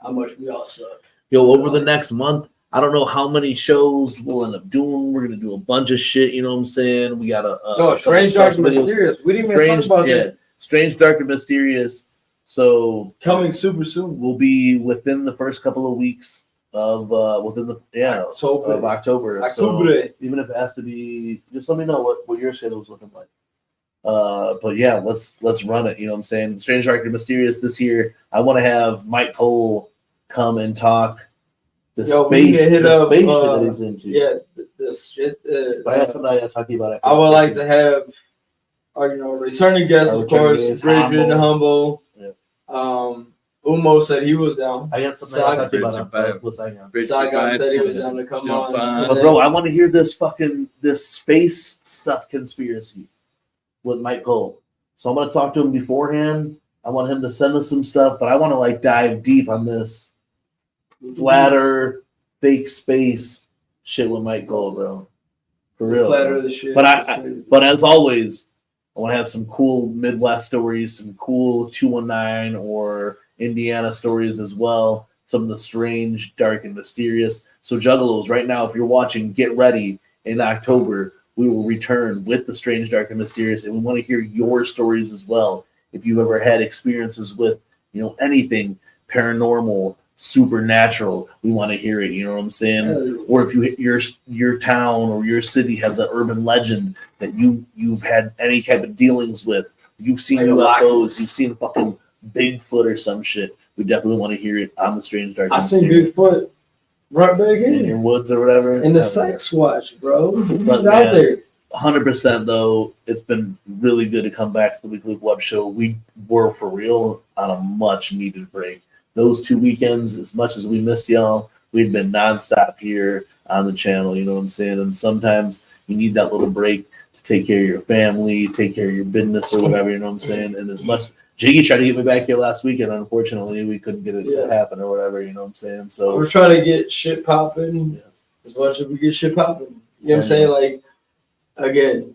how much we all suck. Yo, over the next month, I don't know how many shows we'll end up doing. We're gonna do a bunch of shit. You know what I'm saying? We got a Strange, Dark, and Mysterious. We didn't even talk about that. Strange, Dark, and Mysterious. So coming super soon. We'll be within the first couple of weeks of October. So even if it has to be, just let me know what your schedule is looking like. But yeah, let's run it. You know what I'm saying? Strange, Dark, and Mysterious this year. I want to have Mike Cole come and talk the space shit that he's into. Yeah, this shit. But I have somebody else talking about it. I would like to have, returning guests, of course. Great and humble. Yeah. Umo said he was down. I got something else talking about it. Saigon said he was down to come on. But bro, I want to hear this space stuff conspiracy with Mike Cole. So I'm gonna talk to him beforehand. I want him to send us some stuff, but I want to like dive deep on this flat earth, fake space shit with Mike Cole, bro. For real. Flat earth shit. But as always, I want to have some cool Midwest stories, some cool 219 or Indiana stories as well. Some of the strange, dark, and mysterious. So Juggalos, right now, if you're watching, get ready. In October, we will return with the strange, dark, and mysterious, and we want to hear your stories as well. If you've ever had experiences with, anything paranormal, supernatural, we want to hear it. You know what I'm saying? Or if your town or your city has an urban legend that you've had any type of dealings with, you've seen UFOs, you've seen fucking Bigfoot or some shit. We definitely want to hear it on the Strange Dark. I seen Bigfoot right back in your woods or whatever. In the sex watch, bro. But out there. 100% though, it's been really good to come back to the Weekly Web Show. We were for real on a much needed break. Those 2 weekends, as much as we missed y'all, we've been nonstop here on the channel, you know what I'm saying? And sometimes you need that little break to take care of your family, take care of your business or whatever, you know what I'm saying? And as much, Jiggy tried to get me back here last weekend. Unfortunately, we couldn't get it to happen or whatever, you know what I'm saying? So we're trying to get shit popping as much as we get shit popping. You know what I'm saying? Like, again,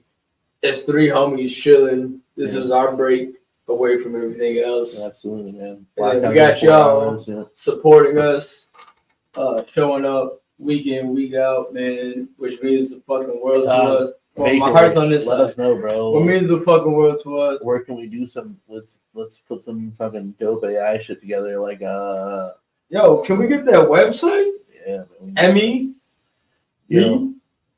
it's 3 homies chilling. This is our break away from everything else. Absolutely, man. And we got y'all supporting us, showing up week in, week out, man, which means the fucking world to us. Well, my heart's on this Let side. us know, bro. What means the fucking world to us? Where can we do some? Let's put some fucking dope AI shit together. Like Yo, can we get that website? Yeah. Emmy. Yo.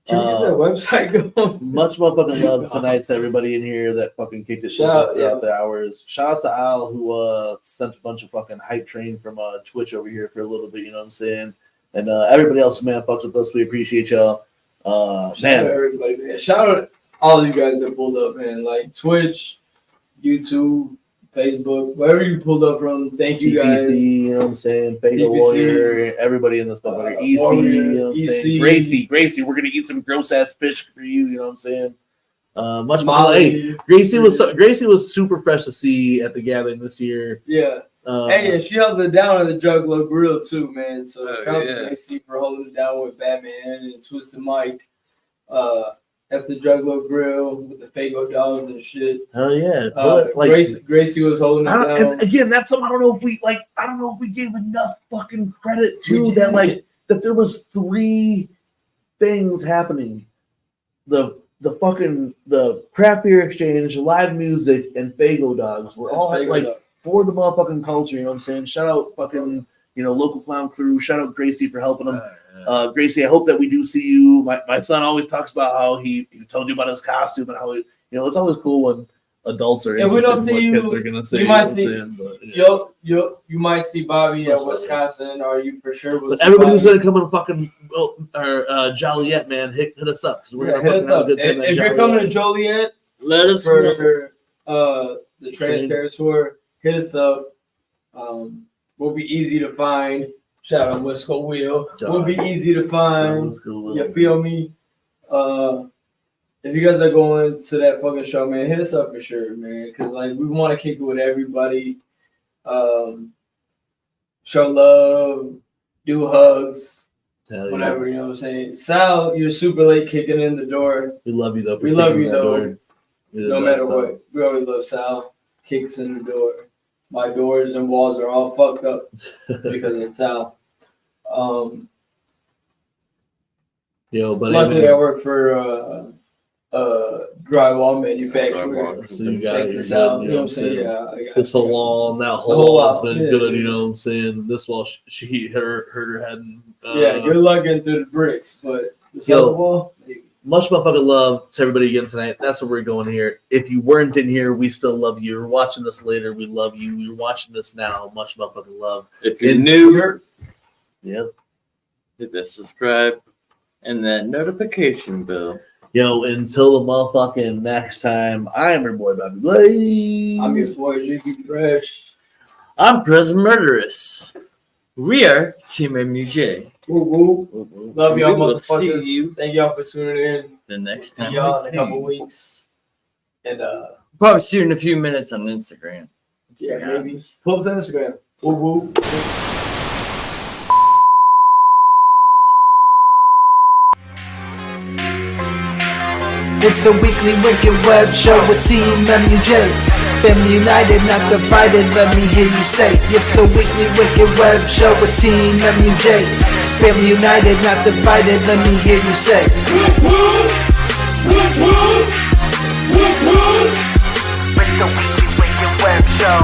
Can we get that website going? Much motherfucking love tonight to everybody in here that fucking kicked it throughout the hours. Shout out to Al who sent a bunch of fucking hype train from Twitch over here for a little bit, you know what I'm saying? And everybody else who fucks with us, we appreciate y'all. Shout out everybody, man. Shout out all of you guys that pulled up, man. Like Twitch, YouTube, Facebook, wherever you pulled up from. Thank you guys. you know what I'm saying? Fatal Warrior, everybody in this motherfucker. EC, Warrior, you know what I'm saying? Gracie, we're gonna eat some gross ass fish for you, you know what I'm saying? Much more. Hey, Gracie was super fresh to see at the gathering this year. Yeah. Hey, she held it down at the Juggalo Grill too, man. So shout out to Gracie for holding it down with Batman and Twisted Mike at the Juggalo Grill with the Fago dogs and shit. Hell yeah! Gracie was holding it down. And again, that's something I don't know if we gave enough fucking credit to that there was 3 things happening. The craft beer exchange, live music, and Fago dogs were all for the motherfucking culture, you know what I'm saying? Shout out fucking, local clown crew. Shout out Gracie for helping them. Gracie, I hope that we do see you. My son always talks about how he told you about his costume and how it's always cool when adults are interested in what kids are gonna say. You might see Bobby at Wisconsin, or you for sure will. But everybody who's gonna come and fucking Joliet, man, hit us up because we're gonna fucking have a good time. If you're coming to Joliet, let us know. The Trans Tour. Hit us up. We'll be easy to find. Shout out Wisco Wheel. We'll be easy to find. You feel me? If you guys are going to that fucking show, man, hit us up for sure, man. Because we want to kick it with everybody. Show love, do hugs, whatever, you know what I'm saying. Sal, you're super late kicking in the door. We love you though. We love you though. No matter what, we always love Sal. Kicks in the door. My doors and walls are all fucked up because of Sal. Luckily, I work for drywall manufacturer. So you got it. You know what I'm saying? Yeah. This whole wall and that whole has been good. You know what I'm saying? This wall, she hurt her head. And, you're lugging through the bricks, but this other wall. Much motherfucking love to everybody again tonight. That's what we're going here. If you weren't in here, we still love you. You're watching this later, we love you. You're watching this now. Much motherfucking love. If you're new, hit that subscribe and that notification bell. Yo, until the motherfucking next time, I am your boy bobeBlaze. I'm your boy Jiggy Fresh. I'm Prez Murderous. We are TeamMUJ. Love y'all, motherfuckers. Thank y'all for tuning in. The next time, y'all in a couple weeks, and probably see you in a few minutes on Instagram. Yeah, maybe. Pull up to Instagram. Woo woo. It's the weekly Wicked Web Show with TeamMUJ. Family united, not divided, let me hear you say. It's the weekly Wicked Web Show with TeamMUJ. Family united, not divided, let me hear you say. It's the weekly Wicked Web Show.